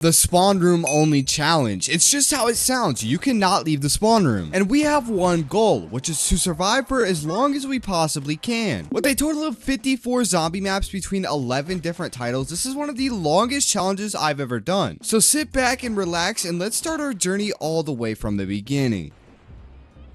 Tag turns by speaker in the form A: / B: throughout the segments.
A: The spawn room only challenge. It's just how it sounds. You cannot leave the spawn room. And we have one goal, which is to survive for as long as we possibly can. With a total of 54 zombie maps between 11 different titles, this is one of the longest challenges I've ever done. So sit back and relax and let's start our journey all the way from the beginning.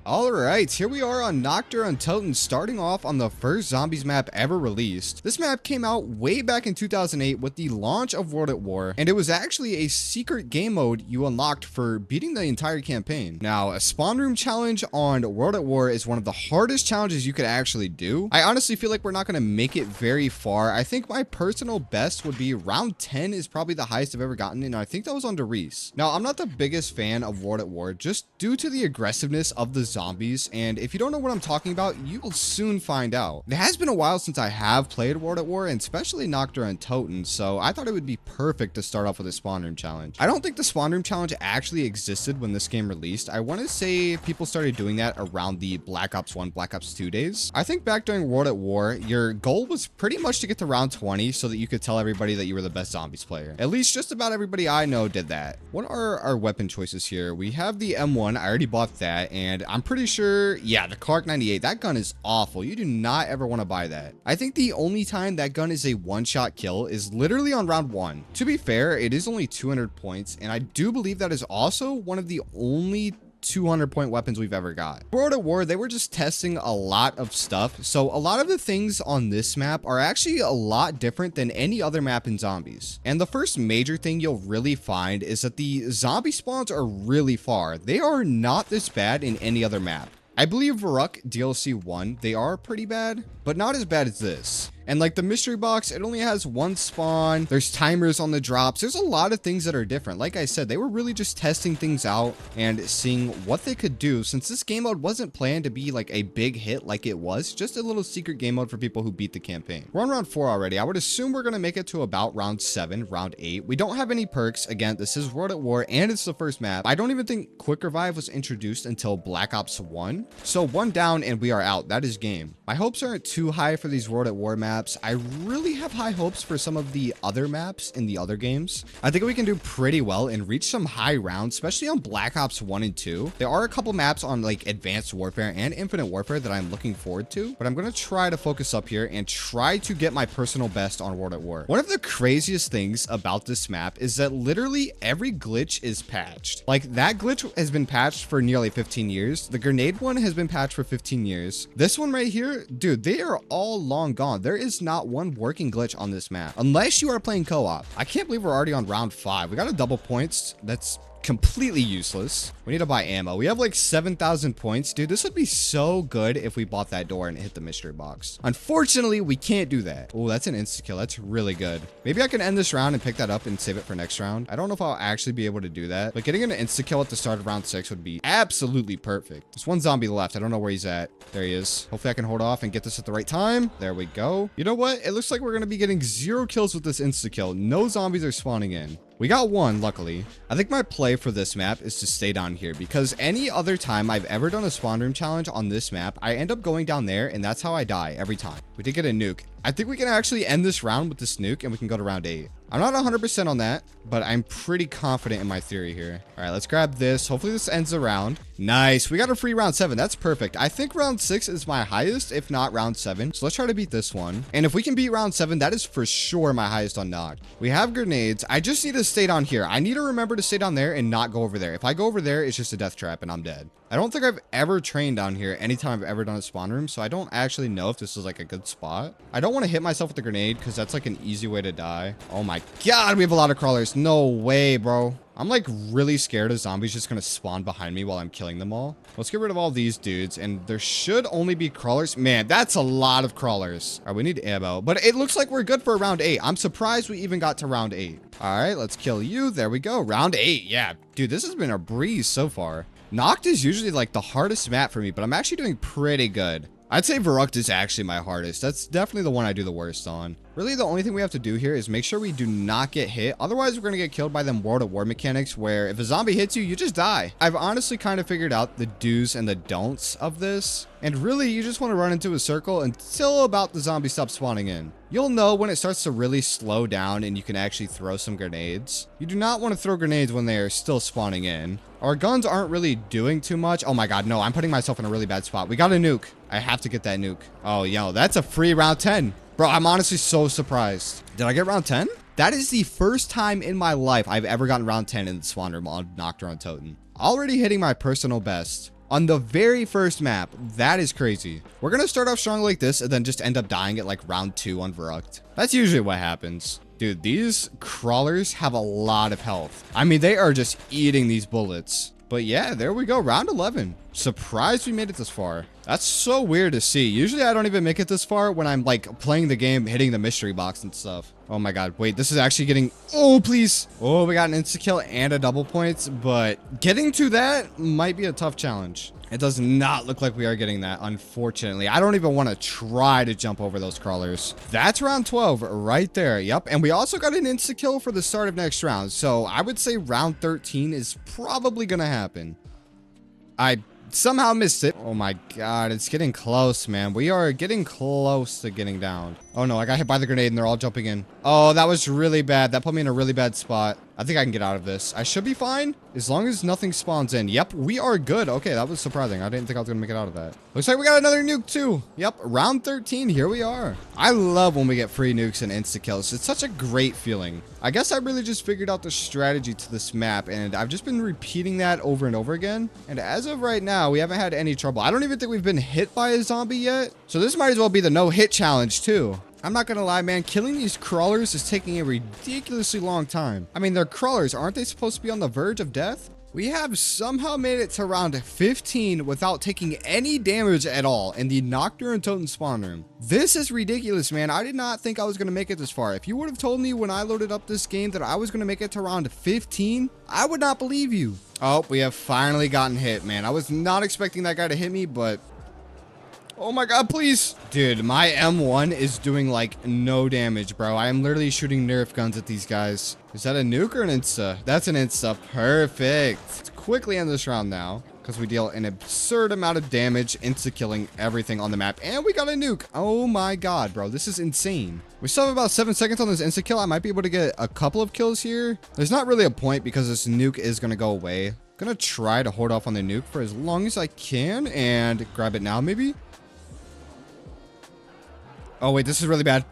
A: Alright, here we are on Noctar on Toten, starting off on the first zombies map ever released. This map came out way back in 2008 with the launch of World at War, and it was actually a secret game mode you unlocked for beating the entire campaign. Now, a spawn room challenge on World at War is one of the hardest challenges you could actually do. I honestly feel like we're not going to make it very far. I think my personal best would be round 10 is probably the highest I've ever gotten, and I think that was on Reese. Now, I'm not the biggest fan of World at War just due to the aggressiveness of the zombies, and if you don't know what I'm talking about, you will soon find out. It has been a while since I have played World at War, and especially Noctar and Toten, so I thought it would be perfect to start off with a spawn room challenge. I don't think the spawn room challenge actually existed when this game released. I want to say people started doing that around the Black Ops 1, Black Ops 2 days. I think back during World at War, your goal was pretty much to get to round 20 so that you could tell everybody that you were the best zombies player. At least just about everybody I know did that. What are our weapon choices here? We have the M1. I already bought that, and I'm pretty sure, yeah, the Clark 98, that gun is awful. You do not ever want to buy that. I think the only time that gun is a one-shot kill is literally on round 1. To be fair, it is only 200 points, and I do believe that is also one of the only 200-point weapons we've ever got. World at War, they were just testing a lot of stuff, so a lot of the things on this map are actually a lot different than any other map in Zombies. And the first major thing you'll really find is that the zombie spawns are really far. They are not this bad in any other map. I believe Veruck DLC 1, they are pretty bad, but not as bad as this. And like the mystery box, it only has one spawn. There's timers on the drops. There's a lot of things that are different. Like I said, they were really just testing things out and seeing what they could do, since this game mode wasn't planned to be like a big hit like it was, just a little secret game mode for people who beat the campaign. We're on round 4 already. I would assume we're going to make it to about round 7, round 8. We don't have any perks. Again, this is World at War and it's the first map. I don't even think Quick Revive was introduced until Black Ops 1. So one down and we are out. That is game. My hopes aren't too high for these World at War maps. I really have high hopes for some of the other maps in the other games. I think we can do pretty well and reach some high rounds, especially on Black Ops 1 and 2. There are a couple maps on like Advanced Warfare and Infinite Warfare that I'm looking forward to, but I'm going to try to focus up here and try to get my personal best on World at War. One of the craziest things about this map is that literally every glitch is patched. Like that glitch has been patched for nearly 15 years. The grenade one has been patched for 15 years. This one right here, dude, they are all long gone. There is not one working glitch on this map unless you are playing co-op. I can't believe we're already on round 5. We got a double points. That's completely useless. We need to buy ammo. We have like 7,000 points. Dude, this would be so good if we bought that door and hit the mystery box. Unfortunately, we can't do that. Oh, that's an insta-kill. That's really good. Maybe I can end this round and pick that up and save it for next round. I don't know if I'll actually be able to do that, but getting an insta-kill at the start of round 6 would be absolutely perfect. There's one zombie left. I don't know where he's at. There he is. Hopefully I can hold off and get this at the right time. There we go. You know what? It looks like we're going to be getting 0 kills with this insta-kill. No zombies are spawning in. We got one, luckily. I think my play for this map is to stay down here, because any other time I've ever done a spawn room challenge on this map, I end up going down there, and that's how I die every time. We did get a nuke. I think we can actually end this round with this nuke, and we can go to round 8. I'm not 100% on that, but I'm pretty confident in my theory here. All right, let's grab this. Hopefully this ends the round. Nice. We got a free round 7. That's perfect. I think round 6 is my highest, if not round 7. So let's try to beat this one. And if we can beat round 7, that is for sure my highest on Noct. We have grenades. I just need to stay down here. I need to remember to stay down there and not go over there. If I go over there, it's just a death trap and I'm dead. I don't think I've ever trained down here anytime I've ever done a spawn room, so I don't actually know if this is like a good spot. I don't want to hit myself with the grenade because that's like an easy way to die. Oh my god, we have a lot of crawlers. No way, bro. I'm like really scared of zombies just gonna spawn behind me while I'm killing them all. Let's get rid of all these dudes, and there should only be crawlers. Man, that's a lot of crawlers. All right, we need ammo, but it looks like we're good for round 8. I'm surprised we even got to round 8. All right, let's kill you. There we go. Round 8. Yeah, dude, this has been a breeze so far. Noct is usually like the hardest map for me, but I'm actually doing pretty good. I'd say Veruck is actually my hardest. That's definitely the one I do the worst on. Really, the only thing we have to do here is make sure we do not get hit. Otherwise, we're going to get killed by them World at War mechanics where if a zombie hits you, you just die. I've honestly kind of figured out the do's and the don'ts of this. And really, you just want to run into a circle until about the zombie stops spawning in. You'll know when it starts to really slow down and you can actually throw some grenades. You do not want to throw grenades when they are still spawning in. Our guns aren't really doing too much. Oh my god, no, I'm putting myself in a really bad spot. We got a nuke. I have to get that nuke. Oh, yo, that's a free round 10. Bro, I'm honestly so surprised. Did I get round 10? That is the first time in my life I've ever gotten round 10 in the spawn room on Noctar on Toten. Already hitting my personal best. On the very first map, that is crazy. We're going to start off strong like this and then just end up dying at like round 2 on Veruck. That's usually what happens. Dude, these crawlers have a lot of health. I mean, they are just eating these bullets. But yeah, there we go. Round 11. Surprised we made it this far. That's so weird to see. Usually I don't even make it this far when I'm like playing the game, hitting the mystery box and stuff. Oh my god. Wait, this is actually getting... Oh, please. Oh, we got an insta-kill and a double points. But getting to that might be a tough challenge. It does not look like we are getting that, unfortunately. I don't even want to try to jump over those crawlers. That's round 12 right there. Yep. And we also got an insta-kill for the start of next round. So I would say round 13 is probably going to happen. I somehow missed it. Oh my god, it's getting close, man. We are getting close to getting down. Oh no, I got hit by the grenade and they're all jumping in. Oh, that was really bad. That put me in a really bad spot. I think I can get out of this. I should be fine as long as nothing spawns in. Yep, we are good. Okay, that was surprising. I didn't think I was gonna make it out of that. Looks like we got another nuke too. Yep, round 13, here we are. I love when we get free nukes and insta kills. It's such a great feeling. I guess I really just figured out the strategy to this map and I've just been repeating that over and over again. And as of right now, we haven't had any trouble. I don't even think we've been hit by a zombie yet. So this might as well be the no hit challenge too. I'm not gonna lie, man, killing these crawlers is taking a ridiculously long time. I mean, they're crawlers. Aren't they supposed to be on the verge of death? We have somehow made it to round 15 without taking any damage at all in the Noctar and Toten spawn room. This is ridiculous, man. I did not think I was going to make it this far. If you would have told me when I loaded up this game that I was going to make it to round 15, I would not believe you. Oh, we have finally gotten hit, man. I was not expecting that guy to hit me, but... Oh my god, please. Dude, my M1 is doing like no damage, bro. I am literally shooting Nerf guns at these guys. Is that a nuke or an insta? That's an insta. Perfect. Let's quickly end this round now because we deal an absurd amount of damage, insta-killing everything on the map. And we got a nuke. Oh my god, bro. This is insane. We still have about 7 seconds on this insta-kill. I might be able to get a couple of kills here. There's not really a point because this nuke is going to go away. I'm going to try to hold off on the nuke for as long as I can and grab it now, maybe. Oh, wait, this is really bad.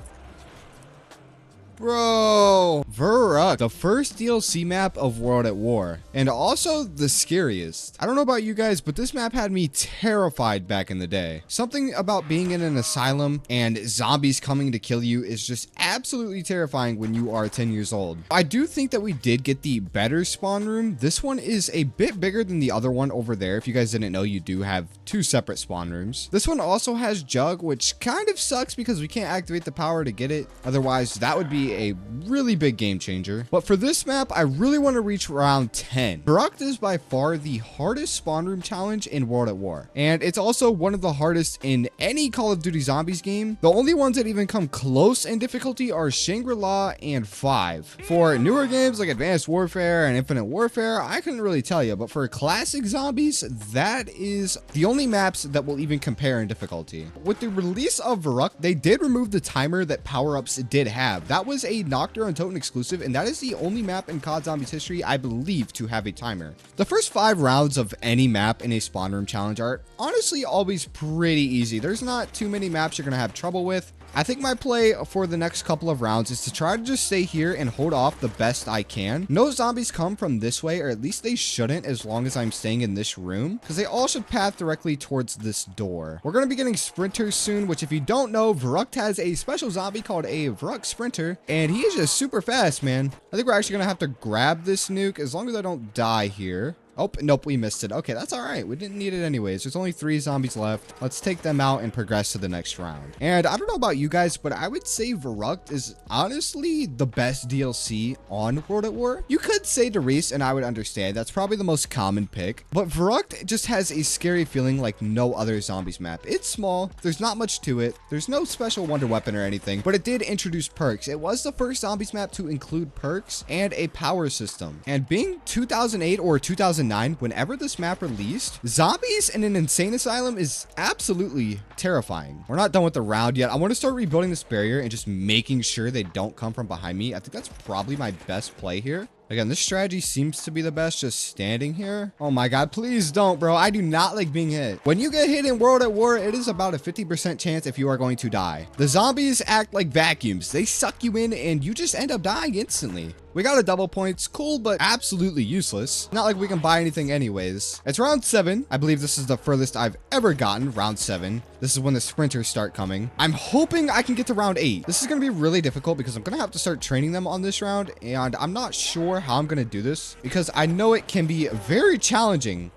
A: Bro, Veruck, the first DLC map of World at War, and also the scariest. I don't know about you guys, but this map had me terrified back in the day. Something about being in an asylum and zombies coming to kill you is just absolutely terrifying when you are 10 years old. I do think that we did get the better spawn room. This one is a bit bigger than the other one over there. If you guys didn't know, you do have 2 separate spawn rooms. This one also has Jug, which kind of sucks because we can't activate the power to get it. Otherwise, that would be a really big game changer. But for this map, I really want to reach round 10. Veruck is by far the hardest spawn room challenge in World at War. And it's also one of the hardest in any Call of Duty Zombies game. The only ones that even come close in difficulty are Shangrila and 5. For newer games like Advanced Warfare and Infinite Warfare, I couldn't really tell you. But for classic zombies, that is the only maps that will even compare in difficulty. With the release of Veruck, they did remove the timer that power-ups did have. That was a Noctar and Toten exclusive, and that is the only map in CoD Zombies history, I believe, to have a timer. The first 5 rounds of any map in a spawn room challenge are honestly always pretty easy. There's not too many maps you're going to have trouble with. I think my play for the next couple of rounds is to try to just stay here and hold off the best I can. No zombies come from this way, or at least they shouldn't as long as I'm staying in this room, because they all should path directly towards this door. We're going to be getting sprinters soon, which if you don't know, Veruck has a special zombie called a Veruck sprinter, and he is just super fast, man. I think we're actually going to have to grab this nuke as long as I don't die here. Oh, nope, we missed it. Okay, that's all right. We didn't need it anyways. There's only 3 zombies left. Let's take them out and progress to the next round. And I don't know about you guys, but I would say Veruck is honestly the best DLC on World at War. You could say Darius, and I would understand. That's probably the most common pick. But Veruck just has a scary feeling like no other zombies map. It's small. There's not much to it. There's no special wonder weapon or anything, but it did introduce perks. It was the first zombies map to include perks and a power system. And being 2008 or 2009, whenever this map released, zombies in an insane asylum is absolutely terrifying. We're not done with the round yet. I want to start rebuilding this barrier and just making sure they don't come from behind me. I think that's probably my best play here. Again, this strategy seems to be the best, just standing here. Oh my god, please don't, bro. I do not like being hit. When you get hit in World at War, it is about a 50% chance if you are going to die. The zombies act like vacuums. They suck you in and you just end up dying instantly. We got a double points, cool, but absolutely useless. Not like we can buy anything anyways. It's round 7. I believe this is the furthest I've ever gotten, round 7. This is when the sprinters start coming. I'm hoping I can get to round 8. This is going to be really difficult because I'm going to have to start training them on this round, and I'm not sure how I'm going to do this because I know it can be very challenging.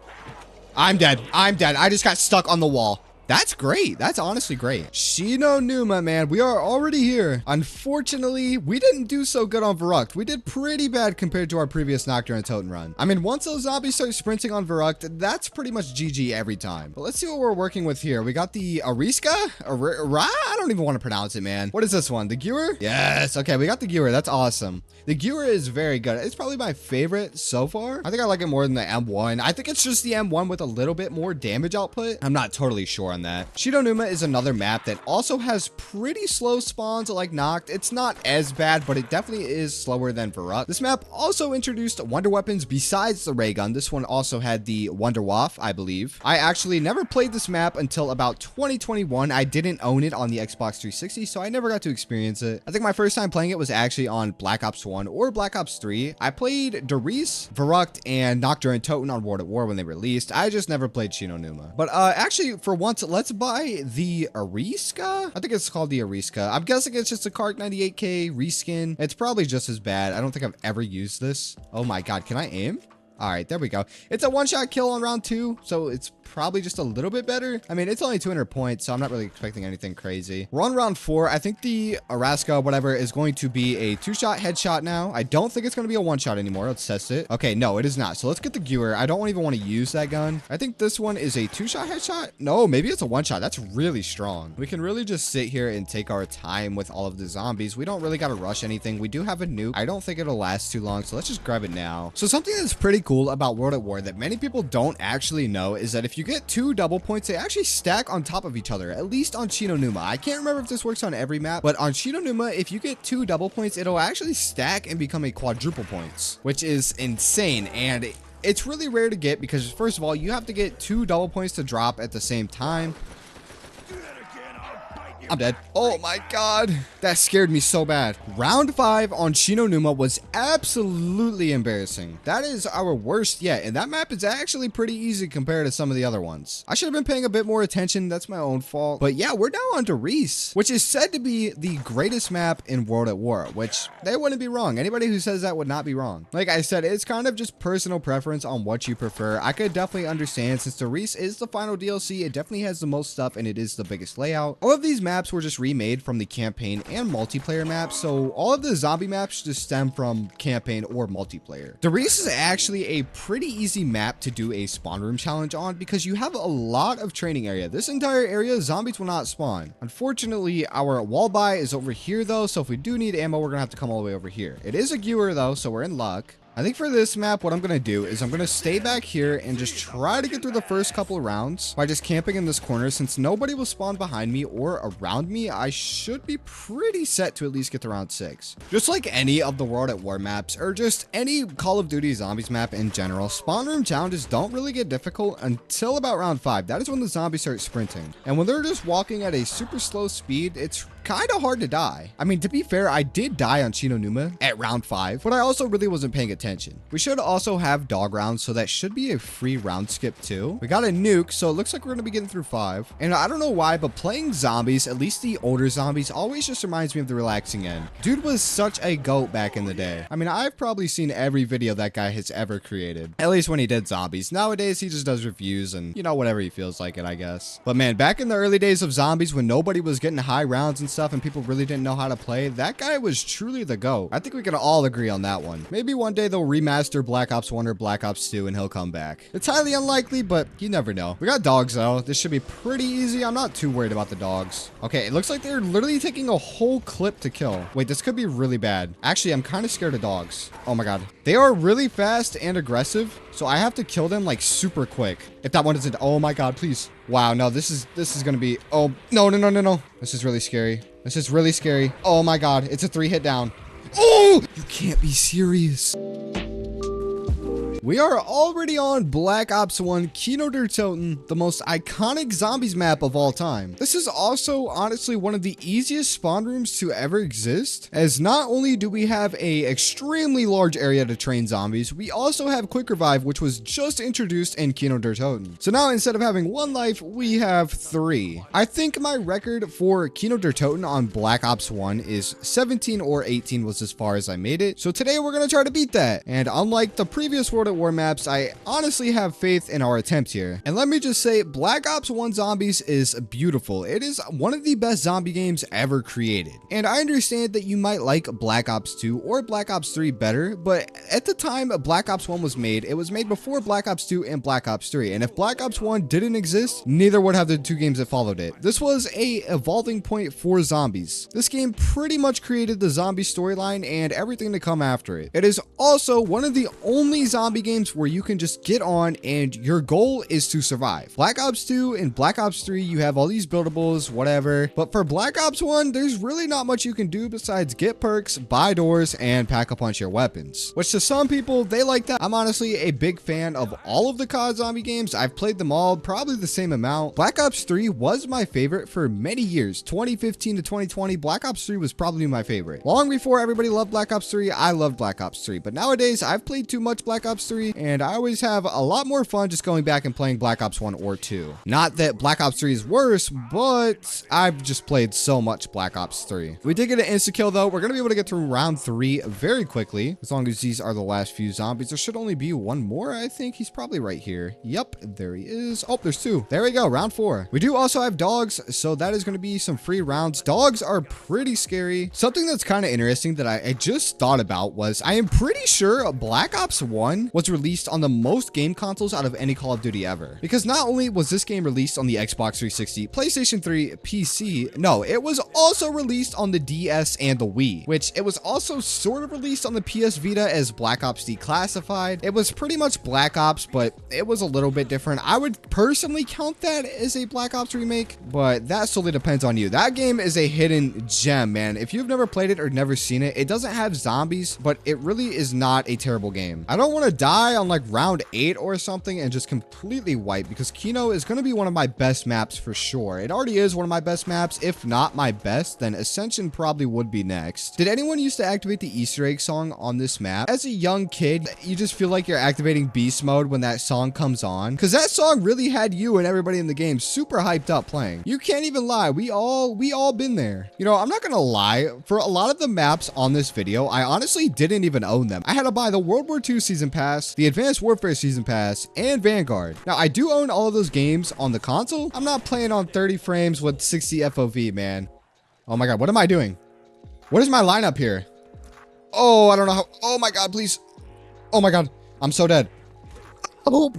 A: I'm dead. I'm dead. I just got stuck on the wall. That's great. That's honestly great. Chinon Numa, man. We are already here. Unfortunately, we didn't do so good on Veruck. We did pretty bad compared to our previous Noctar and Totem run. I mean, once those zombies start sprinting on Veruck, that's pretty much GG every time. But let's see what we're working with here. We got the Ariska? I don't even want to pronounce it, man. What is this one? The Gewer? Yes. Okay, we got the Gewer. That's awesome. The Gewer is very good. It's probably my favorite so far. I think I like it more than the M1. I think it's just the M1 with a little bit more damage output. I'm not totally sure on that. Chinon Numa is another map that also has pretty slow spawns like Noct. It's not as bad, but it definitely is slower than Veruck. This map also introduced wonder weapons besides the ray gun. This one also had the Wonder Waff, I believe. I actually never played this map until about 2021. I didn't own it on the Xbox 360, so I never got to experience it. I think my first time playing it was actually on Black Ops 1 or Black Ops 3. I played Darius, Veruck, and Noctar and Totem on World at War when they released. I just never played Chinon Numa. But actually, for once, let's buy the Ariska. I think it's called the Ariska. I'm guessing it's just a Kark 98K reskin. It's probably just as bad. I don't think I've ever used this. Oh my god, can I aim? All right, there we go. It's a one-shot kill on round 2, so it's probably just a little bit better. I mean, it's only 200 points, so I'm not really expecting anything crazy. We're on round 4. I think the Araska, whatever, is going to be a 2-shot headshot now. I don't think it's going to be a 1-shot anymore. Let's test it. Okay, no, it is not. So let's get the Gewer. I don't even want to use that gun. I think this one is a 2-shot headshot. No, maybe it's a 1-shot. That's really strong. We can really just sit here and take our time with all of the zombies. We don't really got to rush anything. We do have a nuke. I don't think it'll last too long, so let's just grab it now. So something that's pretty cool about World at War that many people don't actually know is that if you get 2 double points, they actually stack on top of each other, at least on Chinon Numa. I can't remember if this works on every map, but on Chinon Numa, if you get 2 double points, it'll actually stack and become a quadruple points, which is insane. And it's really rare to get because, first of all, you have to get 2 double points to drop at the same time. I'm dead. Oh my god. That scared me so bad. Round 5 on Chinon Numa was absolutely embarrassing. That is our worst yet, and that map is actually pretty easy compared to some of the other ones. I should have been paying a bit more attention. That's my own fault. But yeah, we're now on Darius, which is said to be the greatest map in World at War, which they wouldn't be wrong. Anybody who says that would not be wrong. Like I said, it's kind of just personal preference on what you prefer. I could definitely understand since Darius is the final DLC. It definitely has the most stuff and it is the biggest layout. All of these maps were just remade from the campaign and multiplayer maps, so all of the zombie maps just stem from campaign or multiplayer. Darius is actually a pretty easy map to do a spawn room challenge on because you have a lot of training area. This entire area, zombies will not spawn. Unfortunately, our wall buy is over here though, so if we do need ammo, we're gonna have to come all the way over here. It is a Gewer though, so we're in luck. I think for this map, what I'm going to do is I'm going to stay back here and just try to get through the first couple of rounds by just camping in this corner. Since nobody will spawn behind me or around me, I should be pretty set to at least get to round 6. Just like any of the World at War maps or just any Call of Duty Zombies map in general, spawn room challenges don't really get difficult until about round 5. That is when the zombies start sprinting. And when they're just walking at a super slow speed, it's kind of hard to die. I mean, to be fair, I did die on Chinon Numa at round 5, but I also really wasn't paying attention. attention. We should also have dog rounds, so that should be a free round skip too. We got a nuke, so it looks like we're gonna be getting through 5. And I don't know why, but playing zombies, at least the older zombies, always just reminds me of the relaxing end. Dude was such a goat back in the day. I mean, I've probably seen every video that guy has ever created, at least when he did zombies. Nowadays, he just does reviews and, you know, whatever he feels like it, I guess. But man, back in the early days of zombies, when nobody was getting high rounds and stuff and people really didn't know how to play, that guy was truly the GOAT. I think we can all agree on that one. Maybe one day they'll remaster Black Ops 1 or Black Ops 2 and he'll come back. It's highly unlikely, but you never know. We got dogs though. This should be pretty easy. I'm not too worried about the dogs. Okay, it looks like they're literally taking a whole clip to kill. Wait, this could be really bad. Actually, I'm kind of scared of dogs. Oh my God. They are really fast and aggressive, so I have to kill them like super quick. If that one isn't, oh my God, please. Wow, no, this is gonna be, oh, no. This is really scary. This is really scary. Oh my God, it's a 3-hit down. Oh, you can't be serious. We are already on Black Ops 1 Nuketown, the most iconic zombies map of all time. This is also honestly one of the easiest spawn rooms to ever exist, as not only do we have a extremely large area to train zombies, we also have quick revive, which was just introduced in Nuketown. So now instead of having 1 life, we have 3. I think my record for Nuketown on Black Ops 1 is 17 or 18 was as far as I made it. So today we're gonna try to beat that. And unlike the previous World at War maps, I honestly have faith in our attempt here. And let me just say, Black Ops 1 Zombies is beautiful. It is one of the best zombie games ever created. And I understand that you might like Black Ops 2 or Black Ops 3 better, but at the time Black Ops 1 was made, it was made before Black Ops 2 and Black Ops 3. And if Black Ops 1 didn't exist, neither would have the 2 games that followed it. This was a evolving point for zombies. This game pretty much created the zombie storyline and everything to come after it. It is also one of the only zombie games where you can just get on and your goal is to survive. Black Ops 2 and Black Ops 3, you have all these buildables, whatever. But for Black Ops 1, there's really not much you can do besides get perks, buy doors, and pack a punch your weapons. Which to some people, they like that. I'm honestly a big fan of all of the CoD zombie games. I've played them all, probably the same amount. Black Ops 3 was my favorite for many years. 2015 to 2020, Black Ops 3 was probably my favorite. Long before everybody loved Black Ops 3, I loved Black Ops 3. But nowadays, I've played too much Black Ops 3, and I always have a lot more fun just going back and playing Black Ops 1 or 2. Not that Black Ops 3 is worse, but I've just played so much Black Ops 3. We did get an insta-kill though. We're going to be able to get through round 3 very quickly. As long as these are the last few zombies. There should only be 1 more, I think. He's probably right here. Yep, there he is. Oh, there's 2. There we go, round 4. We do also have dogs, so that is going to be some free rounds. Dogs are pretty scary. Something that's kind of interesting that I just thought about was I am pretty sure Black Ops 1 was released on the most game consoles out of any Call of Duty ever. Because not only was this game released on the Xbox 360, PlayStation 3, PC, no, it was also released on the DS and the Wii, which it was also sort of released on the PS Vita as Black Ops Declassified. It was pretty much Black Ops, but it was a little bit different. I would personally count that as a Black Ops remake, but that solely depends on you. That game is a hidden gem, man. If you've never played it or never seen it, it doesn't have zombies, but it really is not a terrible game. I don't want to die on like round 8 or something and just completely wipe, because Kino is going to be one of my best maps for sure. It already is one of my best maps. If not my best, then Ascension probably would be next. Did anyone used to activate the Easter egg song on this map? As a young kid, you just feel like you're activating beast mode when that song comes on, because that song really had you and everybody in the game super hyped up playing. You can't even lie. We all been there. You know, I'm not gonna lie, for a lot of the maps on this video, I honestly didn't even own them. I had to buy the World War II season pass, the Advanced Warfare season pass, and Vanguard. Now, I do own all of those games on the console. I'm not playing on 30 frames with 60 FOV, man. Oh my God, what am I doing? What is my lineup here? Oh, I don't know how. Oh my God, please. Oh my God, I'm so dead. Oh,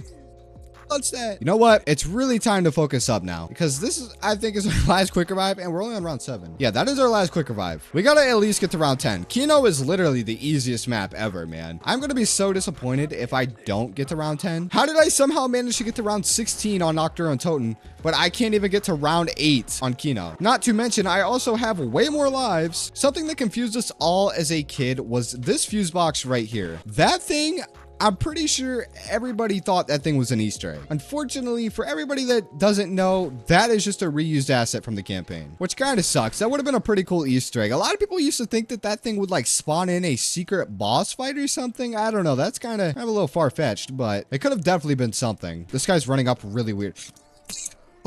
A: what's that? You know what? It's really time to focus up now, because this is, I think, is our last quick revive, and we're only on round 7. Yeah, that is our last quick revive. We gotta at least get to round 10. Kino is literally the easiest map ever, man. I'm gonna be so disappointed if I don't get to round 10. How did I somehow manage to get to round 16 on Noctar and Toten, but I can't even get to round 8 on Kino? Not to mention, I also have way more lives. Something that confused us all as a kid was this fuse box right here. That thing, I'm pretty sure everybody thought that thing was an Easter egg. Unfortunately, for everybody that doesn't know, that is just a reused asset from the campaign, which kind of sucks. That would have been a pretty cool Easter egg. A lot of people used to think that that thing would like spawn in a secret boss fight or something. I don't know. That's kind of a little far-fetched, but it could have definitely been something. This guy's running up really weird.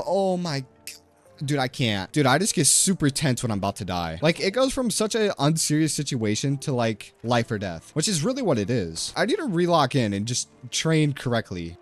A: Oh my. Dude, I can't. Dude, I just get super tense when I'm about to die. Like, it goes from such an unserious situation to, like, life or death, which is really what it is. I need to relock in and just train correctly.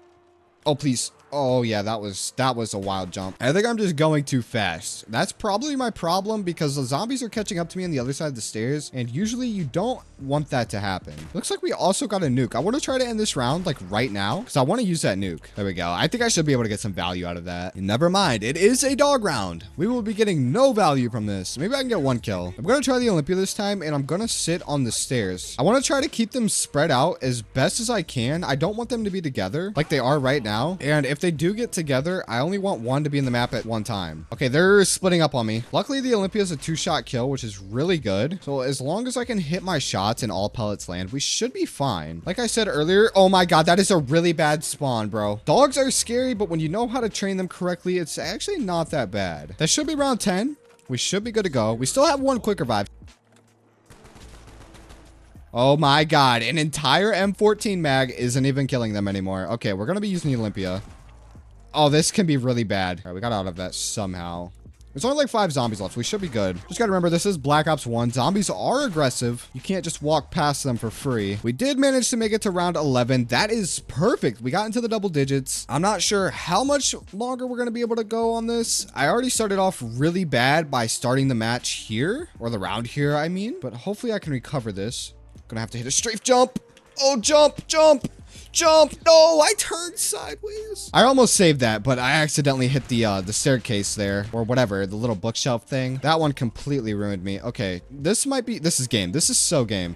A: Oh, please. Oh, yeah, that was a wild jump. I think I'm just going too fast. That's probably my problem because the zombies are catching up to me on the other side of the stairs, and usually you don't want that to happen. Looks like we also got a nuke. I want to try to end this round, like, right now, because I want to use that nuke. There we go. I think I should be able to get some value out of that. And never mind. It is a dog round. We will be getting no value from this. Maybe I can get one kill. I'm going to try the Olympia this time, and I'm going to sit on the stairs. I want to try to keep them spread out as best as I can. I don't want them to be together like they are right now. And if they do get together, I only want one to be in the map at one time. Okay, they're splitting up on me. Luckily, the Olympia is a 2-shot kill, which is really good. So as long as I can hit my shots and all pellets land, we should be fine. Like I said earlier, oh my god, that is a really bad spawn, bro. Dogs are scary, but when you know how to train them correctly, it's actually not that bad. That should be round 10. We should be good to go. We still have one quick revive. Oh my god, an entire M14 mag isn't even killing them anymore. Okay, we're gonna be using the Olympia. Oh, this can be really bad. All right, we got out of that somehow. There's only like 5 zombies left. We should be good. Just gotta remember, this is Black Ops 1. Zombies are aggressive. You can't just walk past them for free. We did manage to make it to round 11. That is perfect. We got into the double digits. I'm not sure how much longer we're gonna be able to go on this. I already started off really bad by starting the match here, or the round here, I mean. But hopefully I can recover this. Gonna have to hit a strafe jump. Oh, jump, jump. Jump! No, I turned sideways. I almost saved that, but I accidentally hit the staircase there, or whatever, the little bookshelf thing. That one completely ruined me. Okay, this is game. This is so game.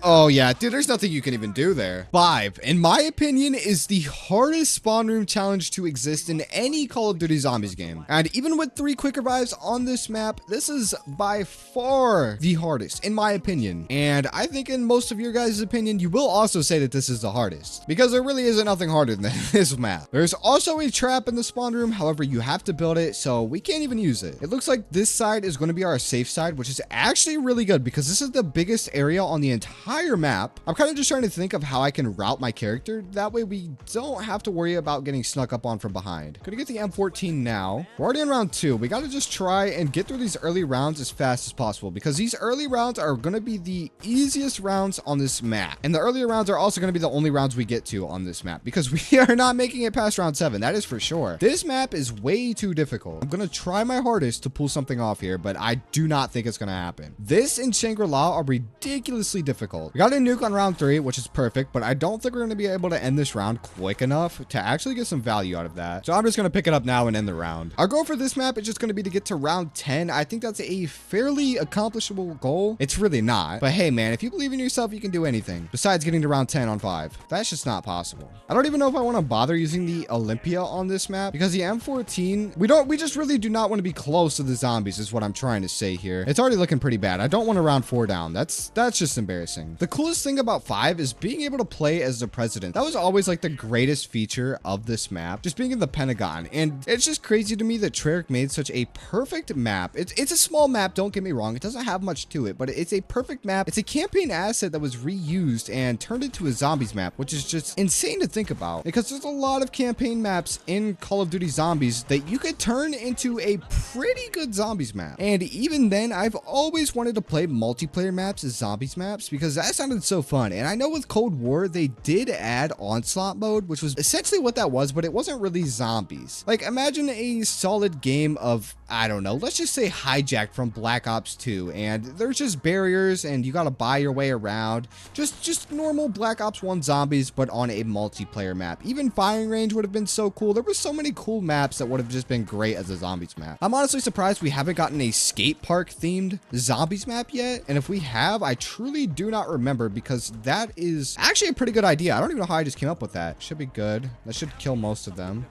A: Oh yeah, dude, there's nothing you can even do there. 5, in my opinion, is the hardest spawn room challenge to exist in any Call of Duty Zombies game. And even with 3 quick revives on this map, this is by far the hardest, in my opinion. And I think in most of your guys' opinion, you will also say that this is the hardest, because there really isn't nothing harder than this map. There's also a trap in the spawn room. However, you have to build it, so we can't even use it. It looks like this side is going to be our safe side, which is actually really good because this is the biggest area on the entire map. I'm kind of just trying to think of how I can route my character. That way we don't have to worry about getting snuck up on from behind. Gonna get the M14 now. We're already in round 2. We got to just try and get through these early rounds as fast as possible because these early rounds are going to be the easiest rounds on this map. And the earlier rounds are also going to be the only rounds we get to on this map because we are not making it past round 7. That is for sure. This map is way too difficult. I'm going to try my hardest to pull something off here, but I do not think it's going to happen. This and Shangrila are ridiculously difficult. We got a nuke on round 3, which is perfect, but I don't think we're going to be able to end this round quick enough to actually get some value out of that. So I'm just going to pick it up now and end the round. Our goal for this map is just going to be to get to round 10. I think that's a fairly accomplishable goal. It's really not. But hey, man, if you believe in yourself, you can do anything besides getting to round 10 on 5. That's just not possible. I don't even know if I want to bother using the Olympia on this map because the M14, we just really do not want to be close to the zombies is what I'm trying to say here. It's already looking pretty bad. I don't want to round 4 down. That's just embarrassing. The coolest thing about 5 is being able to play as the president. That was always like the greatest feature of this map, just being in the Pentagon. And it's just crazy to me that Treyarch made such a perfect map. It's a small map, don't get me wrong. It doesn't have much to it, but it's a perfect map. It's a campaign asset that was reused and turned into a zombies map, which is just insane to think about because there's a lot of campaign maps in Call of Duty Zombies that you could turn into a pretty good zombies map. And even then, I've always wanted to play multiplayer maps as zombies maps because that sounded so fun. And I know with Cold War, they did add onslaught mode, which was essentially what that was, but it wasn't really zombies. Like, imagine a solid game of, I don't know, let's just say Hijack from Black Ops 2, and there's just barriers, and you gotta buy your way around. Just normal Black Ops 1 zombies, but on a multiplayer map. Even Firing Range would have been so cool. There were so many cool maps that would have just been great as a zombies map. I'm honestly surprised we haven't gotten a skate park themed zombies map yet, and if we have, I truly do not remember because that is actually a pretty good idea. I don't even know how I just came up with that. Should be good. That should kill most of them.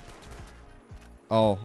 A: Oh.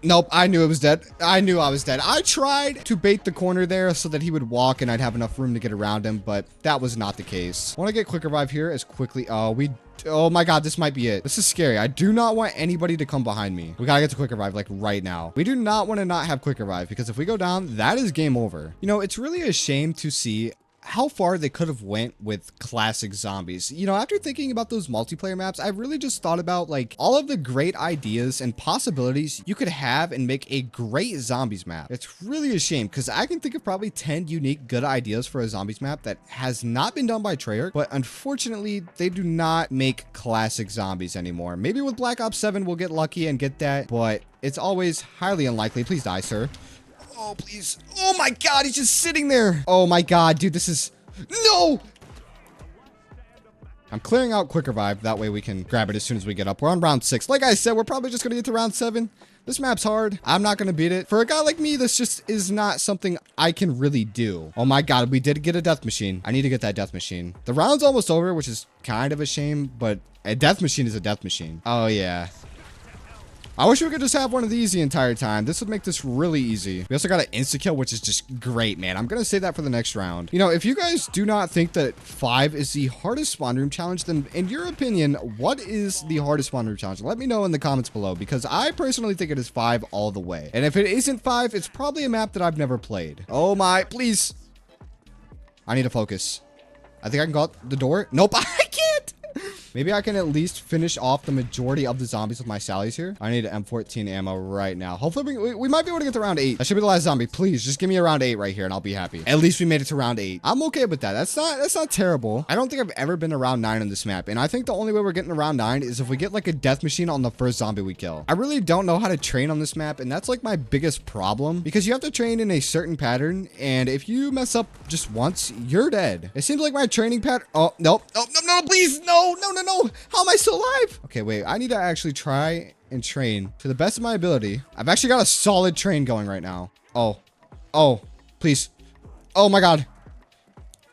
A: Nope, I knew it was dead. I knew I was dead. I tried to bait the corner there so that he would walk and I'd have enough room to get around him, but that was not the case. I want to get quick revive here as quickly. Oh my god, this might be it. This is scary. I do not want anybody to come behind me. We gotta get to quick revive like right now. We do not want to not have quick revive because if we go down, that is game over. You know, it's really a shame to see how far they could have went with classic zombies. You know, after thinking about those multiplayer maps, I really just thought about like all of the great ideas and possibilities you could have and make a great zombies map. It's really a shame because I can think of probably 10 unique good ideas for a zombies map that has not been done by Treyarch, but unfortunately they do not make classic zombies anymore. Maybe with Black Ops 7 we'll get lucky and get that, but it's always highly unlikely. Please die, sir. Oh, please. Oh my god, he's just sitting there. Oh my god, dude, this is... No! I'm clearing out quick revive. That way we can grab it as soon as we get up. We're on round 6. Like I said, we're probably just going to get to round 7. This map's hard. I'm not going to beat it. For a guy like me, this just is not something I can really do. Oh my god, we did get a death machine. I need to get that death machine. The round's almost over, which is kind of a shame, but a death machine is a death machine. Oh yeah. I wish we could just have one of these the entire time. This would make this really easy. We also got an insta-kill, which is just great, man. I'm going to save that for the next round. You know, if you guys do not think that 5 is the hardest spawn room challenge, then in your opinion, what is the hardest spawn room challenge? Let me know in the comments below, because I personally think it is 5 all the way. And if it isn't 5, it's probably a map that I've never played. Oh my, please. I need to focus. I think I can go out the door. Nope, I can't. Maybe I can at least finish off the majority of the zombies with my sallies here. I need M14 ammo right now. Hopefully we might be able to get to round 8. That should be the last zombie. Please just give me a round 8 right here and I'll be happy. At least we made it to round 8. I'm okay with that. That's not terrible. I don't think I've ever been to round 9 on this map. And I think the only way we're getting to round 9 is if we get like a death machine on the first zombie we kill. I really don't know how to train on this map. And that's like my biggest problem because you have to train in a certain pattern. And if you mess up just once, you're dead. It seems like my training pattern. Oh, nope. Oh, no, please. No. How am I still alive? Okay, wait. I need to actually try and train to the best of my ability. I've actually got a solid train going right now. Oh, please. Oh my god.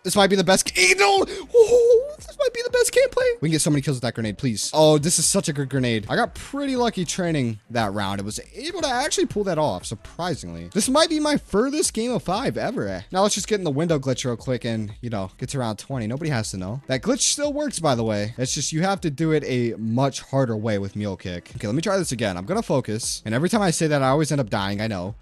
A: This might be the best. No! Oh, this might be the best gameplay. We can get so many kills with that grenade, please. Oh, this is such a good grenade. I got pretty lucky training that round. I was able to actually pull that off, surprisingly. This might be my furthest game of 5 ever. Now let's just get in the window glitch real quick and, you know, get to round 20. Nobody has to know. That glitch still works, by the way. It's just you have to do it a much harder way with mule kick. Okay, let me try this again. I'm gonna focus. And every time I say that, I always end up dying. I know.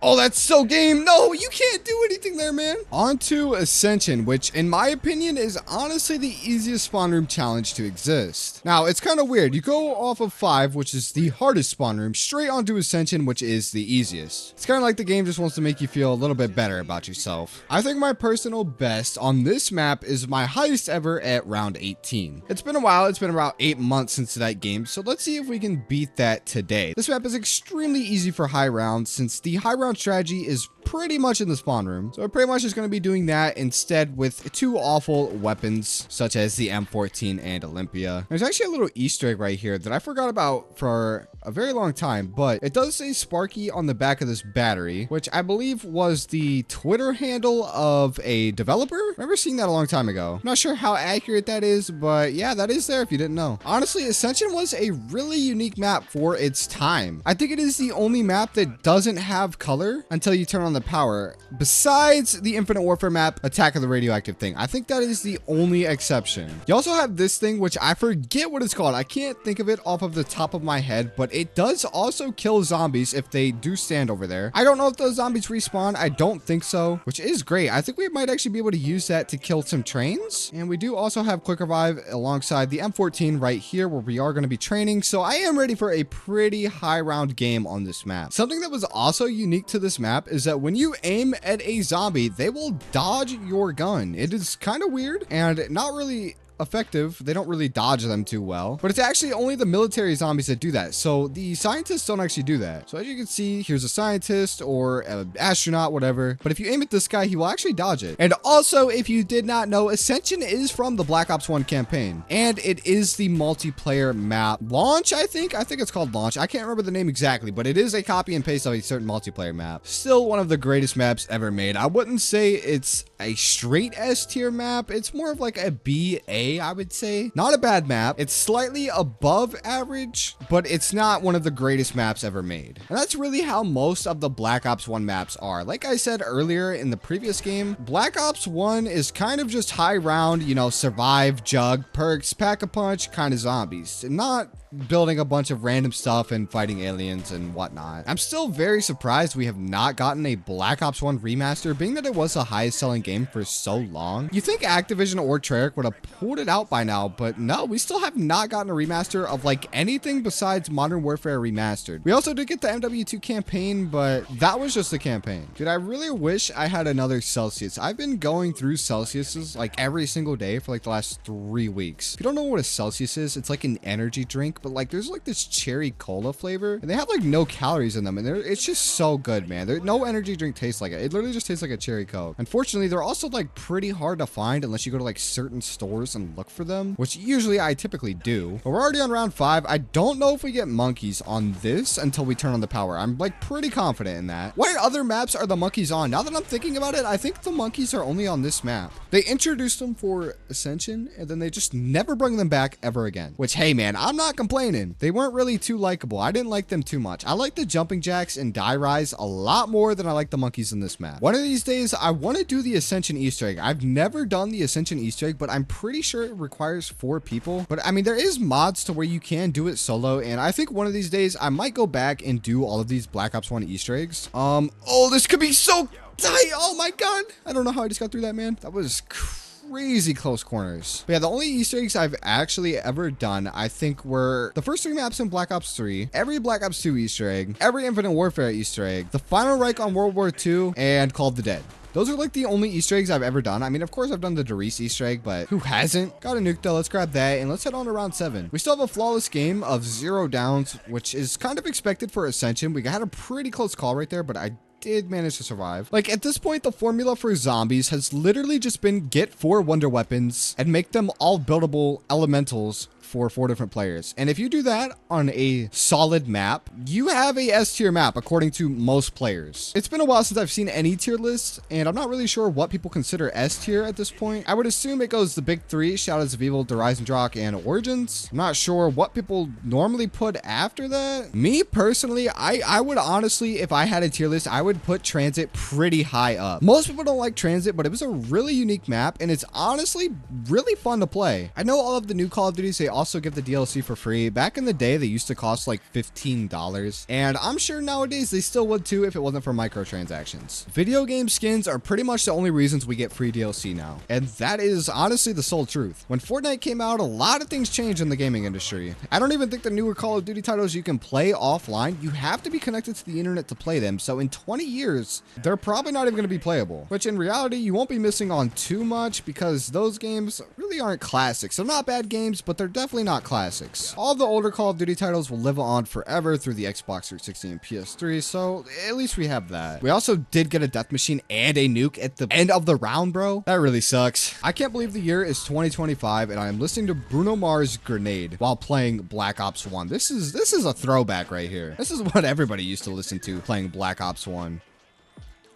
A: Oh, that's so game. No, you can't do anything there, man. On to Ascension, which in my opinion is honestly the easiest spawn room challenge to exist. Now, it's kind of weird. You go off of 5, which is the hardest spawn room, straight onto Ascension, which is the easiest. It's kind of like the game just wants to make you feel a little bit better about yourself. I think my personal best on this map is my highest ever at round 18. It's been a while. It's been about 8 months since that game, so let's see if we can beat that today. This map is extremely easy for high rounds since the high round strategy is pretty much in the spawn room. So we're pretty much just going to be doing that instead with 2 awful weapons such as the M14 and Olympia. There's actually a little Easter egg right here that I forgot about for a very long time, but it does say Sparky on the back of this battery, which I believe was the Twitter handle of a developer. I remember seeing that a long time ago. I'm not sure how accurate that is, but yeah, that is there if you didn't know. Honestly, Ascension was a really unique map for its time. I think it is the only map that doesn't have color until you turn on the power, besides the Infinite Warfare map, Attack of the Radioactive thing. I think that is the only exception. You also have this thing, which I forget what it's called. I can't think of it off of the top of my head, but it does also kill zombies if they do stand over there. I don't know if those zombies respawn. I don't think so, which is great. I think we might actually be able to use that to kill some trains. And we do also have quick revive alongside the M14 right here where we are going to be training. So I am ready for a pretty high round game on this map. Something that was also unique to this map is that when you aim at a zombie, they will dodge your gun. It is kind of weird and not really effective. They don't really dodge them too well, but it's actually only the military zombies that do that. So the scientists don't actually do that. So as you can see, here's a scientist or an astronaut, whatever. But if you aim at this guy, he will actually dodge it. And also, if you did not know, Ascension is from the Black Ops 1 campaign, and it is the multiplayer map launch. I think it's called launch. I can't remember the name exactly, but it is a copy and paste of a certain multiplayer map. Still one of the greatest maps ever made. I wouldn't say it's a straight S tier map. It's more of like a BA, I would say. Not a bad map. It's slightly above average, but it's not one of the greatest maps ever made. And that's really how most of the Black Ops 1 maps are. Like I said earlier in the previous game, Black Ops 1 is kind of just high round, you know, survive, jug, perks, pack a punch, kind of zombies. And not building a bunch of random stuff and fighting aliens and whatnot. I'm still very surprised we have not gotten a Black Ops 1 remaster, being that it was the highest selling game for so long. You think Activision or Treyarch would have pulled it out by now, but no, we still have not gotten a remaster of like anything besides Modern Warfare Remastered. We also did get the MW2 campaign, but that was just the campaign. Dude, I really wish I had another Celsius. I've been going through Celsiuses like every single day for like the last 3 weeks. If you don't know what a Celsius is, it's like an energy drink, but like there's like this cherry cola flavor and they have like no calories in them, and it's just so good, man. No energy drink tastes like it. It literally just tastes like a cherry Coke. Unfortunately, they're also like pretty hard to find unless you go to like certain stores and look for them, which usually I typically do. But we're already on round 5. I don't know if we get monkeys on this until we turn on the power. I'm like pretty confident in that. What other maps are the monkeys on? Now that I'm thinking about it, I think the monkeys are only on this map. They introduced them for Ascension and then they just never bring them back ever again, which, hey man, I'm not complaining. They weren't really too likable. I didn't like them too much. I like the jumping jacks and die rise a lot more than I like the monkeys in this map. One of these days, I want to do the Ascension Easter egg. I've never done the Ascension Easter egg, but I'm pretty sure it requires 4 people. But I mean, there is mods to where you can do it solo, and I think one of these days I might go back and do all of these Black Ops 1 Easter eggs. Oh, this could be so tight. Oh my god. I don't know how I just got through that, man. That was crazy close corners. But yeah, the only Easter eggs I've actually ever done, I think, were the first 3 maps in Black Ops 3, every Black Ops 2 Easter egg, every Infinite Warfare Easter egg, the final Reich on World War II, and Call of the Dead. Those are like the only Easter eggs I've ever done. I mean, of course, I've done the Doris Easter egg, but who hasn't? Got a Nuketown. Let's grab that, and let's head on to round 7. We still have a flawless game of 0 downs, which is kind of expected for Ascension. We had a pretty close call right there, but I did manage to survive. Like, at this point, the formula for zombies has literally just been get 4 wonder weapons and make them all buildable elementals for 4 different players. And if you do that on a solid map, you have a S tier map according to most players. It's been a while since I've seen any tier lists, and I'm not really sure what people consider S tier at this point. I would assume it goes the big 3, Shadows of Evil, Horizon Drock, and Origins. I'm not sure what people normally put after that. Me personally, I would honestly, if I had a tier list, I would put Transit pretty high up. Most people don't like Transit, but it was a really unique map, and it's honestly really fun to play. I know all of the new Call of Duties, they also give the DLC for free. Back in the day, they used to cost like $15, and I'm sure nowadays they still would too if it wasn't for microtransactions. Video game skins are pretty much the only reasons we get free DLC now, and that is honestly the sole truth. When Fortnite came out, a lot of things changed in the gaming industry. I don't even think the newer Call of Duty titles you can play offline. You have to be connected to the internet to play them, so in 20 years, they're probably not even going to be playable, which in reality, you won't be missing on too much because those games really aren't classics. They're not bad games, but they're definitely not classics. All of the older Call of Duty titles will live on forever through the Xbox 360 and PS3, so at least we have that. We also did get a death machine and a nuke at the end of the round, bro. That really sucks. I can't believe the year is 2025 and I am listening to Bruno Mars' Grenade while playing Black Ops 1. This is a throwback right here. This is what everybody used to listen to playing Black Ops 1.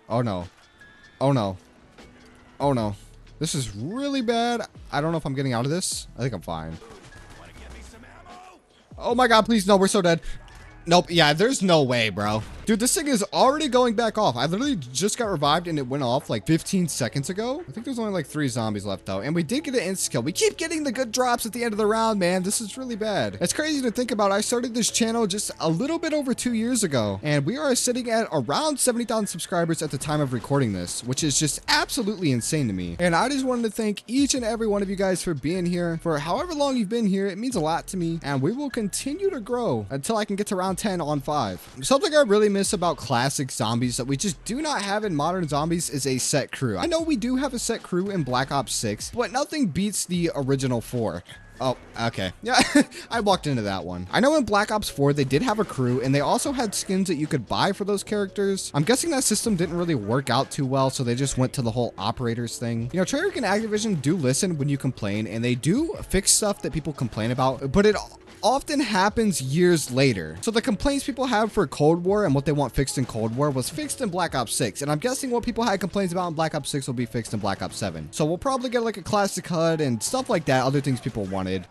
A: Oh no. Oh no. Oh no. This is really bad. I don't know if I'm getting out of this. I think I'm fine. Oh my god, please no, we're so dead. Nope, yeah, there's no way, bro. Dude, this thing is already going back off. I literally just got revived and it went off like 15 seconds ago. I think there's only like 3 zombies left though. And we did get an insta kill. We keep getting the good drops at the end of the round, man. This is really bad. It's crazy to think about. I started this channel just a little bit over 2 years ago, and we are sitting at around 70,000 subscribers at the time of recording this, which is just absolutely insane to me. And I just wanted to thank each and every one of you guys for being here. For however long you've been here, it means a lot to me, and we will continue to grow until I can get to round 10 on 5. Something I really miss about classic zombies that we just do not have in modern zombies is a set crew. I know we do have a set crew in Black Ops 6, but nothing beats the original 4. Oh, okay. Yeah, I walked into that one. I know in Black Ops 4, they did have a crew, and they also had skins that you could buy for those characters. I'm guessing that system didn't really work out too well, so they just went to the whole operators thing. You know, Treyarch and Activision do listen when you complain, and they do fix stuff that people complain about, but it often happens years later. So the complaints people have for Cold War and what they want fixed in Cold War was fixed in Black Ops 6. And I'm guessing what people had complaints about in Black Ops 6 will be fixed in Black Ops 7. So we'll probably get like a classic HUD and stuff like that, other things people wanted.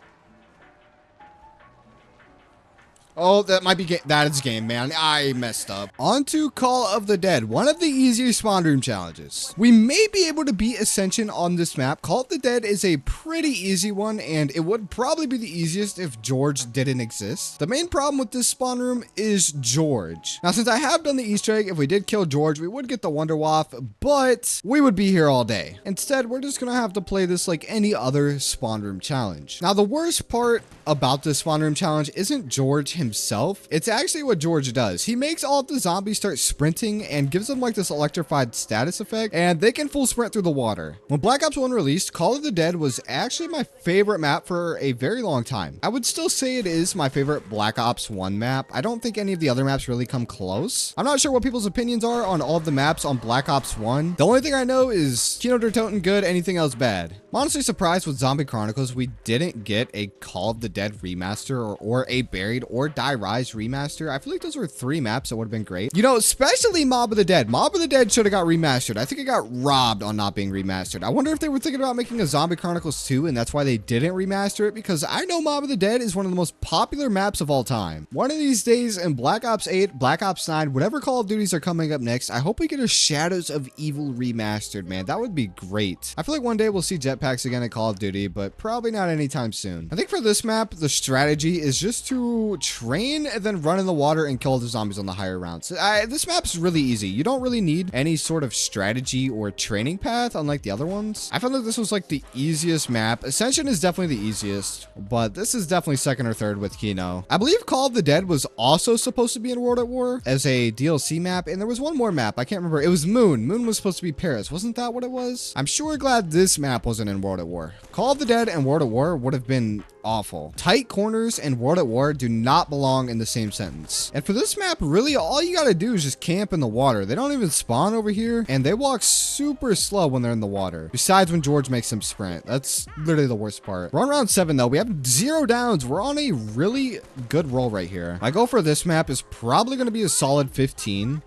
A: Oh, that might be that is game, man. I messed up. On to Call of the Dead, one of the easier spawn room challenges. We may be able to beat Ascension on this map. Call of the Dead is a pretty easy one, and it would probably be the easiest if George didn't exist. The main problem with this spawn room is George. Now, since I have done the Easter egg, if we did kill George, we would get the Wonder Waff, but we would be here all day. Instead, we're just gonna have to play this like any other spawn room challenge. Now, the worst part about this spawn room challenge isn't George himself. It's actually what George does. He makes all of the zombies start sprinting and gives them like this electrified status effect, and they can full sprint through the water. When Black Ops 1 released, Call of the Dead was actually my favorite map for a very long time. I would still say it is my favorite Black Ops 1 map. I don't think any of the other maps really come close. I'm not sure what people's opinions are on all of the maps on Black Ops 1. The only thing I know is Chinon Numa good, anything else bad. I'm honestly surprised with Zombie Chronicles we didn't get a Call of the Dead remaster or a Buried or Die Rise remaster. I feel like those were 3 maps that would have been great. You know, especially Mob of the Dead. Mob of the Dead should have got remastered. I think it got robbed on not being remastered. I wonder if they were thinking about making a Zombie Chronicles 2 and that's why they didn't remaster it, because I know Mob of the Dead is one of the most popular maps of all time. One of these days in Black Ops 8, Black Ops 9, whatever Call of Duties are coming up next, I hope we get a Shadows of Evil remastered, man. That would be great. I feel like one day we'll see jetpacks again at Call of Duty, but probably not anytime soon. I think for this map, the strategy is just to train and then run in the water and kill the zombies on the higher rounds. This map's really easy. You don't really need any sort of strategy or training path, unlike the other ones. I found like this was like the easiest map. Ascension is definitely the easiest, but this is definitely second or third with Kino. I believe Call of the Dead was also supposed to be in World at War as a DLC map, and there was one more map. I can't remember. It was Moon. Moon was supposed to be Paris. Wasn't that what it was? I'm sure glad this map wasn't in World at War. Call of the Dead and World at War would have been awful. Tight corners and World at War do not belong in the same sentence. And for this map, really all you gotta do is just camp in the water. They don't even spawn over here, and they walk super slow when they're in the water. Besides when George makes them sprint. That's literally the worst part. We're on round 7 though. We have 0 downs. We're on a really good roll right here. My goal for this map is probably gonna be a solid 15.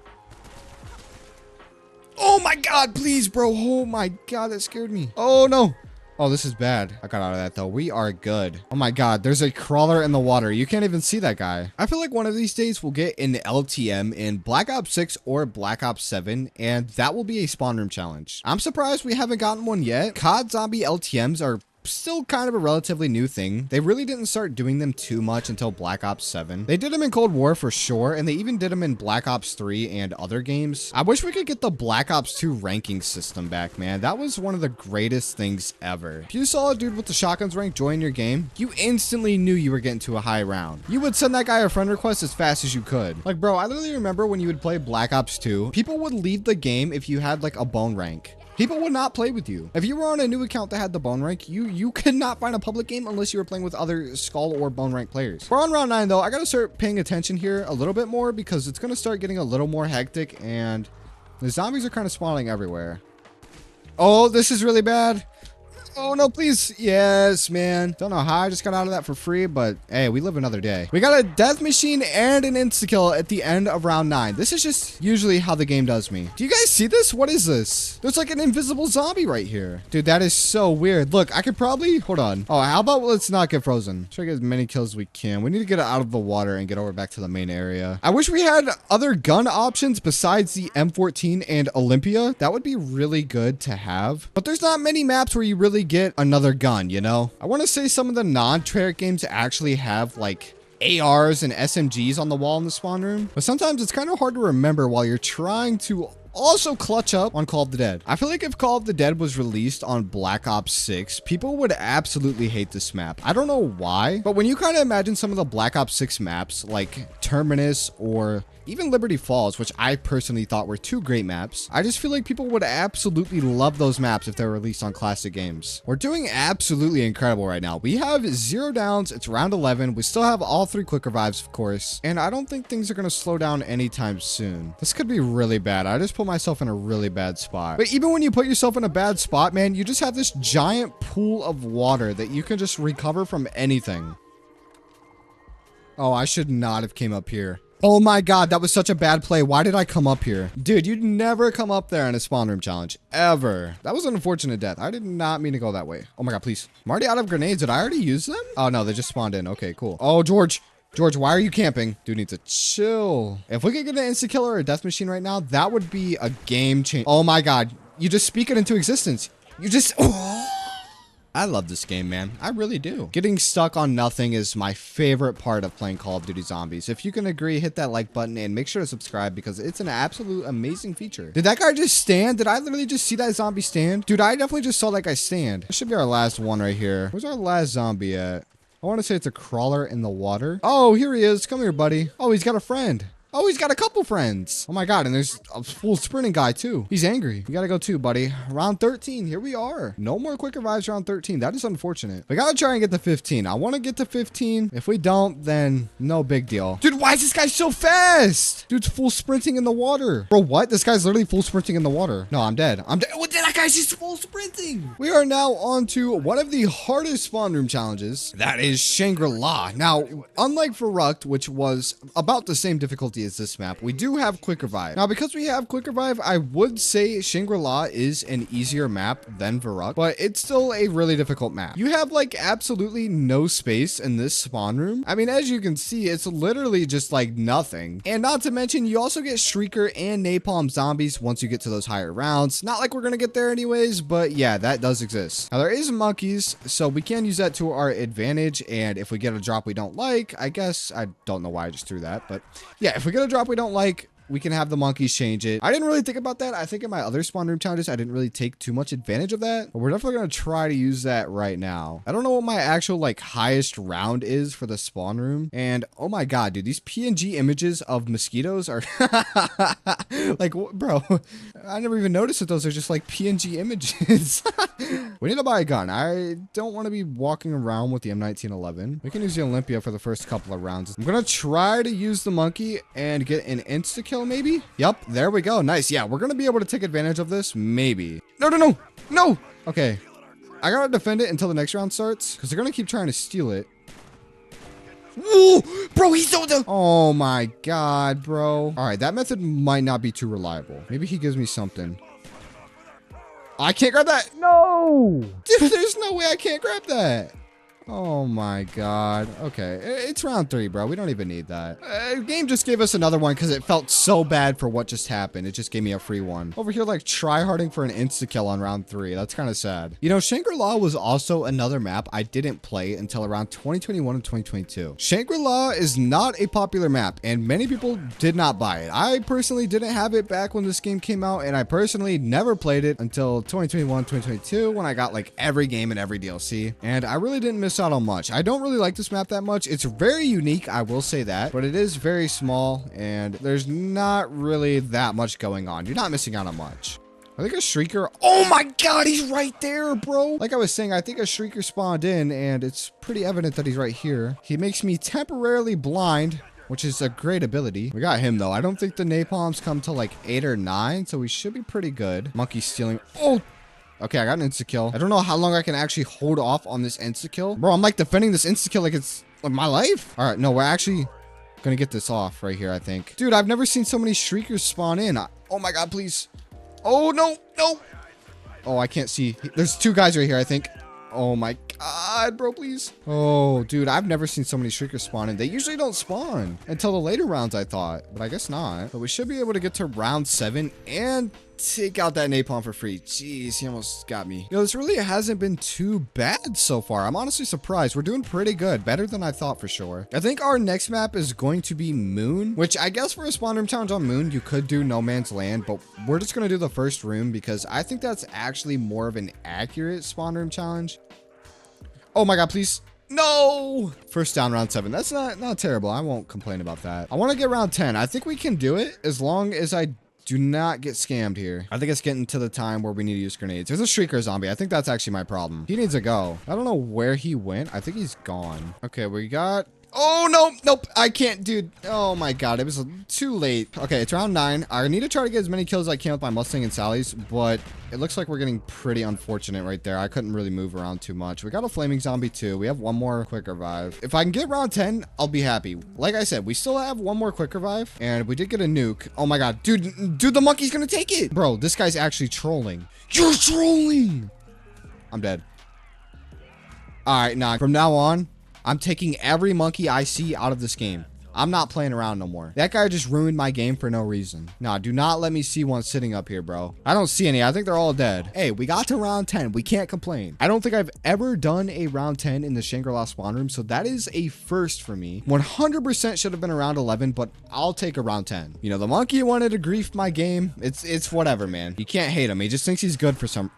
A: Oh my god, please, bro. Oh my god, that scared me. Oh no. Oh, this is bad. I got out of that though. We are good. Oh my god, there's a crawler in the water. You can't even see that guy. I feel like one of these days we'll get an LTM in Black Ops 6 or Black Ops 7, and that will be a spawn room challenge. I'm surprised we haven't gotten one yet. COD Zombie LTMs are still kind of a relatively new thing. They really didn't start doing them too much until Black Ops 7. They did them in Cold War for sure, and they even did them in Black Ops 3 and other games. I wish we could get the Black Ops 2 ranking system back, man. That was one of the greatest things ever. If you saw a dude with the shotguns rank join your game, you instantly knew you were getting to a high round. You would send that guy a friend request as fast as you could. Like, bro, I literally remember when you would play Black Ops 2, people would leave the game if you had like a bone rank. People would not play with you. If you were on a new account that had the bone rank, you could not find a public game unless you were playing with other skull or bone rank players. We're on round 9 though. I gotta start paying attention here a little bit more because it's gonna start getting a little more hectic and the zombies are kind of spawning everywhere. Oh, this is really bad. Oh no, please. Yes, man. Don't know how I just got out of that for free, but hey, we live another day. We got a death machine and an insta-kill at the end of round 9. This is just usually how the game does me. Do you guys see this? What is this? There's like an invisible zombie right here. Dude, that is so weird. Look, I could probably, hold on. Oh, how about let's not get frozen. Try to get as many kills as we can. We need to get it out of the water and get over back to the main area. I wish we had other gun options besides the M14 and Olympia. That would be really good to have. But there's not many maps where you really get another gun, you know? I want to say some of the non-Treyarch games actually have like ARs and SMGs on the wall in the spawn room, but sometimes it's kind of hard to remember while you're trying to also clutch up on Call of the Dead. I feel like if Call of the Dead was released on Black Ops 6, people would absolutely hate this map. I don't know why, but when you kind of imagine some of the Black Ops 6 maps like Terminus or even Liberty Falls, which I personally thought were 2 great maps, I just feel like people would absolutely love those maps if they're released on classic games. We're doing absolutely incredible right now. We have 0 downs. It's round 11. We still have all 3 quick revives, of course, and I don't think things are going to slow down anytime soon. This could be really bad. I just put myself in a really bad spot. But even when you put yourself in a bad spot, man, you just have this giant pool of water that you can just recover from anything. Oh, I should not have came up here. Oh my god, that was such a bad play. Why did I come up here? Dude, you'd never come up there in a spawn room challenge. Ever. That was an unfortunate death. I did not mean to go that way. Oh my god, please. I'm already out of grenades. Did I already use them? Oh no, they just spawned in. Okay, cool. Oh, George. George, why are you camping? Dude needs to chill. If we could get an insta-killer or a death machine right now, that would be a game changer. Oh my god. You just speak it into existence. You just... I love this game, man. I really do. Getting stuck on nothing is my favorite part of playing Call of Duty Zombies. If you can agree, hit that like button and make sure to subscribe because it's an absolute amazing feature. Did that guy just stand? Did I literally just see that zombie stand? Dude, I definitely just saw that guy stand. This should be our last one right here. Where's our last zombie at? I want to say it's a crawler in the water. Oh, here he is. Come here, buddy. Oh, he's got a friend. Oh, he's got a couple friends. Oh my god, and there's a full sprinting guy too. He's angry. We gotta go too, buddy. Round 13, here we are. No more quick revives round 13. That is unfortunate. We gotta try and get to 15. I want to get to 15. If we don't, then no big deal. Dude, why is this guy so fast? Dude's full sprinting in the water. Bro, what? This guy's literally full sprinting in the water. No, I'm dead. I'm dead. What? That guy's just full sprinting. We are now on to one of the hardest spawn room challenges. That is Shangrila. Now, unlike Veruck, which was about the same difficulty as this map, we do have quick revive. Now, because we have quick revive, I would say Shangrila is an easier map than Veruck, but it's still a really difficult map. You have like absolutely no space in this spawn room. I mean, as you can see, it's literally just like nothing. And not to mention, you also get Shrieker and Napalm zombies once you get to those higher rounds. Not like we're gonna get there anyways, but yeah, that does exist. Now, there is monkeys, so we can use that to our advantage. And if we get a drop we don't like, I guess, I don't know why I just threw that, but yeah, if we get a drop we don't like, we can have the monkeys change it. I didn't really think about that. I think in my other spawn room challenges, I didn't really take too much advantage of that, but we're definitely going to try to use that right now. I don't know what my actual like highest round is for the spawn room. And oh my god, dude, these PNG images of mosquitoes are like, bro, I never even noticed that those are just like PNG images. We need to buy a gun. I don't want to be walking around with the M1911. We can use the Olympia for the first couple of rounds. I'm going to try to use the monkey and get an insta-kill maybe. Yep, there we go. Nice. Yeah, we're going to be able to take advantage of this. Maybe. No, no, no. No. Okay. I got to defend it until the next round starts because they're going to keep trying to steal it. Ooh, bro, he's so dumb. Oh my god, bro. All right, that method might not be too reliable. Maybe he gives me something. I can't grab that. No. Dude, there's no way I can't grab that. Oh my god. Okay, it's round 3, bro. We don't even need that. Game just gave us another one because it felt so bad for what just happened. It just gave me a free one. Over here, like, tryharding for an insta-kill on round 3. That's kind of sad. You know, Shangrila was also another map I didn't play until around 2021 and 2022. Shangrila is not a popular map, and many people did not buy it. I personally didn't have it back when this game came out, and I personally never played it until 2021, 2022, when I got, like, every game and every DLC. And I really didn't miss out on much. I don't really like this map that much. It's very unique, I will say that, but it is very small and there's not really that much going on. You're not missing out on much. I think a Shrieker. Oh my god, he's right there, bro. Like I was saying, I think a Shrieker spawned in and it's pretty evident that he's right here. He makes me temporarily blind, which is a great ability. We got him though. I don't think the napalms come till like 8 or 9, so we should be pretty good. Monkey stealing. Oh, okay, I got an insta-kill. I don't know how long I can actually hold off on this insta-kill. Bro, I'm like defending this insta-kill like it's like my life. All right, no, we're actually gonna get this off right here, I think. Dude, I've never seen so many Shriekers spawn in. Oh my god, please. Oh, no, no. Oh, I can't see. There's 2 guys right here, I think. Oh my god, bro, please. Oh, dude, I've never seen so many Shriekers spawn in. They usually don't spawn until the later rounds, I thought, but I guess not. But we should be able to get to round 7 and take out that napalm for free. Jeez, he almost got me. You know, this really hasn't been too bad so far. I'm honestly surprised. We're doing pretty good. Better than I thought for sure. I think our next map is going to be Moon, which I guess for a spawn room challenge on Moon, you could do No Man's Land, but we're just going to do the first room because I think that's actually more of an accurate spawn room challenge. Oh my god, please. No! First down, round 7. That's not terrible. I won't complain about that. I want to get round 10. I think we can do it as long as I do not get scammed here. I think it's getting to the time where we need to use grenades. There's a Shrieker zombie. I think that's actually my problem. He needs to go. I don't know where he went. I think he's gone. Okay, we got Oh, no, nope, I can't, dude. Oh my god, it was too late. Okay, it's round 9. I need to try to get as many kills as I can with my Mustang and Sally's, but it looks like we're getting pretty unfortunate right there. I couldn't really move around too much. We got a flaming zombie too. We have one more quick revive. If I can get round 10, I'll be happy. Like I said, we still have one more quick revive, and we did get a nuke. Oh my god, dude, the monkey's gonna take it. Bro, this guy's actually trolling. You're trolling. I'm dead. All right, nah, from now on, I'm taking every monkey I see out of this game. I'm not playing around no more. That guy just ruined my game for no reason. Nah, do not let me see one sitting up here, bro. I don't see any. I think they're all dead. Hey, we got to round 10. We can't complain. I don't think I've ever done a round 10 in the Shangrila spawn room, so that is a first for me. 100% should have been around 11, but I'll take a round 10. You know, the monkey wanted to grief my game. It's whatever, man. You can't hate him. He just thinks he's good for some...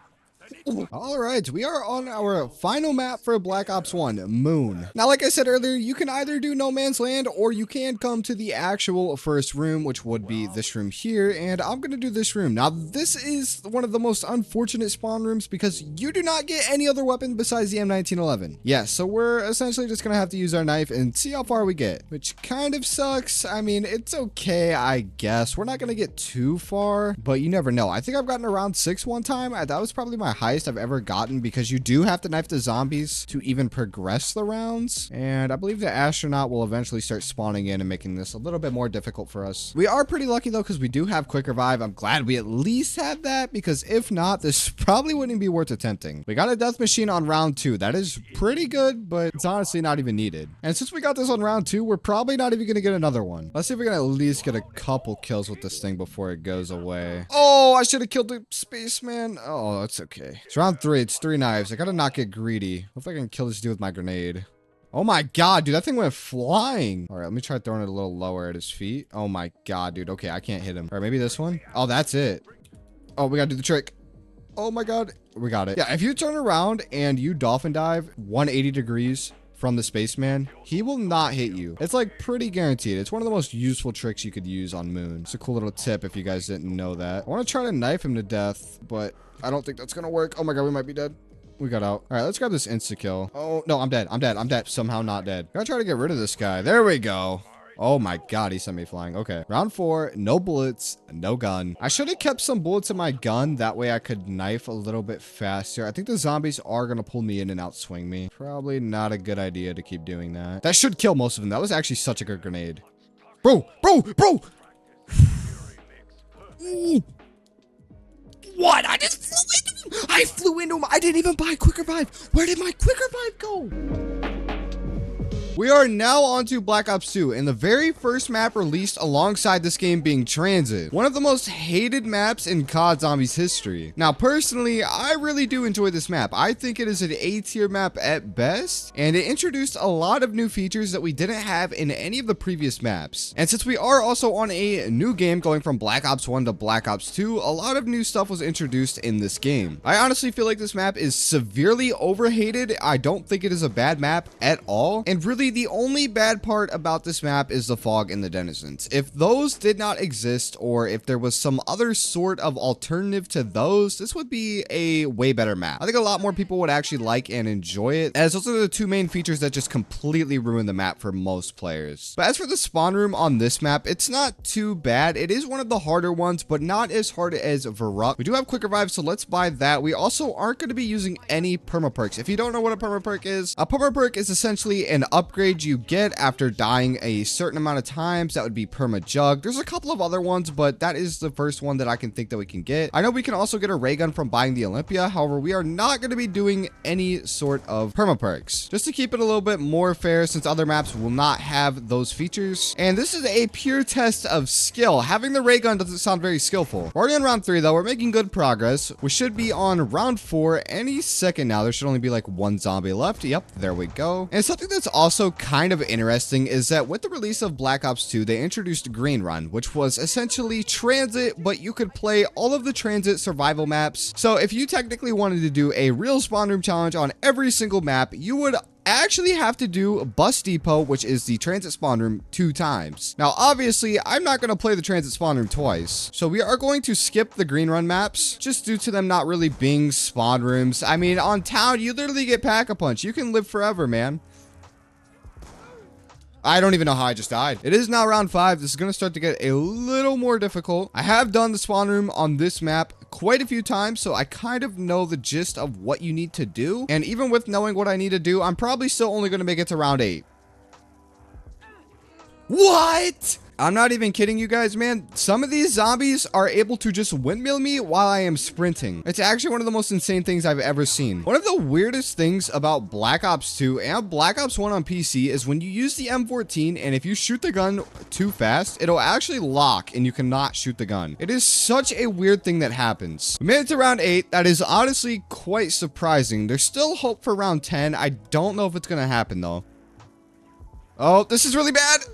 A: All right, we are on our final map for Black Ops 1, Moon. Now, like I said earlier, you can either do No Man's Land or you can come to the actual first room, which would be this room here, and I'm going to do this room. Now, this is one of the most unfortunate spawn rooms because you do not get any other weapon besides the M1911. Yes, so we're essentially just going to have to use our knife and see how far we get, which kind of sucks. I mean, it's okay, I guess. We're not going to get too far, but you never know. I think I've gotten around 6 one time. That was probably my highest I've ever gotten because you do have to knife the zombies to even progress the rounds. And I believe the astronaut will eventually start spawning in and making this a little bit more difficult for us. We are pretty lucky though because we do have quick revive. I'm glad we at least have that because if not, this probably wouldn't be worth attempting. We got a death machine on round 2. That is pretty good, but it's honestly not even needed. And since we got this on round 2, we're probably not even going to get another one. Let's see if we can at least get a couple kills with this thing before it goes away. Oh, I should have killed the spaceman. Oh, that's okay. It's round 3. It's 3 knives. I gotta not get greedy. Hopefully I can kill this dude with my grenade. Oh my god, dude, that thing went flying. All right, let me try throwing it a little lower at his feet. Oh my god, dude. Okay, I can't hit him. All right, maybe this one. Oh, that's it. Oh, we gotta do the trick. Oh my god. We got it. Yeah, if you turn around and you dolphin dive 180 degrees from the spaceman, he will not hit you. It's like pretty guaranteed. It's one of the most useful tricks you could use on Moon. It's a cool little tip if you guys didn't know that. I want to try to knife him to death, but I don't think that's gonna work. Oh my god, we might be dead. We got out. All right, let's grab this insta-kill. Oh, no, I'm dead. I'm dead. I'm dead. Somehow not dead. Gotta try to get rid of this guy. There we go. Oh my god, he sent me flying. Okay. Round 4, no bullets, no gun. I should have kept some bullets in my gun. That way I could knife a little bit faster. I think the zombies are going to pull me in and outswing me. Probably not a good idea to keep doing that. That should kill most of them. That was actually such a good grenade. Bro! Ooh. What? I just flew into him. I flew into him. I didn't even buy quick revive. Where did my quick revive go? We are now on to Black Ops 2, and the very first map released alongside this game being Transit, one of the most hated maps in CoD Zombies history. Now, personally, I really do enjoy this map. I think it is an A-tier map at best, and it introduced a lot of new features that we didn't have in any of the previous maps. And since we are also on a new game going from Black Ops 1 to Black Ops 2, a lot of new stuff was introduced in this game. I honestly feel like this map is severely overhated. I don't think it is a bad map at all, and really the only bad part about this map is the fog and the denizens. If those did not exist, or if there was some other sort of alternative to those, this would be a way better map. I think a lot more people would actually like and enjoy it, as those are the two main features that just completely ruin the map for most players. But as for the spawn room on this map, it's not too bad. It is one of the harder ones, but not as hard as Veruck. We do have quick revive, so let's buy that. We also aren't going to be using any perma perks. If you don't know what a perma perk is, a perma perk is essentially an upgrade you get after dying a certain amount of times. That would be perma jug. There's a couple of other ones, but that is the first one that I can think that we can get. I know we can also get a ray gun from buying the Olympia. However, we are not going to be doing any sort of perma perks, just to keep it a little bit more fair, since other maps will not have those features. And this is a pure test of skill. Having the ray gun doesn't sound very skillful. We're already on round 3 though. We're making good progress. We should be on round 4 any second now. There should only be like 1 zombie left. Yep, there we go. And something that's also kind of interesting is that with the release of Black Ops 2, they introduced Green Run, which was essentially Transit, but you could play all of the Transit survival maps. So if you technically wanted to do a real spawn room challenge on every single map, you would actually have to do Bus Depot, which is the Transit spawn room, 2 times. Now, obviously, I'm not going to play the Transit spawn room twice, so we are going to skip the Green Run maps, just due to them not really being spawn rooms. I mean, on Town, you literally get Pack-a-Punch. You can live forever, man. I don't even know how I just died. It is now round 5. This is going to start to get a little more difficult. I have done the spawn room on this map quite a few times, so I kind of know the gist of what you need to do. And even with knowing what I need to do, I'm probably still only going to make it to round 8. What? I'm not even kidding you guys, man. Some of these zombies are able to just windmill me while I am sprinting. It's actually one of the most insane things I've ever seen. One of the weirdest things about Black Ops 2 and Black Ops 1 on PC is when you use the M14 and if you shoot the gun too fast, it'll actually lock and you cannot shoot the gun. It is such a weird thing that happens. We made it to round 8. That is honestly quite surprising. There's still hope for round 10. I don't know if it's going to happen though. Oh, this is really bad.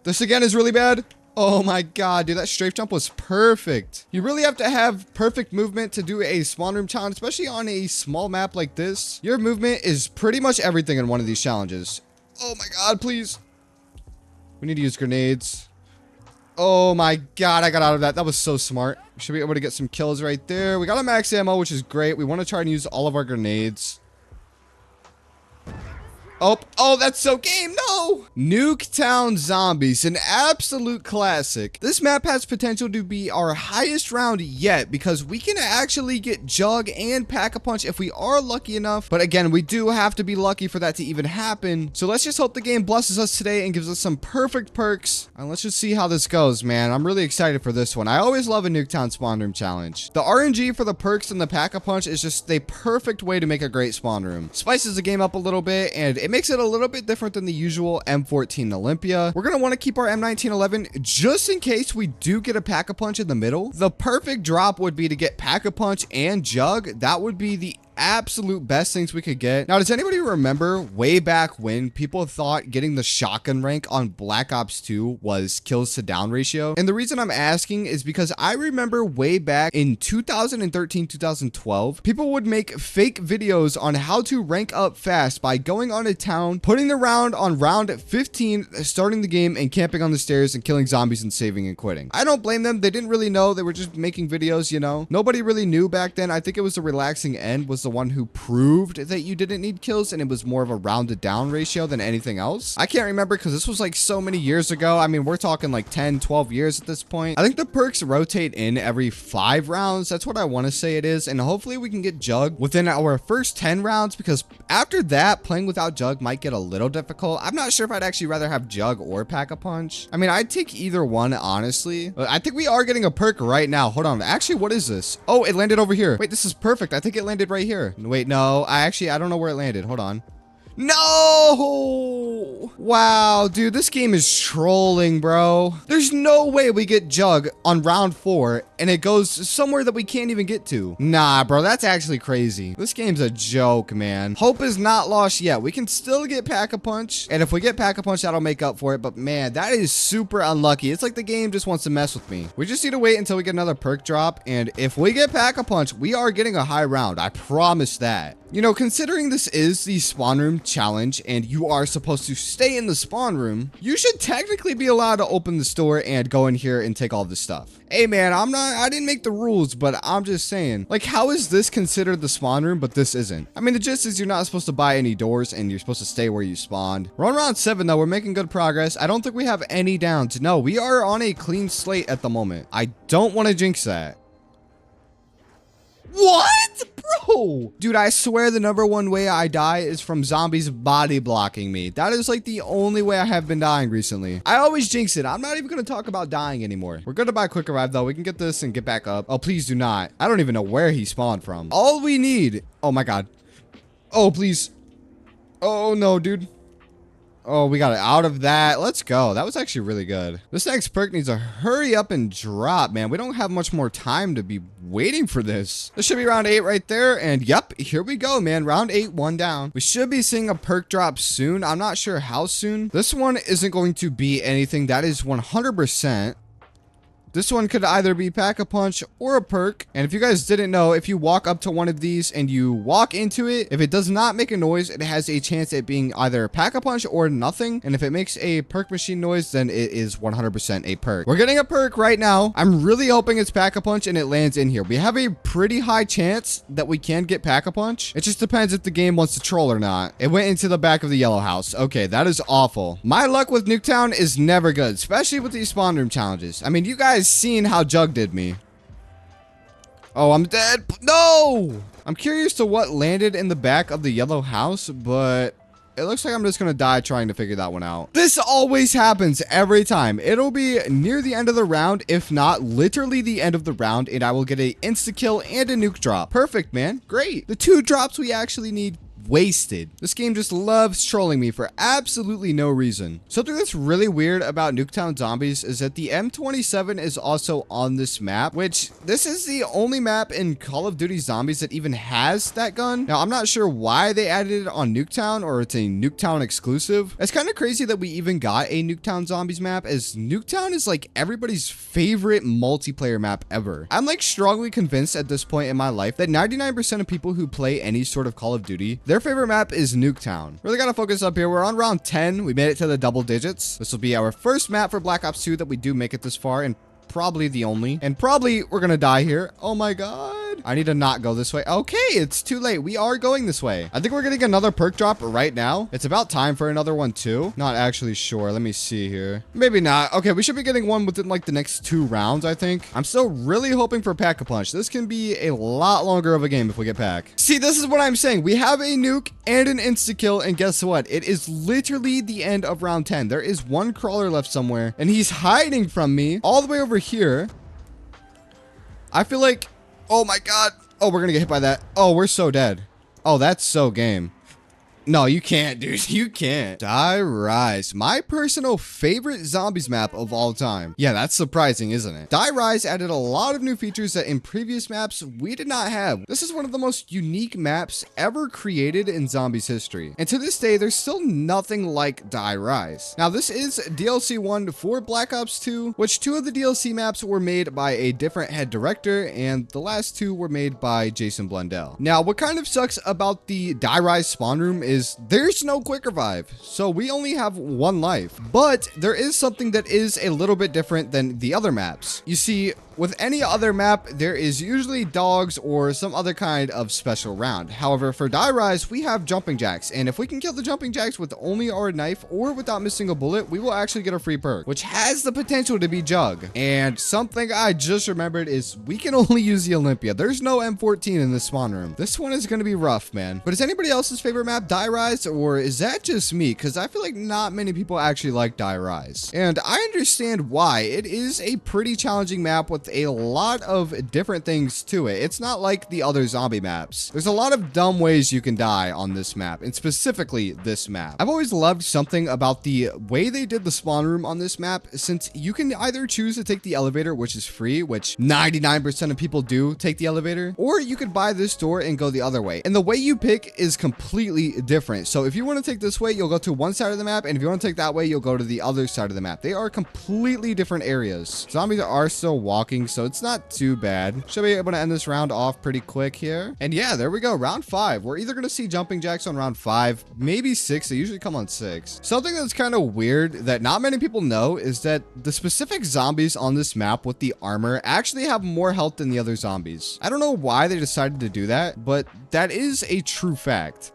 A: This again is really bad. Oh my god, dude, that strafe jump was perfect. You really have to have perfect movement to do a spawn room challenge, especially on a small map like this. Your movement is pretty much everything in one of these challenges. Oh my god, please. We need to use grenades. Oh my god, I got out of that. That was so smart. We should be able to get some kills right there. We got a max ammo, which is great. We want to try and use all of our grenades. Oh, that's so game. No. Nuketown Zombies, an absolute classic. This map has potential to be our highest round yet because we can actually get Jug and Pack-a-Punch if we are lucky enough. But again, we do have to be lucky for that to even happen. So let's just hope the game blesses us today and gives us some perfect perks. And let's just see how this goes, man. I'm really excited for this one. I always love a Nuketown spawn room challenge. The RNG for the perks and the Pack-a-Punch is just the perfect way to make a great spawn room. Spices the game up a little bit and it makes it a little bit different than the usual M14 Olympia. We're going to want to keep our M1911 just in case we do get a Pack-a-Punch in the middle. The perfect drop would be to get Pack-a-Punch and Jug. That would be the absolute best things we could get. Now, does anybody remember way back when people thought getting the shotgun rank on Black Ops 2 was kills to down ratio? And the reason I'm asking is because I remember way back in 2013, 2012, people would make fake videos on how to rank up fast by going on a town, putting the round on round 15, starting the game and camping on the stairs and killing zombies and saving and quitting. I don't blame them. They didn't really know. They were just making videos, you know? Nobody really knew back then. I think it was the relaxing end was the one who proved that you didn't need kills and it was more of a rounded down ratio than anything else. I can't remember because this was like so many years ago. I mean, we're talking like 10, 12 years at this point. I think the perks rotate in every 5 rounds. That's what I want to say it is. And hopefully we can get Jug within our first 10 rounds because after that, playing without Jug might get a little difficult. I'm not sure if I'd actually rather have Jug or Pack-a-Punch. I mean, I'd take either one, honestly. But I think we are getting a perk right now. Hold on. Actually, what is this? Oh, it landed over here. Wait, this is perfect. I think it landed right here. Wait, no, I don't know where it landed. Hold on. No! Wow, dude, this game is trolling, bro. There's no way we get Jug on round 4 and it goes somewhere that we can't even get to. Nah, bro, that's actually crazy. This game's a joke, man. Hope is not lost yet. We can still get Pack-a-Punch, and if we get Pack-a-Punch, that'll make up for it. But man, that is super unlucky. It's like the game just wants to mess with me. We just need to wait until we get another perk drop, and if we get Pack-a-Punch, we are getting a high round. I promise that. You know, considering this is the spawn room challenge and you are supposed to stay in the spawn room, you should technically be allowed to open the store and go in here and take all this stuff. Hey man, I didn't make the rules, but I'm just saying, like, how is this considered the spawn room, but this isn't? I mean, the gist is you're not supposed to buy any doors and you're supposed to stay where you spawned. We're on round 7 though. We're making good progress. I don't think we have any downs. No, we are on a clean slate at the moment. I don't want to jinx that. What? Bro! Dude, I swear the #1 way I die is from zombies body blocking me. That is like the only way I have been dying recently. I always jinx it. I'm not even going to talk about dying anymore. We're going to buy quick revive though. We can get this and get back up. Oh, please do not. I don't even know where he spawned from. All we need. Oh my god. Oh, please. Oh no, dude. Oh, we got it out of that. Let's go. That was actually really good. This next perk needs to hurry up and drop, man. We don't have much more time to be waiting for this. This should be round 8 right there. And yep, here we go, man. Round 8, 1 down. We should be seeing a perk drop soon. I'm not sure how soon. This one isn't going to be anything. That is 100%. This one could either be Pack-a-Punch or a perk. And if you guys didn't know, if you walk up to one of these and you walk into it, if it does not make a noise, it has a chance at being either Pack-a-Punch or nothing. And if it makes a perk machine noise, then it is 100% a perk. We're getting a perk right now. I'm really hoping it's Pack-a-Punch and it lands in here. We have a pretty high chance that we can get Pack-a-Punch. It just depends if the game wants to troll or not. It went into the back of the yellow house. Okay, that is awful. My luck with Nuketown is never good, especially with these spawn room challenges. I mean, you guys seen how Jug did me. Oh, I'm dead. No! I'm curious to what landed in the back of the yellow house, but it looks like I'm just gonna die trying to figure that one out. This always happens every time. It'll be near the end of the round, if not literally the end of the round, and I will get a insta-kill and a nuke drop. Perfect, man. Great. The 2 drops we actually need wasted. This game just loves trolling me for absolutely no reason. Something that's really weird about Nuketown Zombies is that the M27 is also on this map, which this is the only map in Call of Duty Zombies that even has that gun. Now, I'm not sure why they added it on Nuketown or it's a Nuketown exclusive. It's kind of crazy that we even got a Nuketown Zombies map, as Nuketown is like everybody's favorite multiplayer map ever. I'm like strongly convinced at this point in my life that 99% of people who play any sort of Call of Duty, their favorite map is Nuketown. Really gotta focus up here. We're on round 10. We made it to the double digits. This will be our first map for Black Ops 2 that we do make it this far, and probably the only. And probably we're gonna die here. Oh my god. I need to not go this way. Okay, it's too late. We are going this way. I think we're getting another perk drop right now. It's about time for another one too. Not actually sure. Let me see here. Maybe not. Okay, we should be getting one within like the next 2 rounds, I think. I'm still really hoping for Pack-a-Punch. This can be a lot longer of a game if we get Pack. See, this is what I'm saying. We have a nuke and an insta-kill, and guess what? It is literally the end of round 10. There is one crawler left somewhere, and he's hiding from me all the way over here. I feel like, oh my god. Oh, we're gonna get hit by that. Oh, we're so dead. Oh, that's so game. No, you can't, dude. You can't. Die Rise. My personal favorite zombies map of all time. Yeah, that's surprising, isn't it? Die Rise added a lot of new features that in previous maps we did not have. This is one of the most unique maps ever created in zombies history. And to this day, there's still nothing like Die Rise. Now, this is DLC 1 for Black Ops 2, which 2 of the DLC maps were made by a different head director, and the last 2 were made by Jason Blundell. Now, what kind of sucks about the Die Rise spawn room is there's no quick revive, so we only have 1 life. But there is something that is a little bit different than the other maps. You see, with any other map, there is usually dogs or some other kind of special round. However, for Die Rise, we have jumping jacks, and if we can kill the jumping jacks with only our knife or without missing a bullet, we will actually get a free perk, which has the potential to be Jug. And something I just remembered is we can only use the Olympia. There's no M14 in this spawn room. This one is going to be rough, man. But is anybody else's favorite map Die Rise, or is that just me? Because I feel like not many people actually like Die Rise. And I understand why. It is a pretty challenging map with a lot of different things to it. It's not like the other zombie maps. There's a lot of dumb ways you can die on this map, and specifically this map. I've always loved something about the way they did the spawn room on this map, since you can either choose to take the elevator, which is free, which 99% of people do take the elevator, or you could buy this door and go the other way. And the way you pick is completely different. So if you want to take this way, you'll go to one side of the map, and if you want to take that way, you'll go to the other side of the map. They are completely different areas. Zombies are still walking, so it's not too bad. Should be able to end this round off pretty quick here. And yeah, there we go. Round 5. We're either going to see jumping jacks on round 5, maybe 6. They usually come on 6. Something that's kind of weird that not many people know is that the specific zombies on this map with the armor actually have more health than the other zombies. I don't know why they decided to do that, but that is a true fact.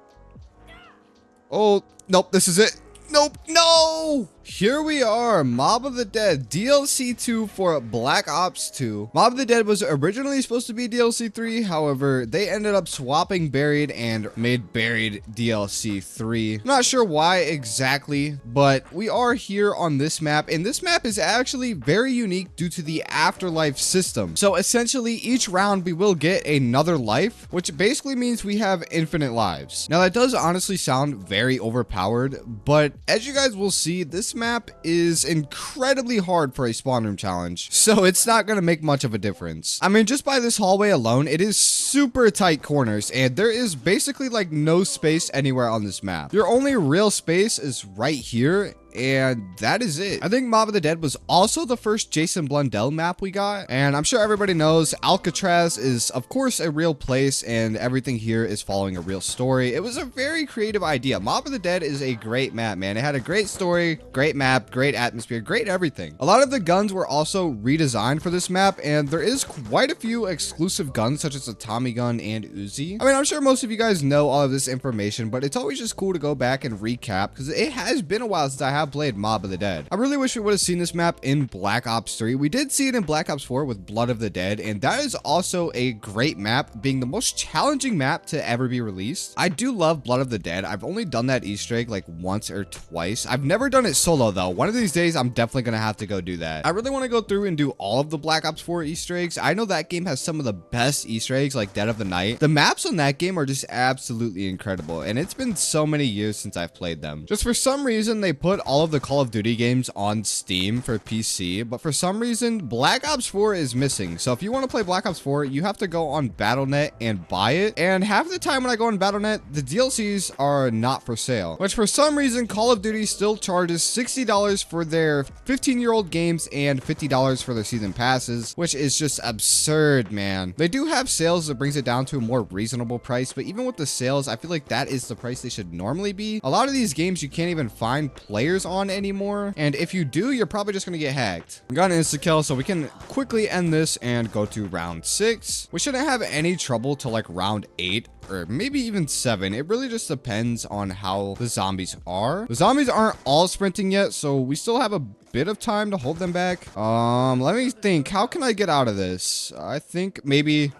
A: Oh, nope, this is it. Nope, no! Here we are, Mob of the Dead, DLC 2 for Black Ops 2. Mob of the Dead was originally supposed to be DLC 3, however, they ended up swapping Buried and made Buried DLC 3. I'm not sure why exactly, but we are here on this map, and this map is actually very unique due to the afterlife system. So essentially, each round we will get another life, which basically means we have infinite lives. Now that does honestly sound very overpowered, but as you guys will see, this map is incredibly hard for a spawn room challenge, so it's not going to make much of a difference. I mean, just by this hallway alone, it is super tight corners, and there is basically like no space anywhere on this map. Your only real space is right here, and that is it. I think Mob of the Dead was also the first Jason Blundell map we got, and I'm sure everybody knows Alcatraz is of course a real place, and everything here is following a real story. It was a very creative idea. Mob of the Dead is a great map, man. It had a great story, great map, great atmosphere, great everything. A lot of the guns were also redesigned for this map, and there is quite a few exclusive guns such as a Tommy gun and Uzi. I mean, I'm sure most of you guys know all of this information, but it's always just cool to go back and recap because it has been a while since I have played Mob of the Dead. I really wish we would have seen this map in Black Ops 3. We did see it in Black Ops 4 with Blood of the Dead, and that is also a great map, being the most challenging map to ever be released. I do love Blood of the Dead. I've only done that Easter egg like once or twice. I've never done it solo though. One of these days I'm definitely gonna have to go do that. I really want to go through and do all of the Black Ops 4 Easter eggs. I know that game has some of the best Easter eggs like Dead of the Night. The maps on that game are just absolutely incredible, and it's been so many years since I've played them. Just for some reason they put all of the Call of Duty games on Steam for PC, but for some reason Black Ops 4 is missing. So if you want to play Black Ops 4, you have to go on Battle.net and buy it, and half the time when I go on Battle.net, the DLCs are not for sale, which for some reason Call of Duty still charges $60 for their 15-year-old games and $50 for their season passes, which is just absurd, man. They do have sales that brings it down to a more reasonable price, but even with the sales, I feel like that is the price they should normally be. A lot of these games you can't even find players on anymore, and if you do, you're probably just gonna get hacked. We got an insta-kill, so we can quickly end this and go to round 6. We shouldn't have any trouble till like round 8 or maybe even 7. It really just depends on how the zombies are. The zombies aren't all sprinting yet, so we still have a bit of time to hold them back. Let me think. How can I get out of this? I think maybe,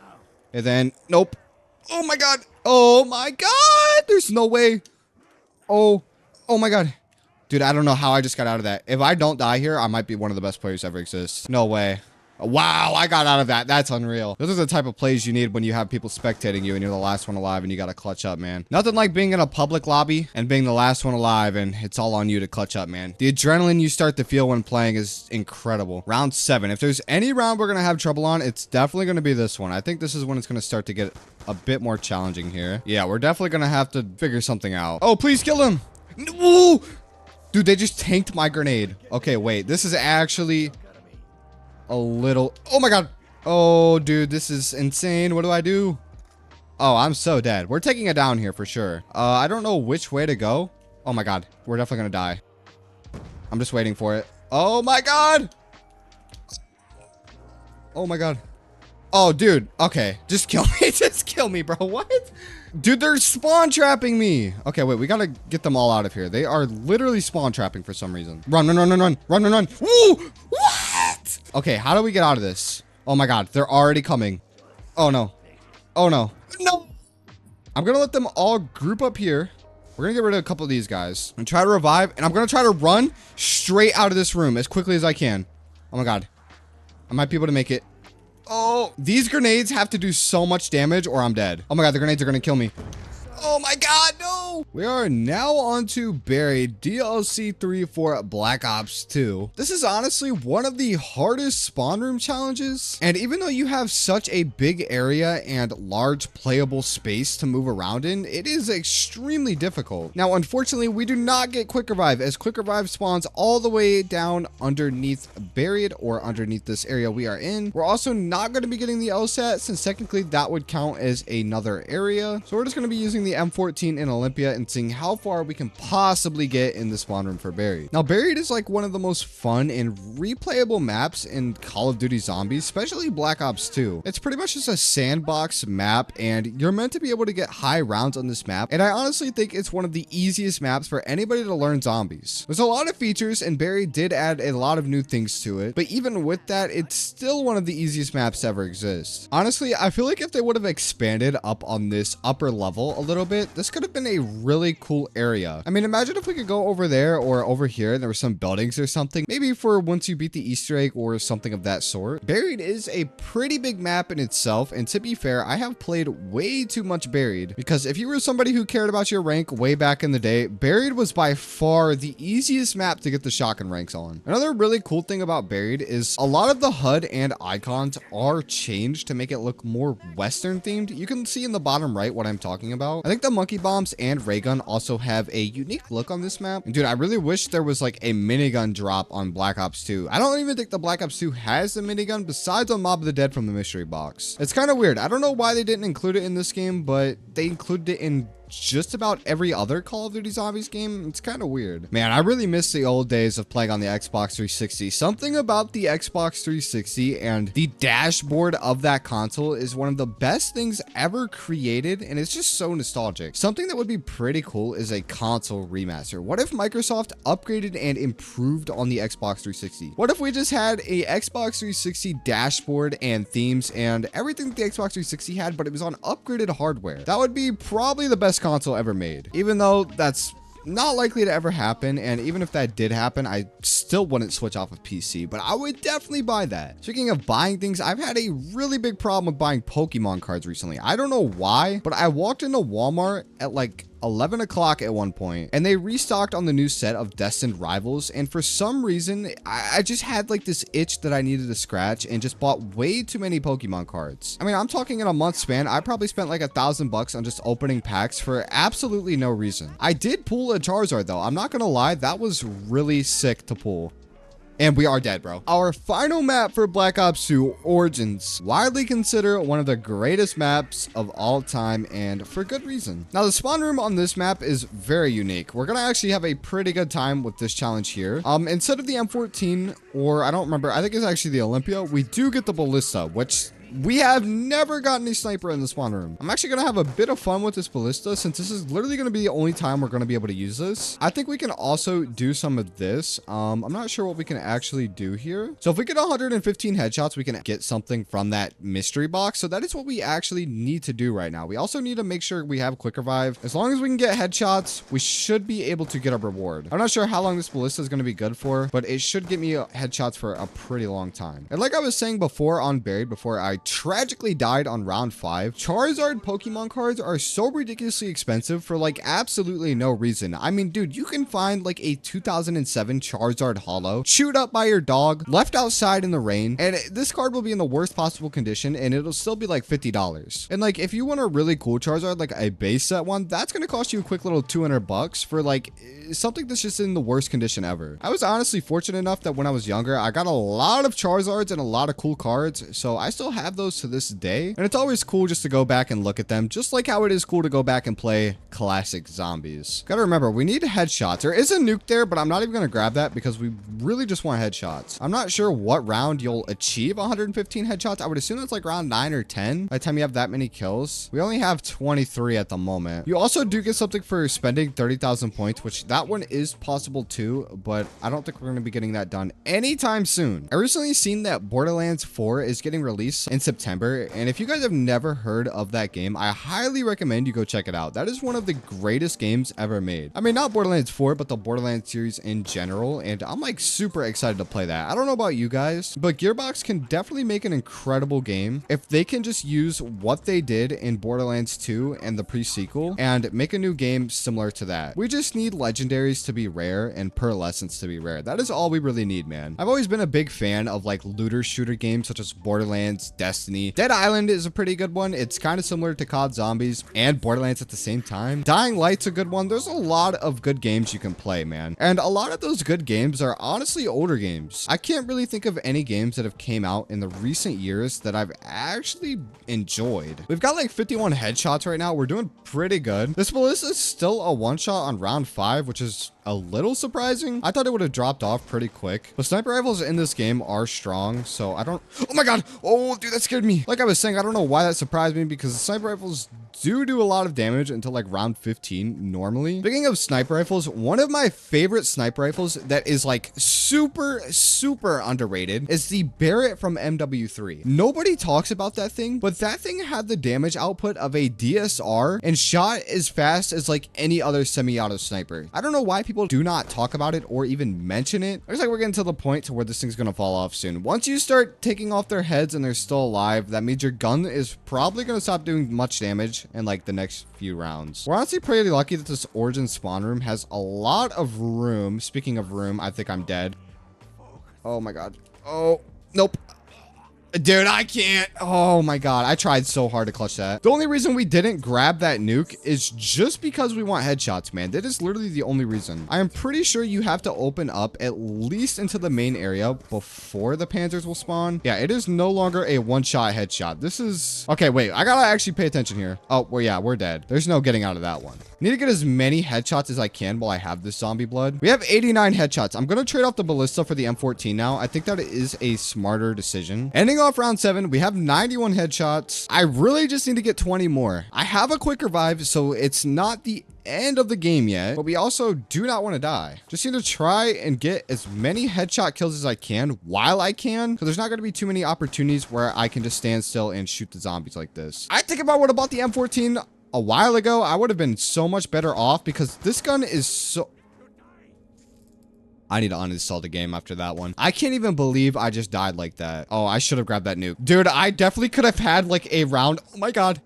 A: and then nope. Oh my god. Oh my god. There's no way. Oh my god. Dude, I don't know how I just got out of that. If I don't die here, I might be one of the best players ever exists. No way. Wow, I got out of that. That's unreal. Those are the type of plays you need when you have people spectating you and you're the last one alive and you gotta clutch up, man. Nothing like being in a public lobby and being the last one alive and it's all on you to clutch up, man. The adrenaline you start to feel when playing is incredible. Round 7. If there's any round we're gonna have trouble on, it's definitely gonna be this one. I think this is when it's gonna start to get a bit more challenging here. Yeah, we're definitely gonna have to figure something out. Oh, please kill him. No! Dude, they just tanked my grenade. Okay, wait. This is actually a little... Oh my god. Oh, dude, this is insane. What do I do? Oh, I'm so dead. We're taking it down here for sure. I don't know which way to go. Oh my god. We're definitely gonna die. I'm just waiting for it. Oh my god. Oh my god. Oh, dude. Okay. Just kill me. Just kill me, bro. What? Dude, they're spawn trapping me. Okay, wait. We gotta get them all out of here. They are literally spawn trapping for some reason. Run, run, run, run, run. Run, run, run. Woo! What? Okay, how do we get out of this? Oh my god. They're already coming. Oh no. Oh no. No. I'm gonna let them all group up here. We're gonna get rid of a couple of these guys and try to revive. And I'm gonna try to run straight out of this room as quickly as I can. Oh my god. I might be able to make it. Oh, these grenades have to do so much damage or I'm dead. Oh my god, the grenades are gonna kill me. Oh my god, no! We are now on to Buried DLC 3 for Black Ops 2. This is honestly one of the hardest spawn room challenges. And even though you have such a big area and large playable space to move around in, it is extremely difficult. Now, unfortunately, we do not get Quick Revive, as Quick Revive spawns all the way down underneath Buried or underneath this area we are in. We're also not going to be getting the LSAT, since technically that would count as another area. So we're just going to be using the M14 in Olympia and seeing how far we can possibly get in the spawn room for Buried. Now, Buried is like one of the most fun and replayable maps in Call of Duty Zombies, especially Black Ops 2. It's pretty much just a sandbox map, and you're meant to be able to get high rounds on this map, and I honestly think it's one of the easiest maps for anybody to learn zombies. There's a lot of features, and Buried did add a lot of new things to it, but even with that, it's still one of the easiest maps to ever exist. Honestly, I feel like if they would have expanded up on this upper level a little bit, this could have been a really cool area. I mean, imagine if we could go over there or over here and there were some buildings or something, maybe for once you beat the Easter egg or something of that sort. Buried is a pretty big map in itself, and to be fair, I have played way too much Buried, because if you were somebody who cared about your rank way back in the day, Buried was by far the easiest map to get the shotgun ranks on. Another really cool thing about Buried is a lot of the HUD and icons are changed to make it look more Western themed. You can see in the bottom right what I'm talking about. I think the monkey bombs and and ray gun also have a unique look on this map. And dude, I really wish there was like a minigun drop on Black Ops 2. I don't even think the Black Ops 2 has the minigun besides on Mob of the Dead from the mystery box. It's kind of weird. I don't know why they didn't include it in this game, but they included it in just about every other Call of Duty Zombies game. It's kind of weird. Man, I really miss the old days of playing on the Xbox 360. Something about the Xbox 360 and the dashboard of that console is one of the best things ever created, and it's just so nostalgic. Something that would be pretty cool is a console remaster. What if Microsoft upgraded and improved on the Xbox 360? What if we just had a Xbox 360 dashboard and themes and everything that the Xbox 360 had, but it was on upgraded hardware? That would be probably the best console ever made, even though that's not likely to ever happen. And even if that did happen, I still wouldn't switch off of PC, but I would definitely buy that. Speaking of buying things, I've had a really big problem with buying Pokemon cards recently. I don't know why, but I walked into Walmart at like 11 o'clock at one point, and they restocked on the new set of Destined Rivals, and for some reason I just had like this itch that I needed to scratch and just bought way too many Pokemon cards. I mean, I'm talking in a month span, I probably spent like $1,000 on just opening packs for absolutely no reason. I did pull a Charizard though, I'm not gonna lie, that was really sick to pull. And we are dead, bro. Our final map for Black Ops 2 Origins, widely considered one of the greatest maps of all time, and for good reason. Now, the spawn room on this map is very unique. We're gonna actually have a pretty good time with this challenge here. Instead of the M14, or I don't remember, I think it's actually the Olympia, we do get the Ballista, which we have never gotten a sniper in the spawn room. I'm actually gonna have a bit of fun with this Ballista since this is literally gonna be the only time we're gonna be able to use this. I think we can also do some of this. I'm not sure what we can actually do here. So if we get 115 headshots, we can get something from that mystery box. So that is what we actually need to do right now. We also need to make sure we have quick revive. As long as we can get headshots, we should be able to get a reward. I'm not sure how long this Ballista is gonna be good for, but it should get me headshots for a pretty long time. And like I was saying before on Buried, before I tragically died on round 5, Charizard Pokemon cards are so ridiculously expensive for like absolutely no reason. I mean, dude, you can find like a 2007 Charizard Holo chewed up by your dog, left outside in the rain, and this card will be in the worst possible condition and it'll still be like $50. And like, if you want a really cool Charizard, like a base set one, that's gonna cost you a quick little $200 for like something that's just in the worst condition ever. I was honestly fortunate enough that when I was younger, I got a lot of Charizards and a lot of cool cards, so I still have those to this day, and it's always cool just to go back and look at them, just like how it is cool to go back and play classic zombies. Gotta remember, we need headshots. There is a nuke there, but I'm not even gonna grab that because we really just want headshots. I'm not sure what round you'll achieve 115 headshots. I would assume that's like round 9 or 10 by the time you have that many kills. We only have 23 at the moment. You also do get something for spending 30,000 points, which that one is possible too, but I don't think we're gonna be getting that done anytime soon. I recently seen that Borderlands 4 is getting released in September, and if you guys have never heard of that game, I highly recommend you go check it out. That is one of the greatest games ever made. I mean, not Borderlands 4, but the Borderlands series in general, and I'm like super excited to play that. I don't know about you guys, but Gearbox can definitely make an incredible game if they can just use what they did in Borderlands 2 and the pre-sequel and make a new game similar to that. We just need legendaries to be rare and pearlescence to be rare. That is all we really need, man. I've always been a big fan of like looter shooter games such as Borderlands, Destiny. Dead Island is a pretty good one. It's kind of similar to CoD Zombies and Borderlands at the same time. Dying Light's a good one. There's a lot of good games you can play, man. And a lot of those good games are honestly older games. I can't really think of any games that have came out in the recent years that I've actually enjoyed. We've got like 51 headshots right now. We're doing pretty good. This Ballista is still a one-shot on round 5, which is a little surprising. I thought it would have dropped off pretty quick. The sniper rifles in this game are strong, so I don't... Oh my god! Oh, dude, that scared me. Like I was saying, I don't know why that surprised me because the sniper rifles do a lot of damage until like round 15 normally. Speaking of sniper rifles, one of my favorite sniper rifles that is like super underrated is the Barrett from MW3. Nobody talks about that thing, but that thing had the damage output of a DSR and shot as fast as like any other semi-auto sniper. I don't know why people do not talk about it or even mention it. Looks like we're getting to the point to where this thing's gonna fall off soon. Once you start taking off their heads and they're still alive, that means your gun is probably gonna stop doing much damage in like the next few rounds. We're honestly pretty lucky that this Origin spawn room has a lot of room. Speaking of room, I think I'm dead. Oh my god. Oh, nope. Dude, I can't. Oh my god, I tried so hard to clutch that. The only reason we didn't grab that nuke is just because we want headshots, man. That is literally the only reason. I am pretty sure you have to open up at least into the main area before the Panzers will spawn. Yeah, it is no longer a one-shot headshot. This is... Okay, wait, I gotta actually pay attention here. Oh, well, yeah, we're dead. There's no getting out of that one. Need to get as many headshots as I can while I have this zombie blood. We have 89 headshots. I'm gonna trade off the ballista for the M14 now. I think that is a smarter decision. Ending off round 7, we have 91 headshots. I really just need to get 20 more. I have a quick revive, so it's not the end of the game yet, but we also do not want to die. Just need to try and get as many headshot kills as I can while I can, because there's not going to be too many opportunities where I can just stand still and shoot the zombies like this. I think if I would have bought the M14 a while ago, I would have been so much better off, because this gun is so... I need to uninstall the game after that one. I can't even believe I just died like that. Oh, I should have grabbed that nuke. Dude, I definitely could have had like a round... Oh my god.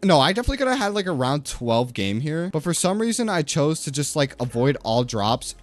A: No, I definitely could have had like a round 12 game here. But for some reason, I chose to just like avoid all drops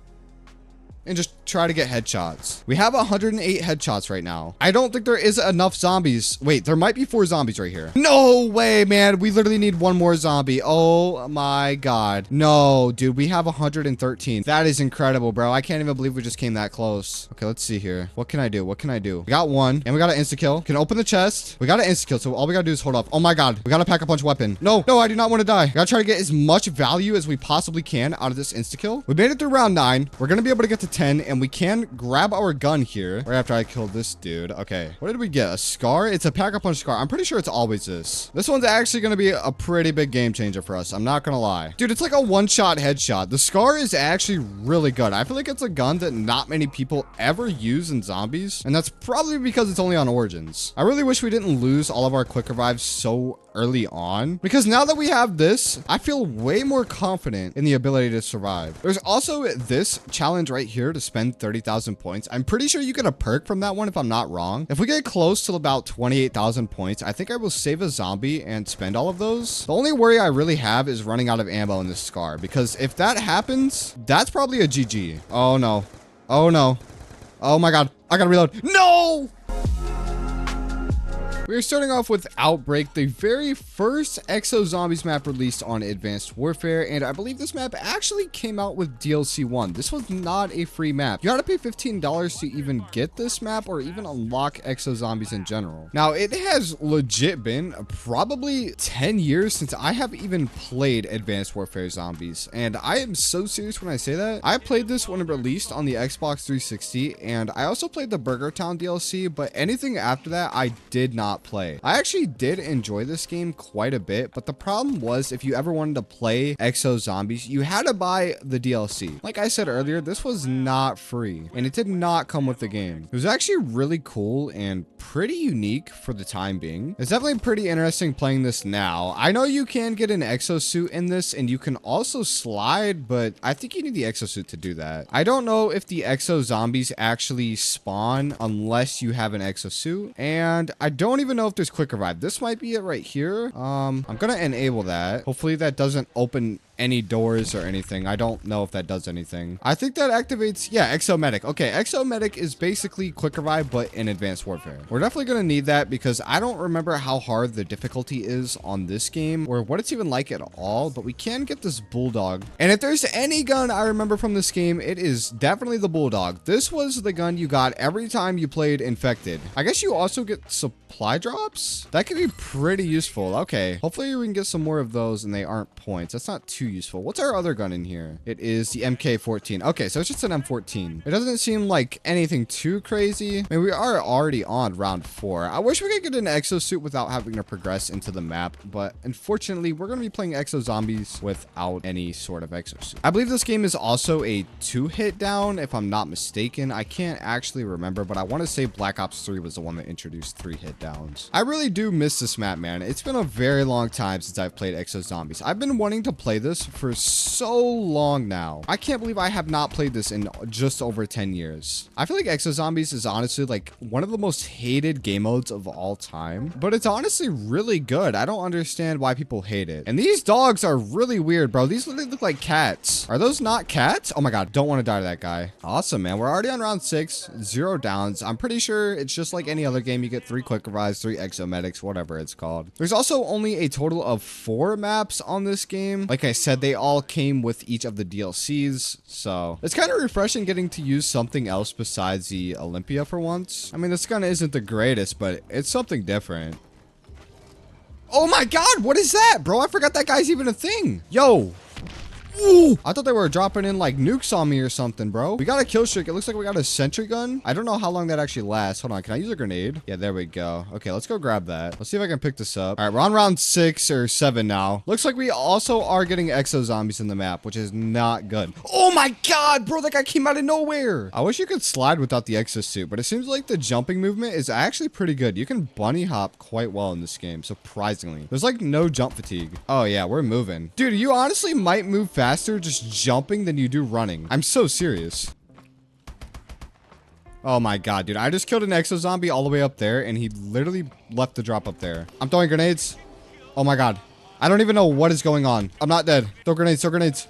A: and just try to get headshots. We have 108 headshots right now. I don't think there is enough zombies. Wait, there might be 4 zombies right here. No way, man. We literally need one more zombie. Oh my god. No, dude, we have 113. That is incredible, bro. I can't even believe we just came that close. Okay, let's see here. What can I do? What can I do? We got one, and we got an insta-kill. Can open the chest. We got an insta-kill, so all we gotta do is hold up. Oh my god. We got a pack-a-punch weapon. No, I do not want to die. We gotta try to get as much value as we possibly can out of this insta-kill. We made it through round 9. We're gonna be able to get to 10, and we can grab our gun here right after I kill this dude. Okay, what did we get? A scar? It's a pack-a-punch scar. I'm pretty sure it's always this. This one's actually gonna be a pretty big game changer for us. I'm not gonna lie. Dude, it's like a one-shot headshot. The scar is actually really good. I feel like it's a gun that not many people ever use in zombies, and that's probably because it's only on Origins. I really wish we didn't lose all of our quick revives so early on, because now that we have this, I feel way more confident in the ability to survive. There's also this challenge right here to spend 30,000 points. I'm pretty sure you get a perk from that one if I'm not wrong. If we get close to about 28,000 points, I think I will save a zombie and spend all of those. The only worry I really have is running out of ammo in this scar, because if that happens, that's probably a GG. Oh no. Oh no. Oh my god. I gotta reload. No! We are starting off with Outbreak, the very first Exo Zombies map released on Advanced Warfare, and I believe this map actually came out with DLC 1. This was not a free map. You gotta pay $15 to even get this map or even unlock Exo Zombies in general. Now, it has legit been probably 10 years since I have even played Advanced Warfare Zombies, and I am so serious when I say that. I played this when it released on the Xbox 360, and I also played the Burger Town DLC, but anything after that, I did not play. I actually did enjoy this game quite a bit, but the problem was if you ever wanted to play Exo Zombies, you had to buy the DLC. Like I said earlier, this was not free, and it did not come with the game. It was actually really cool and pretty unique for the time being. It's definitely pretty interesting playing this now. I know you can get an exosuit in this, and you can also slide, but I think you need the exosuit to do that. I don't know if the Exo Zombies actually spawn unless you have an exosuit, and I don't even know if there's quick revive. This might be it right here. I'm gonna enable that. Hopefully that doesn't open any doors or anything. I don't know if that does anything. I think that activates, yeah, Exo Medic. Okay, Exo Medic is basically quick revive, but in Advanced Warfare. We're definitely gonna need that because I don't remember how hard the difficulty is on this game or what it's even like at all, but we can get this Bulldog. And if there's any gun I remember from this game, it is definitely the Bulldog. This was the gun you got every time you played Infected. I guess you also get supply drops? That could be pretty useful. Okay, hopefully we can get some more of those and they aren't points. That's not too useful. What's our other gun in here? It is the MK14. Okay, so it's just an M14. It doesn't seem like anything too crazy. I mean, we are already on round 4. I wish we could get an exosuit without having to progress into the map, but unfortunately, we're going to be playing Exo Zombies without any sort of exosuit. I believe this game is also a 2-hit down, if I'm not mistaken. I can't actually remember, but I want to say Black Ops 3 was the one that introduced 3-hit down. Downs. I really do miss this map, man. It's been a very long time since I've played Exo Zombies. I've been wanting to play this for so long now. I can't believe I have not played this in just over 10 years. I feel like Exo Zombies is honestly like one of the most hated game modes of all time, but it's honestly really good. I don't understand why people hate it. And these dogs are really weird, bro. These literally look like cats. Are those not cats? Oh my God, don't want to die to that guy. Awesome, man. We're already on round 6, 0 downs. I'm pretty sure it's just like any other game. You get 3 quick revives, 3 exo medics, whatever it's called. There's also only a total of 4 maps on this game. Like I said, they all came with each of the DLCs, so it's kind of refreshing getting to use something else besides the Olympia for once. I mean, this gun isn't the greatest, but it's something different. Oh my God, what is that, bro? I forgot that guy's even a thing. Yo. Ooh, I thought they were dropping in like nukes on me or something, bro. We got a kill streak. It looks like we got a sentry gun. I don't know how long that actually lasts. Hold on. Can I use a grenade? Yeah, there we go. Okay, let's go grab that. Let's see if I can pick this up. All right, we're on round 6 or 7 now. Looks like we also are getting exo zombies in the map, which is not good. Oh my God, bro, that guy came out of nowhere. I wish you could slide without the exo suit, but it seems like the jumping movement is actually pretty good. You can bunny hop quite well in this game, surprisingly. There's like no jump fatigue. Oh yeah, we're moving. Dude, you honestly might move faster just jumping than you do running. I'm so serious. Oh my God, dude. I just killed an exo zombie all the way up there and he literally left the drop up there. I'm throwing grenades. Oh my God. I don't even know what is going on. I'm not dead. Throw grenades, throw grenades.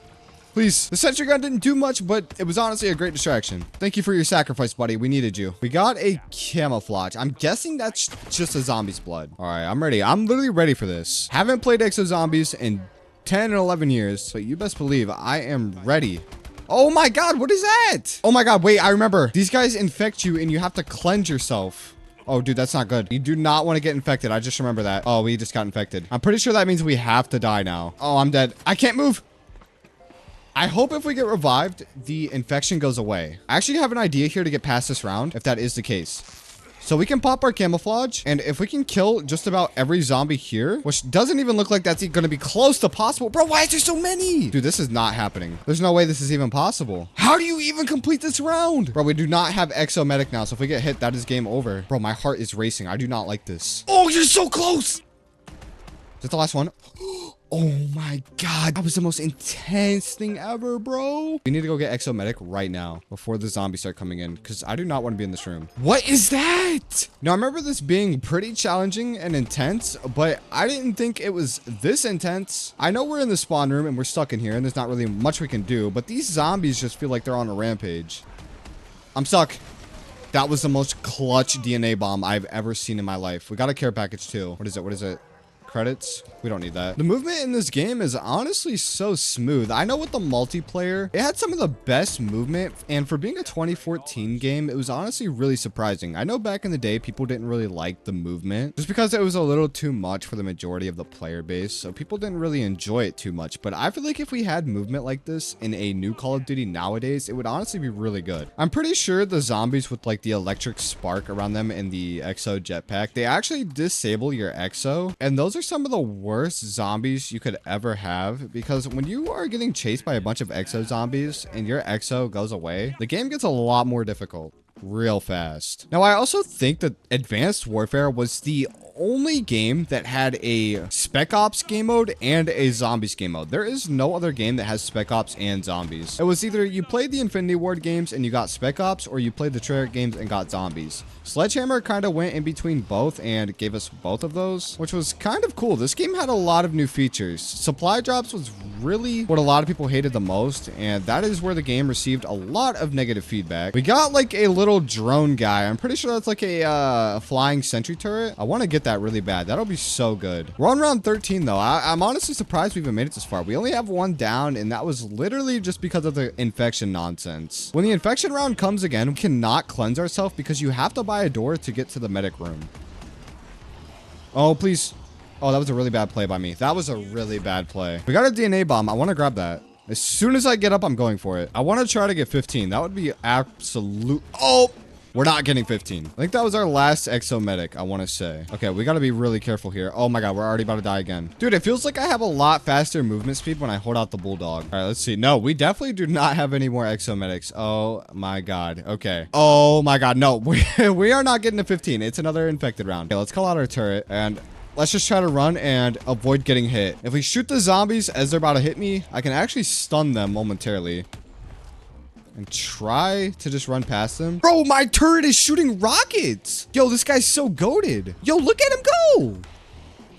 A: Please. The sentry gun didn't do much, but it was honestly a great distraction. Thank you for your sacrifice, buddy. We needed you. We got a camouflage. I'm guessing that's just a zombie's blood. All right, I'm ready. I'm literally ready for this. Haven't played exo zombies in 10 and 11 years, but you best believe I am ready. Oh my God, what is that? Oh my God, wait, I remember. These guys infect you and you have to cleanse yourself. Oh, dude, that's not good. You do not want to get infected. I just remember that. Oh, we just got infected. I'm pretty sure that means we have to die now. Oh, I'm dead. I can't move. I hope if we get revived, the infection goes away. I actually have an idea here to get past this round, if that is the case. So we can pop our camouflage, and if we can kill just about every zombie here, which doesn't even look like that's going to be close to possible. Bro, why is there so many? Dude, this is not happening. There's no way this is even possible. How do you even complete this round? Bro, we do not have exo medic now, so if we get hit, that is game over. Bro, my heart is racing. I do not like this. Oh, you're so close. Is that the last one? Oh my God, that was the most intense thing ever, bro. We need to go get exo medic right now before the zombies start coming in, because I do not want to be in this room. What is that? Now, I remember this being pretty challenging and intense, but I didn't think it was this intense. I know we're in the spawn room and we're stuck in here and there's not really much we can do, but these zombies just feel like they're on a rampage. I'm stuck. That was the most clutch DNA bomb I've ever seen in my life. We got a care package too. What is it? What is it? Credits? We don't need that. The movement in this game is honestly so smooth. I know with the multiplayer, it had some of the best movement, and for being a 2014 game, it was honestly really surprising. I know back in the day, people didn't really like the movement just because it was a little too much for the majority of the player base, so people didn't really enjoy it too much. But I feel like if we had movement like this in a new Call of Duty nowadays, it would honestly be really good. I'm pretty sure the zombies with like the electric spark around them in the exo jetpack, they actually disable your exo, and those are some of the worst zombies you could ever have, because when you are getting chased by a bunch of exo zombies and your exo goes away, the game gets a lot more difficult real fast. Now, I also think that Advanced Warfare was the only game that had a Spec Ops game mode and a Zombies game mode. There is no other game that has Spec Ops and Zombies. It was either you played the Infinity Ward games and you got Spec Ops, or you played the Treyarch games and got Zombies. Sledgehammer kind of went in between both and gave us both of those, which was kind of cool. This game had a lot of new features. Supply drops was really what a lot of people hated the most, and that is where the game received a lot of negative feedback. We got like a little drone guy. I'm pretty sure that's like a flying sentry turret. I want to get that really bad. That'll be so good. We're on round 13 though. I'm honestly surprised we even made it this far. We only have one down, and that was literally just because of the infection nonsense. When the infection round comes again, we cannot cleanse ourselves because you have to buy a door to get to the medic room. Oh, please. Oh, that was a really bad play by me. That was a really bad play. We got a DNA bomb. I want to grab that. As soon as I get up, I'm going for it. I want to try to get 15. That would be absolute. Oh, We're not getting 15. I think that was our last exomedic, I want to say. Okay, we got to be really careful here. Oh my God, we're already about to die again. Dude, it feels like I have a lot faster movement speed when I hold out the bulldog. All right, let's see. No, we definitely do not have any more exomedics. Oh my God. Okay. Oh my God. No, we are not getting to 15. It's another infected round. Okay, let's call out our turret and let's just try to run and avoid getting hit. If we shoot the zombies as they're about to hit me, I can actually stun them momentarily. And try to just run past them. Bro, my turret is shooting rockets. Yo, this guy's so goated. Yo, look at him go.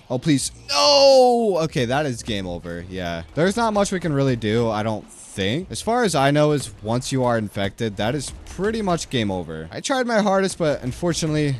A: Oh, please. No. Okay, that is game over. Yeah. There's not much we can really do, I don't think. As far as I know is once you are infected, that is pretty much game over. I tried my hardest, but unfortunately,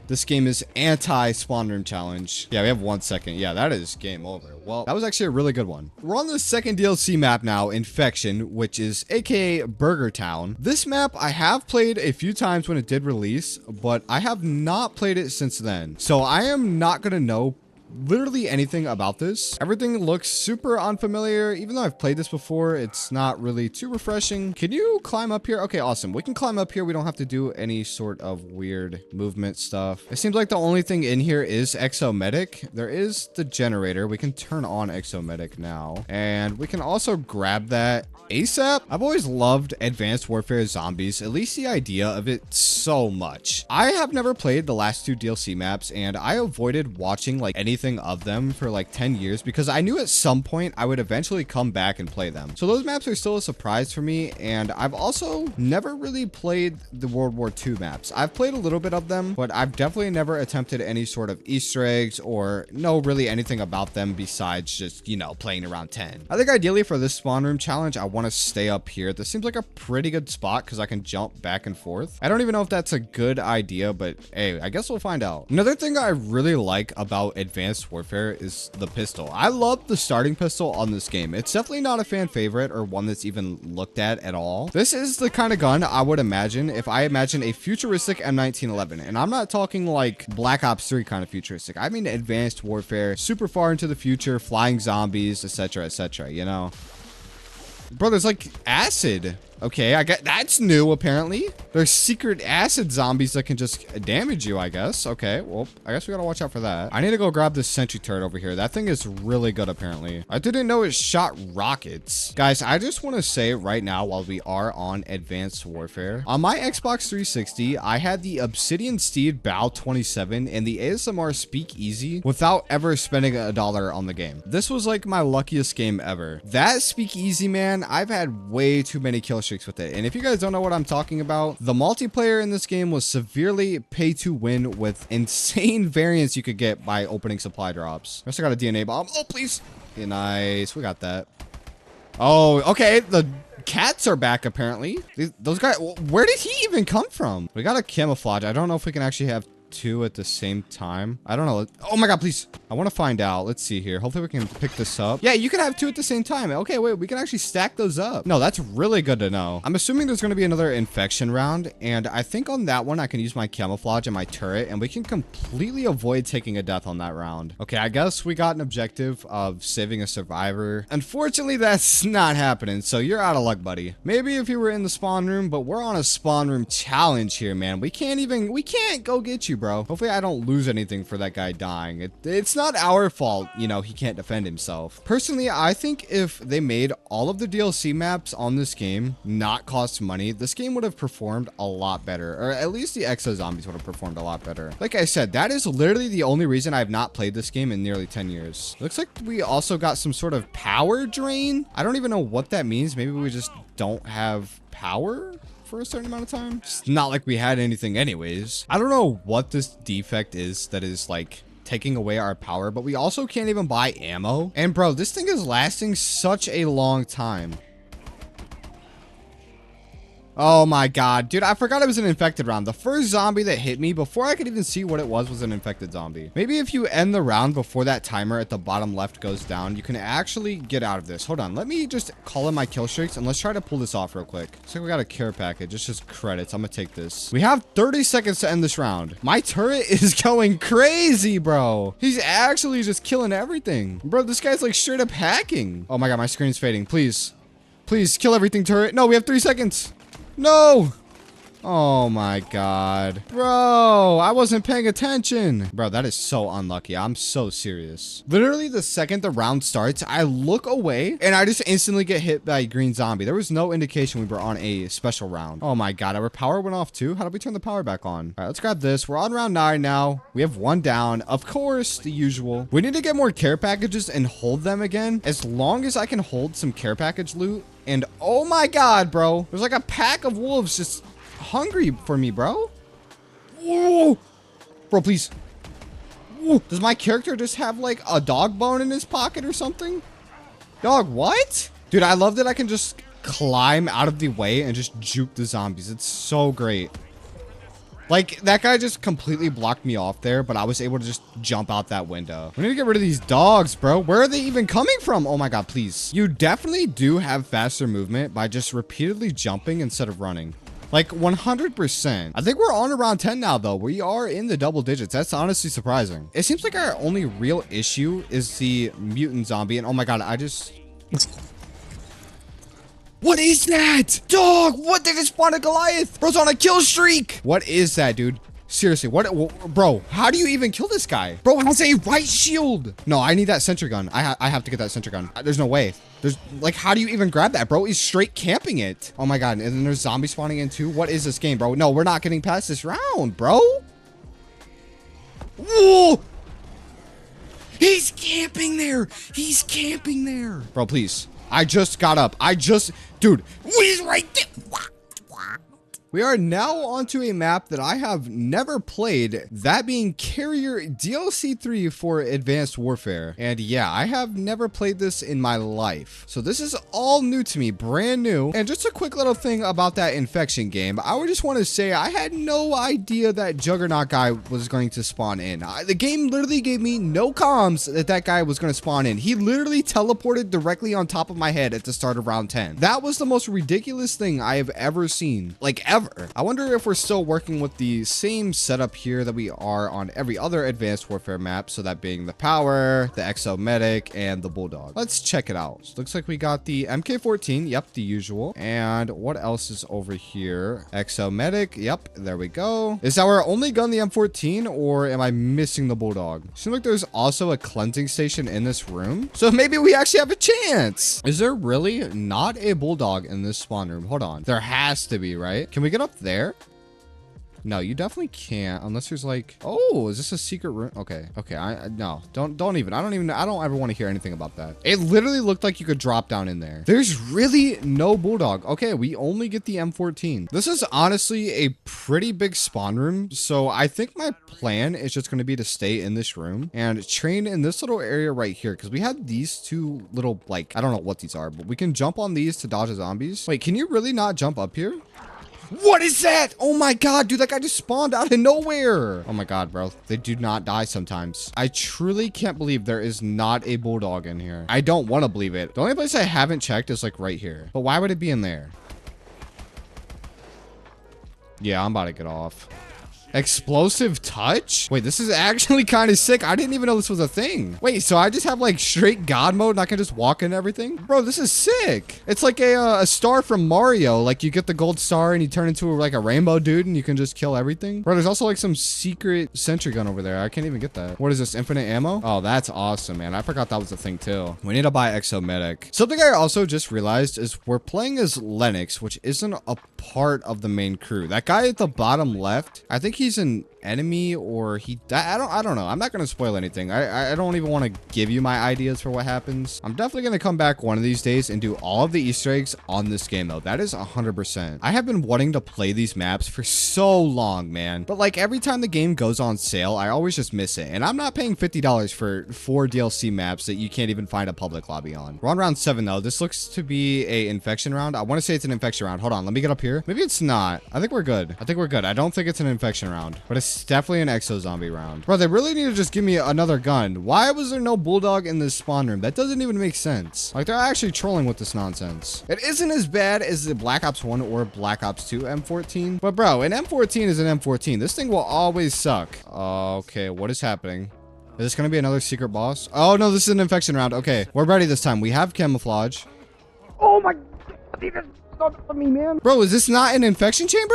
A: this game is anti-spawn room challenge. Yeah, we have 1 second. Yeah, that is game over. Well, that was actually a really good one. We're on the second DLC map now, Infection, which is aka Burger Town. This map I have played a few times when it did release, but I have not played it since then. So I am not gonna know literally anything about this. Everything looks super unfamiliar. Even though I've played this before, it's not really too refreshing. Can you climb up here? Okay, awesome. We can climb up here. We don't have to do any sort of weird movement stuff. It seems like the only thing in here is exomedic. There is the generator. We can turn on exomedic now. And we can also grab that ASAP. I've always loved Advanced Warfare Zombies, at least the idea of it so much. I have never played the last 2 DLC maps, and I avoided watching like anything of them for like 10 years because I knew at some point I would eventually come back and play them. So those maps are still a surprise for me, and I've also never really played the World War II maps. I've played a little bit of them, but I've definitely never attempted any sort of Easter eggs or know really anything about them besides just, you know, playing around 10. I think ideally for this spawn room challenge, I want to stay up here. This seems like a pretty good spot because I can jump back and forth. I don't even know if that's a good idea, but hey, I guess we'll find out. Another thing I really like about Advanced Warfare is the pistol. I love the starting pistol on this game. It's definitely not a fan favorite or one that's even looked at all. This is the kind of gun I would imagine if I imagine a futuristic M1911. And I'm not talking like Black Ops 3 kind of futuristic. I mean Advanced Warfare, super far into the future, flying zombies, etc., you know? Bro, there's like acid. Okay, I get that's new apparently. There's secret acid zombies that can just damage you, I guess. Okay, well, I guess we gotta watch out for that. I need to go grab this sentry turret over here. That thing is really good apparently. I didn't know it shot rockets. Guys, I just want to say right now while we are on Advanced Warfare, on my Xbox 360, I had the Obsidian Steed Bow 27 and the ASMR Speakeasy without ever spending $1 on the game. This was like my luckiest game ever. That Speakeasy, man, I've had way too many kill streaks with it. And if you guys don't know what I'm talking about, the multiplayer in this game was severely pay to win with insane variants you could get by opening supply drops. I also got a DNA bomb. Oh, please. Yeah, nice. We got that. Oh, okay. The cats are back apparently. Those guys, where did he even come from? We got a camouflage. I don't know if we can actually have 2 at the same time. I don't know. Oh my God, please. I want to find out. Let's see here. Hopefully we can pick this up. Yeah, you can have 2 at the same time. Okay, wait, we can actually stack those up. No, that's really good to know. I'm assuming there's going to be another infection round, and I think on that one I can use my camouflage and my turret, and we can completely avoid taking a death on that round. Okay, I guess we got an objective of saving a survivor. Unfortunately, that's not happening, so you're out of luck, buddy. Maybe if you were in the spawn room, but we're on a spawn room challenge here, man. We can't go get you, bro. Hopefully I don't lose anything for that guy dying. It's not our fault, you know, he can't defend himself. Personally, I think if they made all of the DLC maps on this game not cost money, this game would have performed a lot better, or at least the Exo Zombies would have performed a lot better. Like I said, that is literally the only reason I have not played this game in nearly 10 years. Looks like we also got some sort of power drain. I don't even know what that means. Maybe we just don't have power for a certain amount of time. It's not like we had anything anyways. I don't know what this defect is that is like taking away our power, but we also can't even buy ammo. And bro, this thing is lasting such a long time. Oh my God, dude, I forgot it was an infected round. The first zombie that hit me before I could even see what it was an infected zombie. Maybe if you end the round before that timer at the bottom left goes down, you can actually get out of this. Hold on, let me just call in my kill streaks and let's try to pull this off real quick. Looks like we got a care package. It's just credits. I'm gonna take this. We have 30 seconds to end this round. My turret is going crazy, bro. He's actually just killing everything. Bro, this guy's like straight up hacking. Oh my God, my screen's fading. Please, please kill everything, turret. No, we have 3 seconds. No. Oh my god. Bro, I wasn't paying attention. Bro, that is so unlucky. I'm so serious. Literally the second the round starts, I look away and I just instantly get hit by a green zombie. There was no indication we were on a special round. Oh my god, our power went off too? How did we turn the power back on? All right, let's grab this. We're on round 9 now. We have 1 down. Of course, the usual. We need to get more care packages and hold them again. As long as I can hold some care package loot. And oh my god, bro. There's like a pack of wolves just hungry for me, bro. Whoa. Bro, please. Whoa. Does my character just have like a dog bone in his pocket or something? Dog, what? Dude, I love that I can just climb out of the way and just juke the zombies. It's so great. Like, that guy just completely blocked me off there, but I was able to just jump out that window. We need to get rid of these dogs, bro. Where are they even coming from? Oh my god, please. You definitely do have faster movement by just repeatedly jumping instead of running. Like, 100%. I think we're on around 10 now, though. We are in the double digits. That's honestly surprising. It seems like our only real issue is the mutant zombie. And oh my god, I just... What is that? Dog, what? They just spawned a Goliath. Bro's on a kill streak. What is that, dude? Seriously, what? Bro, how do you even kill this guy? Bro has a right shield. No, I need that sentry gun. I have to get that sentry gun. There's no way. There's like, how do you even grab that, bro? He's straight camping it. Oh my god, and then there's zombies spawning in too. What is this game, bro? No, we're not getting past this round, bro. Whoa. He's camping there. He's camping there. Bro, please. I just got up. Dude, he's right there. We are now onto a map that I have never played, that being Carrier DLC 3 for Advanced Warfare. And yeah, I have never played this in my life. So this is all new to me, brand new. And just a quick little thing about that infection game. I would just want to say I had no idea that Juggernaut guy was going to spawn in. The game literally gave me no comms that guy was going to spawn in. He literally teleported directly on top of my head at the start of round 10. That was the most ridiculous thing I have ever seen. Like, ever. I wonder if we're still working with the same setup here that we are on every other Advanced Warfare map. So that being the Power, the Exo Medic, and the Bulldog. Let's check it out. Looks like we got the MK14. Yep, the usual. And what else is over here? Exo Medic. Yep, there we go. Is our only gun the M14, or am I missing the Bulldog? Seems like there's also a cleansing station in this room. So maybe we actually have a chance. Is there really not a Bulldog in this spawn room? Hold on. There has to be, right? Can we get up there? No, you definitely can't unless there's like, oh, is this a secret room? Okay. No, don't even. I don't ever want to hear anything about that. It literally looked like you could drop down in there. There's really no Bulldog. Okay, we only get the M14. This is honestly a pretty big spawn room. So I think my plan is just going to be to stay in this room and train in this little area right here. Because we have these two little, like, I don't know what these are, but we can jump on these to dodge the zombies. Wait, can you really not jump up here? What is that? Oh my god, dude, that guy just spawned out of nowhere. Oh my god, bro. They do not die sometimes. I truly can't believe there is not a Bulldog in here. I don't want to believe it. The only place I haven't checked is like right here. But why would it be in there? Yeah, I'm about to get off. Explosive touch? Wait, this is actually kind of sick. I didn't even know this was a thing. Wait, so I just have like straight God mode and I can just walk into everything? Bro, this is sick. It's like a star from Mario. Like you get the gold star and you turn into like a rainbow dude and you can just kill everything. Bro, there's also like some secret sentry gun over there. I can't even get that. What is this? Infinite ammo? Oh, that's awesome, man. I forgot that was a thing too. We need to buy Exo Medic. Something I also just realized is we're playing as Lennox, which isn't a part of the main crew. That guy at the bottom left, I think he's an enemy, or I don't know. I'm not gonna spoil anything. I don't even want to give you my ideas for what happens. I'm definitely gonna come back one of these days and do all of the Easter eggs on this game though. That is 100%. I have been wanting to play these maps for so long, man, but like every time the game goes on sale, I always just miss it, and I'm not paying $50 for 4 DLC maps that you can't even find a public lobby on. We're on round 7 though. This looks to be a infection round. I want to say it's an infection round. Hold on, let me get up here. Maybe it's not. I think we're good. I don't think it's an infection round, but it's definitely an exo zombie round. Bro, they really need to just give me another gun. Why was there no Bulldog in this spawn room? That doesn't even make sense. Like, they're actually trolling with this nonsense. It isn't as bad as the Black Ops 1 or Black Ops 2 M14, but bro, an M14 is an M14. This thing will always suck. Okay, what is happening? Is this gonna be another secret boss? Oh no, this is an infection round. Okay, we're ready this time. We have camouflage. Oh my god, me, man. Bro, is this not an infection chamber?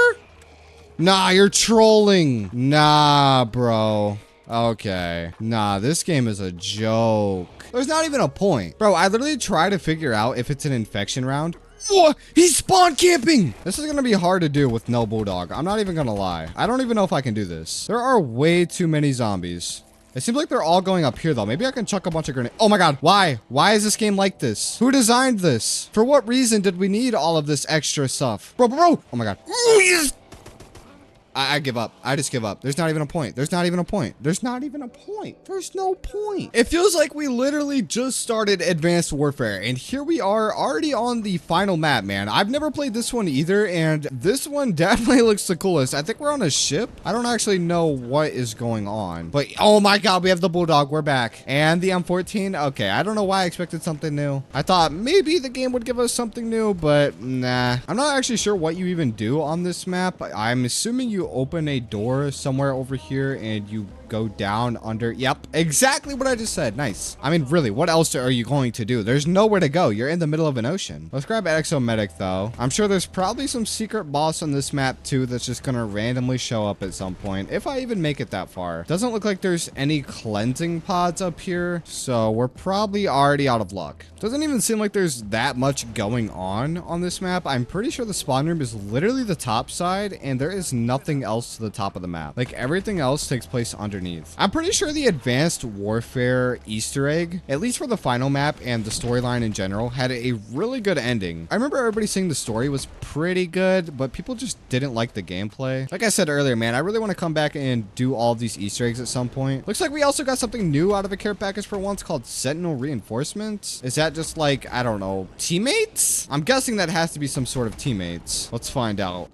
A: Nah, you're trolling. Nah, bro. Okay. Nah, this game is a joke. There's not even a point. Bro, I literally try to figure out if it's an infection round. What? He's spawn camping. This is gonna be hard to do with no bulldog. I'm not even gonna lie. I don't even know if I can do this. There are way too many zombies. It seems like they're all going up here though. Maybe I can chuck a bunch of grenades. Oh my god, why? Why is this game like this? Who designed this? For what reason did we need all of this extra stuff? Bro. Oh my god. Ooh, yes. I give up. I just give up. There's not even a point. There's not even a point. There's not even a point. There's no point. It feels like we literally just started Advanced Warfare, and here we are already on the final map, man. I've never played this one either, and this one definitely looks the coolest. I think we're on a ship. I don't actually know what is going on, but oh my god, we have the Bulldog. We're back. And the M14. Okay, I don't know why I expected something new. I thought maybe the game would give us something new, but nah. I'm not actually sure what you even do on this map. I'm assuming you open a door somewhere over here and you go down under. Yep, exactly what I just said. Nice. I mean, really, what else are you going to do? There's nowhere to go. You're in the middle of an ocean. Let's grab Exomedic though. I'm sure there's probably some secret boss on this map too that's just gonna randomly show up at some point, if I even make it that far. Doesn't look like there's any cleansing pods up here, so we're probably already out of luck. Doesn't even seem like there's that much going on this map. I'm pretty sure the spawn room is literally the top side and there is nothing else to the top of the map. Like everything else takes place underneath. I'm pretty sure the Advanced Warfare Easter egg, at least for the final map and the storyline in general, had a really good ending. I remember everybody saying the story was pretty good, but people just didn't like the gameplay. Like I said earlier, man, I really want to come back and do all of these Easter eggs at some point. Looks like we also got something new out of a care package for once called Sentinel Reinforcements. Is that just like, I don't know, teammates? I'm guessing that has to be some sort of teammates. Let's find out.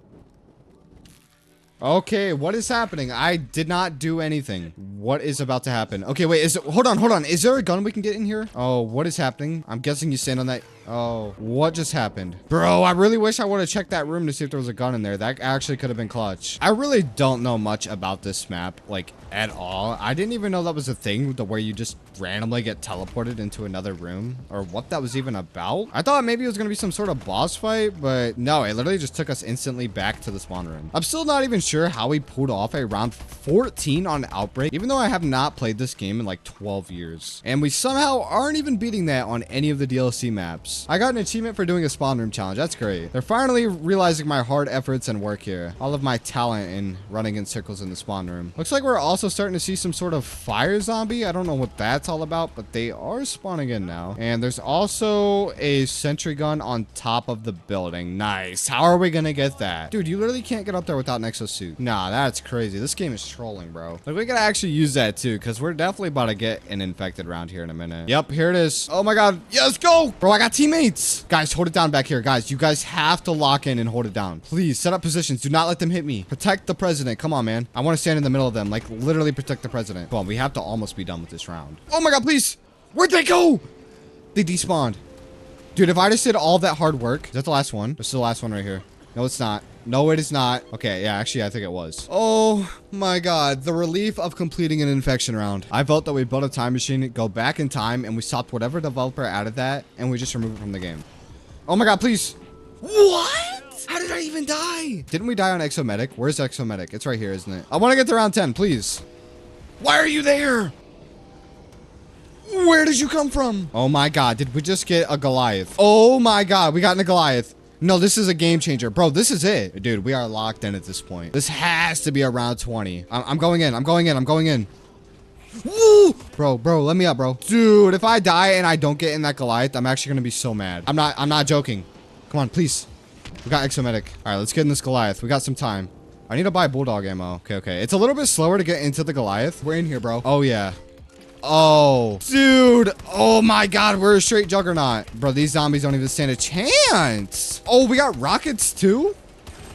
A: Okay, what is happening? I did not do anything. What is about to happen? Okay, wait, hold on. Is there a gun we can get in here? Oh, what is happening? I'm guessing you stand on that. Oh, what just happened? Bro, I really wish I would have checked that room to see if there was a gun in there. That actually could have been clutch. I really don't know much about this map, like, at all. I didn't even know that was a thing, the where you just randomly get teleported into another room, or what that was even about. I thought maybe it was gonna be some sort of boss fight, but no, it literally just took us instantly back to the spawn room. I'm still not even sure how we pulled off a round 14 on Outbreak, even though I have not played this game in like 12 years. And we somehow aren't even beating that on any of the DLC maps. I got an achievement for doing a spawn room challenge. That's great. They're finally realizing my hard efforts and work here. All of my talent in running in circles in the spawn room. Looks like we're also starting to see some sort of fire zombie. I don't know what that's all about, but they are spawning in now. And there's also a sentry gun on top of the building. Nice. How are we gonna get that? Dude, you literally can't get up there without an exosuit. Nah, that's crazy. This game is trolling, bro. Like, we gotta actually use that too, because we're definitely about to get an infected round here in a minute. Yep, here it is. Oh my god. Yes, go! Bro, I got teammates. Guys, hold it down back here. Guys, you guys have to lock in and hold it down. Please, set up positions. Do not let them hit me. Protect the president. Come on, man. I want to stand in the middle of them. Like, literally protect the president. Come on, we have to almost be done with this round. Oh my god, please! Where'd they go? They despawned. Dude, if I just did all that hard work... Is that the last one? This is the last one right here. No, it's not. No, it is not. Okay, yeah, actually, I think it was. Oh my god, the relief of completing an infection round. I felt that we built a time machine, go back in time, and we stopped whatever developer added that, and we just removed it from the game. Oh my god, please. What? How did I even die? Didn't we die on Exomedic? Where's Exomedic? It's right here, isn't it? I want to get to round 10, please. Why are you there? Where did you come from? Oh my god, did we just get a Goliath? Oh my god, we got in a Goliath. No, this is a game changer. Bro, this is it. Dude, we are locked in at this point. This has to be around 20. I'm going in. I'm going in. Woo! Bro, let me up, bro. Dude, if I die and I don't get in that Goliath, I'm actually gonna be so mad. I'm not joking. Come on, please. We got Exomedic. All right, let's get in this Goliath. We got some time. I need to buy Bulldog ammo. Okay. It's a little bit slower to get into the Goliath. We're in here, bro. Oh, yeah. Oh, dude. Oh my god, we're a straight juggernaut. Bro, these zombies don't even stand a chance. Oh, we got rockets too?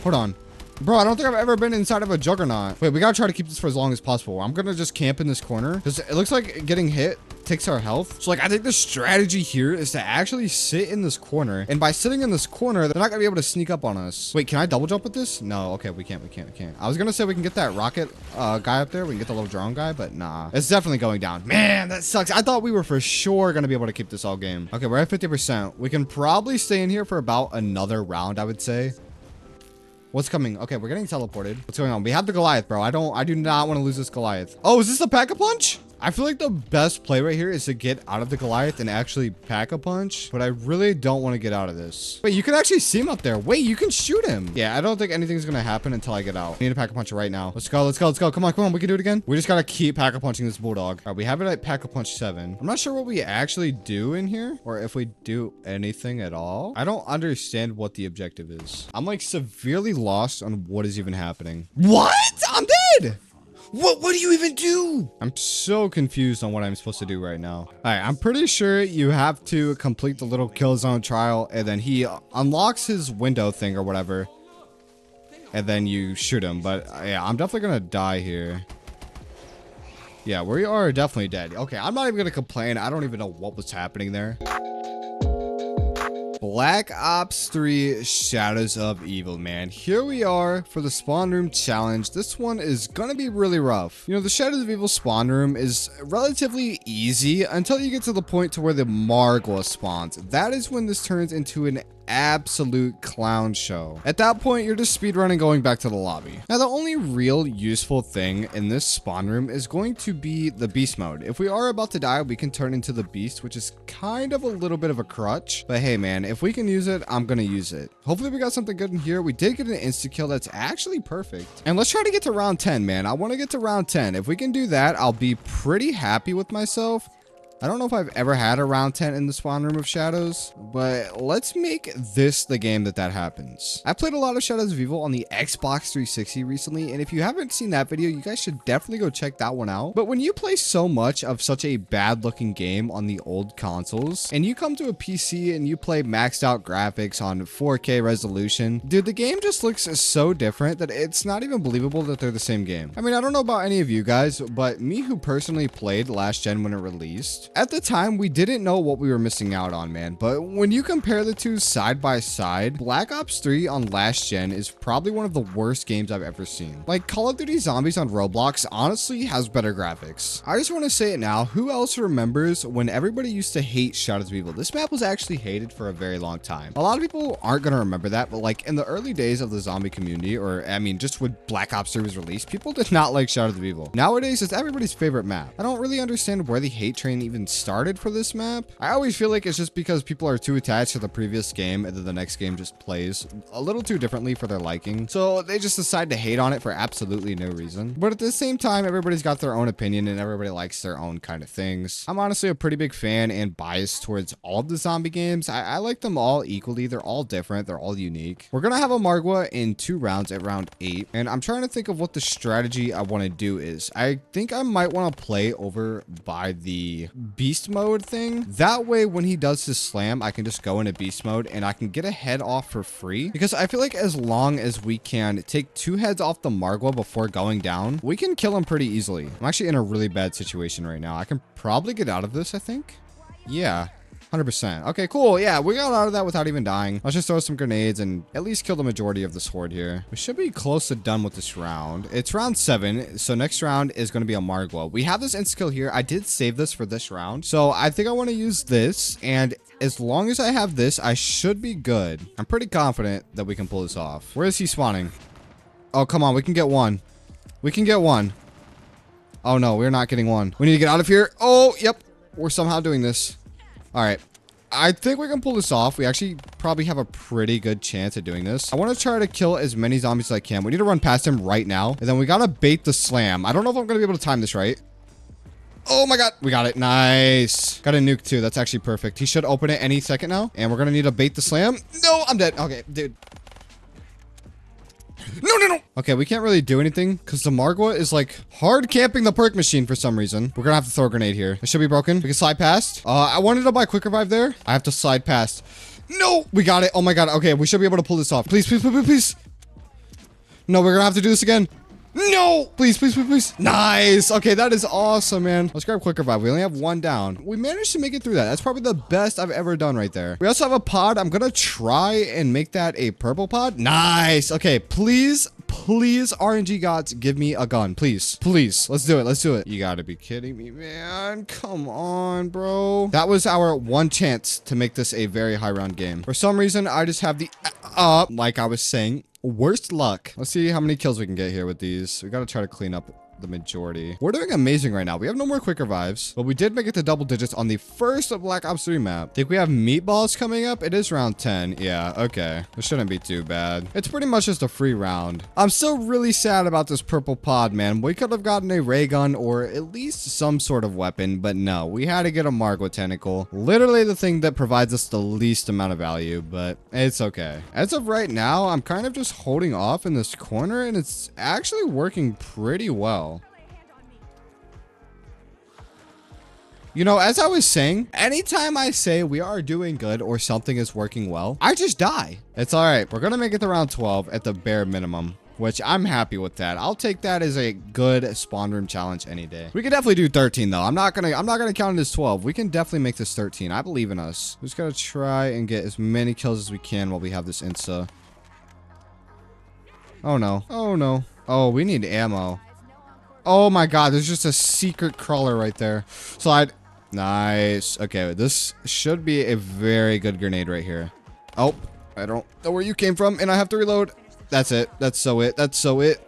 A: Hold on. Bro, I don't think I've ever been inside of a juggernaut. Wait, we gotta try to keep this for as long as possible. I'm gonna just camp in this corner because it looks like getting hit takes our health. So like, I think the strategy here is to actually sit in this corner. And by sitting in this corner, they're not gonna be able to sneak up on us. Wait, can I double jump with this? No, okay, we can't. I was gonna say we can get that rocket guy up there. We can get the little drone guy, but nah. It's definitely going down. Man, that sucks. I thought we were for sure gonna be able to keep this all game. Okay, we're at 50%. We can probably stay in here for about another round, I would say. What's coming? Okay, we're getting teleported. What's going on? We have the Goliath, bro. I do not want to lose this Goliath. Oh, is this the Pack-a-Punch? I feel like the best play right here is to get out of the Goliath and actually Pack-a-Punch, but I really don't want to get out of this. Wait, you can actually see him up there. Wait, you can shoot him. Yeah, I don't think anything's going to happen until I get out. I need a Pack-a-Punch right now. Let's go, let's go, let's go. Come on, come on. We can do it again. We just got to keep Pack-a-Punching this Bulldog. All right, we have it at Pack-a-Punch 7. I'm not sure what we actually do in here or if we do anything at all. I don't understand what the objective is. I'm like severely lost on what is even happening. What? I'm dead. What do you even do? I'm so confused on what I'm supposed to do right now. All right, I'm pretty sure you have to complete the little kill zone trial and then he unlocks his window thing or whatever. And then you shoot him. But yeah, I'm definitely gonna die here. Yeah, we are definitely dead. Okay, I'm not even gonna complain. I don't even know what was happening there. Black Ops 3 Shadows of Evil, man. Here we are for the spawn room challenge. This one is gonna be really rough. You know, the Shadows of Evil spawn room is relatively easy until you get to the point to where the Margwa spawns. That is when this turns into an absolute clown show. At that point, you're just speedrunning going back to the lobby. Now, the only real useful thing in this spawn room is going to be the beast mode. If we are about to die, we can turn into the beast, which is kind of a little bit of a crutch. But hey, man, if we can use it, I'm gonna use it. Hopefully we got something good in here. We did get an insta kill that's actually perfect. And let's try to get to round 10, man. I want to get to round 10. If we can do that, I'll be pretty happy with myself. I don't know if I've ever had a round 10 in the spawn room of Shadows, but let's make this the game that happens. I played a lot of Shadows of Evil on the Xbox 360 recently, and if you haven't seen that video, you guys should definitely go check that one out. But when you play so much of such a bad looking game on the old consoles, and you come to a PC and you play maxed out graphics on 4K resolution, dude, the game just looks so different that it's not even believable that they're the same game. I mean, I don't know about any of you guys, but me who personally played last gen when it released, at the time, we didn't know what we were missing out on, man. But when you compare the two side by side, Black Ops 3 on last gen is probably one of the worst games I've ever seen. Like, Call of Duty Zombies on Roblox honestly has better graphics. I just want to say it now. Who else remembers when everybody used to hate Shadows of Evil? This map was actually hated for a very long time. A lot of people aren't going to remember that, but like in the early days of the zombie community, or I mean, just when Black Ops 3 was released, people did not like Shadows of Evil. Nowadays, it's everybody's favorite map. I don't really understand where the hate train even started for this map. I always feel like it's just because people are too attached to the previous game and then the next game just plays a little too differently for their liking. So they just decide to hate on it for absolutely no reason. But at the same time, everybody's got their own opinion and everybody likes their own kind of things. I'm honestly a pretty big fan and biased towards all of the zombie games. I like them all equally. They're all different. They're all unique. We're gonna have a Margwa in 2 rounds at round 8. And I'm trying to think of what the strategy I want to do is. I think I might want to play over by the beast mode thing. That way, when he does his slam, I can just go into beast mode and I can get a head off for free. Because I feel like as long as we can take 2 heads off the Margwa before going down, we can kill him pretty easily. I'm actually in a really bad situation right now. I can probably get out of this, I think. Yeah. 100%. Okay, cool. Yeah, we got out of that without even dying. Let's just throw some grenades and at least kill the majority of this horde here. We should be close to done with this round. It's round 7, so next round is going to be a Margwa. We have this insta kill here. I did save this for this round, so I think I want to use this, and as long as I have this, I should be good. I'm pretty confident that we can pull this off. Where is he spawning? Oh, come on. We can get one. We can get one. Oh, no. We're not getting one. We need to get out of here. Oh, yep. We're somehow doing this. All right. I think we can pull this off. We actually probably have a pretty good chance at doing this. I want to try to kill as many zombies as I can. We need to run past him right now. And then we got to bait the slam. I don't know if I'm going to be able to time this right. Oh my god. We got it. Nice. Got a nuke too. That's actually perfect. He should open it any second now. And we're going to need to bait the slam. No, I'm dead. Okay, dude. No. Okay, we can't really do anything because the Margwa is like hard camping the perk machine for some reason. We're gonna have to throw a grenade here. It should be broken. We can slide past. I wanted to buy quick revive there. I have to slide past. No, we got it. Oh my god. Okay, we should be able to pull this off. Please. No, we're gonna have to do this again. No! Please. Nice. Okay, that is awesome, man. Let's grab quick revive. We only have 1 down. We managed to make it through that. That's probably the best I've ever done right there. We also have a pod. I'm gonna try and make that a purple pod. Nice. Okay, please, RNG gods, give me a gun. Please. Let's do it. You gotta be kidding me, man. Come on, bro. That was our 1 chance to make this a very high round game. For some reason, I just have the like I was saying, worst luck. Let's see how many kills we can get here with these. We got to try to clean up the majority. We're doing amazing right now. We have no more quick revives, but we did make it to double digits on the first Black Ops 3 map. Think we have meatballs coming up? It is round 10. Yeah, okay. It shouldn't be too bad. It's pretty much just a free round. I'm still really sad about this purple pod, man. We could have gotten a ray gun or at least some sort of weapon, but no, we had to get a Margo tentacle. Literally the thing that provides us the least amount of value, but it's okay. As of right now, I'm kind of just holding off in this corner, and it's actually working pretty well. You know, as I was saying, anytime I say we are doing good or something is working well, I just die. It's all right. We're going to make it to round 12 at the bare minimum, which I'm happy with that. I'll take that as a good spawn room challenge any day. We can definitely do 13 though. I'm not gonna count it as 12. We can definitely make this 13. I believe in us. We just gotta try and get as many kills as we can while we have this insta. Oh no. Oh no. Oh, we need ammo. Oh my god, there's just a secret crawler right there. Slide. Nice. Okay, this should be a very good grenade right here. Oh, I don't know where you came from, and I have to reload. That's it. That's so it. That's so it.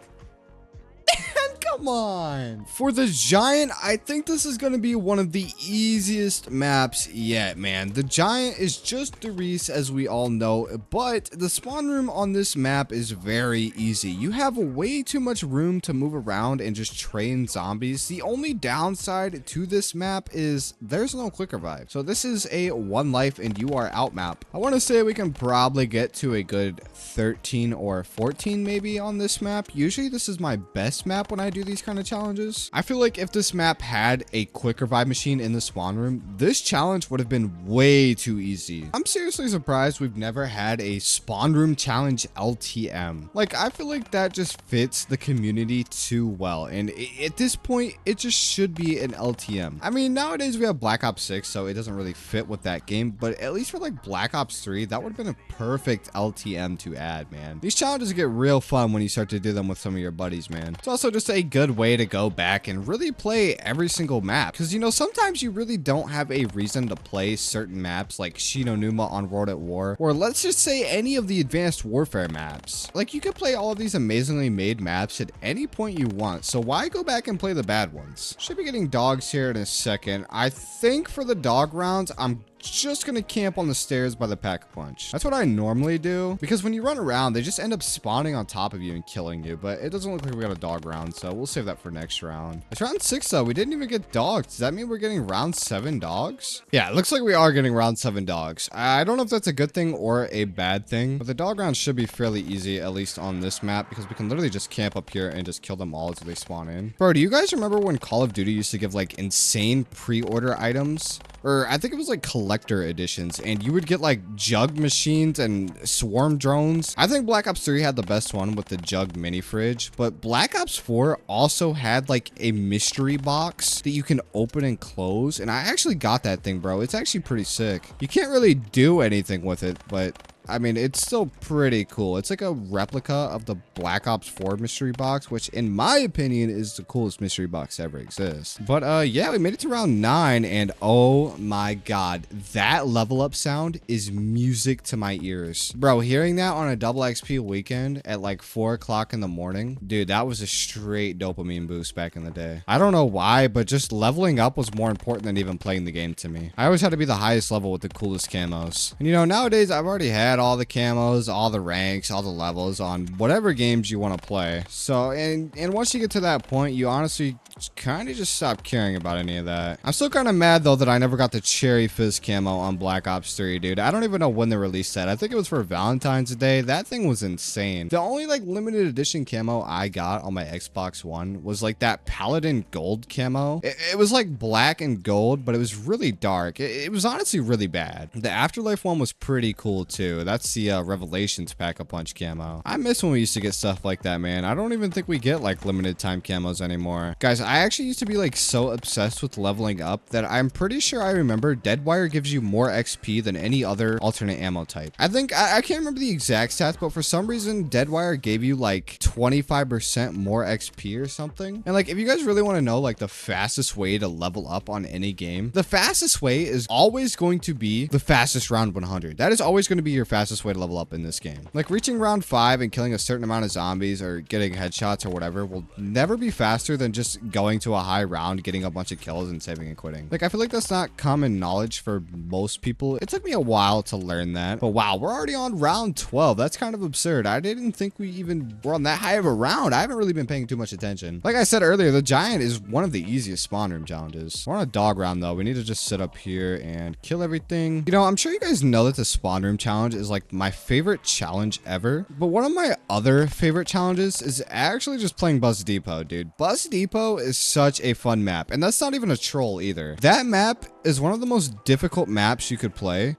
A: Come on. For the Giant, I think this is going to be one of the easiest maps yet, man. The Giant is just the Reese, as we all know, but the spawn room on this map is very easy. You have way too much room to move around and just train zombies. The only downside to this map is there's no quick revive. So this is a one life and you are out map. I want to say we can probably get to a good 13 or 14 maybe on this map. Usually this is my best map when I do these kind of challenges. I feel like if this map had a quick revive machine in the spawn room, this challenge would have been way too easy. I'm seriously surprised we've never had a spawn room challenge LTM. Like, I feel like that just fits the community too well, and at this point it just should be an LTM. I mean, nowadays we have Black Ops 6, so it doesn't really fit with that game, but at least for like Black Ops 3, that would have been a perfect LTM to add, man. These challenges get real fun when you start to do them with some of your buddies, man. It's also just a good way to go back and really play every single map, because you know, sometimes you really don't have a reason to play certain maps like Chinon Numa on World at War, or let's just say any of the Advanced Warfare maps. Like, you could play all of these amazingly made maps at any point you want, so why go back and play the bad ones? Should be getting dogs here in a second. I think for the dog rounds, I'm just gonna camp on the stairs by the pack-a-punch. That's what I normally do, because when you run around, they just end up spawning on top of you and killing you, but it doesn't look like we got a dog round, so we'll save that for next round. It's round 6 though. We didn't even get dogs. Does that mean we're getting round 7 dogs? Yeah, it looks like we are getting round 7 dogs. I don't know if that's a good thing or a bad thing, but the dog round should be fairly easy, at least on this map, because we can literally just camp up here and just kill them all as they spawn in. Bro, do you guys remember when Call of Duty used to give like insane pre-order items? Or I think it was like collector editions, and you would get like jug machines and swarm drones. I think Black Ops 3 had the best one with the jug mini fridge, but Black Ops 4 also had like a mystery box that you can open and close, and I actually got that thing, bro. It's actually pretty sick. You can't really do anything with it, but I mean, it's still pretty cool. It's like a replica of the Black Ops 4 mystery box, which in my opinion is the coolest mystery box ever exists. But yeah, we made it to round 9, and oh my god, that level up sound is music to my ears. Bro, hearing that on a double XP weekend at like 4 o'clock in the morning, dude, that was a straight dopamine boost back in the day. I don't know why, but just leveling up was more important than even playing the game to me. I always had to be the highest level with the coolest camos. And you know, nowadays I've already had all the camos, all the ranks, all the levels on whatever games you want to play. So, and once you get to that point, you honestly kind of just stop caring about any of that. I'm still kind of mad though that I never got the Cherry Fizz camo on Black Ops 3, dude. I don't even know when they released that. I think it was for Valentine's Day. That thing was insane. The only like limited edition camo I got on my Xbox One was like that Paladin Gold camo. It was like black and gold, but it was really dark. It was honestly really bad. The Afterlife one was pretty cool too. That's the Revelations Pack-a-Punch camo. I miss when we used to get stuff like that, man. I don't even think we get like limited time camos anymore. Guys, I actually used to be like so obsessed with leveling up that I'm pretty sure I remember Deadwire gives you more XP than any other alternate ammo type. I think, I can't remember the exact stats, but for some reason, Deadwire gave you like 25% more XP or something. And like, if you guys really want to know like the fastest way to level up on any game, the fastest way is always going to be the fastest round 100. That is always going to be your fastest way to level up in this game. Like reaching round 5 and killing a certain amount of zombies or getting headshots or whatever will never be faster than just going to a high round, getting a bunch of kills and saving and quitting. Like I feel like that's not common knowledge for most people. It took me a while to learn that, but wow, we're already on round 12. That's kind of absurd. I didn't think we even were on that high of a round. I haven't really been paying too much attention. Like I said earlier, the giant is one of the easiest spawn room challenges. We're on a dog round though. We need to just sit up here and kill everything. You know, I'm sure you guys know that the spawn room challenge is like my favorite challenge ever, but one of my other favorite challenges is actually just playing Bus Depot, dude. Bus Depot is such a fun map, and that's not even a troll either. That map is one of the most difficult maps you could play.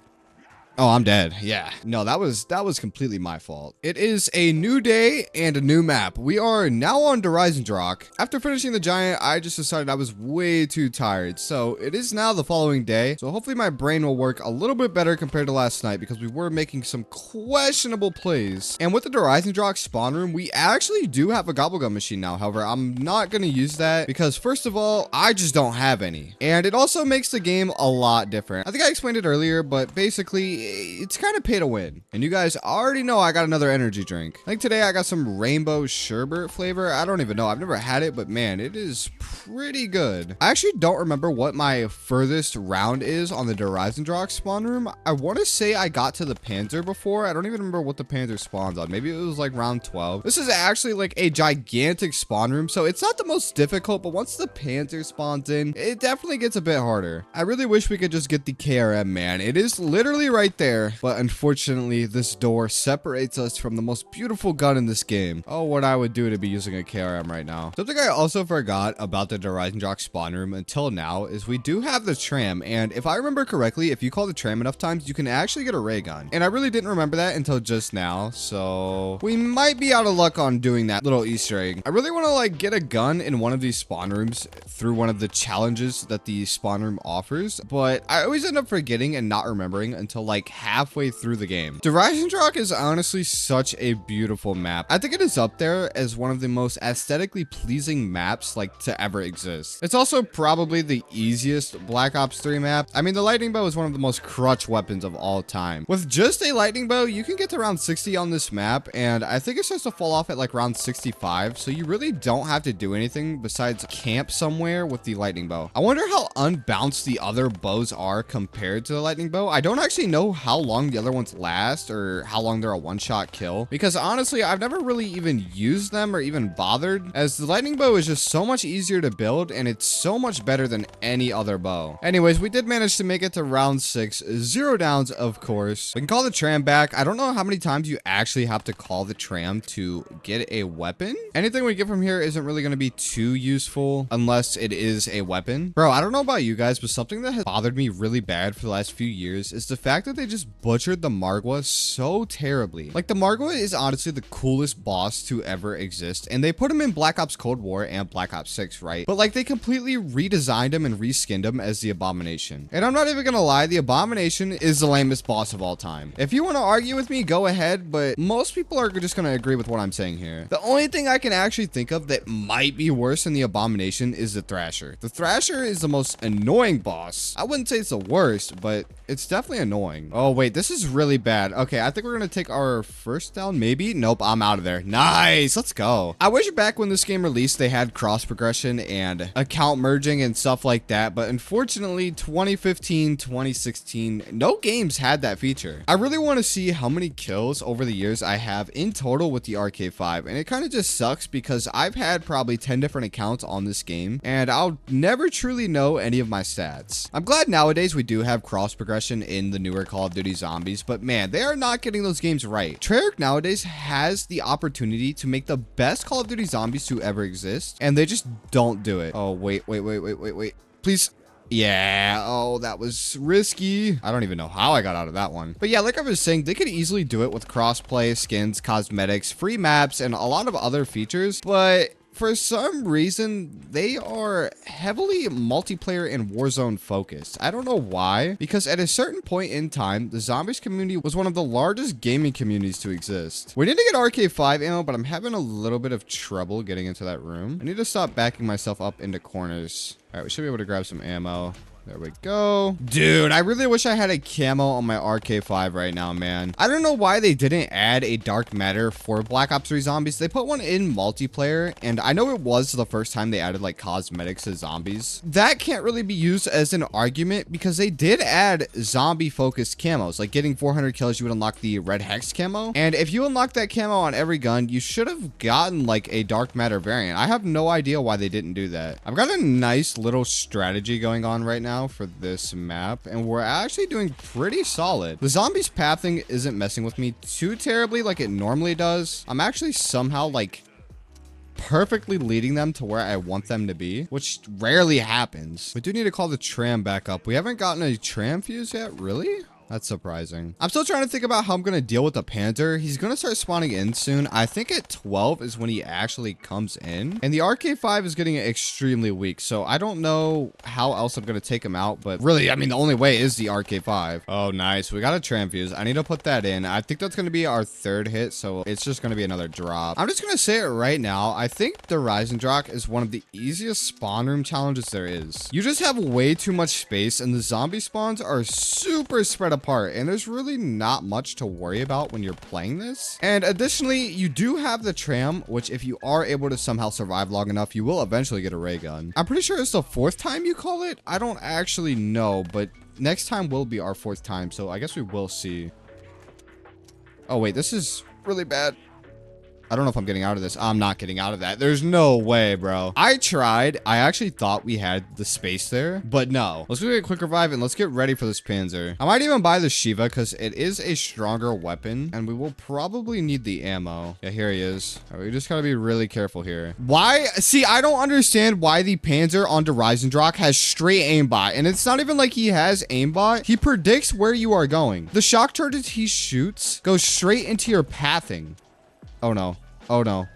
A: Oh, I'm dead. Yeah. No, that was completely my fault. It is a new day and a new map. We are now on Rock. After finishing the giant, I just decided I was way too tired. So it is now the following day. So hopefully my brain will work a little bit better compared to last night because we were making some questionable plays. And with the Rock spawn room, we actually do have a gobblegum machine now. However, I'm not going to use that because first of all, I just don't have any. And it also makes the game a lot different. I think I explained it earlier, but basically it's kind of pay to win. And you guys already know I got another energy drink. Like today I got some rainbow sherbet flavor. I don't even know. I've never had it, but man, it is pretty good. I actually don't remember what my furthest round is on the Rock spawn room. I want to say I got to the Panzer before. I don't even remember what the Panzer spawns on. Maybe it was like round 12. This is actually like a gigantic spawn room, so it's not the most difficult, but once the Panzer spawns in, it definitely gets a bit harder. I really wish we could just get the KRM, man. It is literally right there, but unfortunately this door separates us from the most beautiful gun in this game. Oh, what I would do to be using a KRM right now. Something I also forgot about the Rock spawn room until now is we do have the tram, and if I remember correctly, if you call the tram enough times, you can actually get a ray gun, and I really didn't remember that until just now, so we might be out of luck on doing that little Easter egg. I really want to like get a gun in one of these spawn rooms through one of the challenges that the spawn room offers, but I always end up forgetting and not remembering until like halfway through the game. Rock is honestly such a beautiful map. I think it is up there as one of the most aesthetically pleasing maps like to ever exist. It's also probably the easiest Black Ops 3 map. I mean, the lightning bow is one of the most crutch weapons of all time. With just a lightning bow, you can get to round 60 on this map, and I think it starts to fall off at like round 65, so you really don't have to do anything besides camp somewhere with the lightning bow. I wonder how unbalanced the other bows are compared to the lightning bow. I don't actually know how long the other ones last or how long they're a one-shot kill, because honestly, I've never really even used them or even bothered, as the lightning bow is just so much easier to build and it's so much better than any other bow. Anyways, we did manage to make it to round 6, 0 downs, of course. We can call the tram back. I don't know how many times you actually have to call the tram to get a weapon. Anything we get from here isn't really going to be too useful unless it is a weapon. Bro, I don't know about you guys, but something that has bothered me really bad for the last few years is the fact that they just butchered the Margwa so terribly. Like, the Margwa is honestly the coolest boss to ever exist, and they put him in Black Ops Cold War and Black Ops 6, right? But like, they completely redesigned him and reskinned him as the Abomination. And I'm not even gonna lie, the Abomination is the lamest boss of all time. If you want to argue with me, go ahead, but most people are just gonna agree with what I'm saying here. The only thing I can actually think of that might be worse than the Abomination is the Thrasher. The Thrasher is the most annoying boss. I wouldn't say it's the worst, but it's definitely annoying. Oh wait, this is really bad. Okay, I think we're gonna take our first down, maybe? Nope, I'm out of there. Nice, let's go. I wish back when this game released, they had cross progression and account merging and stuff like that, but unfortunately 2015, 2016, no games had that feature. I really want to see how many kills over the years I have in total with the RK5, and it kind of just sucks because I've had probably 10 different accounts on this game, and I'll never truly know any of my stats. I'm glad nowadays we do have cross progression in the newer Call of Duty Zombies, but man, they are not getting those games right. Treyarch nowadays has the opportunity to make the best Call of Duty Zombies to ever exist, and they just don't do it. Oh, wait. Please. Yeah, oh, that was risky. I don't even know how I got out of that one. But yeah, like I was saying, they could easily do it with crossplay, skins, cosmetics, free maps, and a lot of other features, but for some reason, they are heavily multiplayer and Warzone focused. I don't know why, because at a certain point in time, the Zombies community was one of the largest gaming communities to exist. We need to get RK5 ammo, but I'm having a little bit of trouble getting into that room. I need to stop backing myself up into corners. All right, we should be able to grab some ammo. There we go. Dude, I really wish I had a camo on my RK5 right now, man. I don't know why they didn't add a dark matter for Black Ops 3 Zombies. They put one in multiplayer, and I know it was the first time they added like cosmetics to zombies. That can't really be used as an argument because they did add zombie focused camos. Like getting 400 kills, you would unlock the red hex camo. And if you unlock that camo on every gun, you should have gotten like a dark matter variant. I have no idea why they didn't do that. I've got a nice little strategy going on right now for this map, and we're actually doing pretty solid. The zombies pathing isn't messing with me too terribly like it normally does. I'm actually somehow like perfectly leading them to where I want them to be, which rarely happens. We do need to call the tram back up. We haven't gotten a tram fuse yet, really? That's surprising. I'm still trying to think about how I'm going to deal with the Panther. He's going to start spawning in soon. I think at 12 is when he actually comes in. And the RK5 is getting extremely weak. So I don't know how else I'm going to take him out. But really, I mean, the only way is the RK5. Oh, nice. We got a tram fuse. I need to put that in. I think that's going to be our third hit. So it's just going to be another drop. I'm just going to say it right now. I think the Rise and Drop is one of the easiest spawn room challenges there is. You just have way too much space and the zombie spawns are super spread apart, and there's really not much to worry about when you're playing this. And additionally, you do have the tram, which if you are able to somehow survive long enough, you will eventually get a ray gun. I'm pretty sure it's the 4th time you call it. I don't actually know, but next time will be our 4th time, so I guess we will see. Oh wait, this is really bad. I don't know if I'm getting out of this. I'm not getting out of that. There's no way, bro. I tried. I actually thought we had the space there, but no. Let's do a quick revive and let's get ready for this Panzer. I might even buy the Shiva because it is a stronger weapon and we will probably need the ammo. Yeah, here he is. All right, we just gotta be really careful here. Why? See, I don't understand why the Panzer on Rise and Drop has straight aimbot, and it's not even like he has aimbot. He predicts where you are going. The shock charges he shoots go straight into your pathing. Oh no. Oh no.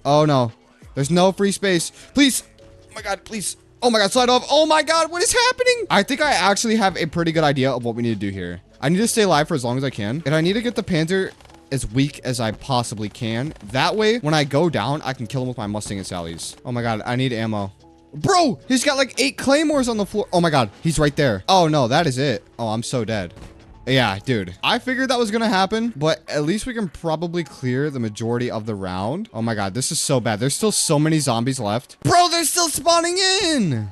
A: Oh no. There's no free space. Please. Oh my god, please. Oh my god, slide off. Oh my god, what is happening? I think I actually have a pretty good idea of what we need to do here. I need to stay alive for as long as I can. And I need to get the Panther as weak as I possibly can. That way, when I go down, I can kill him with my Mustang and Sally's. Oh my god, I need ammo. Bro, he's got like 8 claymores on the floor. Oh my god, he's right there. Oh no, that is it. Oh, I'm so dead. Yeah, dude. I figured that was gonna happen, but at least we can probably clear the majority of the round. Oh my god, this is so bad. There's still so many zombies left. Bro, they're still spawning in!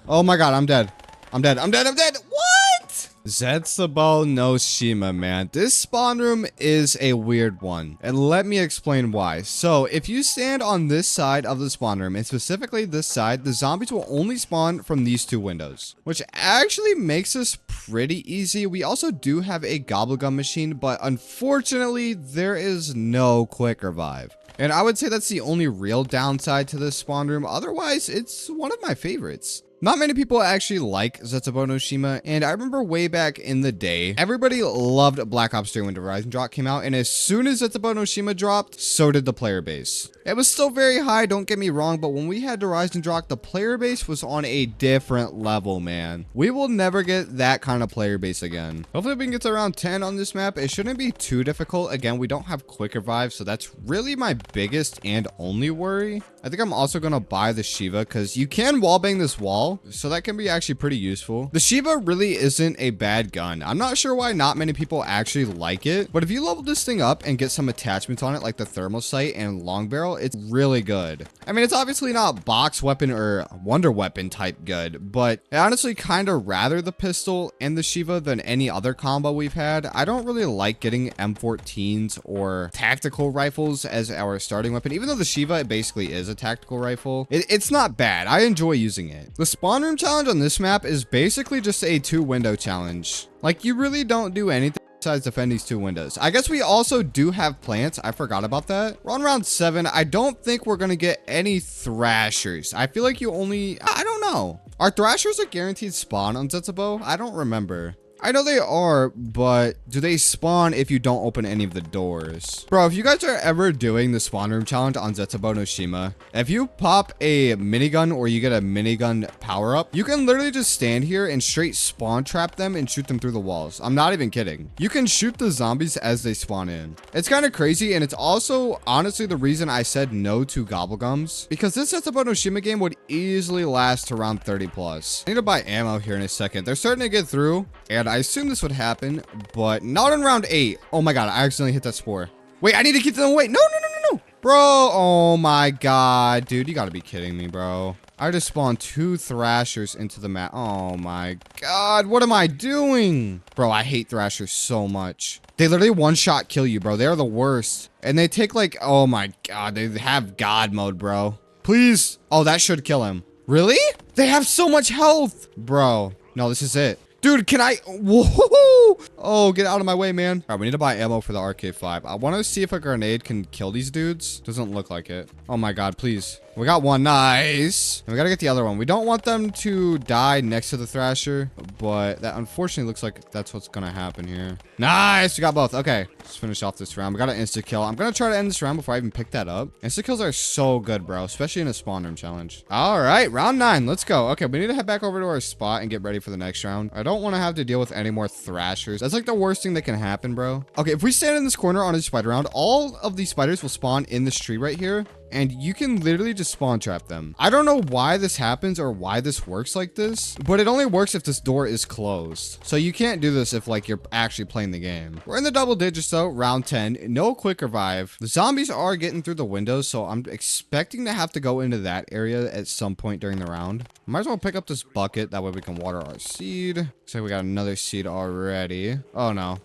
A: Oh my god, I'm dead. I'm dead. I'm dead. I'm dead. What? Zetsubou no Shima, man. This spawn room is a weird one, and let me explain why. So, if you stand on this side of the spawn room, and specifically this side, the zombies will only spawn from these 2 windows, which actually makes this pretty easy. We also do have a gobblegum machine, but unfortunately, there is no quick revive. And I would say that's the only real downside to this spawn room. Otherwise, it's one of my favorites. Not many people actually like Zetsubou no Shima, and I remember way back in the day, everybody loved Black Ops 3 when Rise and Drop came out, and as soon as Zetsubou no Shima dropped, so did the player base. It was still very high, don't get me wrong, but when we had Rise and Drop, the player base was on a different level, man. We will never get that kind of player base again. Hopefully we can get to around 10 on this map. It shouldn't be too difficult. Again, we don't have quick revive, so that's really my biggest and only worry. I think I'm also going to buy the Shiva because you can wallbang this wall, so that can be actually pretty useful. The Shiva really isn't a bad gun. I'm not sure why not many people actually like it, but if you level this thing up and get some attachments on it like the thermal sight and long barrel, it's really good. I mean, it's obviously not box weapon or wonder weapon type good, but I honestly kind of rather the pistol and the Shiva than any other combo we've had. I don't really like getting M14s or tactical rifles as our starting weapon, even though the Shiva basically is a tactical rifle. It's not bad. I enjoy using it. The spawn room challenge on this map is basically just a 2-window challenge. Like, you really don't do anything besides defend these 2 windows. I guess we also do have plants. I forgot about that. We're on round 7. I don't think we're gonna get any thrashers. I feel like you only, I don't know. Are thrashers a guaranteed spawn on Zetsubou? I don't remember. I know they are, but do they spawn if you don't open any of the doors? Bro, if you guys are ever doing the spawn room challenge on Zetsubo no Shima, if you pop a minigun or you get a minigun power up, you can literally just stand here and straight spawn trap them and shoot them through the walls. I'm not even kidding. You can shoot the zombies as they spawn in. It's kind of crazy, and it's also honestly the reason I said no to Gobblegums, because this Zetsubo no Shima game would easily last around 30 plus. I need to buy ammo here in a second. They're starting to get through, and I assume this would happen, but not in round 8. Oh my god, I accidentally hit that spore. Wait, I need to keep them away. No, no, no, no, no. Bro, oh my god, dude, you gotta be kidding me, bro. I just spawned 2 thrashers into the map. Oh my god, what am I doing? Bro, I hate thrashers so much. They literally one-shot kill you, bro. They are the worst. And they take like, oh my god, they have god mode, bro. Please. Oh, that should kill him. Really? They have so much health. Bro, no, this is it. Dude, can I? Whoa! Oh, get out of my way, man. All right, we need to buy ammo for the RK5. I want to see if a grenade can kill these dudes. Doesn't look like it. Oh my god, please. We got one. Nice. And we got to get the other one. We don't want them to die next to the Thrasher, but that unfortunately looks like that's what's going to happen here. Nice. We got both. Okay. Let's finish off this round. We got an insta-kill. I'm going to try to end this round before I even pick that up. Insta-kills are so good, bro, especially in a spawn room challenge. All right. Round 9. Let's go. Okay. We need to head back over to our spot and get ready for the next round. I don't want to have to deal with any more Thrashers. That's like the worst thing that can happen, bro. Okay. If we stand in this corner on a spider round, all of these spiders will spawn in this tree right here, and you can literally just spawn trap them. I don't know why this happens or why this works like this, but it only works if this door is closed. So you can't do this if like you're actually playing the game. We're in the double digits though, round 10, no quick revive. The zombies are getting through the windows, so I'm expecting to have to go into that area at some point during the round. Might as well pick up this bucket, that way we can water our seed. Looks like we got another seed already. Oh no.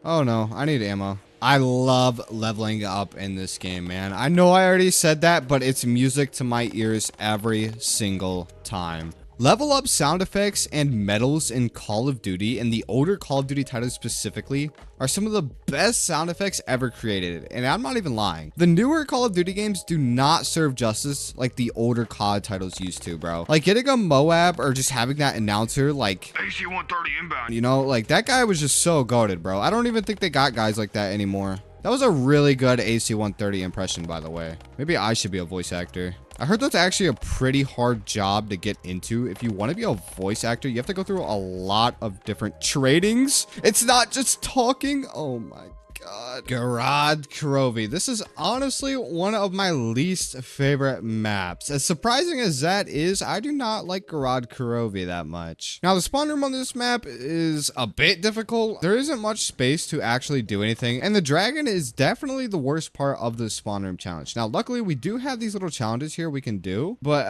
A: Oh no, I need ammo. I love leveling up in this game, man. I know I already said that, but it's music to my ears every single time. Level up sound effects and medals in Call of Duty, and the older Call of Duty titles specifically, are some of the best sound effects ever created, and I'm not even lying. The newer Call of Duty games do not serve justice like the older COD titles used to, bro. Like getting a Moab or just having that announcer like AC-130 inbound, you know, like that guy was just so goated, bro. I don't even think they got guys like that anymore. That was a really good AC-130 impression, by the way. Maybe I should be a voice actor. I heard that's actually a pretty hard job to get into. If you want to be a voice actor, you have to go through a lot of different trainings. It's not just talking. Oh my god. Gorod Krovi. This is honestly one of my least favorite maps. As surprising as that is, I do not like Gorod Krovi that much. Now, the spawn room on this map is a bit difficult. There isn't much space to actually do anything, and the dragon is definitely the worst part of the spawn room challenge. Now, luckily, we do have these little challenges here we can do, but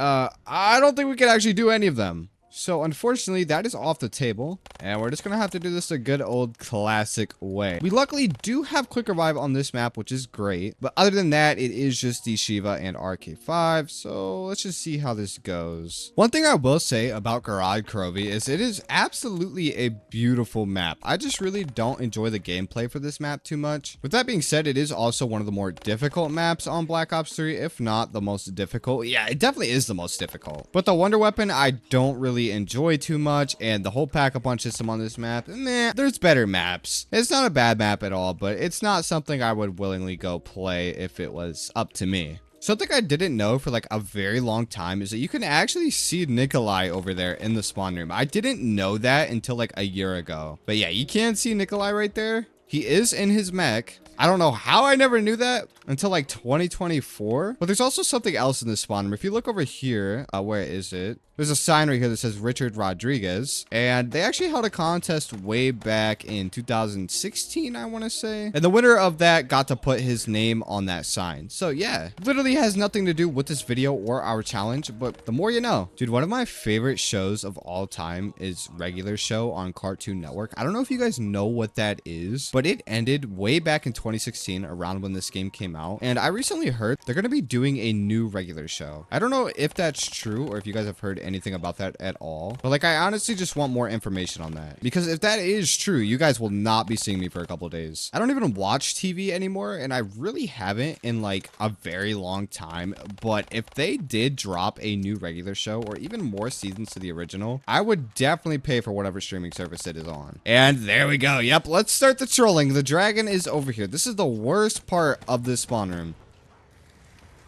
A: I don't think we can actually do any of them. So unfortunately, that is off the table, and we're just gonna have to do this a good old classic way. We luckily do have quick revive on this map, which is great, but other than that, it is just the Shiva and RK5, so let's just see how this goes. One thing I will say about Gorod Krovi is it is absolutely a beautiful map. I just really don't enjoy the gameplay for this map too much. With that being said, it is also one of the more difficult maps on Black Ops 3, if not the most difficult. Yeah, it definitely is the most difficult. But the Wonder Weapon, I don't really enjoy too much, and the whole pack-a-punch system on this map, meh, there's better maps. It's not a bad map at all, but it's not something I would willingly go play if it was up to me. Something I didn't know for like a very long time is that you can actually see Nikolai over there in the spawn room. I didn't know that until like a year ago. But yeah, you can see Nikolai right there. He is in his mech. I don't know how I never knew that until like 2024. But there's also something else in this spawn room. If you look over here, where is it? There's a sign right here that says Richard Rodriguez, and they actually held a contest way back in 2016, I want to say. And the winner of that got to put his name on that sign. So yeah, literally has nothing to do with this video or our challenge, but the more you know. Dude, one of my favorite shows of all time is Regular Show on Cartoon Network. I don't know if you guys know what that is, but it ended way back in 2016, around when this game came out. And I recently heard they're going to be doing a new Regular Show. I don't know if that's true or if you guys have heard anything about that at all. But like, I honestly just want more information on that, because if that is true, you guys will not be seeing me for a couple days. I don't even watch TV anymore, and I really haven't in like a very long time. But if they did drop a new regular show or even more seasons to the original, I would definitely pay for whatever streaming service it is on. And there we go. Yep, let's start the trolling. The dragon is over here. This is the worst part of this spawn room.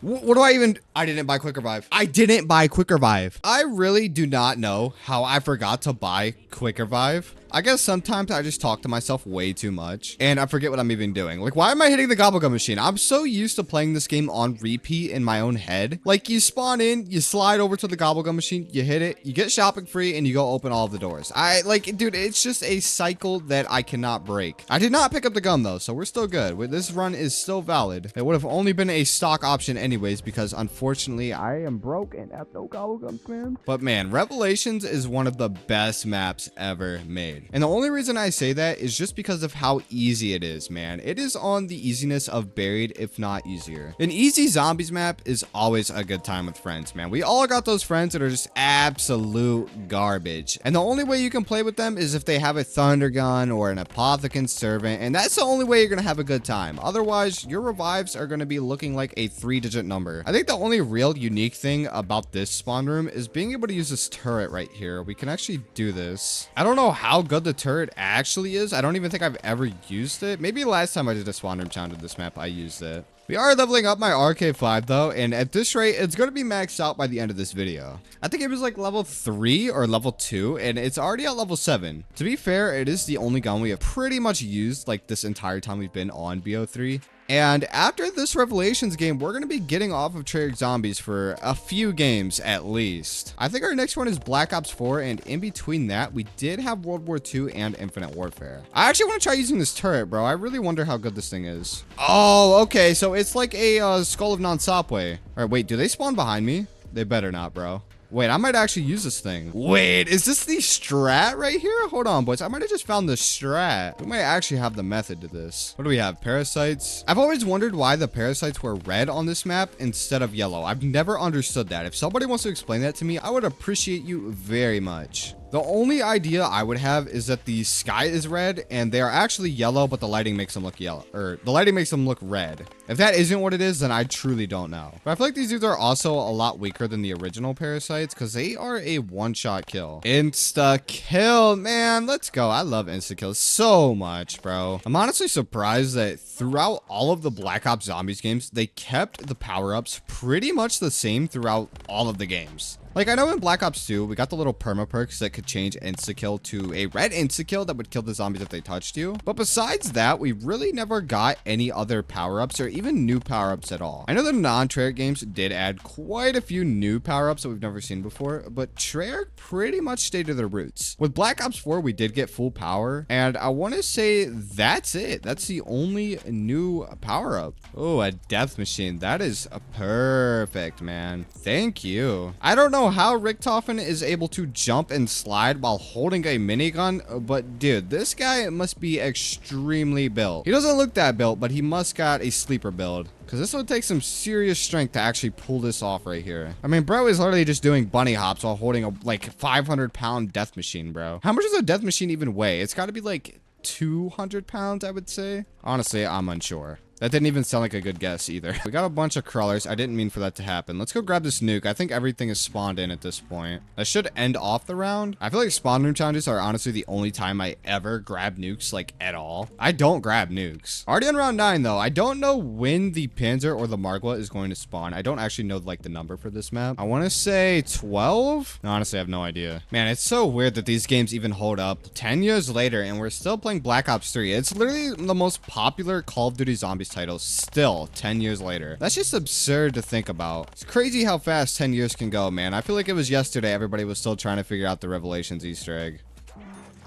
A: What do I even... I didn't buy Quick Revive. I didn't buy Quick Revive. I really do not know how I forgot to buy Quick Revive. I guess sometimes I just talk to myself way too much and I forget what I'm even doing. Like, why am I hitting the gobblegum machine? I'm so used to playing this game on repeat in my own head. Like, you spawn in, you slide over to the gobblegum machine, you hit it, you get shopping free, and you go open all of the doors. Dude, it's just a cycle that I cannot break. I did not pick up the gum though, so we're still good. This run is still valid. It would have only been a stock option anyways, because unfortunately I am broke and have no gobblegums, man. But man, Revelations is one of the best maps ever made. And the only reason I say that is just because of how easy it is, man. It is on the easiness of Buried, if not easier. An easy zombies map is always a good time with friends, man. We all got those friends that are just absolute garbage. And the only way you can play with them is if they have a thunder gun or an apothecant servant. And that's the only way you're going to have a good time. Otherwise, your revives are going to be looking like a 3-digit number. I think the only real unique thing about this spawn room is being able to use this turret right here. We can actually do this. I don't know how good the turret actually is. I don't even think I've ever used it. Maybe last time I did a spawn room challenge in this map, I used it. We are leveling up my RK5 though, and at this rate, it's going to be maxed out by the end of this video. I think it was like level 3 or level 2, and it's already at level 7. To be fair, it is the only gun we have pretty much used like this entire time we've been on BO3. And after this Revelations game, we're going to be getting off of Treyarch Zombies for a few games at least. I think our next one is Black Ops 4, and in between that, we did have World War II and Infinite Warfare. I actually want to try using this turret, bro. I really wonder how good this thing is. Oh, okay, so it's like a Skull of Non-Stopway. All right, wait, do they spawn behind me? They better not, bro. Wait, I might actually use this thing. Wait, is this the strat right here? Hold on, boys. I might have just found the strat. We might actually have the method to this. What do we have? Parasites. I've always wondered why the parasites were red on this map instead of yellow. I've never understood that. If somebody wants to explain that to me, I would appreciate you very much. The only idea I would have is that the sky is red and they are actually yellow, but the lighting makes them look yellow, or the lighting makes them look red. If that isn't what it is, then I truly don't know. But I feel like these dudes are also a lot weaker than the original parasites because they are a one-shot kill. Insta kill, man. Let's go. I love insta kills so much, bro. I'm honestly surprised that throughout all of the Black Ops Zombies games, they kept the power-ups pretty much the same throughout all of the games. Like, I know in Black Ops 2, we got the little perma perks that could change insta-kill to a red insta-kill that would kill the zombies if they touched you. But besides that, we really never got any other power-ups or even new power-ups at all. I know the non-Treyarch games did add quite a few new power-ups that we've never seen before, but Treyarch pretty much stayed to their roots. With Black Ops 4, we did get full power, and I want to say that's it. That's the only new power-up. Oh, a death machine. That is perfect, man. Thank you. I don't know how Richtofen is able to jump and slide while holding a minigun, but dude, this guy must be extremely built. He doesn't look that built, but he must got a sleeper build, because this would take some serious strength to actually pull this off right here. I mean, bro is literally just doing bunny hops while holding a like 500-pound death machine, bro. How much does a death machine even weigh? It's got to be like 200 pounds, I would say. Honestly, I'm unsure. That didn't even sound like a good guess either. We got a bunch of crawlers. I didn't mean for that to happen. Let's go grab this nuke. I think everything is spawned in at this point. That should end off the round. I feel like spawn room challenges are honestly the only time I ever grab nukes, like, at all. I don't grab nukes. Already on round 9, though. I don't know when the Panzer or the Margwa is going to spawn. I don't actually know, like, the number for this map. I want to say 12? No, honestly, I have no idea. Man, it's so weird that these games even hold up 10 years later, and we're still playing Black Ops 3. It's literally the most popular Call of Duty Zombies title still 10 years later. That's just absurd to think about. It's crazy how fast 10 years can go, man. I feel like it was yesterday everybody was still trying to figure out the Revelations Easter egg.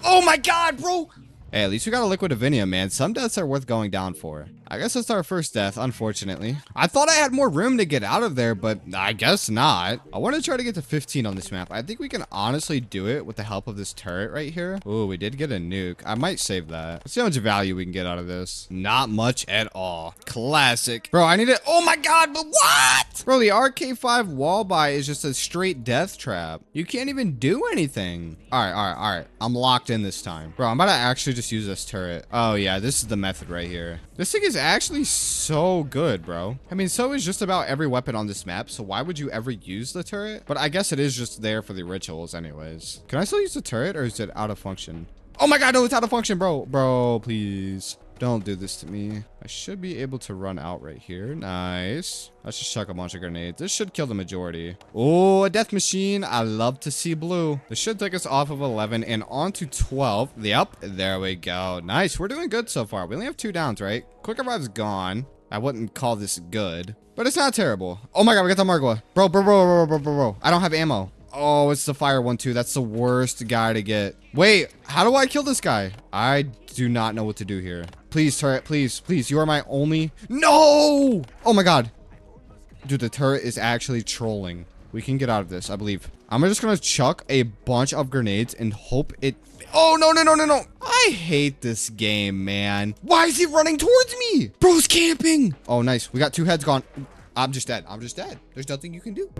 A: Oh my god, bro! Hey, at least we got a liquid divinium, man. Some deaths are worth going down for. I guess that's our first death, unfortunately. I thought I had more room to get out of there, but I guess not. I want to try to get to 15 on this map. I think we can honestly do it with the help of this turret right here. Oh, we did get a nuke. I might save that. Let's see how much value we can get out of this. Not much at all. Classic. Bro, I need it. Oh my God, but what? Bro, the RK5 wall buy is just a straight death trap. You can't even do anything. All right. I'm locked in this time. Bro, I'm about to actually just use this turret. Oh yeah, this is the method right here. This thing is actually so good, bro. I mean, so is just about every weapon on this map, so why would you ever use the turret? But I guess it is just there for the rituals anyways. Can I still use the turret, or is it out of function? Oh my God, no, it's out of function, bro. Bro, please. Don't do this to me. I should be able to run out right here. Nice. Let's just chuck a bunch of grenades. This should kill the majority. Oh, a death machine. I love to see blue. This should take us off of 11 and on to 12. Yep, there we go. Nice. We're doing good so far. We only have 2 downs, right? Quick revive's gone. I wouldn't call this good, but it's not terrible. Oh my God, we got the Margwa. Bro. I don't have ammo. Oh, it's the fire one too. That's the worst guy to get. Wait, how do I kill this guy? I do not know what to do here. Please, turret, please. You are my only... No! Oh my God. Dude, the turret is actually trolling. We can get out of this, I believe. I'm just gonna chuck a bunch of grenades and hope it... Oh, no. I hate this game, man. Why is he running towards me? Bro's camping. Oh, nice. We got 2 heads gone. I'm just dead. There's nothing you can do.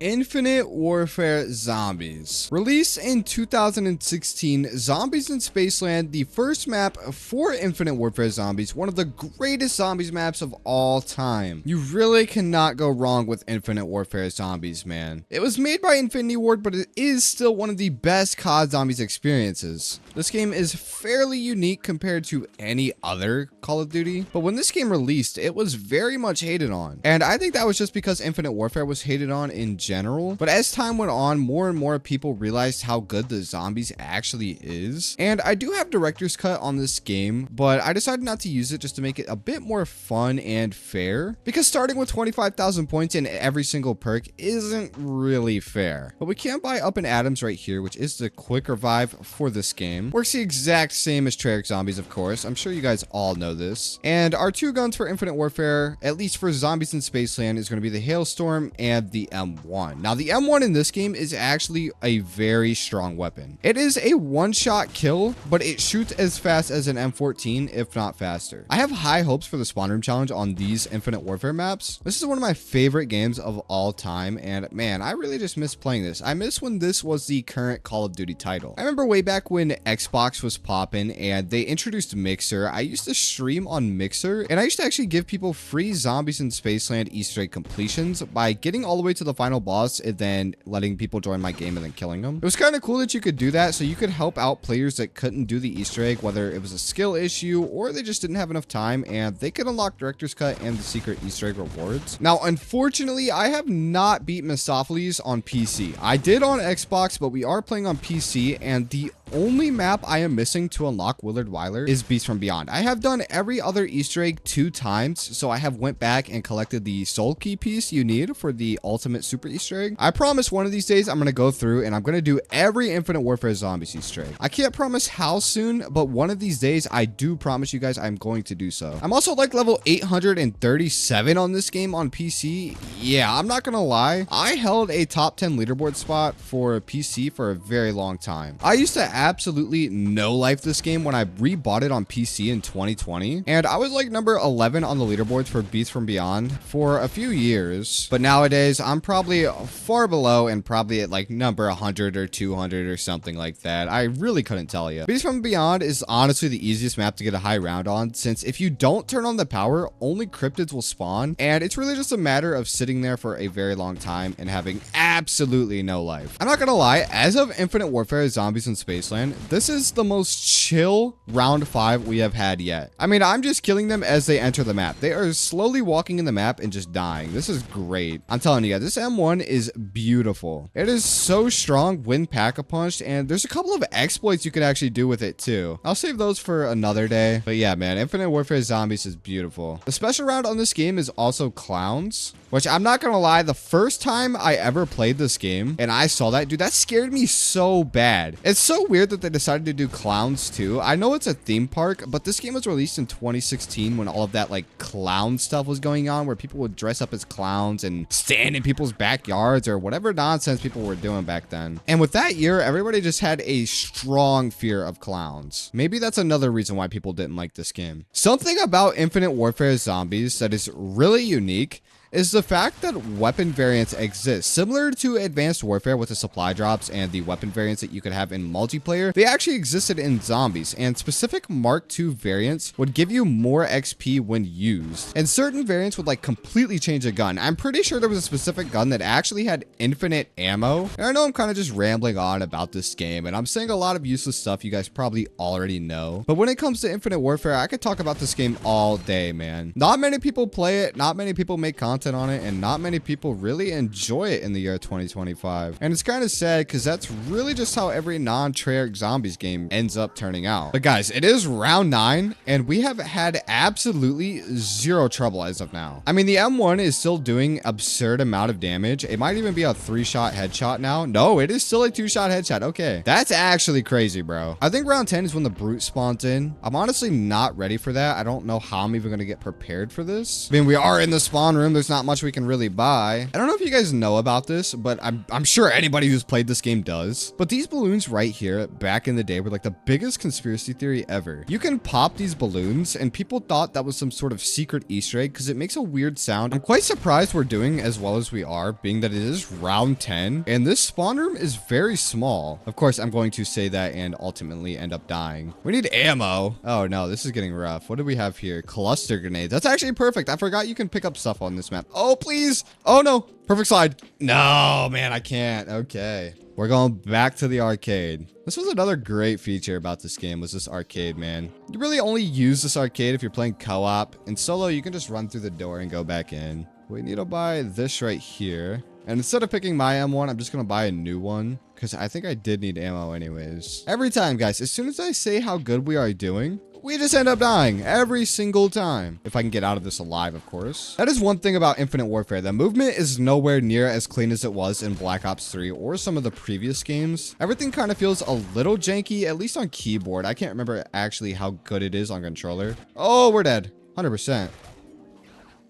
A: Infinite Warfare Zombies. Released in 2016, Zombies in Spaceland, the first map for Infinite Warfare Zombies, one of the greatest zombies maps of all time. You really cannot go wrong with Infinite Warfare Zombies, man. It was made by Infinity Ward, but it is still one of the best CoD Zombies experiences. This game is fairly unique compared to any other Call of Duty, but when this game released, it was very much hated on. And I think that was just because Infinite Warfare was hated on in general. But as time went on, more and more people realized how good the zombies actually is. And I do have director's cut on this game, but I decided not to use it just to make it a bit more fun and fair, because starting with 25,000 points in every single perk isn't really fair. But we can buy Up and Atoms right here, which is the quick revive for this game. Works the exact same as Treyarch Zombies, of course. I'm sure you guys all know this. And our 2 guns for Infinite Warfare, at least for Zombies in Spaceland, is going to be the Hailstorm and the M1. Now, the M1 in this game is actually a very strong weapon. It is a one-shot kill, but it shoots as fast as an M14, if not faster. I have high hopes for the Spawn Room Challenge on these Infinite Warfare maps. This is one of my favorite games of all time, and man, I really just miss playing this. I miss when this was the current Call of Duty title. I remember way back when Xbox was popping and they introduced Mixer. I used to stream on Mixer, and I used to actually give people free Zombies in Spaceland Easter egg completions by getting all the way to the final boss and then letting people join my game and then killing them. It was kind of cool that you could do that, so you could help out players that couldn't do the Easter egg, whether it was a skill issue or they just didn't have enough time, and they could unlock director's cut and the secret Easter egg rewards. Now, unfortunately, I have not beat Mistopheles on PC. I did on Xbox, but we are playing on PC, and the only map I am missing to unlock Willard Wyler is Beast from Beyond. I have done every other Easter egg 2 times, so I have went back and collected the soul key piece you need for the ultimate super Easter egg. I promise one of these days I'm going to go through and I'm going to do every Infinite Warfare Zombies Easter egg. I can't promise how soon, but one of these days I do promise you guys I'm going to do so. I'm also like level 837 on this game on PC. Yeah, I'm not going to lie. I held a top 10 leaderboard spot for PC for a very long time. I used to absolutely no life this game when I rebought it on PC in 2020, and I was like number 11 on the leaderboards for Beast from Beyond for a few years, but nowadays I'm probably far below and probably at like number 100 or 200 or something like that. I really couldn't tell you. Beast from Beyond is honestly the easiest map to get a high round on, since if you don't turn on the power, only cryptids will spawn, and it's really just a matter of sitting there for a very long time and having absolutely no life. I'm not gonna lie, as of Infinite Warfare Zombies in Spaceland, this is the most chill round 5 we have had yet. I mean, I'm just killing them as they enter the map. They are slowly walking in the map and just dying. This is great. I'm telling you guys, this M1 is beautiful. It is so strong when pack-a-punched, and there's a couple of exploits you could actually do with it too. I'll save those for another day. But yeah, man, Infinite Warfare Zombies is beautiful. The special round on this game is also Clowns, which I'm not gonna lie, the first time I ever played this game and I saw that, dude, that scared me so bad. It's so weird weird that they decided to do clowns too. I know it's a theme park, but this game was released in 2016 when all of that like clown stuff was going on, where people would dress up as clowns and stand in people's backyards or whatever nonsense people were doing back then. And with that year, everybody just had a strong fear of clowns. Maybe that's another reason why people didn't like this game. Something about Infinite Warfare Zombies that is really unique is the fact that weapon variants exist. Similar to Advanced Warfare with the supply drops and the weapon variants that you could have in multiplayer, they actually existed in Zombies, and specific Mark II variants would give you more XP when used. And certain variants would like completely change a gun. I'm pretty sure there was a specific gun that actually had infinite ammo. And I know I'm kind of just rambling on about this game, and I'm saying a lot of useless stuff you guys probably already know. But when it comes to Infinite Warfare, I could talk about this game all day, man. Not many people play it, not many people make content on it, and not many people really enjoy it in the year 2025. And it's kind of sad because that's really just how every non-Treyarch Zombies game ends up turning out. But guys, it is round 9 and we have had absolutely zero trouble as of now. I mean, the M1 is still doing absurd amount of damage. It might even be a 3-shot headshot now. No, it is still a 2-shot headshot. Okay, that's actually crazy, bro. I think round 10 is when the brute spawns in. I'm honestly not ready for that. I don't know how I'm even gonna get prepared for this. I mean, we are in the spawn room. There's not much we can really buy. I don't know if you guys know about this, but I'm sure anybody who's played this game does. But these balloons right here back in the day were like the biggest conspiracy theory ever. You can pop these balloons and people thought that was some sort of secret Easter egg because it makes a weird sound. I'm quite surprised we're doing as well as we are, being that it is round 10 and this spawn room is very small. Of course, I'm going to say that and ultimately end up dying. We need ammo. Oh no, this is getting rough. What do we have here? Cluster grenades. That's actually perfect. I forgot you can pick up stuff on this map. Oh, please. Oh, no. Perfect slide. No, man, I can't. Okay. We're going back to the arcade. This was another great feature about this game, was this arcade, man. You really only use this arcade if you're playing co-op. In solo, you can just run through the door and go back in. We need to buy this right here. And instead of picking my M1, I'm just going to buy a new one because I think I did need ammo anyways. Every time, guys, as soon as I say how good we are doing, we just end up dying every single time. If I can get out of this alive, of course. That is one thing about Infinite Warfare. The movement is nowhere near as clean as it was in Black Ops 3 or some of the previous games. Everything kind of feels a little janky, at least on keyboard. I can't remember actually how good it is on controller. Oh, we're dead. 100%.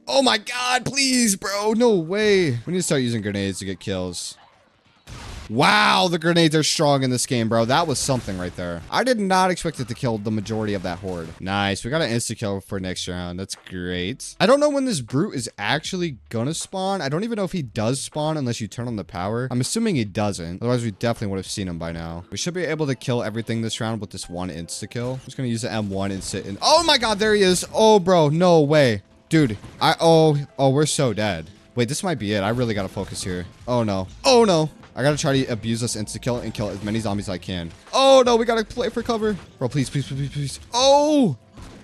A: Oh my God, please, bro. No way. We need to start using grenades to get kills. Wow, the grenades are strong in this game, bro. That was something right there. I did not expect it to kill the majority of that horde. Nice. We got an insta-kill for next round. That's great. I don't know when this brute is actually gonna spawn. I don't even know if he does spawn unless you turn on the power. I'm assuming he doesn't. Otherwise, we definitely would have seen him by now. We should be able to kill everything this round with this one insta-kill. I'm just gonna use the M1 and sit in. Oh my God, there he is. Oh, bro, no way. Dude, oh, we're so dead. Wait, this might be it. I really gotta focus here. Oh no. Oh no. I gotta try to abuse this insta-kill and kill as many zombies as I can. Oh no, we gotta play for cover. Bro, please, please, please, please. Oh!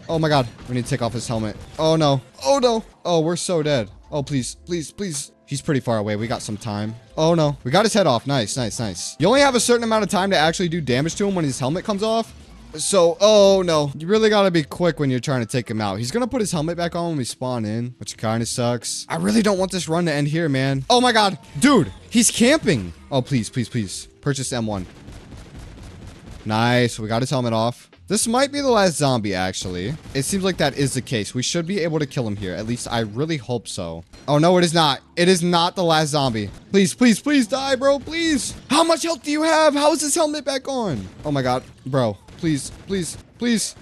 A: Oh my God. We need to take off his helmet. Oh no. Oh no. Oh, we're so dead. Oh, please, please, please. He's pretty far away. We got some time. Oh no. We got his head off. Nice, nice, nice. You only have a certain amount of time to actually do damage to him when his helmet comes off. So, oh no. You really gotta be quick when you're trying to take him out. He's gonna put his helmet back on when we spawn in, which kind of sucks. I really don't want this run to end here, man. Oh my God. Dude, he's camping. Oh, please, please, please. Purchase M1. Nice. We got his helmet off. This might be the last zombie, actually. It seems like that is the case. We should be able to kill him here. At least I really hope so. Oh, no, it is not. It is not the last zombie. Please, please, please die, bro. Please. How much health do you have? How is his helmet back on? Oh my God, bro. Please, please, please.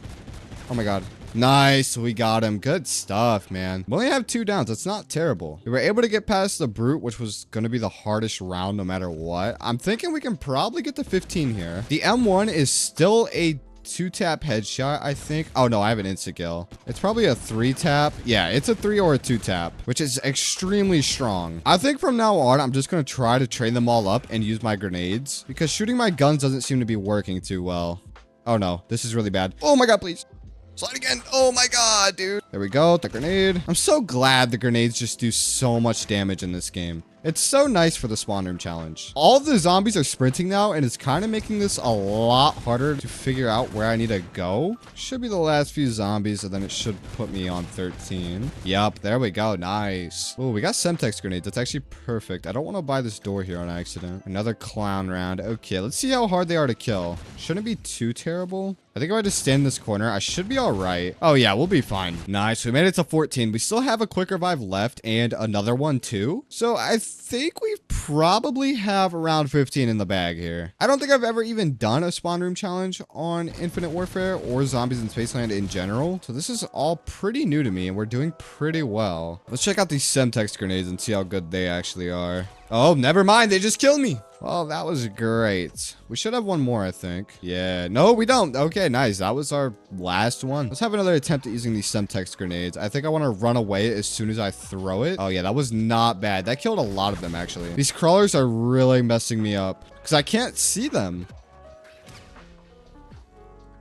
A: Oh my God. Nice. We got him. Good stuff, man. We only have 2 downs. That's not terrible. We were able to get past the brute, which was going to be the hardest round no matter what. I'm thinking we can probably get to 15 here. The M1 is still a 2-tap headshot, I think. Oh no, I have an insta-kill. It's probably a 3-tap. Yeah, it's a 3 or a 2-tap, which is extremely strong. I think from now on, I'm just going to try to train them all up and use my grenades because shooting my guns doesn't seem to be working too well. Oh no, this is really bad. Oh my God, please. Slide again. Oh my God, dude. There we go. The grenade. I'm so glad the grenades just do so much damage in this game. It's so nice for the spawn room challenge. All of the zombies are sprinting now, and it's kind of making this a lot harder to figure out where I need to go. Should be the last few zombies, and then it should put me on 13. Yup, there we go. Nice. Oh, we got Semtex grenades. That's actually perfect. I don't want to buy this door here on accident. Another clown round. Okay, let's see how hard they are to kill. Shouldn't be too terrible. I think if I just stand in this corner, I should be all right. Oh yeah, we'll be fine. Nice. We made it to 14. We still have a quick revive left and another one too. So I think we probably have around 15 in the bag here. I don't think I've ever even done a spawn room challenge on Infinite Warfare or Zombies in Spaceland in general. So this is all pretty new to me and we're doing pretty well. Let's check out these Semtex grenades and see how good they actually are. Oh, never mind. They just killed me. Well, that was great. We should have one more, I think. Yeah. No, we don't. Okay, nice. That was our last one. Let's have another attempt at using these Semtex grenades. I think I want to run away as soon as I throw it. Oh, yeah. That was not bad. That killed a lot of them, actually. These crawlers are really messing me up because I can't see them.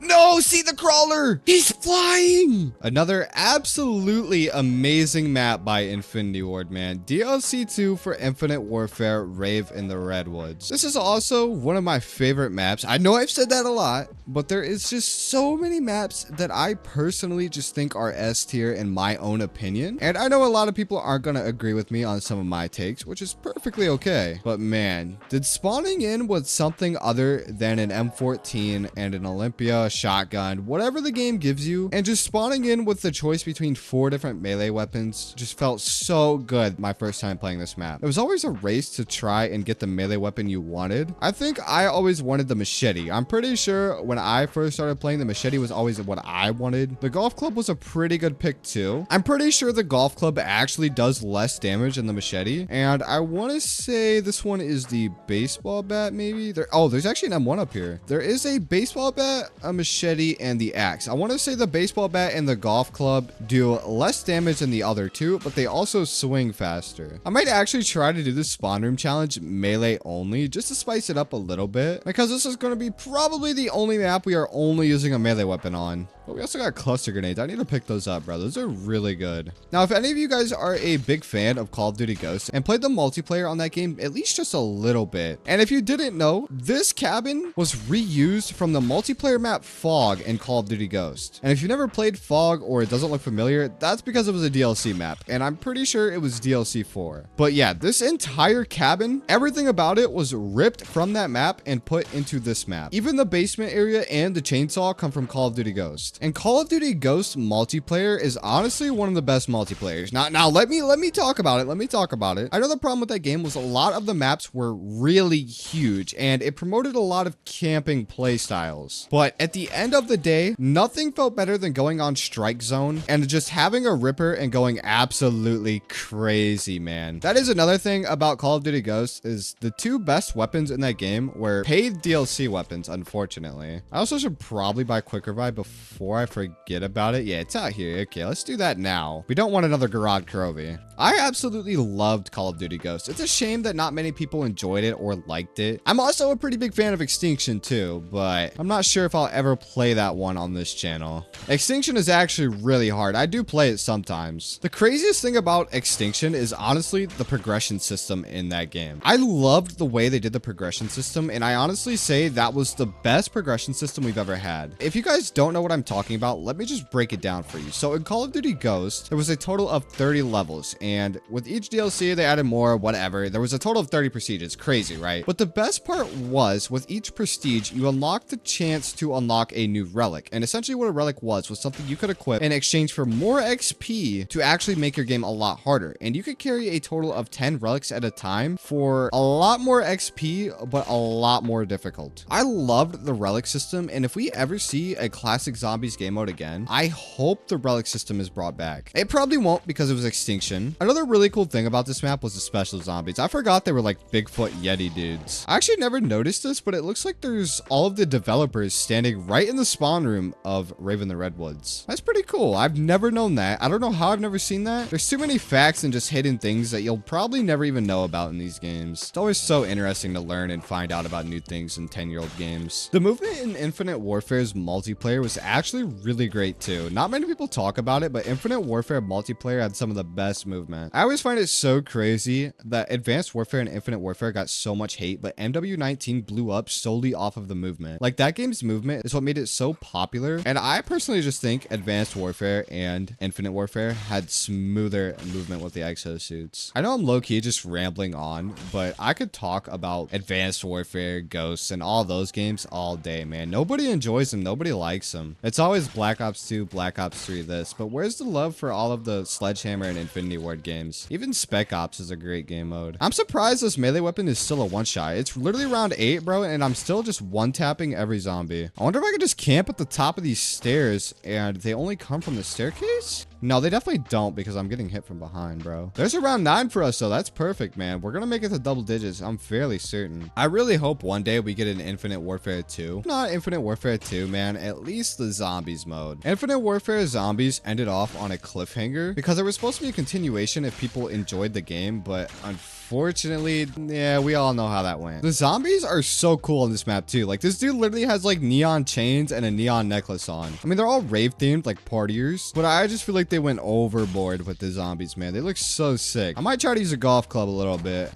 A: No, see the crawler. He's flying. Another absolutely amazing map by Infinity Ward, man. DLC 2 for Infinite Warfare, Rave in the Redwoods. This is also one of my favorite maps. I know I've said that a lot, but there is just so many maps that I personally just think are S tier in my own opinion. And I know a lot of people aren't going to agree with me on some of my takes, which is perfectly okay. But man, did spawning in with something other than an M14 and an Olympia shotgun, whatever the game gives you, and just spawning in with the choice between 4 different melee weapons just felt so good my first time playing this map. It was always a race to try and get the melee weapon you wanted. I think I always wanted the machete. I'm pretty sure when I first started playing, the machete was always what I wanted. The golf club was a pretty good pick too. I'm pretty sure the golf club actually does less damage than the machete, and I want to say this one is the baseball bat maybe. There's actually an M1 up here. There is a baseball bat, a machete, and the axe. I want to say the baseball bat and the golf club do less damage than the other two, but they also swing faster. I might actually try to do this spawn room challenge melee only just to spice it up a little bit, because this is going to be probably the only map we are only using a melee weapon on. But we also got cluster grenades. I need to pick those up, bro. Those are really good. Now, if any of you guys are a big fan of Call of Duty Ghosts and played the multiplayer on that game, at least just a little bit. And if you didn't know, this cabin was reused from the multiplayer map Fog in Call of Duty Ghost. And if you've never played Fog or it doesn't look familiar, that's because it was a DLC map. And I'm pretty sure it was DLC 4. But yeah, this entire cabin, everything about it was ripped from that map and put into this map. Even the basement area and the chainsaw come from Call of Duty Ghost. And Call of Duty Ghost multiplayer is honestly one of the best multiplayers. Now let me talk about it. Let me talk about it. I know the problem with that game was a lot of the maps were really huge and it promoted a lot of camping play styles. But at the end of the day, nothing felt better than going on Strike Zone and just having a ripper and going absolutely crazy, man. That is another thing about Call of Duty Ghost is the 2 best weapons in that game were paid DLC weapons, unfortunately. I also should probably buy Quick Revive before I forget about it. Yeah, it's out here. Okay, let's do that now. We don't want another Garage Krovi. I absolutely loved Call of Duty Ghosts. It's a shame that not many people enjoyed it or liked it. I'm also a pretty big fan of Extinction too, but I'm not sure if I'll ever play that one on this channel. Extinction is actually really hard. I do play it sometimes. The craziest thing about Extinction is honestly the progression system in that game. I loved the way they did the progression system, and I honestly say that was the best progression system we've ever had. If you guys don't know what I'm talking about, let me just break it down for you. So in Call of Duty Ghost, there was a total of 30 levels, and with each DLC they added more, whatever. There was a total of 30 prestiges. Crazy, right? But the best part was with each prestige you unlocked the chance to unlock a new relic, and essentially what a relic was something you could equip in exchange for more XP to actually make your game a lot harder. And you could carry a total of 10 relics at a time for a lot more XP, but a lot more difficult. I loved the relic system, and if we ever see a classic Zombies game mode again, I hope the relic system is brought back. It probably won't because it was Extinction. Another really cool thing about this map was the special zombies. I forgot they were like Bigfoot Yeti dudes. I actually never noticed this, but it looks like there's all of the developers standing right in the spawn room of Rave in the Redwoods. That's pretty cool. I've never known that. I don't know how I've never seen that. There's too many facts and just hidden things that you'll probably never even know about in these games. It's always so interesting to learn and find out about new things in 10-year-old games. The movement in Infinite Warfare's multiplayer was actually actually really great too. Not many people talk about it, but Infinite Warfare multiplayer had some of the best movement. I always find it so crazy that Advanced Warfare and Infinite Warfare got so much hate, but MW19 blew up solely off of the movement. Like, that game's movement is what made it so popular, and I personally just think Advanced Warfare and Infinite Warfare had smoother movement with the exosuits. I know I'm low-key just rambling on, but I could talk about Advanced Warfare, Ghosts, and all those games all day, man. Nobody enjoys them. Nobody likes them. It's always Black Ops 2, Black Ops 3 this, but where's the love for all of the Sledgehammer and Infinity Ward games? Even Spec Ops is a great game mode. I'm surprised this melee weapon is still a one-shot. It's literally round 8, bro, and I'm still just one-tapping every zombie. I wonder if I could just camp at the top of these stairs and they only come from the staircase? No, they definitely don't because I'm getting hit from behind, bro. There's a round 9 for us, so that's perfect, man. We're gonna make it to double digits. I'm fairly certain. I really hope one day we get an Infinite Warfare 2. Not Infinite Warfare 2, man. At least the zombies mode. Infinite Warfare Zombies ended off on a cliffhanger because there was supposed to be a continuation if people enjoyed the game, but unfortunately, yeah, we all know how that went. The zombies are so cool on this map too. Like, this dude literally has like neon chains and a neon necklace on. I mean, they're all rave themed, like partiers, but I just feel like they went overboard with the zombies, man. They look so sick. I might try to use a golf club a little bit.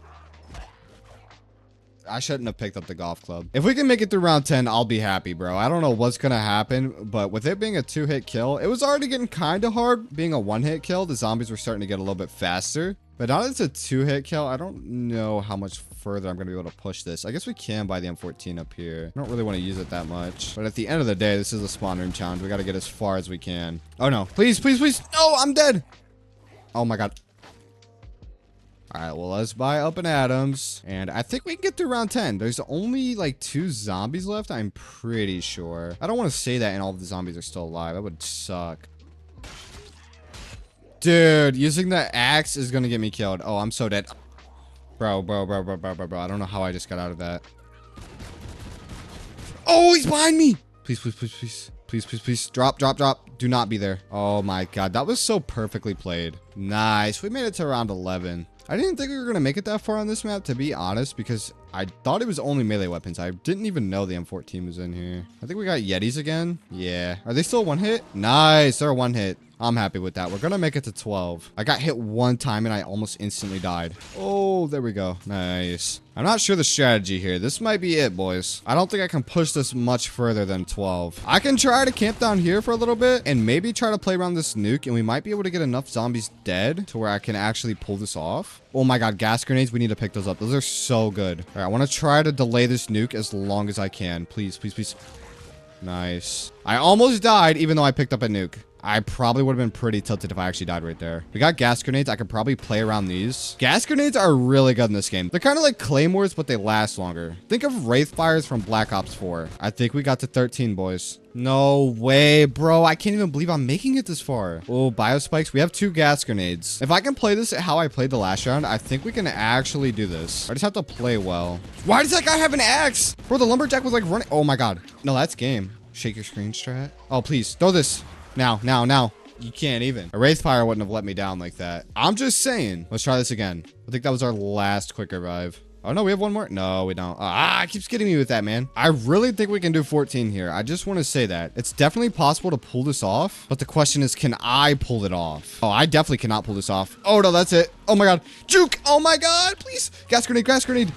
A: I shouldn't have picked up the golf club. If we can make it through round 10, I'll be happy, bro. I don't know what's gonna happen, but with it being a 2-hit kill, it was already getting kind of hard being a 1-hit kill. The zombies were starting to get a little bit faster. But now that it's a 2-hit kill, I don't know how much further I'm going to be able to push this. I guess we can buy the M14 up here. I don't really want to use it that much. But at the end of the day, this is a spawn room challenge. We got to get as far as we can. Oh, no. Please, please, please. No, I'm dead. Oh, my God. All right, well, let's buy up an Adams. And I think we can get through round 10. There's only like 2 zombies left, I'm pretty sure. I don't want to say that and all of the zombies are still alive. That would suck. Dude, using the axe is gonna get me killed. Oh, I'm so dead. Bro. I don't know how I just got out of that. Oh, he's behind me. Please, please, please, please. Please, please, please. Drop. Do not be there. Oh my God, that was so perfectly played. Nice. We made it to round 11. I didn't think we were going to make it that far on this map, to be honest, because I thought it was only melee weapons. I didn't even know the M14 was in here. I think we got Yetis again. Yeah. Are they still 1-hit? Nice. They're a 1-hit. I'm happy with that. We're going to make it to 12. I got hit one time and I almost instantly died. Oh, there we go. Nice. I'm not sure the strategy here. This might be it, boys. I don't think I can push this much further than 12. I can try to camp down here for a little bit and maybe try to play around this nuke, and we might be able to get enough zombies dead to where I can actually pull this off. Oh my God, gas grenades. We need to pick those up. Those are so good. All right, I want to try to delay this nuke as long as I can. Please, please, please. Nice. I almost died even though I picked up a nuke. I probably would have been pretty tilted if I actually died right there. We got gas grenades. I could probably play around these. Gas grenades are really good in this game. They're kind of like claymores, but they last longer. Think of Wraith Fires from Black Ops 4. I think we got to 13, boys. No way, bro. I can't even believe I'm making it this far. Oh, biospikes. We have 2 gas grenades. If I can play this how I played the last round, I think we can actually do this. I just have to play well. Why does that guy have an axe? Bro, the lumberjack was like running. Oh my God. No, that's game. Shake your screen strat. Oh, please. Throw this. Now. You can't even. A Wraith Fire wouldn't have let me down like that. I'm just saying. Let's try this again. I think that was our last quick revive. Oh, no, we have one more. No, we don't. It keeps getting me with that, man. I really think we can do 14 here. I just want to say that. It's definitely possible to pull this off. But the question is, can I pull it off? Oh, I definitely cannot pull this off. Oh, no, that's it. Oh, my God. Juke. Oh, my God. Please. Gas grenade.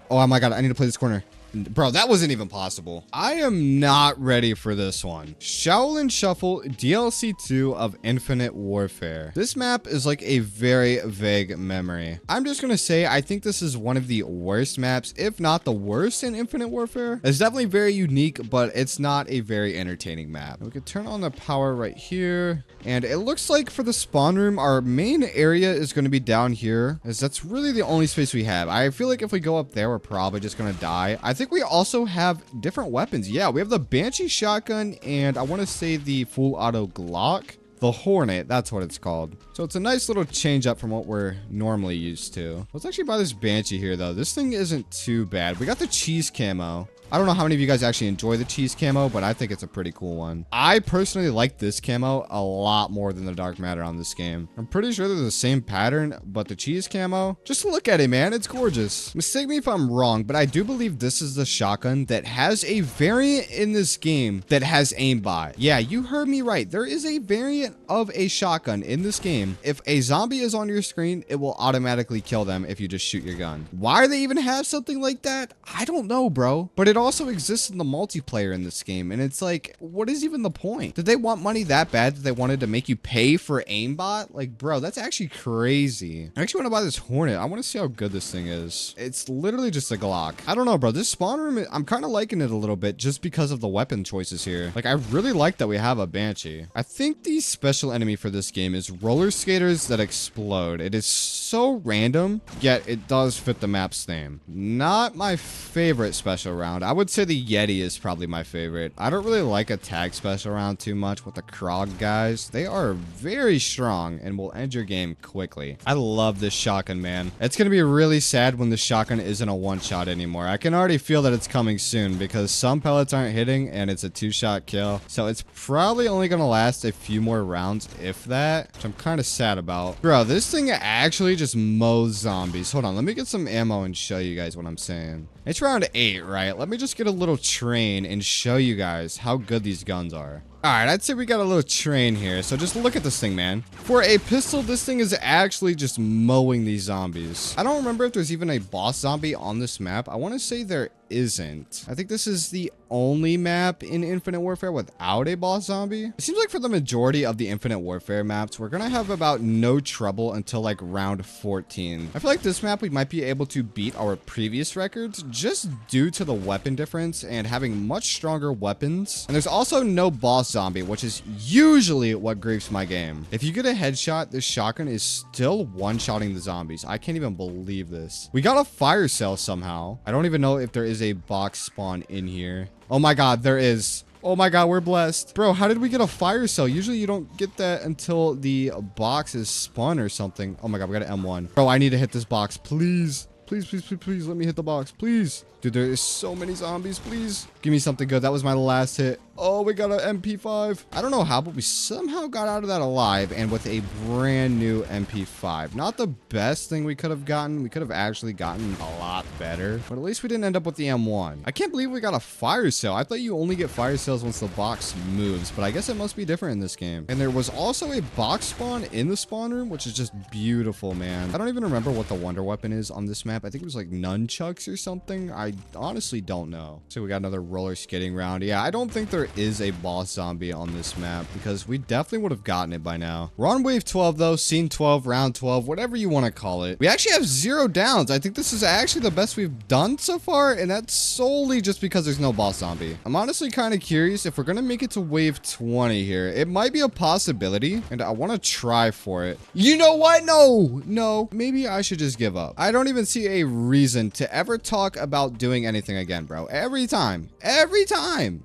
A: Oh, my God. I need to play this corner. Bro, that wasn't even possible. I am not ready for this one. Shaolin Shuffle DLC 2 of Infinite Warfare. This map is like a very vague memory. I'm just gonna say I think this is one of the worst maps, if not the worst in Infinite Warfare. It's definitely very unique, but it's not a very entertaining map. We could turn on the power right here. And it looks like for the spawn room, our main area is going to be down here, as that's really the only space we have. I feel like if we go up there, we're probably just going to die. I think we also have different weapons. Yeah, we have the Banshee shotgun, and I want to say the full auto Glock. The Hornet, that's what it's called. So it's a nice little change up from what we're normally used to. Let's actually buy this Banshee here, though. This thing isn't too bad. We got the cheese camo. I don't know how many of you guys actually enjoy the cheese camo, but I think it's a pretty cool one. I personally like this camo a lot more than the dark matter on this game. I'm pretty sure they're the same pattern, but the cheese camo, just look at it, man. It's gorgeous. Mistake me if I'm wrong, but I do believe this is the shotgun that has a variant in this game that has aimbot. Yeah, you heard me right. There is a variant of a shotgun in this game. If a zombie is on your screen, it will automatically kill them if you just shoot your gun. Why they even have something like that? I don't know, bro. But it also exists in the multiplayer in this game, and it's like, what is even the point? Did they want money that bad that they wanted to make you pay for aimbot? Like, bro, that's actually crazy. I actually want to buy this Hornet. I want to see how good this thing is. It's literally just a Glock. I don't know, bro. This spawn room, I'm kind of liking it a little bit just because of the weapon choices here. Like, I really like that we have a Banshee. I think the special enemy for this game is roller skaters that explode. It is so random, yet it does fit the map's theme. Not my favorite special round. I would say the Yeti is probably my favorite. I don't really like a tag special round too much with the Krog guys. They are very strong and will end your game quickly. I love this shotgun, man. It's going to be really sad when the shotgun isn't a one-shot anymore. I can already feel that it's coming soon because some pellets aren't hitting and it's a two-shot kill. So it's probably only going to last a few more rounds, if that, which I'm kind of sad about. Bro, this thing actually just mows zombies. Hold on, let me get some ammo and show you guys what I'm saying. It's round 8, right? Let me just get a little train and show you guys how good these guns are. Alright, I'd say we got a little train here, so just look at this thing, man. For a pistol, this thing is actually just mowing these zombies. I don't remember if there's even a boss zombie on this map. I want to say there isn't. I think this is the only map in Infinite Warfare without a boss zombie. It seems like for the majority of the Infinite Warfare maps, we're gonna have about no trouble until like round 14. I feel like this map we might be able to beat our previous records just due to the weapon difference and having much stronger weapons. And there's also no boss zombie, which is usually what griefs my game. If you get a headshot, this shotgun is still one-shotting the zombies. I can't even believe this. We got a fire cell somehow. I don't even know if there is a box spawn in here. Oh my god, there is. Oh my god, we're blessed. Bro, how did we get a fire cell? Usually you don't get that until the box is spun or something. Oh my god, we got an M1. Bro, I need to hit this box, please. Please, please, please, please, let me hit the box, please. Dude, there is so many zombies, please. Give me something good. That was my last hit. Oh, we got an MP5. I don't know how, but we somehow got out of that alive and with a brand new MP5. Not the best thing we could have gotten. We could have actually gotten a lot better, but at least we didn't end up with the M1. I can't believe we got a fire sale. I thought you only get fire sales once the box moves, but I guess it must be different in this game. And there was also a box spawn in the spawn room, which is just beautiful, man. I don't even remember what the wonder weapon is on this map. I think it was like nunchucks or something. I honestly don't know. So we got another roller skating round. Yeah, I don't think there is a boss zombie on this map because we definitely would have gotten it by now. We're on wave 12 though, scene 12, round 12, whatever you want to call it. We actually have 0 downs. I think this is actually the best we've done so far, and that's solely just because there's no boss zombie. I'm honestly kind of curious if we're gonna make it to wave 20 here. It might be a possibility, and I want to try for it. You know what? No, maybe I should just give up. I don't even see a reason to ever talk about doing anything again, bro. Every time.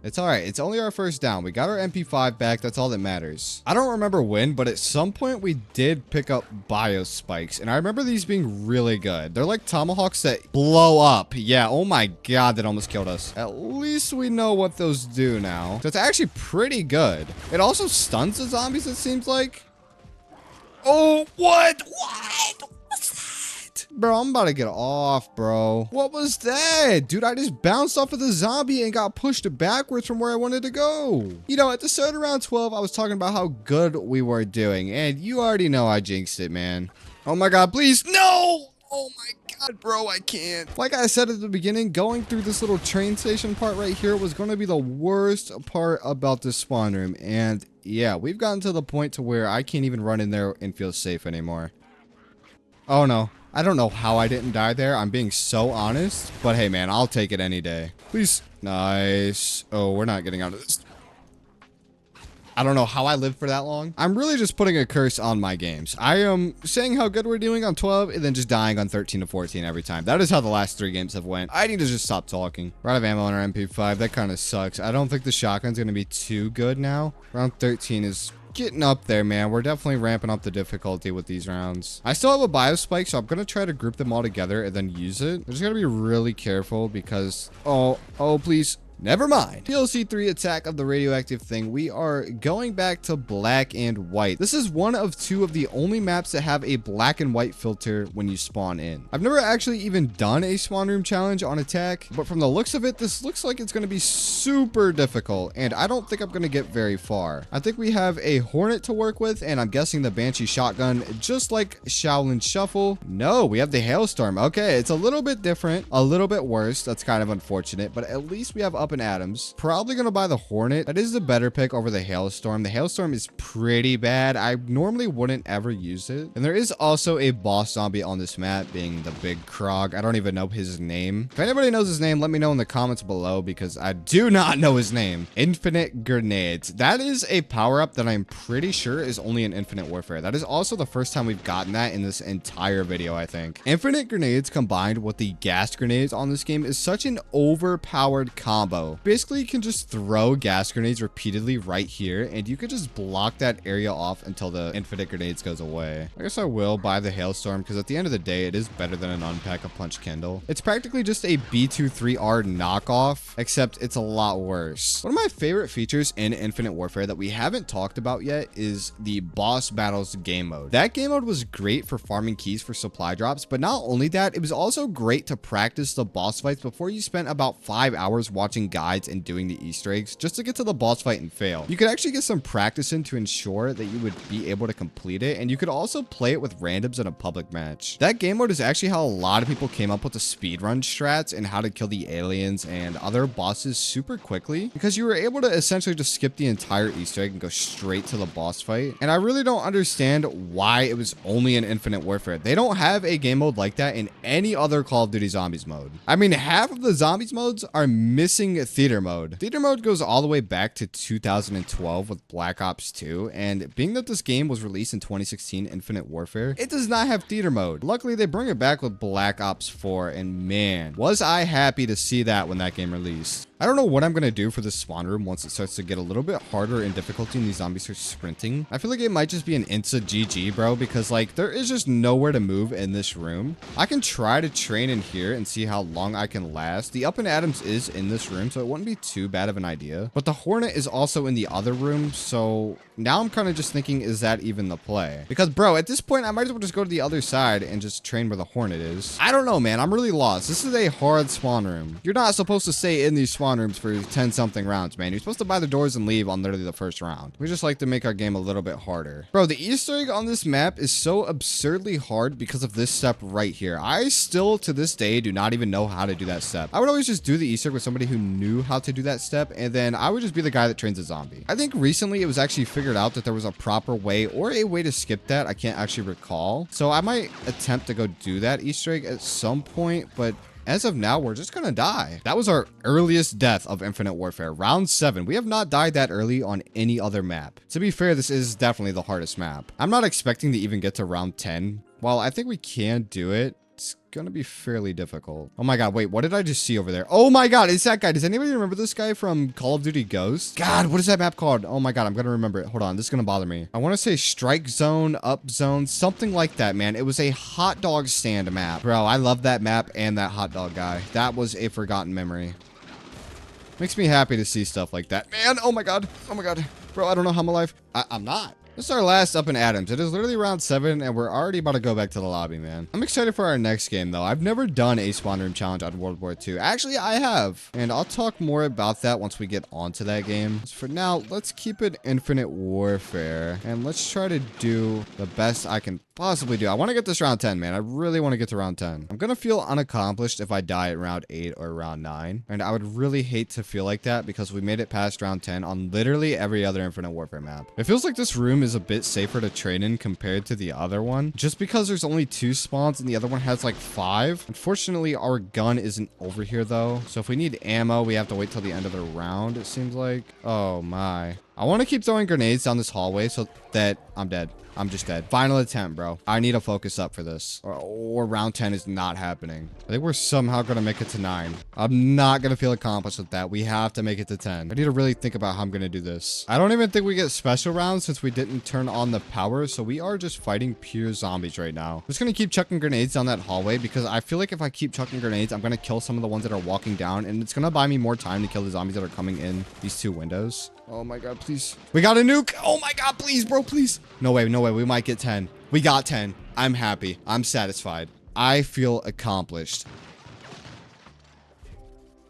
A: It's all right. It's only our first down. We got our MP5 back. That's all that matters. I don't remember when, but at some point we did pick up bio spikes, and I remember these being really good. They're like tomahawks that blow up. Yeah, oh my god, that almost killed us. At least we know what those do now. So it's actually pretty good. It also stuns the zombies, it seems like. Oh, what? Bro, I'm about to get off, bro. What was that? Dude, I just bounced off of the zombie and got pushed backwards from where I wanted to go. You know, at the start of round 12, I was talking about how good we were doing, and you already know I jinxed it, man. Oh my god, please. No! Oh my god, bro, I can't. Like I said at the beginning, going through this little train station part right here was going to be the worst part about this spawn room. And yeah, we've gotten to the point to where I can't even run in there and feel safe anymore. Oh no. I don't know how I didn't die there. I'm being so honest. But hey, man, I'll take it any day. Please. Nice. Oh, we're not getting out of this. I don't know how I lived for that long. I'm really just putting a curse on my games. I am saying how good we're doing on 12 and then just dying on 13 to 14 every time. That is how the last 3 games have went. I need to just stop talking. We're out of ammo on our MP5. That kind of sucks. I don't think the shotgun's going to be too good now. Round 13 is getting up there, man. We're definitely ramping up the difficulty with these rounds. I still have a biospike, so I'm gonna try to group them all together and then use it. I just gotta be really careful because oh please. Never mind. DLC 3 Attack of the Radioactive Thing. We are going back to black and white. This is one of two of the only maps that have a black and white filter when you spawn in. I've never actually even done a spawn room challenge on Attack, but from the looks of it, this looks like it's going to be super difficult, and I don't think I'm going to get very far. I think we have a Hornet to work with, and I'm guessing the Banshee shotgun, just like Shaolin Shuffle. No, we have the Hailstorm. Okay, it's a little bit different, a little bit worse. That's kind of unfortunate, but at least we have up and Adams. Probably gonna buy the Hornet. That is the better pick over the Hailstorm. The Hailstorm is pretty bad. I normally wouldn't ever use it. And there is also a boss zombie on this map, being the Big Krog. I don't even know his name. If anybody knows his name, let me know in the comments below, because I do not know his name. Infinite Grenades. That is a power-up that I'm pretty sure is only in Infinite Warfare. That is also the first time we've gotten that in this entire video, I think. Infinite Grenades combined with the gas grenades on this game is such an overpowered combo. Basically, you can just throw gas grenades repeatedly right here, and you could just block that area off until the infinite grenades goes away. I guess I will buy the Hailstorm, because at the end of the day, it is better than an Unpack-a-Punch Kindle. It's practically just a B23R knockoff, except it's a lot worse. One of my favorite features in Infinite Warfare that we haven't talked about yet is the Boss Battles game mode. That game mode was great for farming keys for supply drops, but not only that, it was also great to practice the boss fights before you spent about 5 hours watching guides and doing the Easter eggs just to get to the boss fight and fail. You could actually get some practice in to ensure that you would be able to complete it, and you could also play it with randoms in a public match. That game mode is actually how a lot of people came up with the speedrun strats and how to kill the aliens and other bosses super quickly, because you were able to essentially just skip the entire Easter egg and go straight to the boss fight. And I really don't understand why it was only in Infinite Warfare. They don't have a game mode like that in any other Call of Duty Zombies mode. I mean, half of the Zombies modes are missing theater mode. Theater mode goes all the way back to 2012 with Black Ops 2, and being that this game was released in 2016 Infinite Warfare, it does not have theater mode. Luckily, they bring it back with Black Ops 4, and man, was I happy to see that when that game released. I don't know what I'm going to do for this spawn room once it starts to get a little bit harder in difficulty and these zombies start sprinting. I feel like it might just be an insta GG, bro, because like there is just nowhere to move in this room. I can try to train in here and see how long I can last. The Up and Adams is in this room, so it wouldn't be too bad of an idea. But the Hornet is also in the other room, so now I'm kind of just thinking, is that even the play? Because, bro, at this point, I might as well just go to the other side and just train where the Hornet is. I don't know, man. I'm really lost. This is a hard spawn room. You're not supposed to stay in these spawn rooms for 10-something rounds, man. You're supposed to buy the doors and leave on literally the first round. We just like to make our game a little bit harder. Bro, the Easter egg on this map is so absurdly hard because of this step right here. I still, to this day, do not even know how to do that step. I would always just do the Easter egg with somebody who knew how to do that step, and then I would just be the guy that trains a zombie. I think recently it was actually figured out that there was a proper way or a way to skip that. I can't actually recall. So I might attempt to go do that Easter egg at some point, but as of now, we're just gonna die. That was our earliest death of Infinite Warfare. Round 7. We have not died that early on any other map. To be fair, this is definitely the hardest map. I'm not expecting to even get to round 10. While I think we can do it, it's gonna be fairly difficult. Oh my god, wait, what did I just see over there? Oh my god, it's that guy. Does anybody remember this guy from Call of Duty Ghosts? God, what is that map called? Oh my god, I'm gonna remember it. Hold on, this is gonna bother me. I want to say Strike Zone, Up Zone, something like that, man. It was a hot dog stand map. Bro, I love that map and that hot dog guy. That was a forgotten memory. Makes me happy to see stuff like that. Man, oh my god. Oh my god. Bro, I don't know how I'm alive. I'm not. This is our last Up and Adams. It is literally round 7, and we're already about to go back to the lobby, man. I'm excited for our next game, though. I've never done a spawn room challenge on World War II. Actually, I have, and I'll talk more about that once we get onto that game. So for now, let's keep it Infinite Warfare, and let's try to do the best I can possibly do. I want to get this round 10, man. I really want to get to round 10. I'm gonna feel unaccomplished if I die at round 8 or round 9, and I would really hate to feel like that because we made it past round 10 on literally every other Infinite Warfare map. It feels like this room is a bit safer to train in compared to the other one, just because there's only 2 spawns and the other one has like 5. Unfortunately, our gun isn't over here though, so if we need ammo, we have to wait till the end of the round, it seems like. Oh my. I want to keep throwing grenades down this hallway so that I'm dead. I'm just dead. Final attempt, bro. I need to focus up for this. Or round 10 is not happening. I think we're somehow going to make it to 9. I'm not going to feel accomplished with that. We have to make it to 10. I need to really think about how I'm going to do this. I don't even think we get special rounds since we didn't turn on the power. So we are just fighting pure zombies right now. I'm just going to keep chucking grenades down that hallway because I feel like if I keep chucking grenades, I'm going to kill some of the ones that are walking down. And it's going to buy me more time to kill the zombies that are coming in these 2 windows. Oh my god, please. We got a nuke. Oh my god, please, bro, please. No way, no way. We might get 10. We got 10. I'm happy. I'm satisfied. I feel accomplished.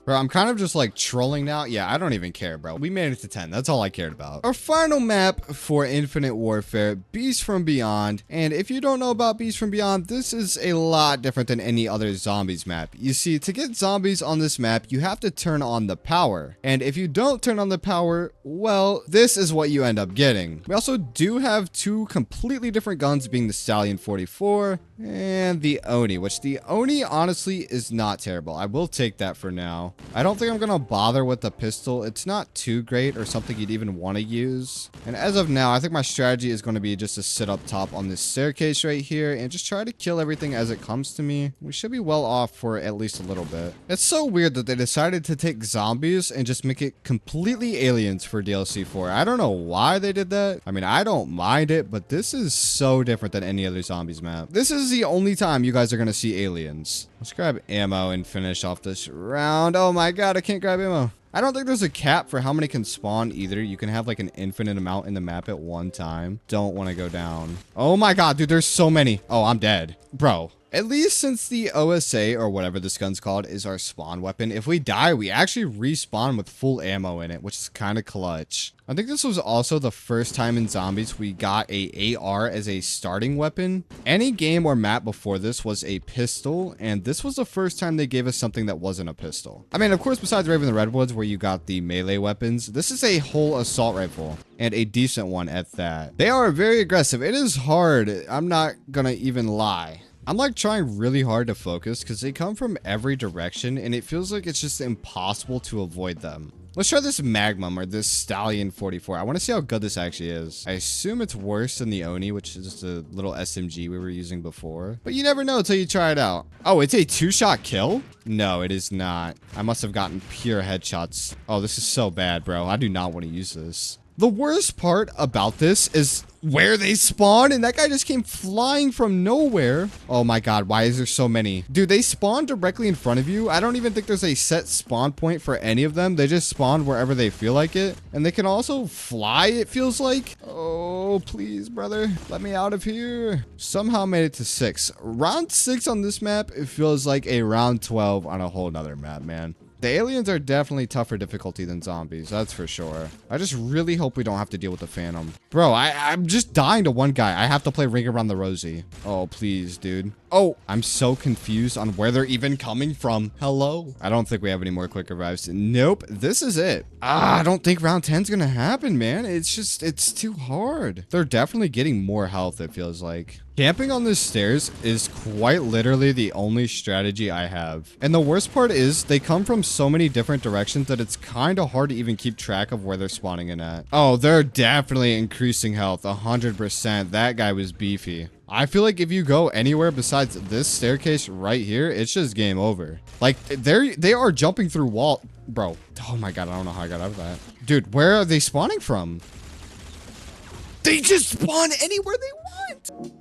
A: Bro, I'm kind of just like trolling now. Yeah, I don't even care, bro. We made it to 10. That's all I cared about. Our final map for Infinite Warfare, Beast from Beyond. And if you don't know about Beast from Beyond, this is a lot different than any other zombies map. You see, to get zombies on this map, you have to turn on the power. And if you don't turn on the power, well, this is what you end up getting. We also do have 2 completely different guns, being the Stallion 44 and the Oni, which the Oni honestly is not terrible. I will take that for now. I don't think I'm gonna bother with the pistol. It's not too great or something you'd even want to use. And as of now, I think my strategy is going to be just to sit up top on this staircase right here and just try to kill everything as it comes to me. We should be well off for at least a little bit. It's so weird that they decided to take zombies and just make it completely aliens for DLC 4. I don't know why they did that. I mean, I don't mind it, but this is so different than any other zombies map. This is the only time you guys are going to see aliens. Let's grab ammo and finish off this round. Oh my god, I can't grab ammo. I don't think there's a cap for how many can spawn either. You can have like an infinite amount in the map at one time. Don't want to go down. Oh my god, dude, there's so many. Oh, I'm dead. Bro. At least since the OSA, or whatever this gun's called, is our spawn weapon, if we die, we actually respawn with full ammo in it, which is kind of clutch. I think this was also the first time in Zombies we got a AR as a starting weapon. Any game or map before this was a pistol, and this was the first time they gave us something that wasn't a pistol. I mean, of course, besides Raven the Redwoods, where you got the melee weapons, this is a whole assault rifle, and a decent one at that. They are very aggressive. It is hard. I'm not gonna even lie. I'm like trying really hard to focus because they come from every direction and it feels like it's just impossible to avoid them. Let's try this Magnum or this Stallion 44. I want to see how good this actually is. I assume it's worse than the Oni, which is just a little SMG we were using before. But you never know until you try it out. Oh, it's a 2-shot kill? No, it is not. I must have gotten pure headshots. Oh, this is so bad, bro. I do not want to use this. The worst part about this is where they spawn, and that guy just came flying from nowhere. Oh my god, why is there so many? Dude, they spawn directly in front of you. I don't even think there's a set spawn point for any of them. They just spawn wherever they feel like it. And they can also fly, it feels like. Oh, please, brother. Let me out of here. Somehow made it to 6. Round 6 on this map, it feels like a round 12 on a whole nother map, man. The aliens are definitely tougher difficulty than zombies, that's for sure. I just really hope we don't have to deal with the Phantom. Bro, I'm just dying to one guy. I have to play Ring Around the Rosie. Oh, please, dude. Oh, I'm so confused on where they're even coming from. Hello? I don't think we have any more quick revives. Nope, this is it. I don't think round 10's gonna happen, man. It's too hard. They're definitely getting more health, it feels like. Camping on the stairs is quite literally the only strategy I have. And the worst part is they come from so many different directions that it's kind of hard to even keep track of where they're spawning in at. Oh, they're definitely increasing health 100%. That guy was beefy. I feel like if you go anywhere besides this staircase right here, it's just game over. Like they are jumping through wall, bro. Oh my god, I don't know how I got out of that. Dude, where are they spawning from? They just spawn anywhere they want.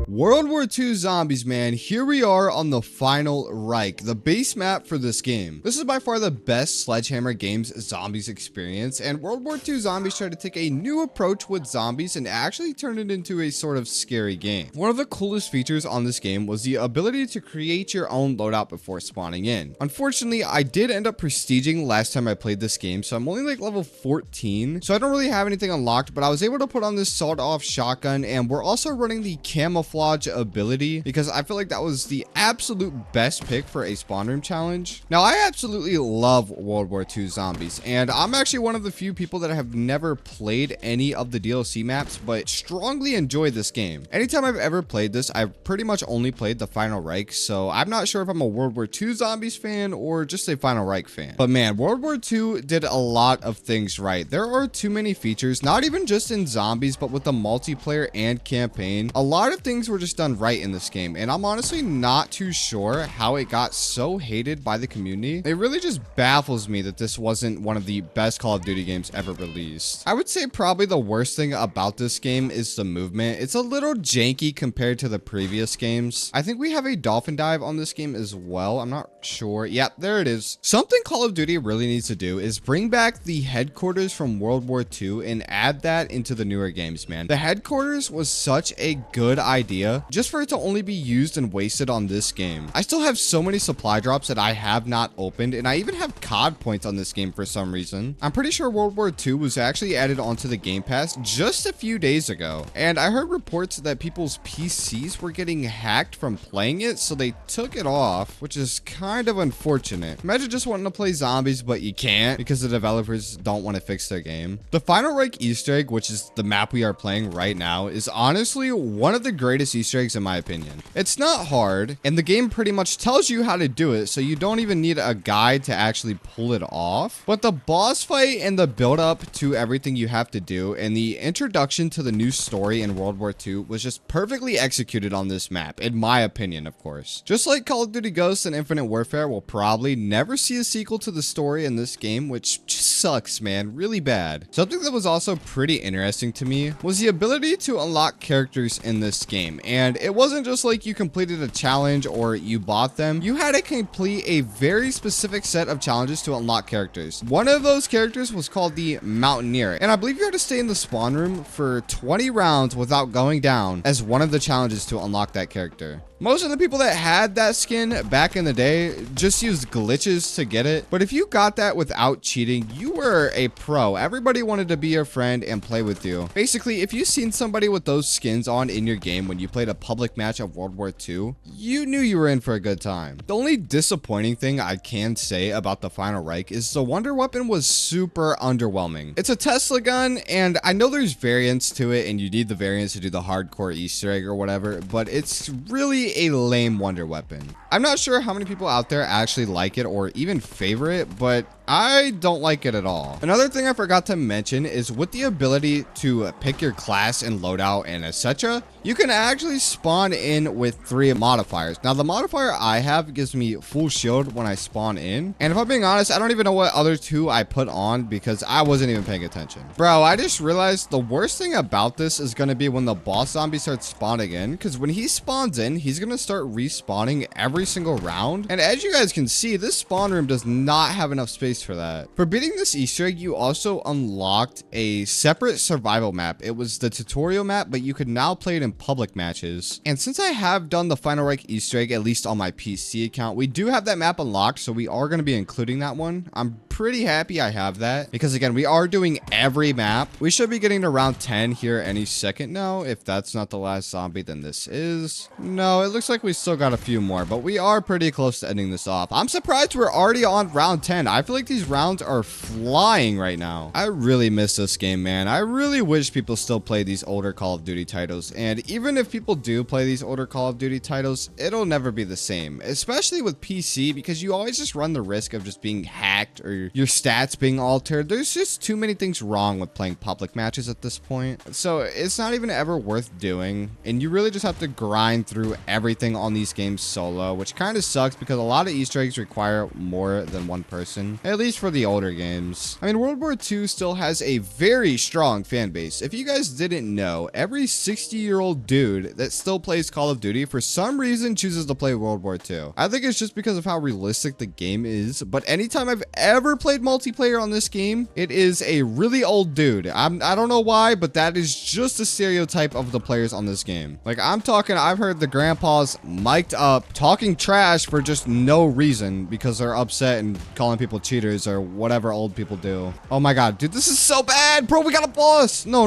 A: World War II Zombies, man. Here we are on the final Reich, the base map for this game. This is by far the best Sledgehammer Games zombies experience, and World War II Zombies tried to take a new approach with zombies and actually turn it into a sort of scary game. One of the coolest features on this game was the ability to create your own loadout before spawning in. Unfortunately, I did end up prestiging last time I played this game, so I'm only like level 14, so I don't really have anything unlocked, but I was able to put on this sawed-off shotgun, and we're also running the camouflage camouflage ability because I feel like that was the absolute best pick for a spawn room challenge. Now, I absolutely love World War II Zombies, and I'm actually one of the few people that have never played any of the DLC maps, but strongly enjoy this game. Anytime I've ever played this, I've pretty much only played the Final Reich, so I'm not sure if I'm a World War II Zombies fan or just a Final Reich fan. But man, World War II did a lot of things right. There are too many features, not even just in zombies, but with the multiplayer and campaign. A lot of things were just done right in this game, and I'm honestly not too sure how it got so hated by the community. It really just baffles me that this wasn't one of the best Call of Duty games ever released. I would say probably the worst thing about this game is the movement. It's a little janky compared to the previous games. I think we have a dolphin dive on this game as well. I'm not sure. Yep, there it is. Something Call of Duty really needs to do is bring back the headquarters from World War II and add that into the newer games, man. The headquarters was such a good idea just for it to only be used and wasted on this game. I still have so many supply drops that I have not opened, and I even have COD points on this game for some reason. I'm pretty sure World War II was actually added onto the Game Pass just a few days ago, and I heard reports that people's PCs were getting hacked from playing it, so they took it off, which is kind of unfortunate. Imagine just wanting to play zombies, but you can't because the developers don't want to fix their game. The Final Reich Easter egg, which is the map we are playing right now, is honestly one of the greatest Easter eggs in my opinion. It's not hard, and the game pretty much tells you how to do it, so you don't even need a guide to actually pull it off. But the boss fight and the build up to everything you have to do and the introduction to the new story in World War II was just perfectly executed on this map, in my opinion, of course. Just like Call of Duty Ghosts and Infinite Warfare will probably never see a sequel to the story in this game, which just sucks, man, really bad. Something that was also pretty interesting to me was the ability to unlock characters in this game, and it wasn't just like you completed a challenge or you bought them. You had to complete a very specific set of challenges to unlock characters. One of those characters was called the Mountaineer, and I believe you had to stay in the spawn room for 20 rounds without going down as one of the challenges to unlock that character. Most of the people that had that skin back in the day just used glitches to get it. But if you got that without cheating, you were a pro. Everybody wanted to be your friend and play with you. Basically, if you seen somebody with those skins on in your game when you played a public match of World War II, you knew you were in for a good time. The only disappointing thing I can say about the Final Reich is the wonder weapon was super underwhelming. It's a Tesla gun, and I know there's variants to it, and you need the variants to do the hardcore Easter egg or whatever, but it's really a lame wonder weapon. I'm not sure how many people out there actually like it or even favor it, but I don't like it at all. Another thing I forgot to mention is with the ability to pick your class and loadout and etc., you can actually spawn in with 3 modifiers. Now, the modifier I have gives me full shield when I spawn in. And if I'm being honest, I don't even know what other 2 I put on because I wasn't even paying attention. Bro, I just realized the worst thing about this is going to be when the boss zombie starts spawning in, because when he spawns in, he's going to start respawning every single round. And as you guys can see, this spawn room does not have enough space for that. For beating this Easter egg, you also unlocked a separate survival map. It was the tutorial map, but you could now play it in public matches. And since I have done the Final Reich Easter egg, at least on my PC account, we do have that map unlocked, so we are going to be including that one. I'm pretty happy I have that because again, we are doing every map. We should be getting to round 10 here any second now. If that's not the last zombie, then this is. No, it looks like we still got a few more, but we are pretty close to ending this off. I'm surprised we're already on round 10. I feel like these rounds are flying right now. I really miss this game, man. I really wish people still play these older Call of Duty titles, and even if people do play these older Call of Duty titles, it'll never be the same, especially with PC, because you always just run the risk of just being hacked or your stats being altered. There's just too many things wrong with playing public matches at this point, so it's not even ever worth doing, and you really just have to grind through everything on these games solo, which kind of sucks because a lot of Easter eggs require more than one person, at least for the older games. I mean, World War II still has a very strong fan base. If you guys didn't know, every 60-year-old dude that still plays Call of Duty for some reason chooses to play World War II. I think it's just because of how realistic the game is, but anytime I've ever played multiplayer on this game, it is a really old dude. I don't know why, but that is just a stereotype of the players on this game. Like, I'm talking, I've heard the grandpas mic'd up talking trash for just no reason because they're upset and calling people cheaters or whatever old people do. Oh my god, dude, this is so bad, bro. We got a boss. No.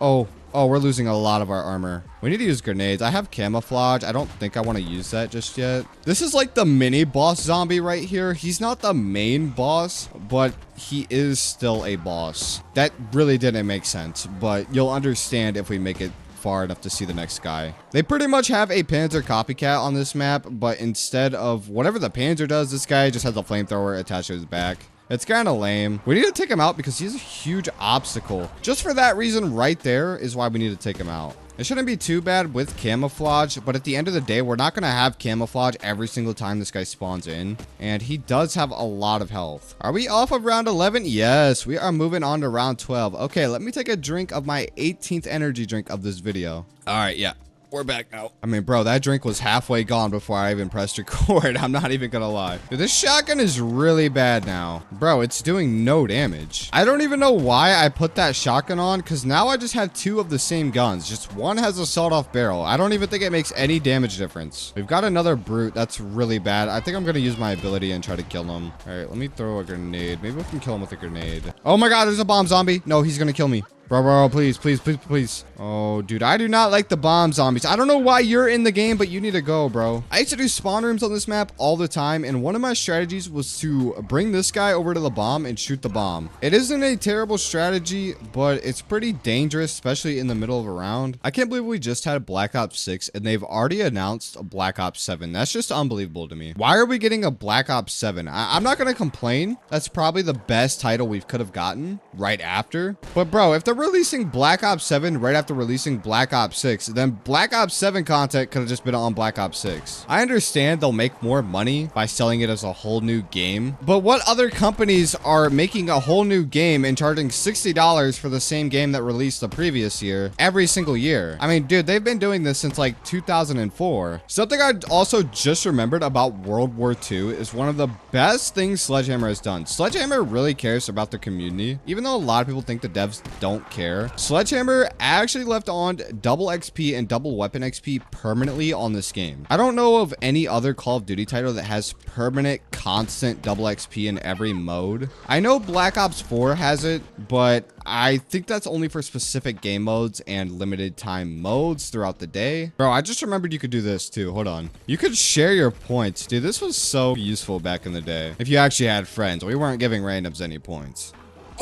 A: Oh Oh, we're losing a lot of our armor. We need to use grenades. I have camouflage. I don't think I want to use that just yet. This is like the mini boss zombie right here. He's not the main boss, but he is still a boss. That really didn't make sense, but you'll understand if we make it far enough to see the next guy. They pretty much have a Panzer copycat on this map, but instead of whatever the Panzer does, this guy just has a flamethrower attached to his back. It's kind of lame. We need to take him out because he's a huge obstacle. Just for that reason right there is why we need to take him out. It shouldn't be too bad with camouflage, but at the end of the day, we're not going to have camouflage every single time this guy spawns in. And he does have a lot of health. Are we off of round 11? Yes, we are moving on to round 12. Okay, let me take a drink of my 18th energy drink of this video. All right, yeah. We're back now. I mean, bro, that drink was halfway gone before I even pressed record. I'm not even gonna lie. Dude, this shotgun is really bad now. Bro, it's doing no damage. I don't even know why I put that shotgun on, because now I just have two of the same guns. Just one has a sawed-off barrel. I don't even think it makes any damage difference. We've got another brute. That's really bad. I think I'm gonna use my ability and try to kill him. All right, let me throw a grenade. Maybe we can kill him with a grenade. Oh my god, there's a bomb zombie. No, he's gonna kill me. Bro, please, please, please, please. Oh, dude, I do not like the bomb zombies. I don't know why you're in the game, but you need to go, bro. I used to do spawn rooms on this map all the time, and one of my strategies was to bring this guy over to the bomb and shoot the bomb. It isn't a terrible strategy, but it's pretty dangerous, especially in the middle of a round. I can't believe we just had Black Ops 6, and they've already announced a Black Ops 7. That's just unbelievable to me. Why are we getting a Black Ops 7? I'm not gonna complain. That's probably the best title we could have gotten right after. But, bro, if they're releasing Black Ops 7 right after releasing Black Ops 6, then Black Ops 7 content could have just been on Black Ops 6. I understand they'll make more money by selling it as a whole new game, but what other companies are making a whole new game and charging $60 for the same game that released the previous year every single year? I mean, dude, they've been doing this since like 2004. Something I also just remembered about World War II is one of the best things Sledgehammer has done. Sledgehammer really cares about the community, even though a lot of people think the devs don't care. Sledgehammer actually left on double XP and double weapon XP permanently on this game. I don't know of any other Call of Duty title that has permanent, constant double XP in every mode. I know Black Ops 4 has it, but I think that's only for specific game modes and limited time modes throughout the day. Bro, I just remembered you could do this too. Hold on. You could share your points. Dude, this was so useful back in the day. If you actually had friends, we weren't giving randoms any points.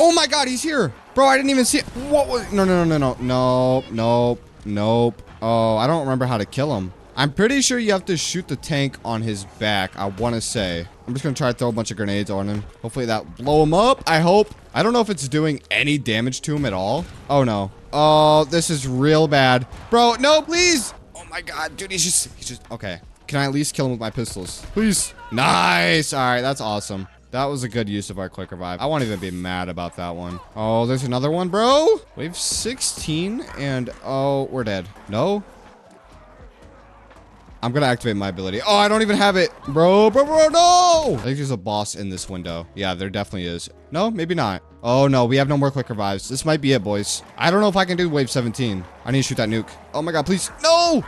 A: Oh my god, he's here. Bro, I didn't even see it. What was... Nope. Oh, I don't remember how to kill him. I'm pretty sure you have to shoot the tank on his back, I want to say. I'm just going to try to throw a bunch of grenades on him. Hopefully that blow him up, I hope. I don't know if it's doing any damage to him at all. Oh, no. Oh, this is real bad. Bro, no, please. Oh my god, dude, he's just... Okay. Can I at least kill him with my pistols? Please. Nice. All right, that's awesome. That was a good use of our quick revive. I won't even be mad about that one. Oh, there's another one, bro. We have 16 and oh, we're dead. No. I'm going to activate my ability. Oh, I don't even have it. Bro, no. I think there's a boss in this window. Yeah, there definitely is. No, maybe not. Oh, no, we have no more quick revives. This might be it, boys. I don't know if I can do wave 17. I need to shoot that nuke. Oh my god, please. No.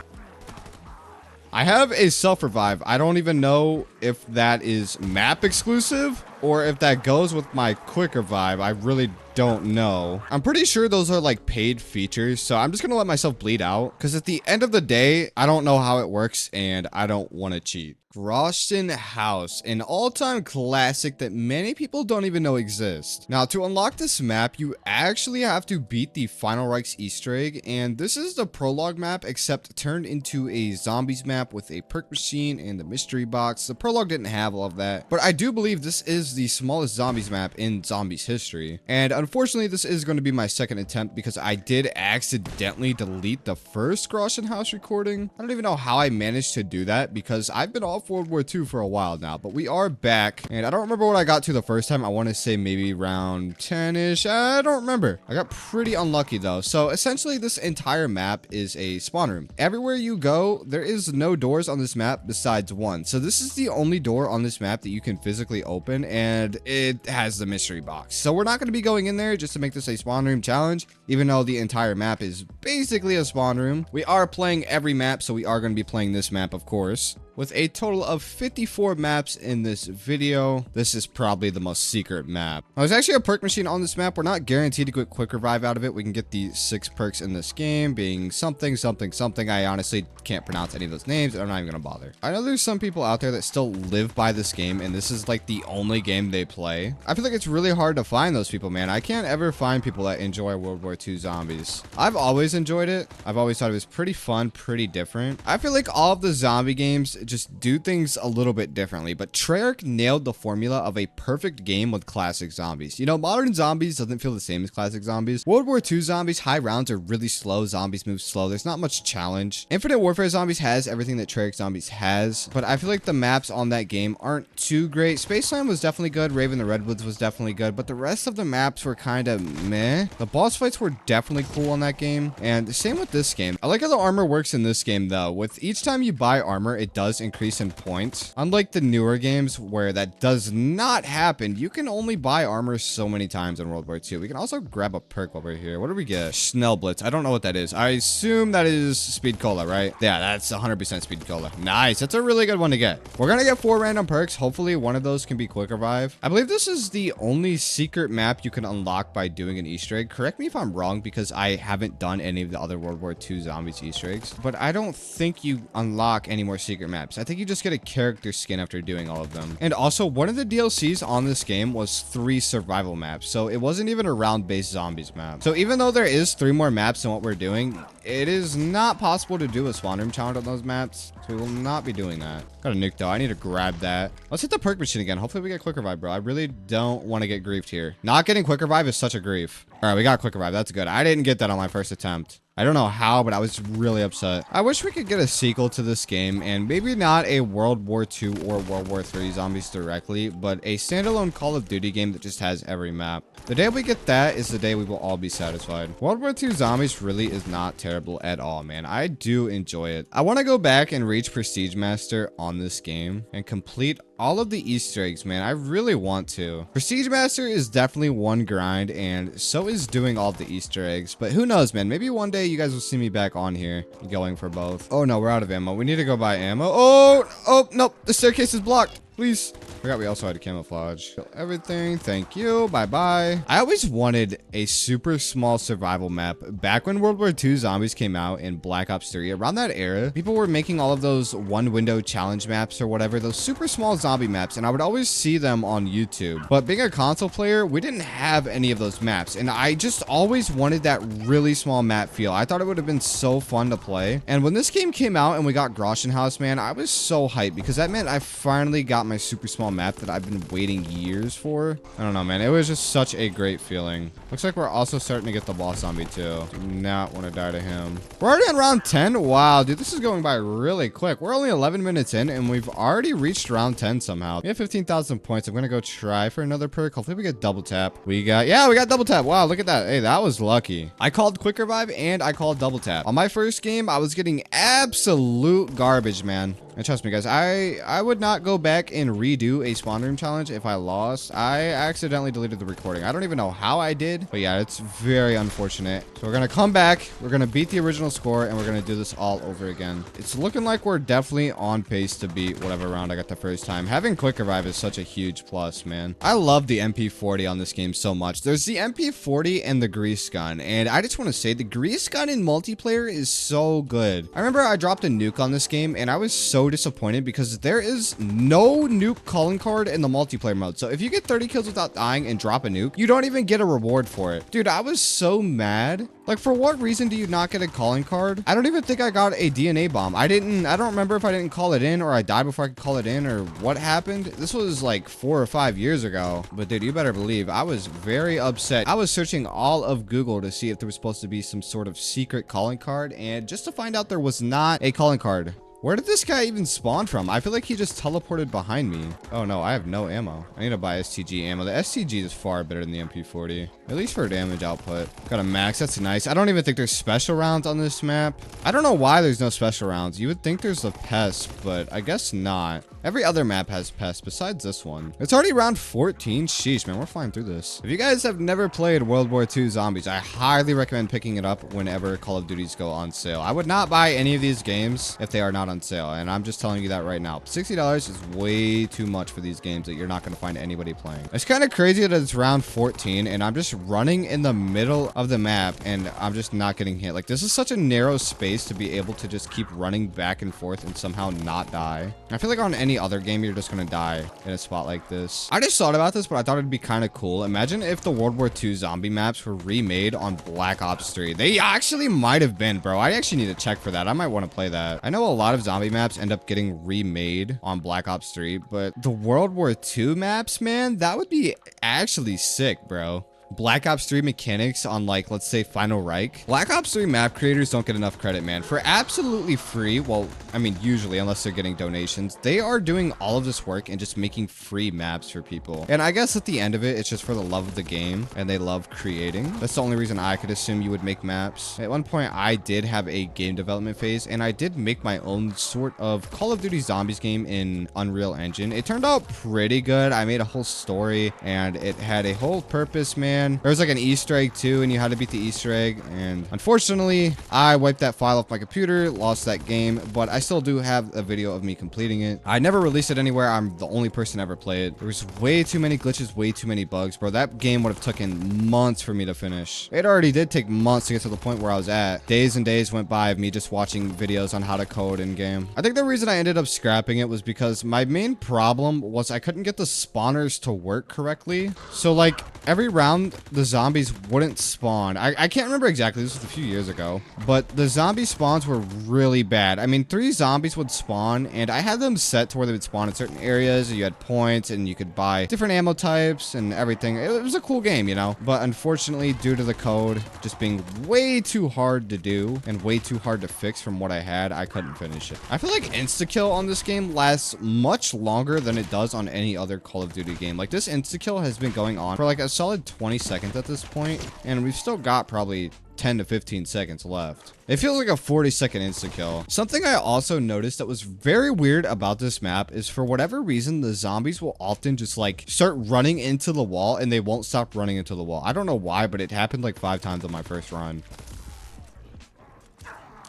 A: I have a self-revive. I don't even know if that is map exclusive or if that goes with my quick revive. I really don't know. I'm pretty sure those are like paid features, so I'm just gonna let myself bleed out because at the end of the day, I don't know how it works and I don't want to cheat. Groston House, an all-time classic that many people don't even know exists. Now, to unlock this map, you actually have to beat the Final Reich's Easter egg, and this is the prologue map, except turned into a zombies map with a perk machine and the mystery box. The prologue didn't have all of that, but I do believe this is the smallest zombies map in Zombies history. And unfortunately, this is going to be my second attempt because I did accidentally delete the first Groston House recording. I don't even know how I managed to do that because I've been off World War II for a while now, but we are back and I don't remember what I got to the first time. I want to say maybe round 10-ish. I don't remember. I got pretty unlucky though. So essentially this entire map is a spawn room. Everywhere you go, there is no doors on this map besides one. So this is the only door on this map that you can physically open and it has the mystery box. So we're not going to be going in there just to make this a spawn room challenge, even though the entire map is basically a spawn room. We are playing every map, so we are going to be playing this map, of course. with a total of 54 maps in this video. This is probably the most secret map. Now, there's actually a perk machine on this map. We're not guaranteed to get quick revive out of it. We can get the 6 perks in this game, being something, something, something. I honestly can't pronounce any of those names. I'm not even gonna bother. I know there's some people out there that still live by this game, and this is like the only game they play. I feel like it's really hard to find those people, man. I can't ever find people that enjoy World War II zombies. I've always enjoyed it. I've always thought it was pretty fun, pretty different. I feel like all of the zombie games just do things a little bit differently, but Treyarch nailed the formula of a perfect game with classic zombies. You know, modern zombies doesn't feel the same as classic zombies. World War II zombies, high rounds are really slow. Zombies move slow. There's not much challenge. Infinite Warfare Zombies has everything that Treyarch Zombies has, but I feel like the maps on that game aren't too great. Spaceland was definitely good. Raven the Redwoods was definitely good, but the rest of the maps were kind of meh. The boss fights were definitely cool on that game, and the same with this game. I like how the armor works in this game though. With each time you buy armor, it does increase in points. Unlike the newer games where that does not happen, you can only buy armor so many times in World War II. We can also grab a perk over here. What do we get? Schnell Blitz. I don't know what that is. I assume that is Speed Cola, right? Yeah, that's 100% Speed Cola. Nice. That's a really good one to get. We're gonna get 4 random perks. Hopefully one of those can be quick revive. I believe this is the only secret map you can unlock by doing an Easter egg. Correct me if I'm wrong, because I haven't done any of the other World War II Zombies Easter eggs, but I don't think you unlock any more secret maps. I think you just get a character skin after doing all of them. And also, one of the DLCs on this game was 3 survival maps, so it wasn't even a round-based zombies map. So even though there is 3 more maps than what we're doing, it is not possible to do a spawn room challenge on those maps, so we will not be doing that. Got a nuke though. I need to grab that. Let's hit the perk machine again. Hopefully we get quick revive, bro. I really don't want to get griefed here. Not getting quick revive is such a grief. All right, we got quick revive. That's good. I didn't get that on my first attempt. I don't know how, but I was really upset. I wish we could get a sequel to this game, and maybe not a World War II or World War III zombies directly, but a standalone Call of Duty game that just has every map. The day we get that is the day we will all be satisfied. World War II zombies really is not terrible at all, man. I do enjoy it. I want to go back and reach Prestige Master on this game and complete all of the Easter eggs, man. I really want to. Prestige Master is definitely one grind, and so is doing all the Easter eggs, but who knows, man. Maybe one day you guys will see me back on here going for both. Oh no, we're out of ammo. We need to go buy ammo. Oh nope, the staircase is blocked. Please. Forgot we also had a camouflage. Kill everything. Thank you. Bye-bye. I always wanted a super small survival map. Back when World War II Zombies came out in Black Ops 3, around that era, people were making all of those one window challenge maps or whatever, those super small zombie maps, and I would always see them on YouTube. But being a console player, we didn't have any of those maps, and I just always wanted that really small map feel. I thought it would have been so fun to play. And when this game came out and we got Groshen House, man, I was so hyped because that meant I finally got my super small map that I've been waiting years for. I don't know, man. It was just such a great feeling. Looks like we're also starting to get the boss zombie too. Do not want to die to him. We're already in round 10. Wow, dude, this is going by really quick. We're only 11 minutes in and we've already reached round 10 somehow. We have 15,000 points. I'm going to go try for another perk. Hopefully we get double tap. We got double tap. Wow, look at that. Hey, that was lucky. I called quick revive and I called double tap. On my first game, I was getting absolute garbage, man. And trust me, guys, I would not go back and redo a spawn room challenge if I lost. I accidentally deleted the recording. I don't even know how I did, but yeah, it's very unfortunate. So we're going to come back. We're going to beat the original score, and we're going to do this all over again. It's looking like we're definitely on pace to beat whatever round I got the first time. Having quick revive is such a huge plus, man. I love the MP40 on this game so much. There's the MP40 and the grease gun, and I just want to say the grease gun in multiplayer is so good. I remember I dropped a nuke on this game, and I was so disappointed because there is no nuke calling card in the multiplayer mode. So if you get 30 kills without dying and drop a nuke, you don't even get a reward for it. Dude, I was so mad. Like, for what reason do you not get a calling card? I don't even think I got a DNA bomb. I don't remember if I didn't call it in or I died before I could call it in or what happened. This was like 4 or 5 years ago. But dude, you better believe I was very upset. I was searching all of Google to see if there was supposed to be some sort of secret calling card, and just to find out there was not a calling card. Where did this guy even spawn from? I feel like he just teleported behind me. Oh no, I have no ammo. I need to buy STG ammo. The STG is far better than the MP40, at least for damage output. Got a max, that's nice. I don't even think there's special rounds on this map. I don't know why there's no special rounds. You would think there's a pest, but I guess not. Every other map has pests besides this one. It's already round 14. Sheesh, man, we're flying through this. If you guys have never played World War II Zombies, I highly recommend picking it up whenever Call of Duties go on sale. I would not buy any of these games if they are not on sale, and I'm just telling you that right now. $60 is way too much for these games that you're not going to find anybody playing. It's kind of crazy that it's round 14 and I'm just running in the middle of the map and I'm just not getting hit. Like, this is such a narrow space to be able to just keep running back and forth and somehow not die. I feel like on any other game, you're just going to die in a spot like this. I just thought about this, but I thought it'd be kind of cool. Imagine if the World War II zombie maps were remade on Black Ops 3. They actually might have been, bro. I actually need to check for that. I might want to play that. I know a lot of zombie maps end up getting remade on Black Ops 3, but the World War II maps, man, that would be actually sick, bro. Black Ops 3 mechanics on, like, let's say Final Reich. Black Ops 3 map creators don't get enough credit, man. For absolutely free, well, I mean, usually, unless they're getting donations, they are doing all of this work and just making free maps for people. And I guess at the end of it, it's just for the love of the game and they love creating. That's the only reason I could assume you would make maps. At one point, I did have a game development phase and I did make my own sort of Call of Duty Zombies game in Unreal Engine. It turned out pretty good. I made a whole story and it had a whole purpose, man. There was like an Easter egg too, and you had to beat the Easter egg. And unfortunately, I wiped that file off my computer, lost that game, but I still do have a video of me completing it. I never released it anywhere. I'm the only person to ever play it. There was way too many glitches, way too many bugs, bro. That game would have taken months for me to finish. It already did take months to get to the point where I was at. Days and days went by of me just watching videos on how to code in game. I think the reason I ended up scrapping it was because my main problem was I couldn't get the spawners to work correctly. So like every round, the zombies wouldn't spawn. I can't remember exactly. This was a few years ago, but the zombie spawns were really bad. I mean, 3 zombies would spawn and I had them set to where they would spawn in certain areas. You had points and you could buy different ammo types and everything. It was a cool game, you know, but unfortunately, due to the code just being way too hard to do and way too hard to fix from what I had, I couldn't finish it. I feel like insta-kill on this game lasts much longer than it does on any other Call of Duty game. Like, this insta-kill has been going on for like a solid 20 seconds at this point, and we've still got probably 10 to 15 seconds left. It feels like a 40-second insta-kill. Something I also noticed that was very weird about this map is for whatever reason, the zombies will often just like start running into the wall and they won't stop running into the wall. I don't know why, but it happened like 5 times on my first run.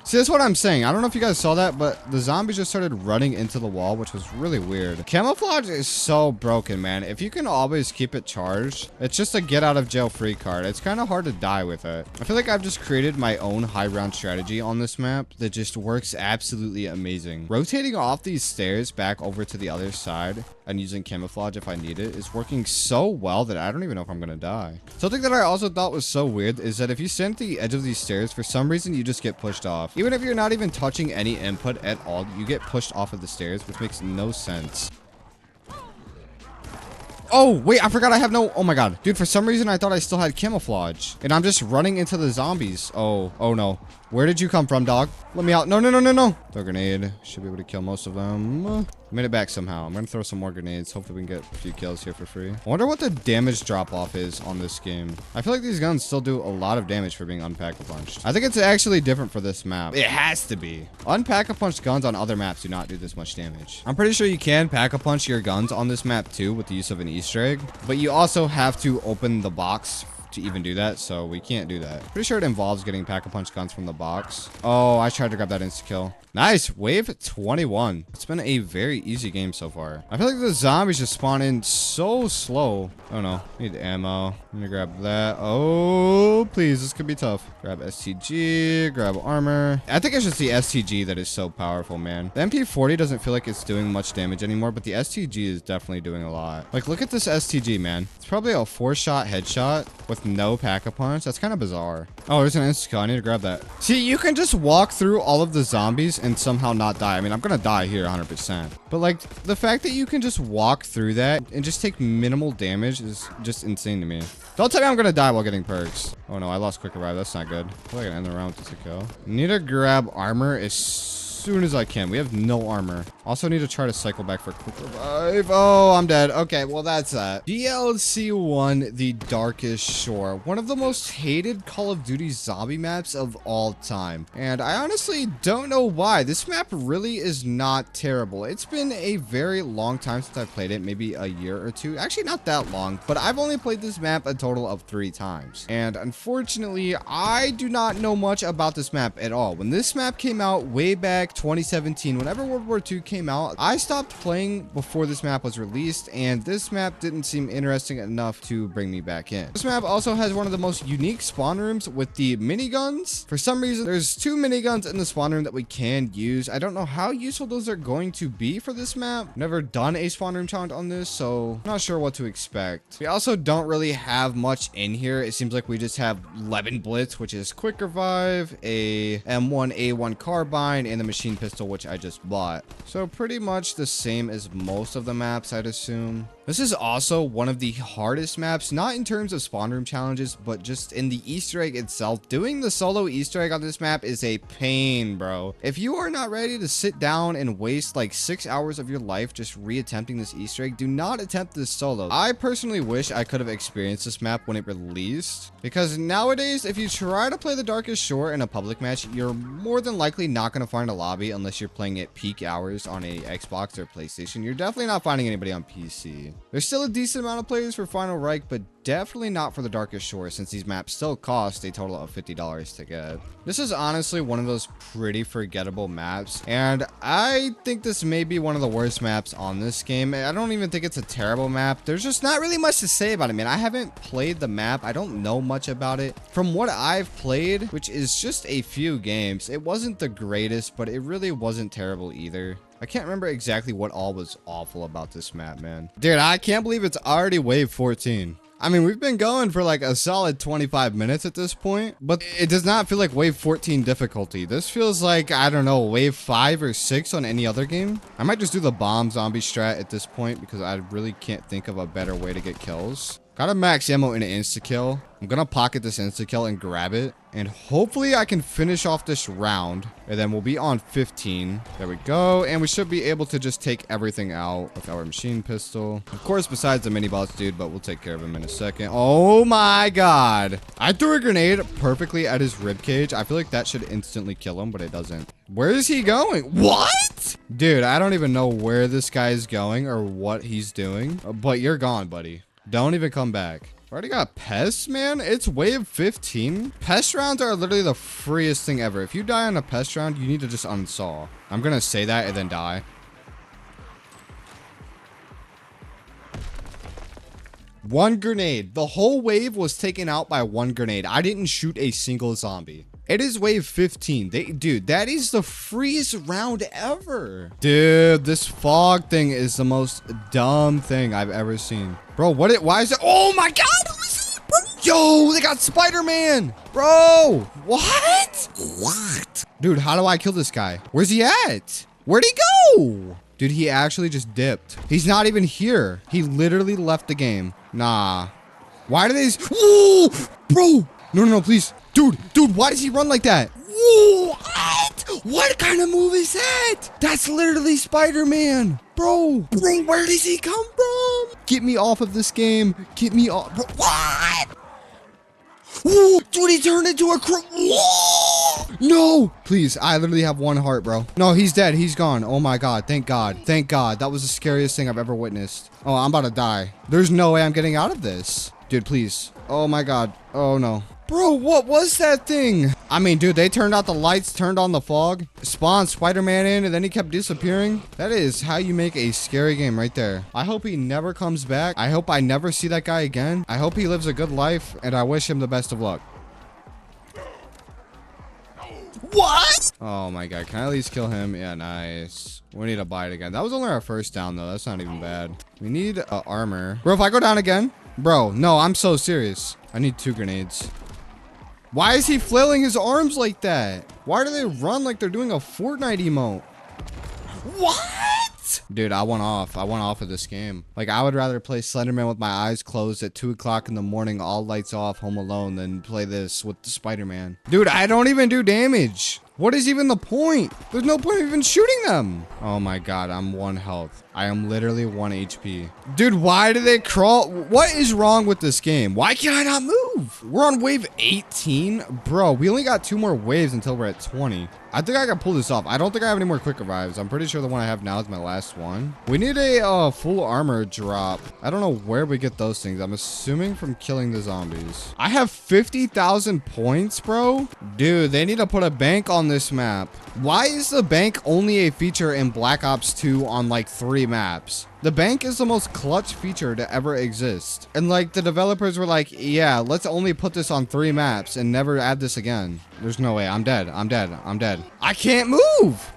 A: See, that's what I'm saying. I don't know if you guys saw that, but the zombies just started running into the wall, which was really weird. Camouflage is so broken, man. If you can always keep it charged, it's just a get out of jail free card. It's kind of hard to die with it. I feel like I've just created my own high round strategy on this map that just works absolutely amazing. Rotating off these stairs back over to the other side and using camouflage if I need it is working so well that I don't even know if I'm gonna die. Something that I also thought was so weird is that if you stand at the edge of these stairs, for some reason you just get pushed off. Even if you're not even touching any input at all, you get pushed off of the stairs, which makes no sense. Oh, wait, I forgot I have no... Oh my god. Dude, for some reason I thought I still had camouflage. And I'm just running into the zombies. Oh no. Where did you come from, dog? Let me out. No. Throw a grenade. Should be able to kill most of them. Made it back somehow. I'm gonna throw some more grenades. Hopefully we can get a few kills here for free. I wonder what the damage drop-off is on this game. I feel like these guns still do a lot of damage for being unpack-a-punched. I think it's actually different for this map. It has to be. Unpack-a-punched guns on other maps do not do this much damage. I'm pretty sure you can pack-a-punch your guns on this map too with the use of an Easter egg, but you also have to open the box to even do that, so we can't do that. Pretty sure it involves getting pack-a-punch guns from the box. Oh, I tried to grab that insta-kill. Nice. Wave 21. It's been a very easy game so far. I feel like the zombies just spawn in so slow. Oh no. Need ammo. I'm gonna grab that. Oh, please. This could be tough. Grab STG. Grab armor. I think it's just the STG that is so powerful, man. The MP40 doesn't feel like it's doing much damage anymore, but the STG is definitely doing a lot. Like, look at this STG, man. It's probably a 4-shot headshot with no pack-a-punch. That's kind of bizarre. Oh, there's an insta-kill. I need to grab that. See, you can just walk through all of the zombies and somehow not die. I mean, I'm gonna die here 100%. But like, the fact that you can just walk through that and just take minimal damage is just insane to me. Don't tell me I'm gonna die while getting perks. Oh no, I lost quick revive. That's not good. I feel like I can end the round with just a kill. Need to grab armor as soon as I can. We have no armor. Also need to try to cycle back for quick revive. Oh, I'm dead. Okay, well, that's that. DLC 1, The Darkest Shore. One of the most hated Call of Duty zombie maps of all time. And I honestly don't know why. This map really is not terrible. It's been a very long time since I played it. Maybe a year or two. Actually, not that long. But I've only played this map a total of 3 times. And unfortunately, I do not know much about this map at all. When this map came out way back 2017, whenever World War II came out, I stopped playing before this map was released, and this map didn't seem interesting enough to bring me back in. This map also has one of the most unique spawn rooms with the miniguns. For some reason, there's 2 miniguns in the spawn room that we can use. I don't know how useful those are going to be for this map. Never done a spawn room challenge on this, so I'm not sure what to expect. We also don't really have much in here. It seems like we just have 11 Blitz, which is quick revive, a M1A1 carbine, and the machine pistol, which I just bought. So pretty much the same as most of the maps, I'd assume. This is also one of the hardest maps, not in terms of spawn room challenges, but just in the Easter egg itself. Doing the solo Easter egg on this map is a pain, bro. If you are not ready to sit down and waste like 6 hours of your life just re-attempting this Easter egg, do not attempt this solo. I personally wish I could have experienced this map when it released, because nowadays, if you try to play The Darkest Shore in a public match, you're more than likely not going to find a lobby unless you're playing at peak hours on a Xbox or PlayStation. You're definitely not finding anybody on PC. There's still a decent amount of players for Final Reich, but definitely not for The Darkest Shore, since these maps still cost a total of $50 to get. This is honestly one of those pretty forgettable maps, and I think this may be one of the worst maps on this game. I don't even think it's a terrible map. There's just not really much to say about it, man. I haven't played the map. I don't know much about it. From what I've played, which is just a few games, it wasn't the greatest, but it really wasn't terrible either. I can't remember exactly what all was awful about this map, man. Dude, I can't believe it's already wave 14. I mean, we've been going for like a solid 25 minutes at this point, but it does not feel like wave 14 difficulty. This feels like, I don't know, wave 5 or 6 on any other game. I might just do the bomb zombie strat at this point because I really can't think of a better way to get kills. Got a max ammo in an insta-kill. I'm gonna pocket this insta-kill and grab it. And hopefully I can finish off this round. And then we'll be on 15. There we go. And we should be able to just take everything out with our machine pistol. Of course, besides the mini boss dude, but we'll take care of him in a second. Oh my god. I threw a grenade perfectly at his ribcage. I feel like that should instantly kill him, but it doesn't. Where is he going? What? Dude, I don't even know where this guy is going or what he's doing. But you're gone, buddy. Don't even come back. Already got pests, man. It's wave 15. Pest rounds are literally the freest thing ever. If you die on a pest round, you need to just unsaw. I'm gonna say that and then die. One grenade. The whole wave was taken out by one grenade. I didn't shoot a single zombie. It is wave 15. Dude, that is the freest round ever. Dude, this fog thing is the most dumb thing I've ever seen. Bro, why is it? Oh my god, who is it, bro? Yo, they got Spider-Man. Bro, what? Dude, how do I kill this guy? Where's he at? Where'd he go? Dude, he actually just dipped. He's not even here. He literally left the game. Nah. Why do they? Whoa, bro. No, please. Dude, why does he run like that? What? What kind of move is that? That's literally Spider-Man. Bro, where does he come from? Get me off of this game. Get me off. Bro, what? Whoa, dude, he turned into a No, please. I literally have 1 heart, bro. No, he's dead. He's gone. Oh my god. Thank god. Thank god. That was the scariest thing I've ever witnessed. Oh, I'm about to die. There's no way I'm getting out of this. Dude, please. Oh my god. Oh no. Bro, what was that thing? I mean, dude, they turned out the lights, turned on the fog, spawned Spider-Man in, and then he kept disappearing. That is how you make a scary game right there. I hope he never comes back. I hope I never see that guy again. I hope he lives a good life, and I wish him the best of luck. What? Oh my god, can I at least kill him? Yeah, nice. We need to buy it again. That was only our first down, though. That's not even bad. We need armor. Bro, if I go down again? Bro, no, I'm so serious. I need 2 grenades. Why is he flailing his arms like that? Why do they run like they're doing a Fortnite emote? What? Dude, I went off. I went off of this game. Like, I would rather play Slenderman with my eyes closed at 2 o'clock in the morning, all lights off, home alone, than play this with the Spider-Man. Dude, I don't even do damage. What is even the point? There's no point of even shooting them. Oh my god, I'm 1 health. I am literally 1 HP. Dude, why do they crawl? What is wrong with this game? Why can I not move? We're on wave 18? Bro, we only got 2 more waves until we're at 20. I think I can pull this off. I don't think I have any more quick revives. I'm pretty sure the one I have now is my last one. We need a full armor drop. I don't know where we get those things. I'm assuming from killing the zombies. I have 50,000 points, bro. Dude, they need to put a bank on this map. Why is the bank only a feature in Black Ops 2 on like 3 maps? The bank is the most clutch feature to ever exist. And like the developers were like, yeah, let's only put this on 3 maps and never add this again. There's no way. I'm dead. I'm dead. I'm dead. I can't move.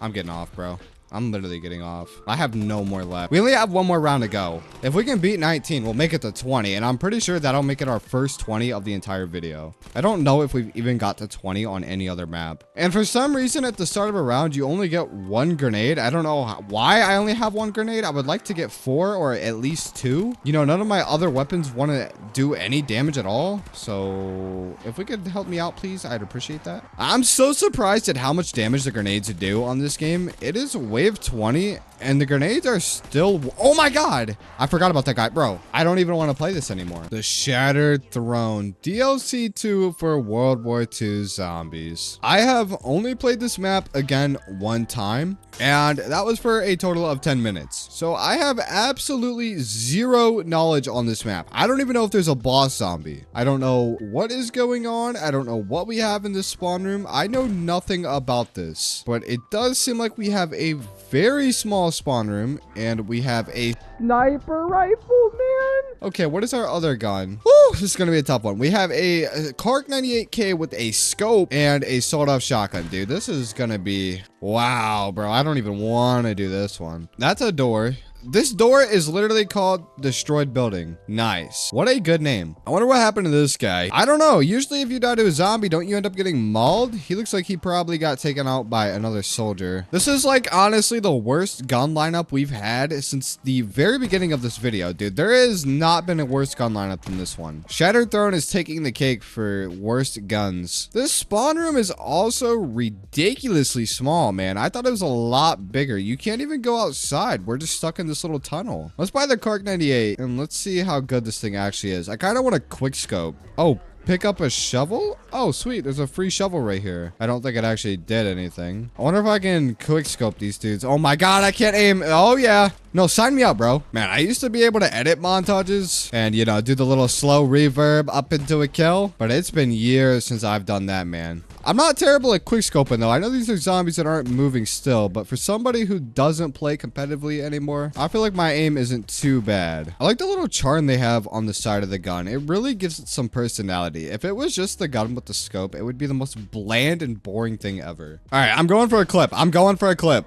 A: I'm getting off, bro. I'm literally getting off. I have no more left. We only have 1 more round to go. If we can beat 19, we'll make it to 20. And I'm pretty sure that'll make it our first 20 of the entire video. I don't know if we've even got to 20 on any other map. And for some reason, at the start of a round, you only get 1 grenade. I don't know why I only have 1 grenade. I would like to get 4 or at least 2. You know, none of my other weapons want to do any damage at all. So if we could help me out, please, I'd appreciate that. I'm so surprised at how much damage the grenades do on this game. It is wave 20 and the grenades are still, oh my god, I forgot about that guy, bro. I don't even want to play this anymore. The Shattered Throne DLC 2 for World War II Zombies. I have only played this map again 1 time, and that was for a total of 10 minutes. So I have absolutely 0 knowledge on this map. I don't even know if there's a boss zombie. I don't know what is going on. I don't know what we have in this spawn room. I know nothing about this, but it does seem like we have a very small spawn room and we have a sniper rifle, man. Okay, what is our other gun? Woo, this is gonna be a tough one. We have a Kark 98K with a scope and a sawed-off shotgun, dude. This is gonna be, wow, bro. I don't even want to do this one. That's a door. This door is literally called Destroyed Building. Nice. What a good name. I wonder what happened to this guy. I don't know. Usually if you die to a zombie, don't you end up getting mauled? He looks like he probably got taken out by another soldier. This is like honestly the worst gun lineup we've had since the very beginning of this video, dude. There has not been a worse gun lineup than this one. Shattered Throne is taking the cake for worst guns. This spawn room is also ridiculously small, man. I thought it was a lot bigger. You can't even go outside. We're just stuck in this little tunnel. Let's buy the Kark 98 and let's see how good this thing actually is. I kind of want a quick scope. Oh, pick up a shovel? Oh, sweet. There's a free shovel right here. I don't think it actually did anything. I wonder if I can quick scope these dudes. Oh my god, I can't aim. Oh yeah. No, sign me up, bro. Man, I used to be able to edit montages and, you know, do the little slow reverb up into a kill, but it's been years since I've done that, man. I'm not terrible at quickscoping though. I know these are zombies that aren't moving still, but for somebody who doesn't play competitively anymore, I feel like my aim isn't too bad. I like the little charm they have on the side of the gun. It really gives it some personality. If it was just the gun with the scope, it would be the most bland and boring thing ever. All right, I'm going for a clip. I'm going for a clip.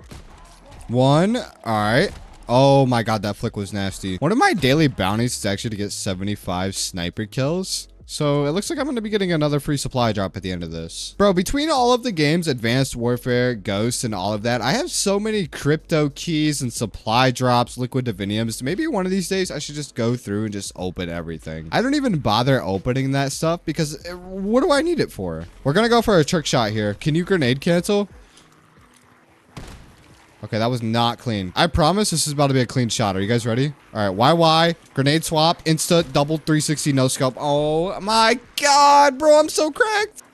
A: 1. All right. Oh my god, that flick was nasty. One of my daily bounties is actually to get 75 sniper kills. So it looks like I'm going to be getting another free supply drop at the end of this. Bro, between all of the games, Advanced Warfare, Ghost, and all of that, I have so many crypto keys and supply drops, liquid diviniums. Maybe one of these days I should just go through and just open everything. I don't even bother opening that stuff because what do I need it for? We're going to go for a trick shot here. Can you grenade cancel? Okay, that was not clean. I promise this is about to be a clean shot. Are you guys ready? All right, YY, grenade swap, insta, double 360, no scope. Oh my god, bro, I'm so cracked.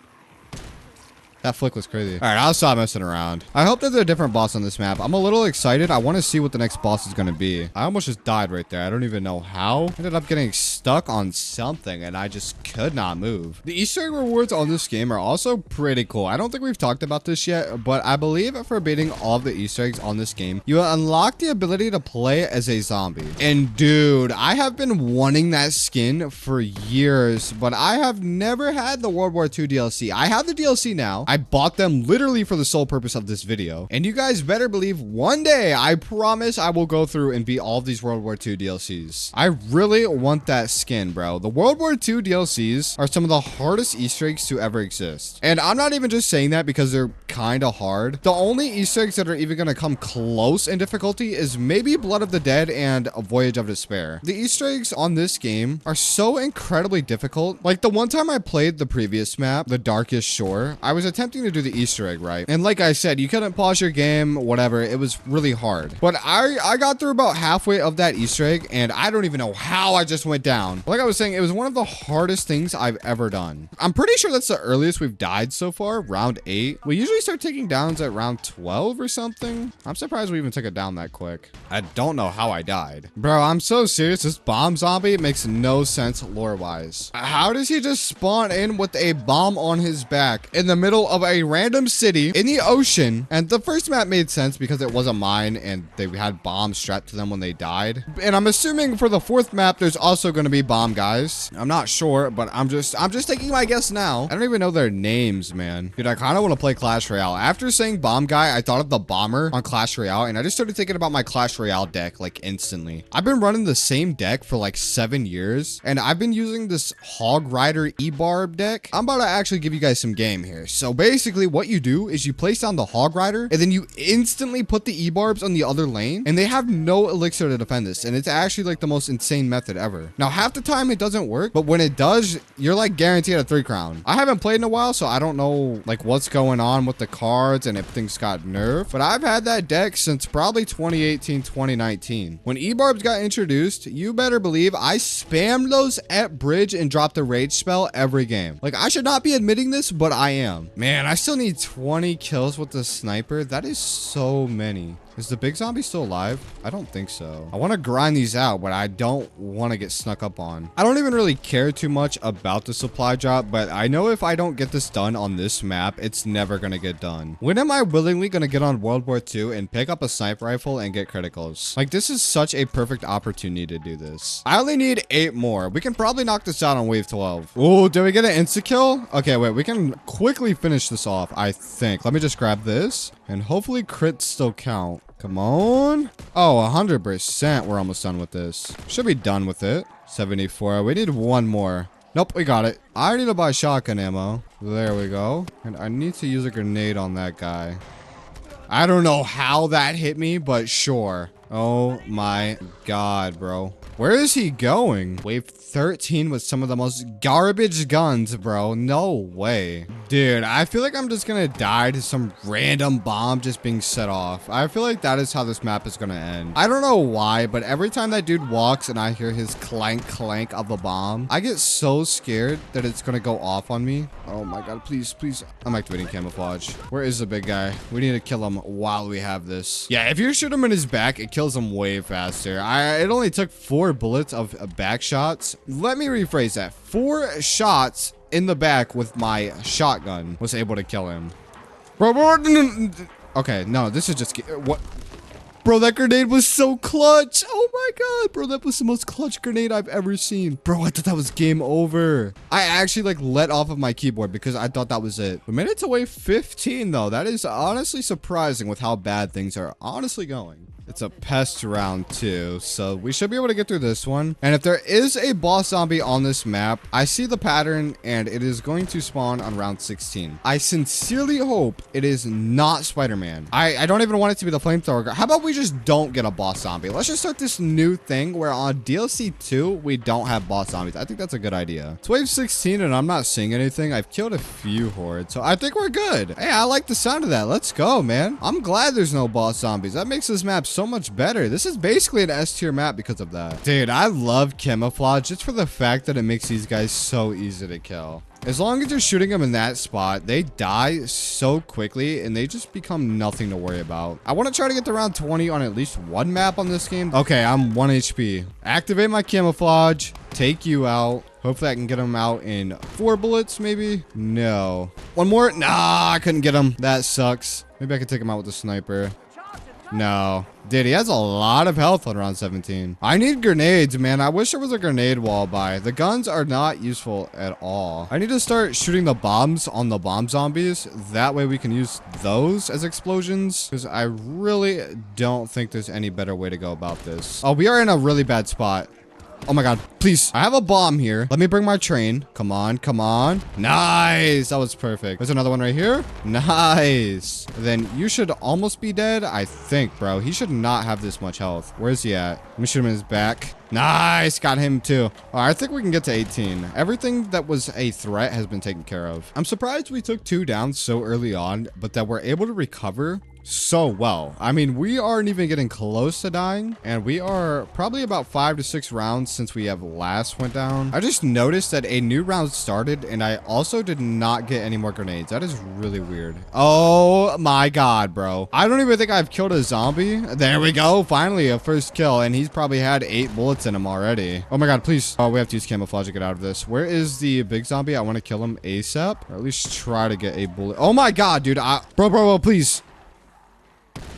A: That flick was crazy. All right, I'll stop messing around. I hope there's a different boss on this map. I'm a little excited. I want to see what the next boss is going to be. I almost just died right there. I don't even know how. I ended up getting stuck on something and I just could not move. The Easter egg rewards on this game are also pretty cool. I don't think we've talked about this yet, but I believe for beating all of the Easter eggs on this game, you unlock the ability to play as a zombie. And dude, I have been wanting that skin for years, but I have never had the World War II DLC. I have the DLC now. I bought them literally for the sole purpose of this video. And you guys better believe one day, I promise I will go through and beat all of these World War II DLCs. I really want that skin, bro. The World War II DLCs are some of the hardest Easter eggs to ever exist. And I'm not even just saying that because they're kind of hard. The only Easter eggs that are even going to come close in difficulty is maybe Blood of the Dead and A Voyage of Despair. The Easter eggs on this game are so incredibly difficult. Like the one time I played the previous map, The Darkest Shore, I was attempting attempting to do the Easter egg, right? And like I said, you couldn't pause your game, whatever. It was really hard. But I got through about halfway of that Easter egg, and I don't even know how I just went down. Like I was saying, it was one of the hardest things I've ever done. I'm pretty sure that's the earliest we've died so far, round 8. We usually start taking downs at round 12 or something. I'm surprised we even took it down that quick. I don't know how I died. Bro, I'm so serious. This bomb zombie makes no sense lore-wise. How does he just spawn in with a bomb on his back in the middle of a random city in the ocean? And the first map made sense because it was a mine and they had bombs strapped to them when they died. And I'm assuming for the 4th map, there's also going to be bomb guys. I'm not sure, but I'm just taking my guess now. I don't even know their names, man. Dude, I kind of want to play Clash Royale. After saying bomb guy, I thought of the bomber on Clash Royale, and I just started thinking about my Clash Royale deck like instantly. I've been running the same deck for like 7 years, and I've been using this Hog Rider E-Barb deck. I'm about to actually give you guys some game here. So basically what you do is you place down the Hog Rider, and then you instantly put the E-Barbs on the other lane, and they have no elixir to defend this, and it's actually like the most insane method ever. Now, half the time it doesn't work, but when it does, you're like guaranteed a 3 crown. I haven't played in a while, so I don't know like what's going on with the cards and if things got nerfed, but I've had that deck since probably 2018, 2019. When E-Barbs got introduced, you better believe I spammed those at bridge and dropped a rage spell every game. Like, I should not be admitting this, but I am. Man, I still need 20 kills with the sniper. That is so many. Is the big zombie still alive? I don't think so. I want to grind these out, but I don't want to get snuck up on. I don't even really care too much about the supply drop, but I know if I don't get this done on this map, it's never going to get done. When am I willingly going to get on World War II and pick up a sniper rifle and get criticals? Like, this is such a perfect opportunity to do this. I only need 8 more. We can probably knock this out on wave 12. Oh, did we get an insta-kill? Okay, wait, we can quickly finish this off, I think. Let me just grab this, and hopefully crits still count. Come on. Oh, 100%. We're almost done with this. Should be done with it. 74. We need 1 more. Nope, we got it. I need to buy shotgun ammo. There we go. And I need to use a grenade on that guy. I don't know how that hit me, but sure. Oh my god, bro. Where is he going? Wave 13 with some of the most garbage guns, bro. No way. Dude, I feel like I'm just gonna die to some random bomb just being set off. I feel like that is how this map is gonna end. I don't know why, but every time that dude walks and I hear his clank clank of a bomb, I get so scared that it's gonna go off on me. Oh my god, please, please. I'm activating camouflage. Where is the big guy? We need to kill him while we have this. Yeah, if you shoot him in his back, it kills him way faster. It only took 4 bullets of back shots. Let me rephrase that. 4 shots in the back with my shotgun was able to kill him. Bro, okay, no, this is just what? Bro, that grenade was so clutch. Oh my god, bro, that was the most clutch grenade I've ever seen. Bro, I thought that was game over. I actually like let off of my keyboard because I thought that was it. We made it to wave 15 though. That is honestly surprising with how bad things are honestly going. It's a pest round 2, so we should be able to get through this one. And if there is a boss zombie on this map, I see the pattern and it is going to spawn on round 16. I sincerely hope it is not Spider-Man. I don't even want it to be the flamethrower guy. How about we just don't get a boss zombie? Let's just start this new thing where on DLC 2, we don't have boss zombies. I think that's a good idea. It's wave 16 and I'm not seeing anything. I've killed a few hordes, so I think we're good. Hey, I like the sound of that. Let's go, man. I'm glad there's no boss zombies. That makes this map so much better. This is basically an S tier map because of that. Dude, I love camouflage just for the fact that it makes these guys so easy to kill. As long as you're shooting them in that spot, they die so quickly and they just become nothing to worry about. I want to try to get to round 20 on at least 1 map on this game. Okay, I'm 1 HP. Activate my camouflage. Take you out. Hopefully I can get him out in 4 bullets, maybe? No. 1 more? Nah, I couldn't get him. That sucks. Maybe I could take him out with a sniper. No. Dude, he has a lot of health on round 17. I need grenades, man. I wish there was a grenade wall by. The guns are not useful at all. I need to start shooting the bombs on the bomb zombies. That way we can use those as explosions. Because I really don't think there's any better way to go about this. Oh, we are in a really bad spot. Oh my god, please. I have a bomb here. Let me bring my train. Come on, come on. Nice. That was perfect. There's another one right here. Nice. Then you should almost be dead, I think, bro. He should not have this much health. Where's he at? Let me shoot him in his back. Nice. Got him too. All right, I think we can get to 18. Everything that was a threat has been taken care of. I'm surprised we took 2 down so early on, but that we're able to recover so well. I mean, we aren't even getting close to dying, and we are probably about 5 to 6 rounds since we have last went down. I just noticed that a new round started, and I also did not get any more grenades. That is really weird. Oh my god, bro. I don't even think I've killed a zombie. There we go. Finally, a first kill, and he's probably had 8 bullets in him already. Oh my god, please. Oh, we have to use camouflage to get out of this. Where is the big zombie? I want to kill him ASAP, or at least try to get a bullet. Oh my god, dude. Bro, please.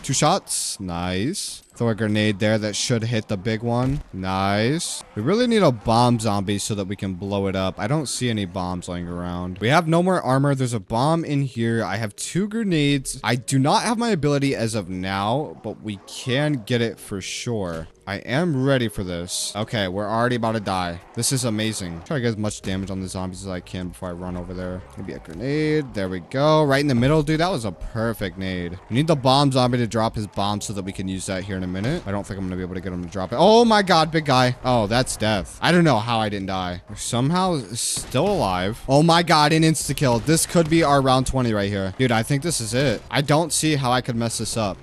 A: 2 shots. Nice. Throw a grenade there that should hit the big one. Nice. We really need a bomb zombie so that we can blow it up. I don't see any bombs laying around. We have no more armor. There's a bomb in here. I have 2 grenades. I do not have my ability as of now, but we can get it for sure. I am ready for this. Okay, we're already about to die. This is amazing. Try to get as much damage on the zombies as I can before I run over there. Maybe a grenade. There we go. Right in the middle, dude. That was a perfect nade. We need the bomb zombie to drop his bomb so that we can use that here in a minute. I don't think I'm gonna be able to get him to drop it. Oh my god, big guy. Oh, that's death. I don't know how I didn't die. We're somehow still alive. Oh my god, an insta-kill. This could be our round 20 right here. Dude, I think this is it. I don't see how I could mess this up.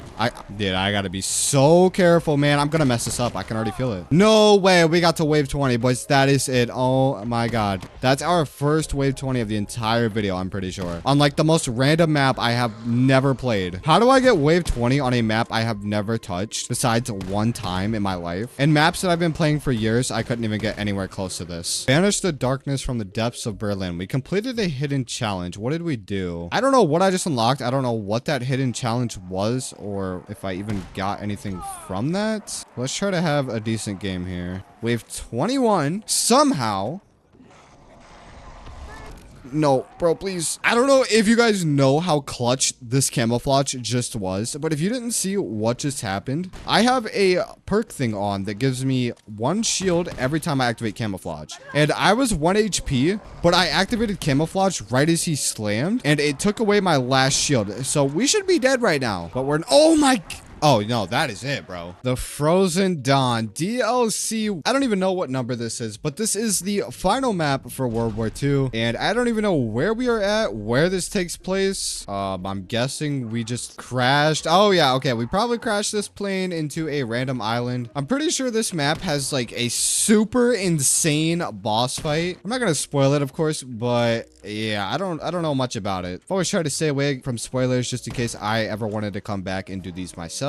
A: Dude, I gotta be so careful, man. I'm gonna mess this up. I can already feel it. No way. We got to wave 20, boys. That is it. Oh my god. That's our first wave 20 of the entire video, I'm pretty sure. On like the most random map I have never played. How do I get wave 20 on a map I have never touched besides one time in my life? And maps that I've been playing for years, I couldn't even get anywhere close to this. Banish the darkness from the depths of Berlin. We completed a hidden challenge. What did we do? I don't know what I just unlocked. I don't know what that hidden challenge was or if I even got anything from that. Let's try to have a decent game here. Wave 21 somehow. No, bro, please. I don't know if you guys know how clutch this camouflage just was, but if you didn't see what just happened, I have a perk thing on that gives me 1 shield every time I activate camouflage. And I was 1 HP, but I activated camouflage right as he slammed, and it took away my last shield. So we should be dead right now, but we're... Oh my... Oh, no, that is it, bro. The Frozen Dawn DLC. I don't even know what number this is, but this is the final map for World War II. And I don't even know where we are at, where this takes place. I'm guessing we just crashed. Oh, yeah, okay. We probably crashed this plane into a random island. I'm pretty sure this map has like a super insane boss fight. I'm not gonna spoil it, of course, but yeah, I don't know much about it. I've always tried to stay away from spoilers just in case I ever wanted to come back and do these myself.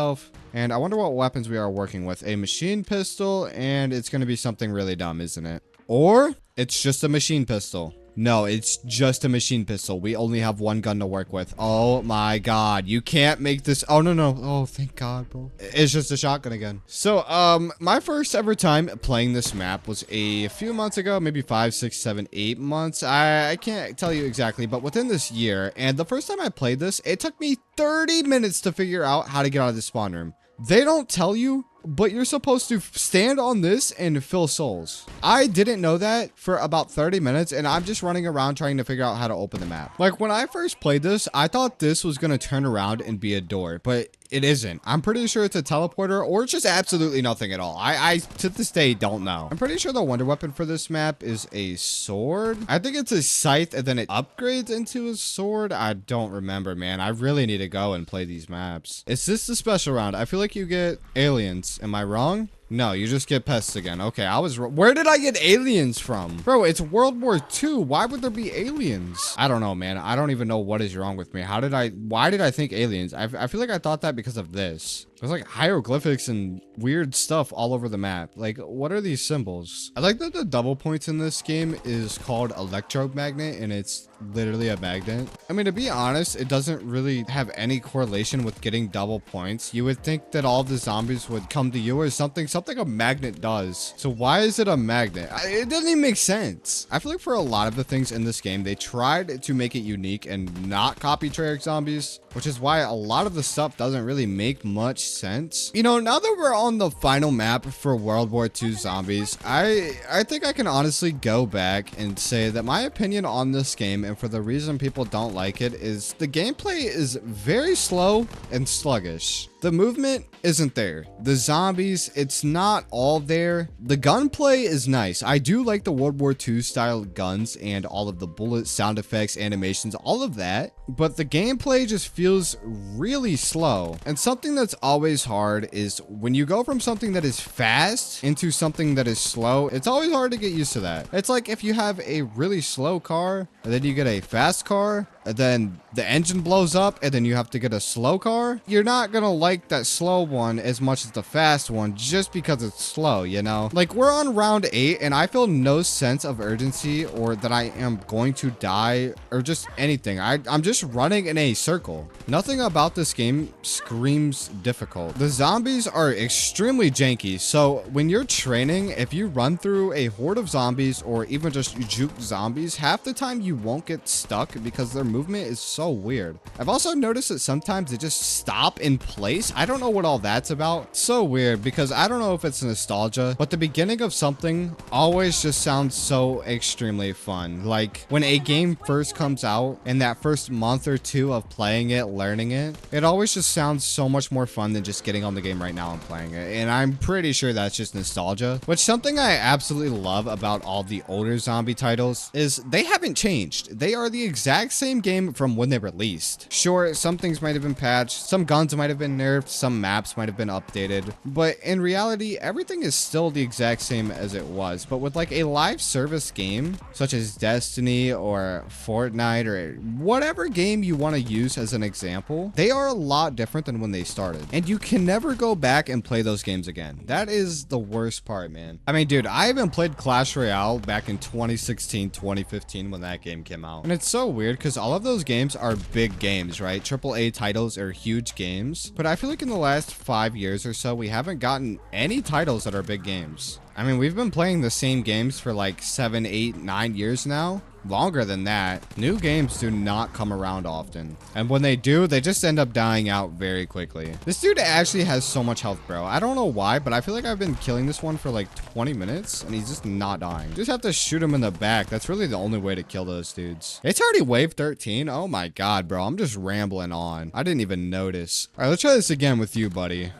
A: And I wonder what weapons we are working with. A machine pistol, and it's going to be something really dumb, isn't it? Or it's just a machine pistol. No, it's just a machine pistol. We only have 1 gun to work with. Oh my god. You can't make this. Oh, no. Oh, thank god, bro. It's just a shotgun again. So, my first ever time playing this map was a few months ago, maybe 5, 6, 7, 8 months. I can't tell you exactly, but within this year. And the first time I played this, it took me 30 minutes to figure out how to get out of the spawn room. They don't tell you, but you're supposed to stand on this and fill souls. I didn't know that for about 30 minutes, and I'm just running around trying to figure out how to open the map. Like, when I first played this, I thought this was going to turn around and be a door, but it isn't. I'm pretty sure it's a teleporter, or it's just absolutely nothing at all. I to this day don't know. I'm pretty sure the wonder weapon for this map is a sword. I think it's a scythe and then it upgrades into a sword. I don't remember, man. I really need to go and play these maps. Is this the special round? I feel like you get aliens. Am I wrong? No, you just get pests again. Okay, I was wrong. Where did I get aliens from? Bro, it's World War II. Why would there be aliens? I don't know, man. I don't even know what is wrong with me. Why did I think aliens? I feel like I thought that because of this. There's like hieroglyphics and weird stuff all over the map. Like, what are these symbols? I like that the double points in this game is called electromagnet, and it's literally a magnet. I mean, to be honest, it doesn't really have any correlation with getting double points. You would think that all the zombies would come to you or something something a magnet does. So why is it a magnet? It doesn't even make sense. I feel like for a lot of the things in this game, they tried to make it unique and not copy Treyarch Zombies, which is why a lot of the stuff doesn't really make much sense. You know, now that we're on the final map for World War II Zombies, I think I can honestly go back and say that my opinion on this game, and for the reason people don't like it, is the gameplay is very slow and sluggish. The movement isn't there. The zombies, it's not all there. The gunplay is nice. I do like the World War II style guns and all of the bullet sound effects, animations, all of that. But the gameplay just feels really slow. And something that's always hard is when you go from something that is fast into something that is slow, it's always hard to get used to that. It's like if you have a really slow car and then you get a fast car, and then the engine blows up and then you have to get a slow car, you're not gonna like that slow one as much as the fast one just because it's slow, you know? Like, we're on round 8 and I feel no sense of urgency or that I am going to die or just anything. I'm just running in a circle. Nothing about this game screams difficult. The zombies are extremely janky, so when you're training, if you run through a horde of zombies or even just juke zombies, half the time you won't get stuck because their movement is so weird. I've also noticed that sometimes they just stop in place. I don't know what all that's about. So weird, because I don't know if it's nostalgia, but the beginning of something always just sounds so extremely fun. Like when a game first comes out and that first month or two of playing it, learning it, it always just sounds so much more fun than just getting on the game right now and playing it. And I'm pretty sure that's just nostalgia, which something I absolutely love about all the older zombie titles is they haven't changed. They are the exact same game from when they released. Sure, some things might have been patched, some guns might have been nerfed, some maps might have been updated, but in reality, everything is still the exact same as it was. But with like a live service game, such as Destiny or Fortnite or whatever game you want to use as an example, they are a lot different than when they started. And you can never go back and play those games again. That is the worst part, man. I mean, dude, I haven't played Clash Royale back in 2016, 2015 when that game came out. And it's so weird because all of those games are big games, right? AAA titles are huge games. But I feel like in the last 5 years or so, we haven't gotten any titles that are big games. I mean, we've been playing the same games for like 7, 8, 9 years now. Longer than that. New games do not come around often. And when they do, they just end up dying out very quickly. This dude actually has so much health, bro. I don't know why, but I feel like I've been killing this one for like 20 minutes and he's just not dying. Just have to shoot him in the back. That's really the only way to kill those dudes. It's already wave 13. Oh my God, bro. I'm just rambling on. I didn't even notice. All right, let's try this again with you, buddy.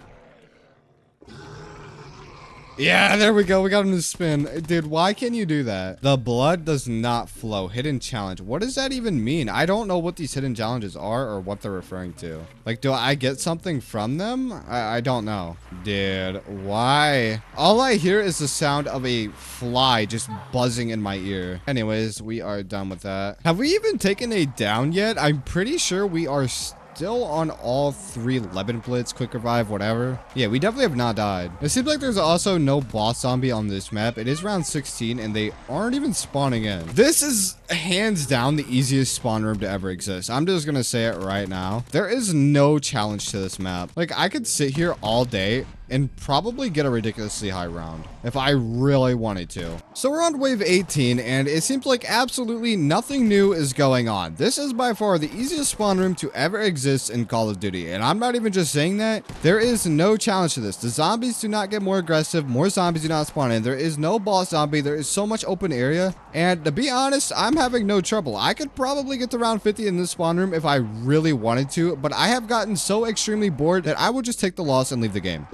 A: Yeah, there we go. We got him to spin. Dude, why can't you do that? The blood does not flow. Hidden challenge. What does that even mean? I don't know what these hidden challenges are or what they're referring to. Like, do I get something from them? I don't know. Dude, why? All I hear is the sound of a fly just buzzing in my ear. Anyways, we are done with that. Have we even taken a down yet? I'm pretty sure we are still on all 3 Lemon Blitz, Quick Revive, whatever. Yeah, we definitely have not died. It seems like there's also no boss zombie on this map. It is round 16 and they aren't even spawning in. This is hands down the easiest spawn room to ever exist. I'm just gonna say it right now. There is no challenge to this map. Like, I could sit here all day and probably get a ridiculously high round if I really wanted to. So we're on wave 18 and it seems like absolutely nothing new is going on. This is by far the easiest spawn room to ever exist in Call of Duty, and I'm not even just saying that. There is no challenge to this. The zombies do not get more aggressive, more zombies do not spawn in, there is no boss zombie, there is so much open area, and to be honest, I'm having no trouble. I could probably get to round 50 in this spawn room if I really wanted to, but I have gotten so extremely bored that I will just take the loss and leave the game.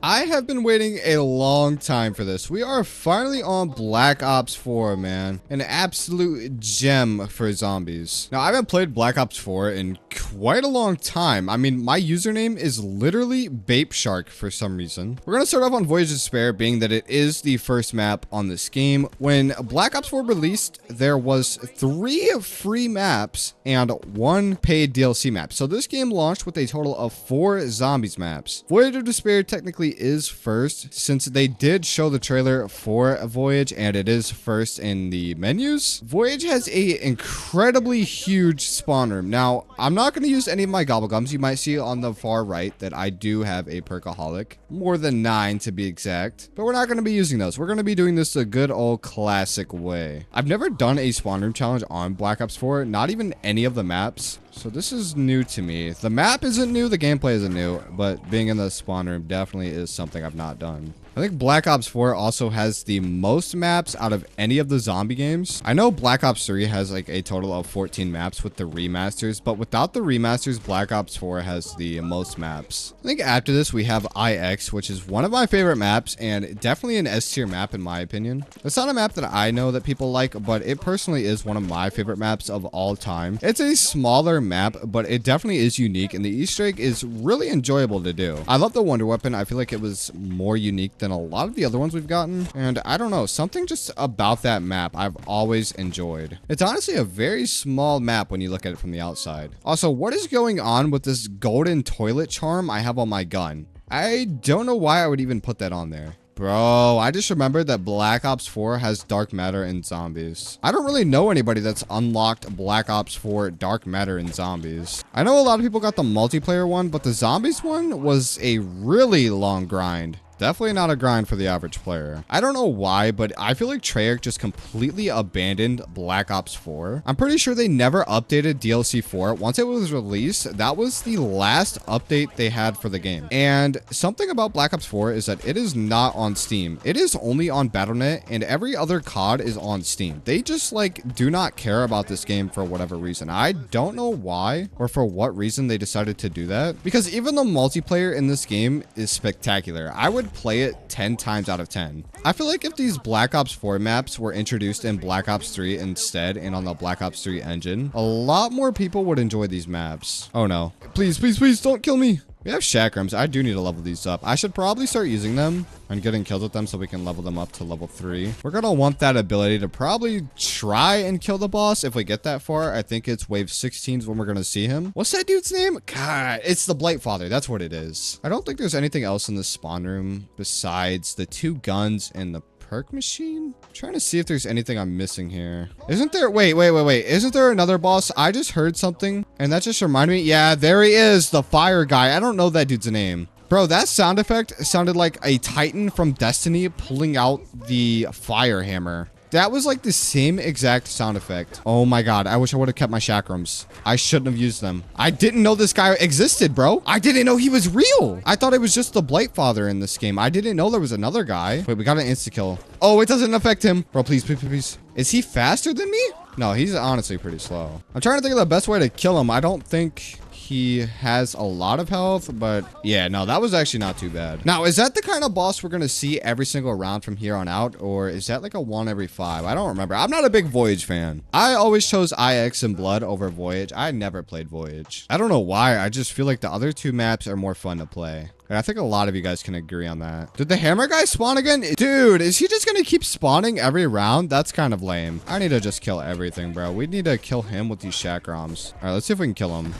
A: I have been waiting a long time for this. We are finally on Black Ops 4, man. An absolute gem for zombies. Now, I haven't played Black Ops 4 in quite a long time. I mean, my username is literally Bape Shark for some reason. We're going to start off on Voyage of Despair, being that it is the first map on this game. When Black Ops 4 released, there was 3 free maps and 1 paid DLC map. So this game launched with a total of 4 zombies maps. Voyage of Despair technically is first since they did show the trailer for Voyage and it is first in the menus. Voyage has a incredibly huge spawn room. Now, I'm not going to use any of my gobblegums. You might see on the far right that I do have a perkaholic, more than 9 to be exact, but we're not going to be using those. We're going to be doing this the good old classic way. I've never done a spawn room challenge on Black Ops 4, not even any of the maps. So this is new to me. The map isn't new, the gameplay isn't new, but being in the spawn room definitely is something I've not done. I think Black Ops 4 also has the most maps out of any of the zombie games. I know Black Ops 3 has like a total of 14 maps with the remasters, but without the remasters, Black Ops 4 has the most maps. I think after this, we have IX, which is one of my favorite maps and definitely an S tier map in my opinion. It's not a map that I know that people like, but it personally is one of my favorite maps of all time. It's a smaller map, but it definitely is unique and the Easter egg is really enjoyable to do. I love the Wonder Weapon. I feel like it was more unique than a lot of the other ones we've gotten, and I don't know, something just about that map I've always enjoyed. It's honestly a very small map when you look at it from the outside. Also, what is going on with this golden toilet charm I have on my gun? I don't know why I would even put that on there. Bro, I just remembered that Black Ops 4 has dark matter in zombies. I don't really know anybody that's unlocked Black Ops 4 dark matter in zombies. I know a lot of people got the multiplayer one, but the zombies one was a really long grind. Definitely not a grind for the average player. I don't know why, but I feel like Treyarch just completely abandoned Black Ops 4. I'm pretty sure they never updated DLC 4. Once it was released, that was the last update they had for the game. And something about Black Ops 4 is that it is not on Steam. It is only on Battle.net, and every other COD is on Steam. They just like do not care about this game for whatever reason. I don't know why or for what reason they decided to do that, because even the multiplayer in this game is spectacular. I would play it 10 times out of 10. I feel like if these Black Ops 4 maps were introduced in Black Ops 3 instead and on the Black Ops 3 engine, a lot more people would enjoy these maps. Oh no. Please, please, please don't kill me. We have chakrams. I do need to level these up. I should probably start using them and getting kills with them so we can level them up to level 3. We're going to want that ability to probably try and kill the boss if we get that far. I think it's wave 16 is when we're going to see him. What's that dude's name? God, it's the Blightfather. That's what it is. I don't think there's anything else in the spawn room besides the 2 guns and the perk machine. I'm trying to see if there's anything I'm missing here. Isn't there? Wait. Isn't there another boss? I just heard something and that just reminded me. Yeah, there he is. The fire guy. I don't know that dude's name. Bro, that sound effect sounded like a Titan from Destiny pulling out the fire hammer. That was like the same exact sound effect. Oh my god, I wish I would have kept my chakrams. I shouldn't have used them. I didn't know this guy existed, bro. I didn't know he was real. I thought it was just the Blightfather in this game. I didn't know there was another guy. Wait, we got an insta-kill. Oh, it doesn't affect him. Bro, please, please, please. Is he faster than me? No, he's honestly pretty slow. I'm trying to think of the best way to kill him. I don't think he has a lot of health, but yeah, no, that was actually not too bad. Now, is that the kind of boss we're going to see every single round from here on out, or is that like a 1 every 5? I don't remember. I'm not a big Voyage fan. I always chose IX and Blood over Voyage. I never played Voyage. I don't know why. I just feel like the other 2 maps are more fun to play. And I think a lot of you guys can agree on that. Did the hammer guy spawn again? Dude, is he just gonna keep spawning every round? That's kind of lame. I need to just kill everything, bro. We need to kill him with these chakrams. All right, let's see if we can kill him.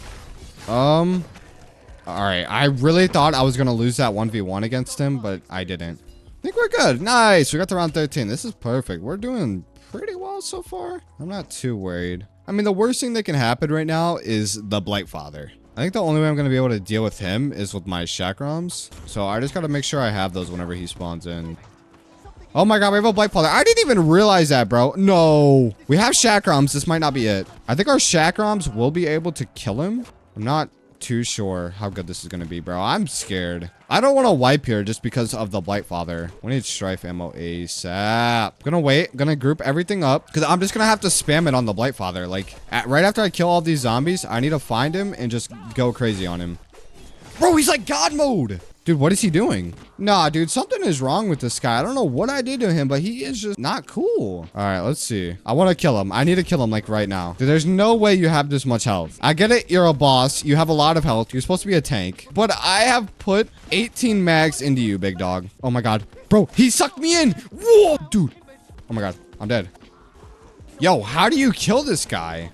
A: All right. I really thought I was gonna lose that 1v1 against him, but I didn't. I think we're good. Nice. We got to round 13. This is perfect. We're doing pretty well so far. I'm not too worried. I mean, the worst thing that can happen right now is the Blightfather. I think the only way I'm going to be able to deal with him is with my chakrams. So I just got to make sure I have those whenever he spawns in. Oh my god, we have a Blightfather. I didn't even realize that, bro. No. We have chakrams. This might not be it. I think our chakrams will be able to kill him. I'm not too sure how good this is going to be, bro. I'm scared. I don't want to wipe here just because of the Blightfather. We need strife ammo ASAP. Gonna wait. Gonna group everything up because I'm just gonna have to spam it on the Blightfather. Like, right after I kill all these zombies, I need to find him and just go crazy on him. Bro, he's like God mode. Dude, what is he doing? Nah, dude, something is wrong with this guy. I don't know what I did to him, but he is just not cool. All right, let's see. I want to kill him. I need to kill him like right now. Dude, there's no way you have this much health. I get it. You're a boss. You have a lot of health. You're supposed to be a tank. But I have put 18 mags into you, big dog. Oh my god. Bro, he sucked me in. Whoa, dude. Oh my god. I'm dead. Yo, how do you kill this guy?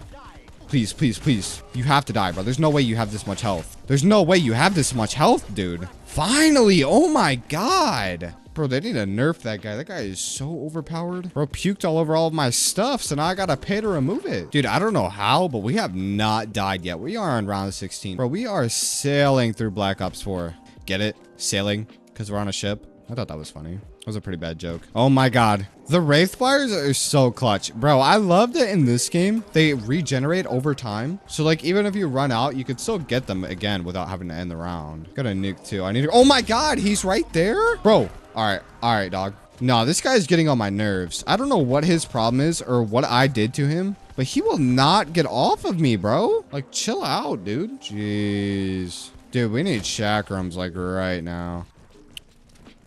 A: Please, please, please. You have to die, bro. There's no way you have this much health. There's no way you have this much health, dude. Finally. Oh my God. Bro, they need to nerf that guy. That guy is so overpowered. Bro, puked all over all of my stuff, so now I gotta pay to remove it. Dude, I don't know how, but we have not died yet. We are on round 16. Bro, we are sailing through Black Ops 4. Get it? Sailing? Because we're on a ship? I thought that was funny. That was a pretty bad joke. Oh my God. The Wraith Fires are so clutch. Bro, I love that in this game, they regenerate over time. So like, even if you run out, you could still get them again without having to end the round. Got a nuke too. I need to, oh my God, he's right there. Bro, all right, dog. No, this guy's getting on my nerves. I don't know what his problem is or what I did to him, but he will not get off of me, bro. Like, chill out, dude. Jeez. Dude, we need chakrams like right now.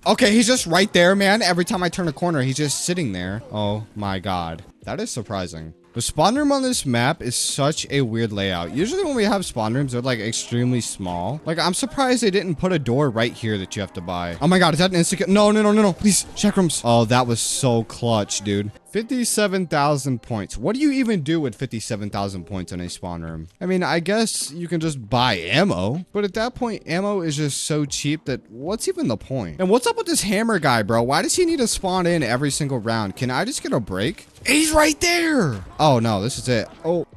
A: Okay, he's just right there, man. Every time I turn a corner, he's just sitting there. Oh my God. That is surprising. The spawn room on this map is such a weird layout. Usually when we have spawn rooms, they're like extremely small. Like, I'm surprised they didn't put a door right here that you have to buy. Oh my God, is that an instant? No. Please, chakrams. Oh, that was so clutch, dude. 57,000 points. What do you even do with 57,000 points in a spawn room? I mean, I guess you can just buy ammo, but at that point, ammo is just so cheap that what's even the point? And what's up with this hammer guy, bro? Why does he need to spawn in every single round? Can I just get a break? He's right there. Oh no, this is it. Oh,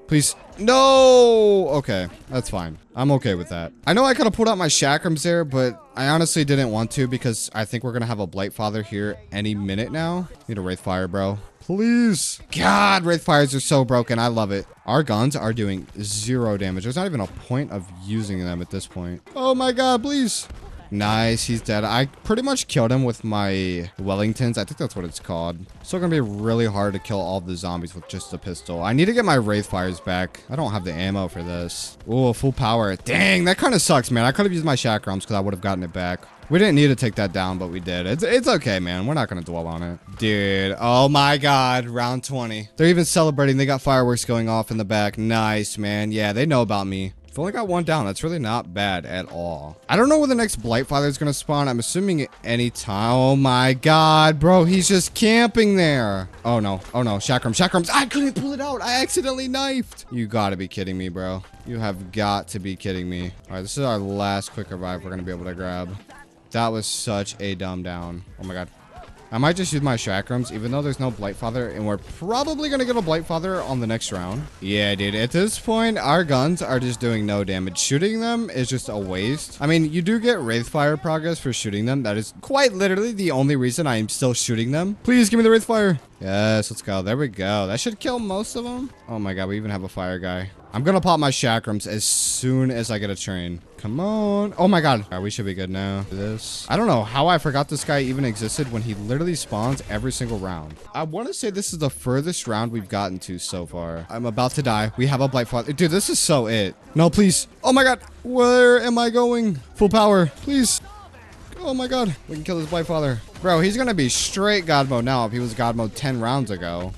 A: please. No. Okay, that's fine. I'm okay with that. I know I could have pulled out my chakrams there, but I honestly didn't want to because I think we're gonna have a Blightfather here any minute now. Need a Wraith Fire, bro. Please. God, Wraith Fires are so broken. I love it. Our guns are doing 0 damage. There's not even a point of using them at this point. Oh my God, please. Nice, he's dead. I pretty much killed him with my Wellingtons. I think that's what it's called. Still gonna be really hard to kill all the zombies with just a pistol. I need to get my Wraith Fires back. I don't have the ammo for this. Oh, full power. Dang, that kind of sucks, man. I could have used my chakrams because I would have gotten it back. We didn't need to take that down, but we did. It's okay, man. We're not gonna dwell on it. Dude, oh my God, round 20. They're even celebrating. They got fireworks going off in the back. Nice, man. Yeah, they know about me. I've only got one down. That's really not bad at all. I don't know where the next Blightfather is going to spawn. I'm assuming any time. Oh my God, bro. He's just camping there. Oh no. Chakrams. I couldn't pull it out. I accidentally knifed. You got to be kidding me, bro. You have got to be kidding me. All right, this is our last quick revive we're going to be able to grab. That was such a dumb down. Oh my God. I might just use my chakrams, even though there's no Blightfather, and we're probably going to get a Blightfather on the next round. Yeah, dude, at this point, our guns are just doing no damage. Shooting them is just a waste. I mean, you do get Wraithfire progress for shooting them. That is quite literally the only reason I am still shooting them. Please give me the Wraithfire. Yes, let's go. There we go. That should kill most of them. Oh my God, we even have a fire guy. I'm going to pop my chakrams as soon as I get a train. Come on. Oh my God. All right, we should be good now. This. I don't know how I forgot this guy even existed when he literally spawns every single round. I want to say this is the furthest round we've gotten to so far. I'm about to die. We have a Blightfather. Dude, this is so it. No, please. Oh my God. Where am I going? Full power. Please. Oh my God. We can kill this Blightfather. Bro, he's going to be straight God mode now if he was God mode 10 rounds ago.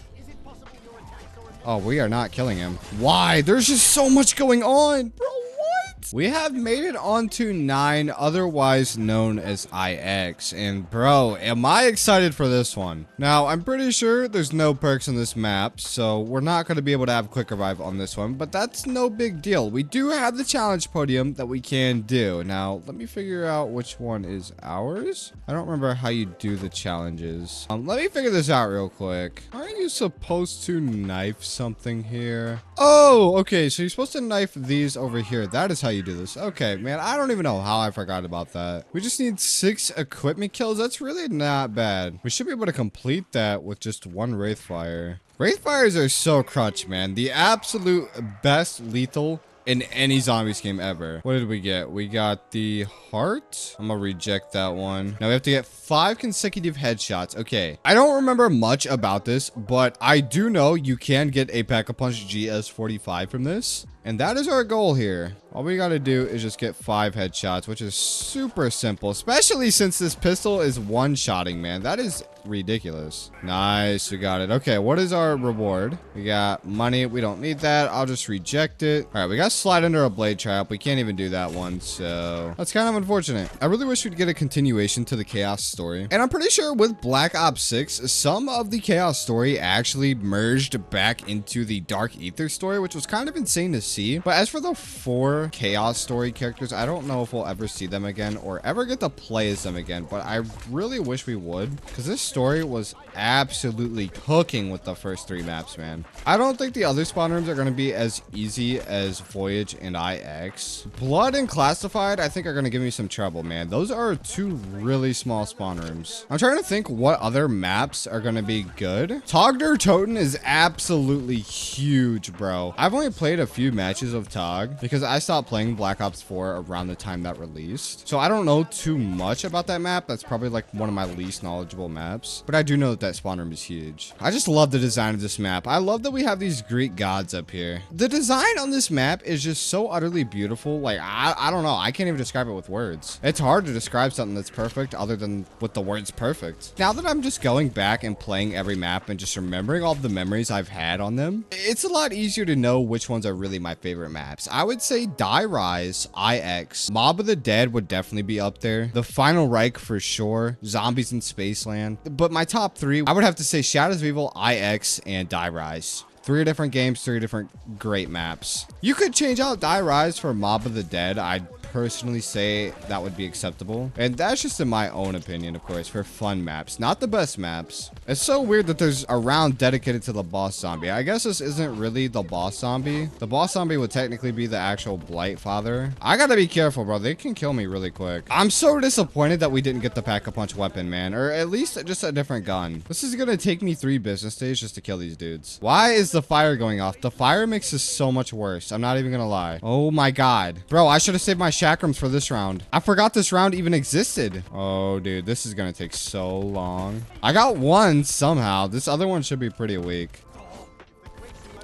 A: Oh, we are not killing him. Why? There's just so much going on. Bro, what? We have made it onto 9, otherwise known as IX. And bro, am I excited for this one. Now, I'm pretty sure there's no perks on this map, so we're not going to be able to have quick revive on this one, but that's no big deal. We do have the challenge podium that we can do. Now, let me figure out which one is ours. I don't remember how you do the challenges. Let me figure this out real quick. Aren't you supposed to knife something here? Oh, okay. So you're supposed to knife these over here. That is how you do this. Okay, man. I don't even know how I forgot about that. We just need 6 equipment kills. That's really not bad. We should be able to complete that with just 1 Wraithfire. Wraithfires are so clutch, man. The absolute best lethal in any zombies game ever. What did we get? We got the heart. I'm gonna reject that one. Now we have to get 5 consecutive headshots. Okay. I don't remember much about this, but I do know you can get a Pack-a-Punch GS45 from this. And that is our goal here. All we got to do is just get 5 headshots, which is super simple, especially since this pistol is one-shotting, man. That is ridiculous. Nice, we got it. Okay, what is our reward? We got money. We don't need that. I'll just reject it. All right, we got to slide under a blade trap. We can't even do that one, so that's kind of unfortunate. I really wish we'd get a continuation to the Chaos story. And I'm pretty sure with Black Ops 6, some of the Chaos story actually merged back into the Dark Ether story, which was kind of insane to see. But as for the 4 Chaos story characters, I don't know if we'll ever see them again or ever get to play as them again, but I really wish we would, because this story was absolutely cooking with the first 3 maps, man. I don't think the other spawn rooms are going to be as easy as Voyage and IX. Blood and Classified, I think, are going to give me some trouble, man. Those are 2 really small spawn rooms. I'm trying to think what other maps are going to be good. Togder Toten is absolutely huge, bro. I've only played a few matches of Tog because I stopped playing Black Ops 4 around the time that released. So I don't know too much about that map. That's probably like one of my least knowledgeable maps. But I do know that that spawn room is huge. I just love the design of this map. I love that we have these Greek gods up here. The design on this map is just so utterly beautiful. Like, I don't know. I can't even describe it with words. It's hard to describe something that's perfect other than with the words perfect. Now that I'm just going back and playing every map and just remembering all of the memories I've had on them, it's a lot easier to know which ones are really my favorite maps. I would say Die Rise, IX, Mob of the Dead would definitely be up there. The Final Reich for sure. Zombies in Spaceland. But my top 3, I would have to say Shadows of Evil, IX, and Die Rise. 3 different games, 3 different great maps. You could change out Die Rise for Mob of the Dead. I'd personally say that would be acceptable. And that's just in my own opinion, of course, for fun maps, not the best maps. It's so weird that there's a round dedicated to the boss zombie. I guess this isn't really the boss zombie. The boss zombie would technically be the actual Blight Father. I gotta be careful, bro. They can kill me really quick. I'm so disappointed that we didn't get the Pack-a-Punch weapon, man, or at least just a different gun. This is gonna take me 3 business days just to kill these dudes. Why is the fire going off? The fire makes this so much worse. I'm not even gonna lie. Oh my god. Bro, I should have saved my chakrams for this round. I forgot this round even existed. Oh, dude, this is gonna take so long. I got 1 somehow. This other one should be pretty weak.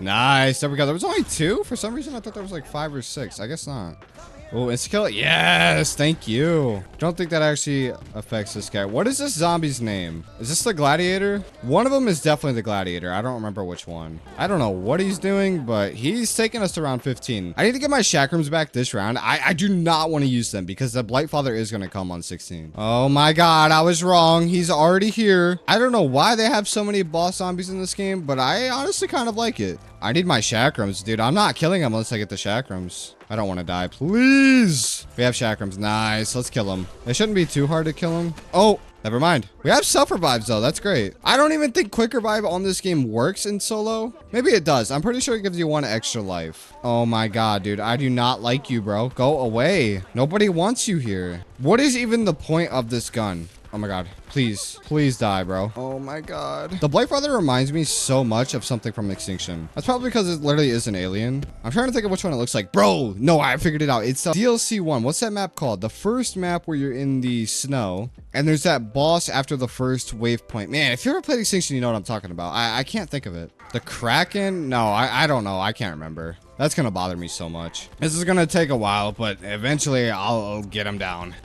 A: Nice. There we go. There was only 2? For some reason, I thought there was like 5 or 6. I guess not. Oh, it's kill it. Yes, thank you. Don't think that actually affects this guy. What is this zombie's name? Is this the gladiator? One of them is definitely the gladiator. I don't remember which one. I don't know what he's doing, but he's taking us to round 15. I need to get my chakrams back this round. I do not want to use them because the Blight Father is going to come on 16. Oh my god, I was wrong. He's already here. I don't know why they have so many boss zombies in this game, but I honestly kind of like it. I need my chakrams, dude. I'm not killing him unless I get the chakrams. I don't want to die, please. We have chakrams. Nice. Let's kill him. It shouldn't be too hard to kill him. Oh, never mind. We have self-revives, though. That's great. I don't even think quick revive on this game works in solo. Maybe it does. I'm pretty sure it gives you 1 extra life. Oh, my God, dude. I do not like you, bro. Go away. Nobody wants you here. What is even the point of this gun? Oh my god. Please. Please die, bro. Oh my god. The Blight Father reminds me so much of something from Extinction. That's probably because it literally is an alien. I'm trying to think of which one it looks like. Bro, no, I figured it out. It's DLC 1. What's that map called? The first map where you're in the snow. And there's that boss after the first waypoint. Man, if you ever played Extinction, you know what I'm talking about. I can't think of it. The Kraken? No, I don't know. I can't remember. That's gonna bother me so much. This is gonna take a while, but eventually I'll get him down.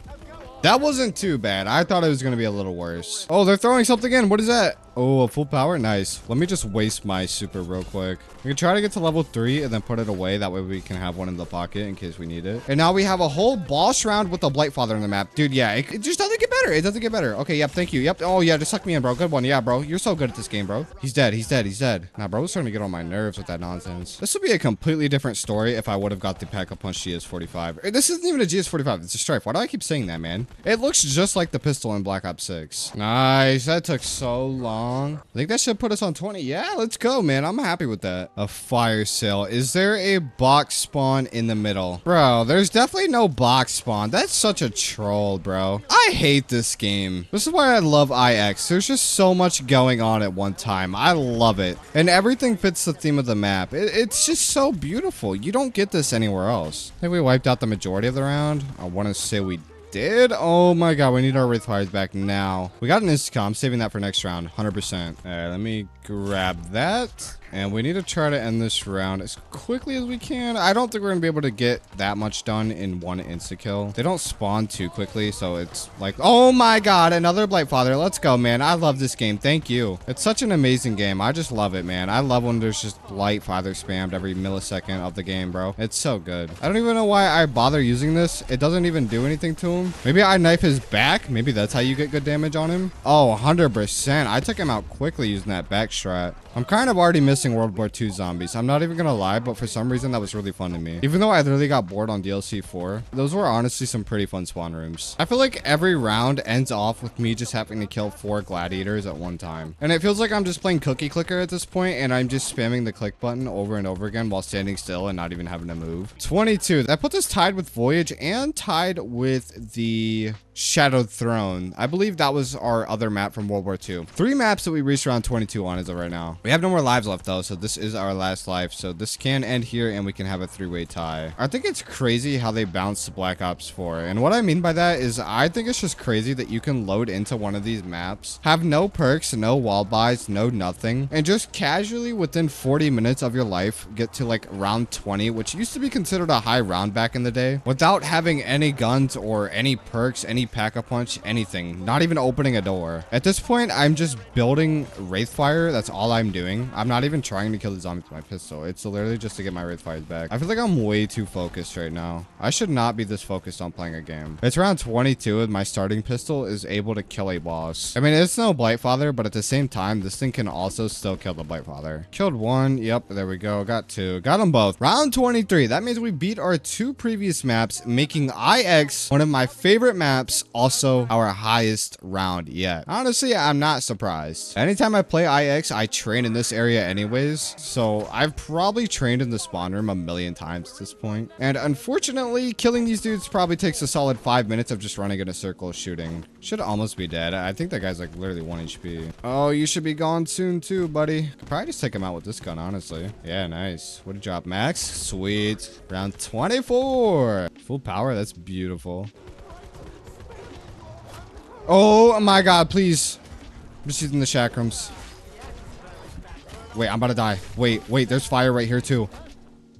A: That wasn't too bad. I thought it was going to be a little worse. Oh, they're throwing something in. What is that? Oh, a full power? Nice. Let me just waste my super real quick. We can try to get to level 3 and then put it away. That way we can have one in the pocket in case we need it. And now we have a whole boss round with the Blight Father in the map. Dude, yeah, it just doesn't get better. It doesn't get better. Okay, yep, thank you. Yep. Oh, yeah, just suck me in, bro. Good one. Yeah, bro. You're so good at this game, bro. He's dead. He's dead. He's dead. Nah, bro was starting to get on my nerves with that nonsense. This would be a completely different story if I would have got the Pack-a-Punch GS45. This isn't even a GS45. It's a Strife. Why do I keep saying that, man? It looks just like the pistol in Black Ops 6. Nice. That took so long. I think that should put us on 20. Yeah, let's go, man. I'm happy with that. A fire sale. Is there a box spawn in the middle? Bro, there's definitely no box spawn. That's such a troll, bro. I hate this game. This is why I love IX. There's just so much going on at one time. I love it. And everything fits the theme of the map. It's just so beautiful. You don't get this anywhere else. I think we wiped out the majority of the round. I want to say we did. Oh my god, we need our Wraith Fires back now. We got an insta-kill. I'm saving that for next round, 100%. All right, let me grab that. And we need to try to end this round as quickly as we can. I don't think we're going to be able to get that much done in one insta-kill. They don't spawn too quickly, so it's like, oh my god, another Blightfather. Let's go, man. I love this game. Thank you. It's such an amazing game. I just love it, man. I love when there's just Blightfather spammed every millisecond of the game, bro. It's so good. I don't even know why I bother using this. It doesn't even do anything to him. Maybe I knife his back. Maybe that's how you get good damage on him. Oh, 100%. I took him out quickly using that back strat. I'm kind of already missing World War II zombies. I'm not even gonna lie, but for some reason that was really fun to me. Even though I literally got bored on DLC 4, those were honestly some pretty fun spawn rooms. I feel like every round ends off with me just having to kill 4 gladiators at one time. And it feels like I'm just playing cookie clicker at this point, and I'm just spamming the click button over and over again while standing still and not even having to move. 22. That puts us tied with Voyage and tied with the Shadowed Throne. I believe that was our other map from World War II. 3 maps that we reached around 22 on as of right now. We have no more lives left though, so this is our last life. So this can end here and we can have a 3-way tie. I think it's crazy how they bounced Black Ops 4. And what I mean by that is I think it's just crazy that you can load into one of these maps, have no perks, no wall buys, no nothing, and just casually within 40 minutes of your life get to like round 20, which used to be considered a high round back in the day, without having any guns or any perks, any pack-a-punch, anything, not even opening a door. At this point, I'm just building Wraithfire. That's all I'm doing. I'm not even trying to kill the zombies with my pistol. It's literally just to get my Wraithfires back. I feel like I'm way too focused right now. I should not be this focused on playing a game. It's round 22 and my starting pistol is able to kill a boss. I mean, it's no Blightfather, but at the same time, this thing can also still kill the Blightfather. Killed 1. Yep, there we go. Got 2. Got them both. Round 23. That means we beat our 2 previous maps, making IX one of my favorite maps, also our highest round yet. Honestly, I'm not surprised. Anytime I play IX, I train in this area anyways, so I've probably trained in the spawn room a million times at this point. And unfortunately, killing these dudes probably takes a solid 5 minutes of just running in a circle shooting. Should almost be dead. I think that guy's like literally 1 HP. Oh, you should be gone soon too, buddy. Could probably just take him out with this gun, honestly. Yeah, nice. What a drop, Max. Sweet. Round 24. Full power. That's beautiful. Oh my god, please. I'm just using the chakrams. Wait, I'm about to die. Wait, there's fire right here too.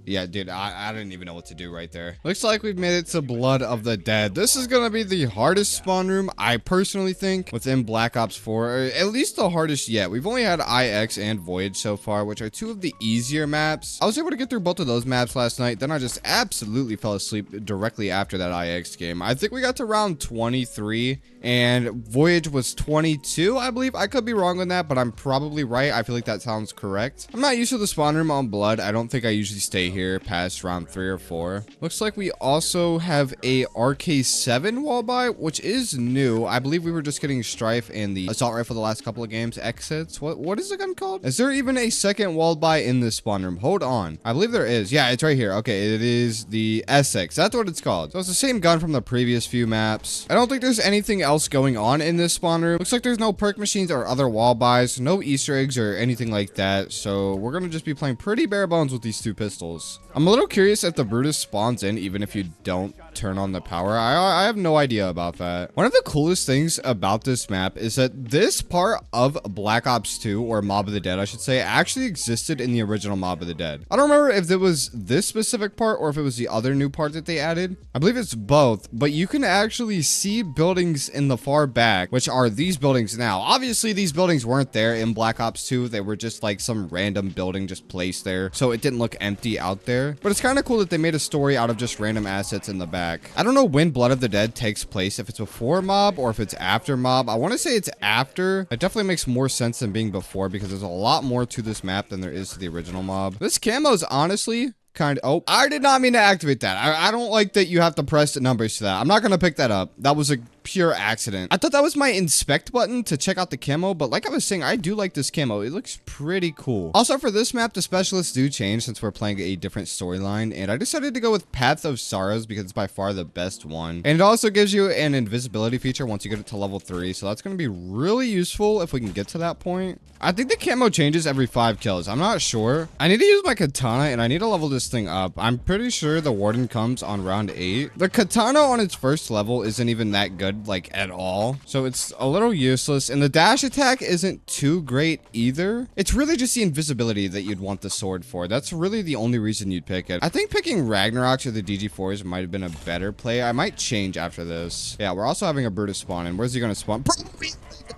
A: Yeah, dude, I didn't even know what to do right there. Looks like we've made it to Blood of the Dead. This is gonna be the hardest spawn room, I personally think, within Black Ops 4. Or at least the hardest yet. We've only had IX and Voyage so far, which are 2 of the easier maps. I was able to get through both of those maps last night. Then I just absolutely fell asleep directly after that IX game. I think we got to round 23, and Voyage was 22, I believe. I could be wrong on that, but I'm probably right. I feel like that sounds correct. I'm not used to the spawn room on Blood. I don't think I usually stay here past round 3 or 4. Looks like we also have a RK7 wall buy, which is new. I believe we were just getting Strife and the assault rifle the last couple of games. Exits. What is the gun called? Is there even a second wall buy in this spawn room? Hold on. I believe there is. Yeah, it's right here. Okay, it is the Essex. That's what it's called. So it's the same gun from the previous few maps. I don't think there's anything else going on in this spawn room. Looks like there's no perk machines or other wall buys, no Easter eggs or anything like that. So we're gonna just be playing pretty bare bones with these 2 pistols. I'm a little curious if the Brutus spawns in even if you don't turn on the power. I have no idea about that. One of the coolest things about this map is that this part of Black Ops 2, or Mob of the Dead I should say, actually existed in the original Mob of the Dead. I don't remember if it was this specific part or if it was the other new part that they added. I believe it's both, but you can actually see buildings in the far back, which are these buildings now. Obviously these buildings weren't there in Black Ops 2. They were just like some random building just placed there, so it didn't look empty out there. But it's kind of cool that they made a story out of just random assets in the back. I don't know when Blood of the Dead takes place, if it's before Mob or if it's after Mob. I want to say it's after. It definitely makes more sense than being before because there's a lot more to this map than there is to the original Mob. This camo is honestly kind of... Oh, I did not mean to activate that. I don't like that you have to press the numbers to that. I'm not going to pick that up. That was a pure accident. I thought that was my inspect button to check out the camo, but like I was saying, I do like this camo. It looks pretty cool. Also, for this map, the specialists do change since we're playing a different storyline, and I decided to go with Path of Sorrows because it's by far the best one. And it also gives you an invisibility feature once you get it to level 3, so that's going to be really useful if we can get to that point. I think the camo changes every 5 kills. I'm not sure. I need to use my katana, and I need to level this thing up. I'm pretty sure the warden comes on round 8. The katana on its first level isn't even that good, like, at all. So it's a little useless, and the dash attack isn't too great either. It's really just the invisibility that you'd want the sword for. That's really the only reason you'd pick it. I think picking Ragnarok's or the DG4s might have been a better play. I might change after this. Yeah, we're also having a Brutus spawn, and where's he gonna spawn?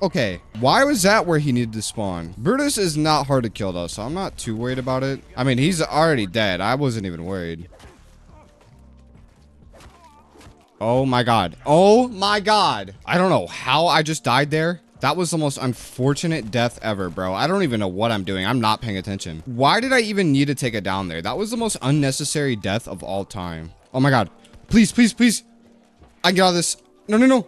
A: Okay, why was that where he needed to spawn? Brutus is not hard to kill though, so I'm not too worried about it. I mean, he's already dead. I wasn't even worried. Oh my god. Oh my god. I don't know how I just died there. That was the most unfortunate death ever, bro. I don't even know what I'm doing. I'm not paying attention. Why did I even need to take it down there? That was the most unnecessary death of all time. Oh my god. Please, please, please. I can get out of this. No, no, no.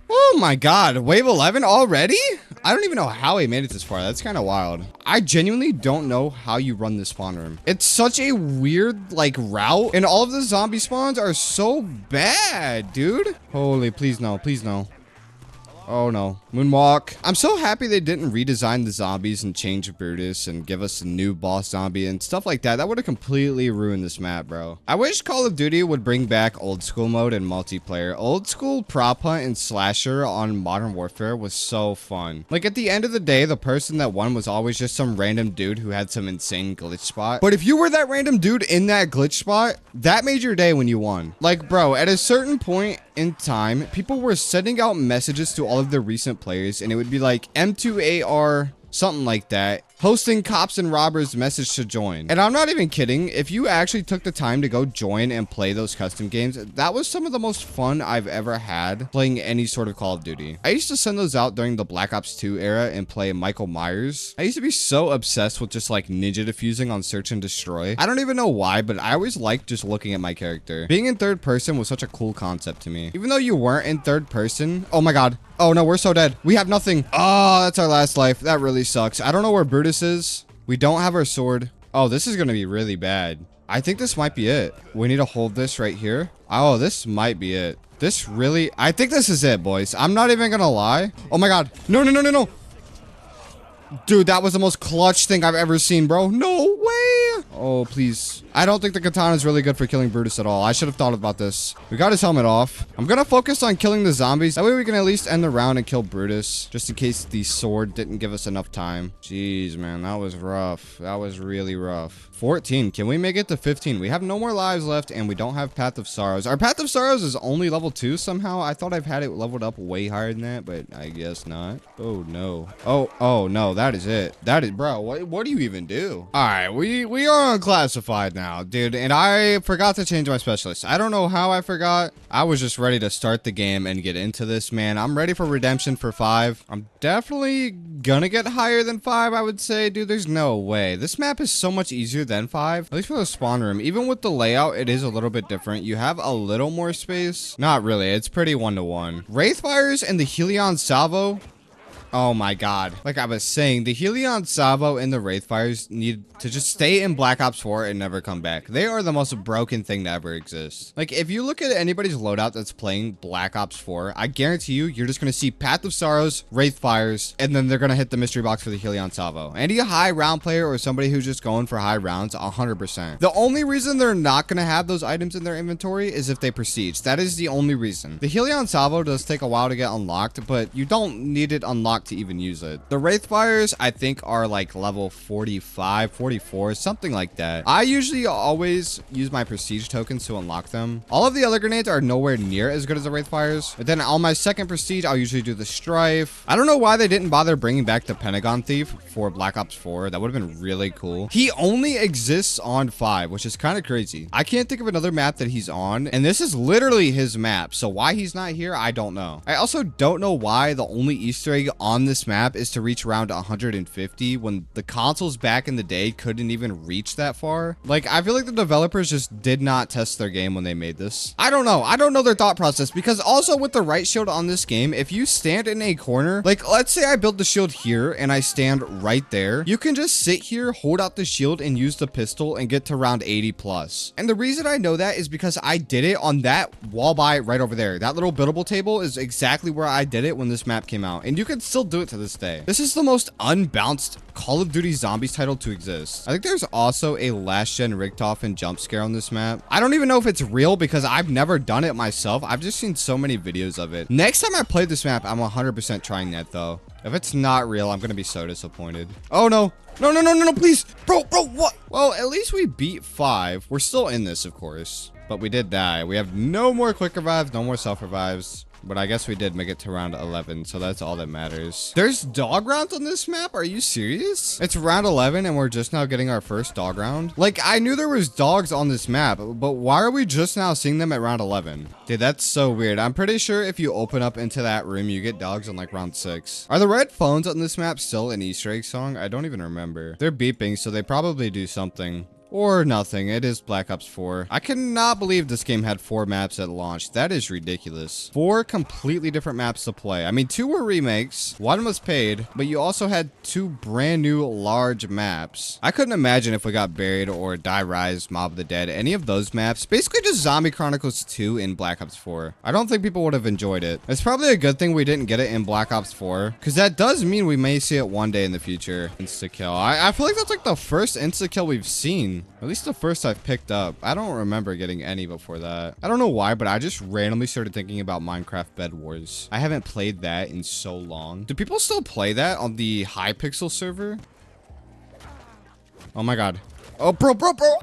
A: Oh my god, wave 11 already? I don't even know how he made it this far. That's kind of wild. I genuinely don't know how you run this spawn room. It's such a weird, like, route, and all of the zombie spawns are so bad, dude. Holy, please no, please no. Oh no, moonwalk. I'm so happy they didn't redesign the zombies and change Brutus and give us a new boss zombie and stuff like that. That would have completely ruined this map, bro. I wish Call of Duty would bring back old school mode and multiplayer. Old school prop hunt and slasher on Modern Warfare was so fun. Like, at the end of the day, the person that won was always just some random dude who had some insane glitch spot. But if you were that random dude in that glitch spot, that made your day when you won. Like, bro, at a certain point in time, people were sending out messages to all of their recent players, and it would be like M2AR, something like that, hosting cops and robbers message to join. And I'm not even kidding. If you actually took the time to go join and play those custom games, that was some of the most fun I've ever had playing any sort of Call of Duty. I used to send those out during the Black Ops 2 era and play Michael Myers. I used to be so obsessed with just like ninja defusing on Search and Destroy. I don't even know why, but I always liked just looking at my character. Being in third person was such a cool concept to me. Even though you weren't in third person. Oh my god. Oh no, we're so dead. We have nothing. Oh, that's our last life. That really sucks. I don't know where Brutus is. We don't have our sword. Oh, this is gonna be really bad. I think this might be it. We need to hold this right here. Oh, this might be it. This really, I think this is it, boys. I'm not even gonna lie. Oh my god. No, no, no, no, no. Dude, that was the most clutch thing I've ever seen, bro. No way. Oh, please. I don't think the katana is really good for killing Brutus at all. I should have thought about this. We got his helmet off. I'm gonna focus on killing the zombies. That way we can at least end the round and kill Brutus, just in case the sword didn't give us enough time. Jeez, man, that was rough. That was really rough. 14. Can we make it to 15? We have no more lives left, and we don't have Path of Sorrows. Our Path of Sorrows is only level 2 somehow. I thought I've had it leveled up way higher than that, but I guess not. Oh, no. Oh, no. That is it. That is, bro, what do you even do? All right, we are unclassified now, dude, and I forgot to change my specialist. I don't know how I forgot. I was just ready to start the game and get into this, man. I'm ready for redemption for 5. I'm definitely gonna get higher than 5, I would say. Dude, there's no way. This map is so much easier than 5, at least for the spawn room. Even with the layout, it is a little bit different. You have a little more space. Not really. It's pretty one-to-one. Wraithfires and the Helion Salvo. Oh my god. Like I was saying, the Helion Salvo and the Wraithfires need to just stay in Black Ops 4 and never come back. They are the most broken thing to ever exist. Like, if you look at anybody's loadout that's playing Black Ops 4, I guarantee you're just going to see Path of Sorrows, Wraithfires, and then they're going to hit the mystery box for the Helion Salvo. Any high round player or somebody who's just going for high rounds, 100%. The only reason they're not going to have those items in their inventory is if they prestige. That is the only reason. The Helion Salvo does take a while to get unlocked, but you don't need it unlocked to even use it. The Wraithfires, I think, are like level 45, 44, something like that. I usually always use my prestige tokens to unlock them. All of the other grenades are nowhere near as good as the Wraithfires. But then on my second prestige, I'll usually do the Strife. I don't know why they didn't bother bringing back the Pentagon Thief for Black Ops 4. That would have been really cool. He only exists on 5, which is kind of crazy. I can't think of another map that he's on, and this is literally his map. So why he's not here, I don't know. I also don't know why the only Easter egg on on this map is to reach around 150 when the consoles back in the day couldn't even reach that far. Like, I feel like the developers just did not test their game when they made this. I don't know their thought process, because also with the right shield on this game, if you stand in a corner, like let's say I build the shield here and I stand right there, you can just sit here, hold out the shield and use the pistol and get to round 80 plus. And the reason I know that is because I did it on that wall by right over there. That little buildable table is exactly where I did it when this map came out, and you can still do it to this day. This is the most unbounced Call of Duty Zombies title to exist. I think there's also a last gen Richtofen jump scare on this map. I don't even know if it's real because I've never done it myself. I've just seen so many videos of it. Next time I play this map, I'm 100% trying that though. If it's not real, I'm gonna be so disappointed. Oh no. No, please. Bro, what? Well, at least we beat 5. We're still in this, of course, but we did die. We have no more quick revives, no more self revives. But I guess we did make it to round 11, so that's all that matters. There's dog rounds on this map? Are you serious? It's round 11 and we're just now getting our first dog round? Like, I knew there was dogs on this map, but why are we just now seeing them at round 11? Dude, that's so weird. I'm pretty sure if you open up into that room, you get dogs on like round 6. Are the red phones on this map still an Easter egg song? I don't even remember. They're beeping, so they probably do something. Or nothing. It is Black Ops 4. I cannot believe this game had 4 maps at launch. That is ridiculous. 4 completely different maps to play. I mean, 2 were remakes, 1 was paid, but you also had 2 brand new large maps. I couldn't imagine if we got Buried or Die Rise, Mob of the Dead, any of those maps. Basically just Zombie Chronicles 2 in Black Ops 4. I don't think people would have enjoyed it. It's probably a good thing we didn't get it in Black Ops 4, because that does mean we may see it one day in the future. Insta-kill. I feel like that's like the first insta-kill we've seen. At least the first I've picked up. I don't remember getting any before that. I don't know why, but I just randomly started thinking about Minecraft Bed Wars. I haven't played that in so long. Do people still play that on the Hypixel server? Oh my god. Oh, bro.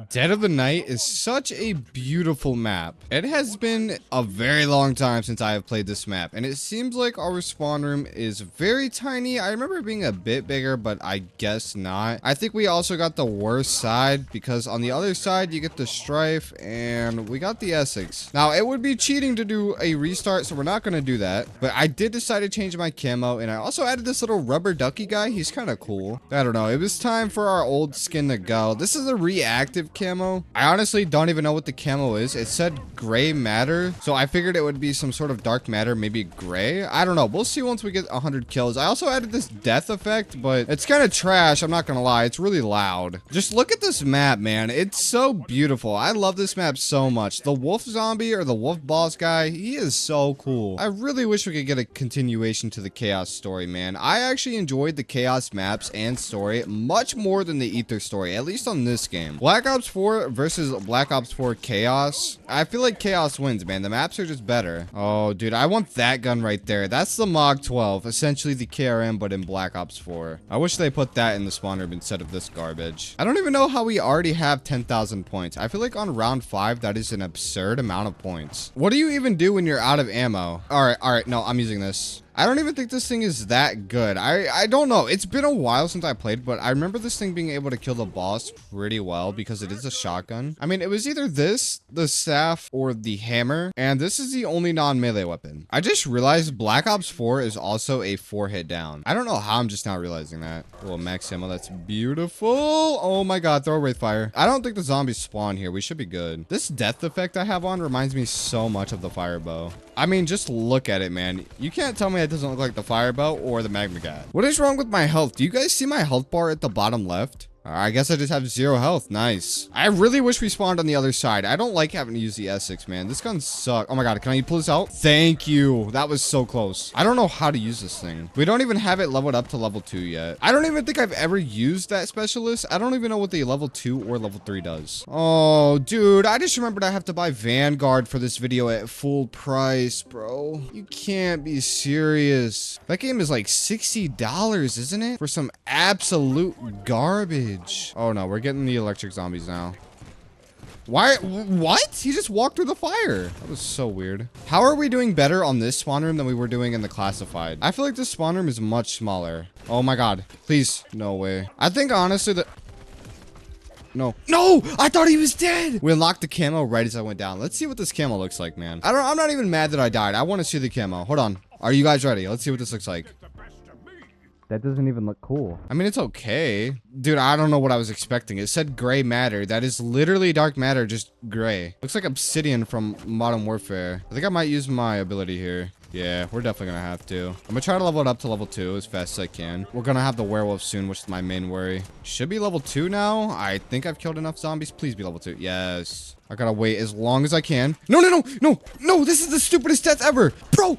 A: Dead of the Night is such a beautiful map. It has been a very long time since I have played this map, and it seems like our spawn room is very tiny. I remember it being a bit bigger, but I guess not. I think we also got the worst side, because on the other side, you get the Strife, and we got the Essex. Now, it would be cheating to do a restart, so we're not going to do that, but I did decide to change my camo, and I also added this little rubber ducky guy. He's kind of cool. I don't know. It was time for our old skin to go. This is a reactive camo. I honestly don't even know what the camo is. It said gray matter, so I figured it would be some sort of dark matter, maybe gray. I don't know. We'll see once we get 100 kills. I also added this death effect, but it's kind of trash. I'm not gonna lie. It's really loud. Just look at this map, man. It's so beautiful. I love this map so much. The wolf zombie or the wolf boss guy, he is so cool. I really wish we could get a continuation to the chaos story, man. I actually enjoyed the chaos maps and story much more than the ether story, at least on this game. Black Ops 4 versus Black Ops 4 Chaos. I feel like Chaos wins, man. The maps are just better. Oh, dude, I want that gun right there. That's the Mog 12, essentially the KRM, but in Black Ops 4. I wish they put that in the spawn room instead of this garbage. I don't even know how we already have 10,000 points. I feel like on round 5, that is an absurd amount of points. What do you even do when you're out of ammo? All right. No, I'm using this. I don't even think this thing is that good. I don't know. It's been a while since I played, but I remember this thing being able to kill the boss pretty well because it is a shotgun. I mean, it was either this, the staff, or the hammer, and this is the only non-melee weapon. I just realized Black Ops 4 is also a 4-hit down. I don't know how I'm just now realizing that. Oh, max ammo. That's beautiful. Oh my god, throw away fire. I don't think the zombies spawn here. We should be good. This death effect I have on reminds me so much of the fire bow. I mean, just look at it, man. You can't tell me it doesn't look like the fire bow or the magma gat. What is wrong with my health? Do you guys see my health bar at the bottom left? I guess I just have 0 health. Nice. I really wish we spawned on the other side. I don't like having to use the S6, man. This gun sucks. Oh my god, can I pull this out? Thank you. That was so close. I don't know how to use this thing. We don't even have it leveled up to level 2 yet. I don't even think I've ever used that specialist. I don't even know what the level 2 or level 3 does. Oh, dude, I just remembered I have to buy Vanguard for this video at full price, bro. You can't be serious. That game is like $60, isn't it? For some absolute garbage. Oh no, we're getting the electric zombies now. Why? What? He just walked through the fire. That was so weird. How are we doing better on this spawn room than we were doing in the classified? I feel like this spawn room is much smaller. Oh my god. Please. No way. I think honestly that... No, I thought he was dead. We unlocked the camo right as I went down. Let's see what this camo looks like, man. I'm not even mad that I died. I want to see the camo. Hold on. Are you guys ready? Let's see what this looks like.
B: That doesn't even look cool.
A: I mean, it's okay. Dude, I don't know what I was expecting. It said gray matter. That is literally dark matter, just gray. Looks like obsidian from Modern Warfare. I think I might use my ability here. Yeah, we're definitely gonna have to. I'm gonna try to level it up to level 2 as fast as I can. We're gonna have the werewolf soon, which is my main worry. Should be level 2 now. I think I've killed enough zombies. Please be level 2. Yes. I gotta wait as long as I can. No, no, no, no, no. This is the stupidest death ever, bro.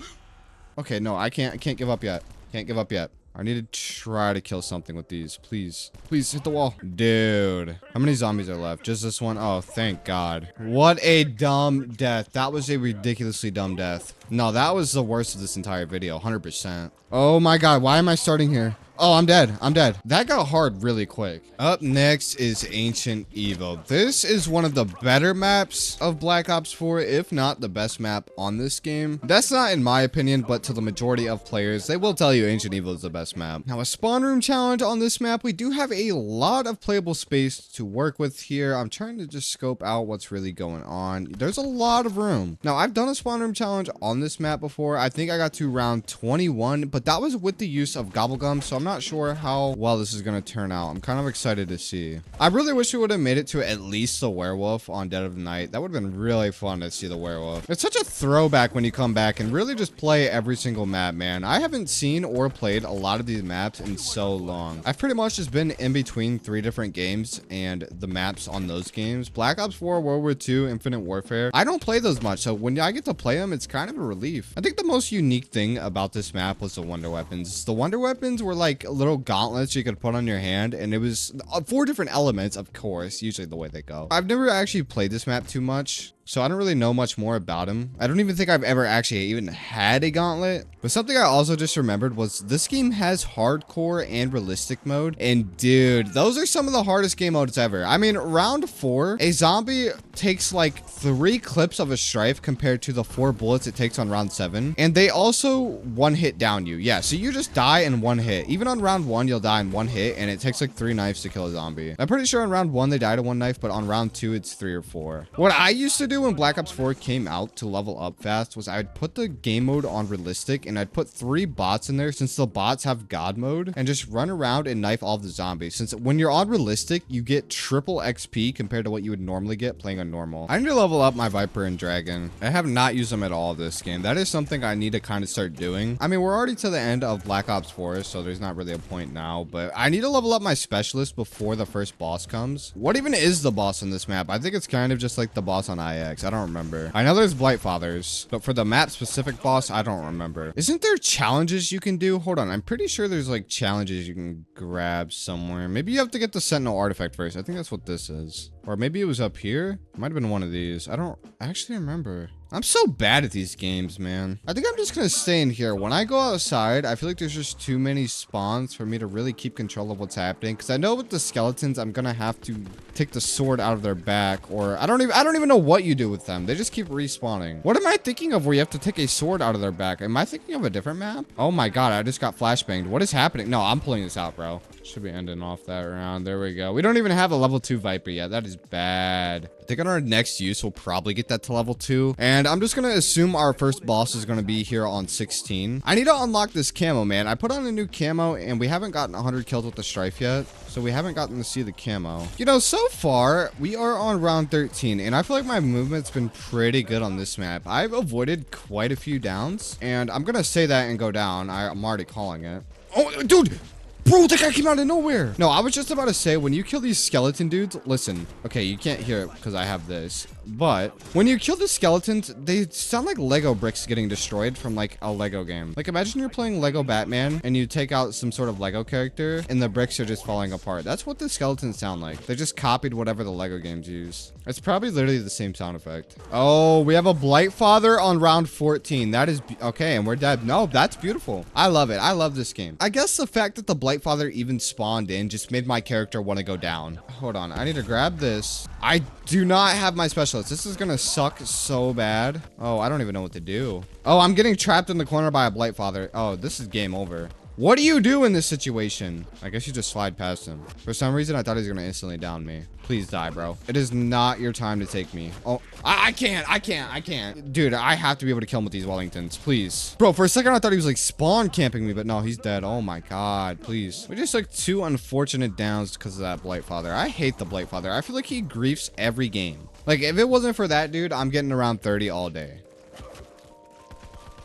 A: Okay, no, I can't give up yet. Can't give up yet. I need to try to kill something with these. Please. Please hit the wall. Dude. How many zombies are left? Just this one? Oh, thank God. What a dumb death. That was a ridiculously dumb death. No, that was the worst of this entire video. 100%. Oh my God. Why am I starting here? Oh, I'm dead. I'm dead. That got hard really quick. Up next is Ancient Evil. This is one of the better maps of Black Ops 4, if not the best map on this game. That's not in my opinion, but to the majority of players, they will tell you Ancient Evil is the best map. Now, a spawn room challenge on this map, we do have a lot of playable space to work with here. I'm trying to just scope out what's really going on. There's a lot of room. Now, I've done a spawn room challenge on this map before. I think I got to round 21, but that was with the use of Gobblegum, so I'm not sure how well this is going to turn out. I'm kind of excited to see. I really wish we would have made it to at least the werewolf on Dead of the Night. That would have been really fun to see the werewolf. It's such a throwback when you come back and really just play every single map, man. I haven't seen or played a lot of these maps in so long. I've pretty much just been in between 3 different games and the maps on those games. Black Ops 4, World War II, Infinite Warfare. I don't play those much, so when I get to play them, it's kind of a relief. I think the most unique thing about this map was the wonder weapons. The wonder weapons were like little gauntlets you could put on your hand, and it was 4 different elements, of course, usually the way they go. I've never actually played this map too much, so I don't really know much more about him. I don't even think I've ever actually even had a gauntlet. But something I also just remembered was this game has hardcore and realistic mode. And dude, those are some of the hardest game modes ever. I mean, round 4, a zombie takes like 3 clips of a strife compared to the 4 bullets it takes on round 7. And they also one hit down you. Yeah, so you just die in 1 hit. Even on round 1, you'll die in 1 hit, and it takes like 3 knives to kill a zombie. I'm pretty sure on round 1, they died to 1 knife, but on round 2, it's 3 or 4. What I used to do when Black Ops 4 came out to level up fast was I'd put the game mode on realistic, and I'd put 3 bots in there since the bots have god mode, and just run around and knife all the zombies. Since when you're on realistic, you get triple XP compared to what you would normally get playing on normal. I need to level up my Viper and Dragon. I have not used them at all this game. That is something I need to kind of start doing. I mean, we're already to the end of Black Ops 4, so there's not really a point now, but I need to level up my specialist before the first boss comes. What even is the boss in this map? I think it's kind of just like the boss on IX. I don't remember. I know there's Blight Fathers, but for the map specific boss, I don't remember. Isn't there challenges you can do? Hold on. I'm pretty sure there's like challenges you can grab somewhere. Maybe you have to get the Sentinel artifact first. I think that's what this is. Or maybe it was up here. It might have been one of these. I don't actually remember. I'm so bad at these games, man. I think I'm just gonna stay in here. When I go outside, I feel like there's just too many spawns for me to really keep control of what's happening. Because I know with the skeletons, I'm gonna have to take the sword out of their back, or I don't even know what you do with them. They just keep respawning. What am I thinking of where you have to take a sword out of their back? Am I thinking of a different map? Oh my God, I just got flashbanged. What is happening? No, I'm pulling this out, bro. Should be ending off that round. There we go. We don't even have a level 2 Viper yet. That is bad. I think on our next use, we'll probably get that to level 2. And I'm just going to assume our first boss is going to be here on 16. I need to unlock this camo, man. I put on a new camo, and we haven't gotten 100 kills with the strife yet. So we haven't gotten to see the camo. You know, so far, we are on round 13. And I feel like my movement's been pretty good on this map. I've avoided quite a few downs. And I'm going to say that and go down. I'm already calling it. Oh, dude! Bro, that guy came out of nowhere. No, I was just about to say, when you kill these skeleton dudes, listen. Okay, you can't hear it because I have this. But when you kill the skeletons, they sound like Lego bricks getting destroyed from like a Lego game. Like imagine you're playing Lego Batman and you take out some sort of Lego character and the bricks are just falling apart. That's what the skeletons sound like. They just copied whatever the Lego games use. It's probably literally the same sound effect. Oh, we have a Blight Father on round 14. That is okay, and we're dead. No, that's beautiful. I love it. I love this game. I guess the fact that the Blight Father even spawned in just made my character want to go down. Hold on, I need to grab this. I do not have my specialist. This is gonna suck so bad. Oh, I don't even know what to do. Oh, I'm getting trapped in the corner by a Blight Father. Oh, this is game over. What do you do in this situation? I guess you just slide past him. For some reason, I thought he was gonna instantly down me. Please die, bro. It is not your time to take me. Oh, I can't. Dude, I have to be able to kill him with these Wellingtons, please. Bro, for a second, I thought he was like spawn camping me, but no, he's dead. Oh my God, please. We just took 2 unfortunate downs because of that Blight Father. I hate the Blight Father. I feel like he griefs every game. Like, if it wasn't for that, dude, I'm getting around 30 all day.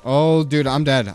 A: Oh, dude, I'm dead.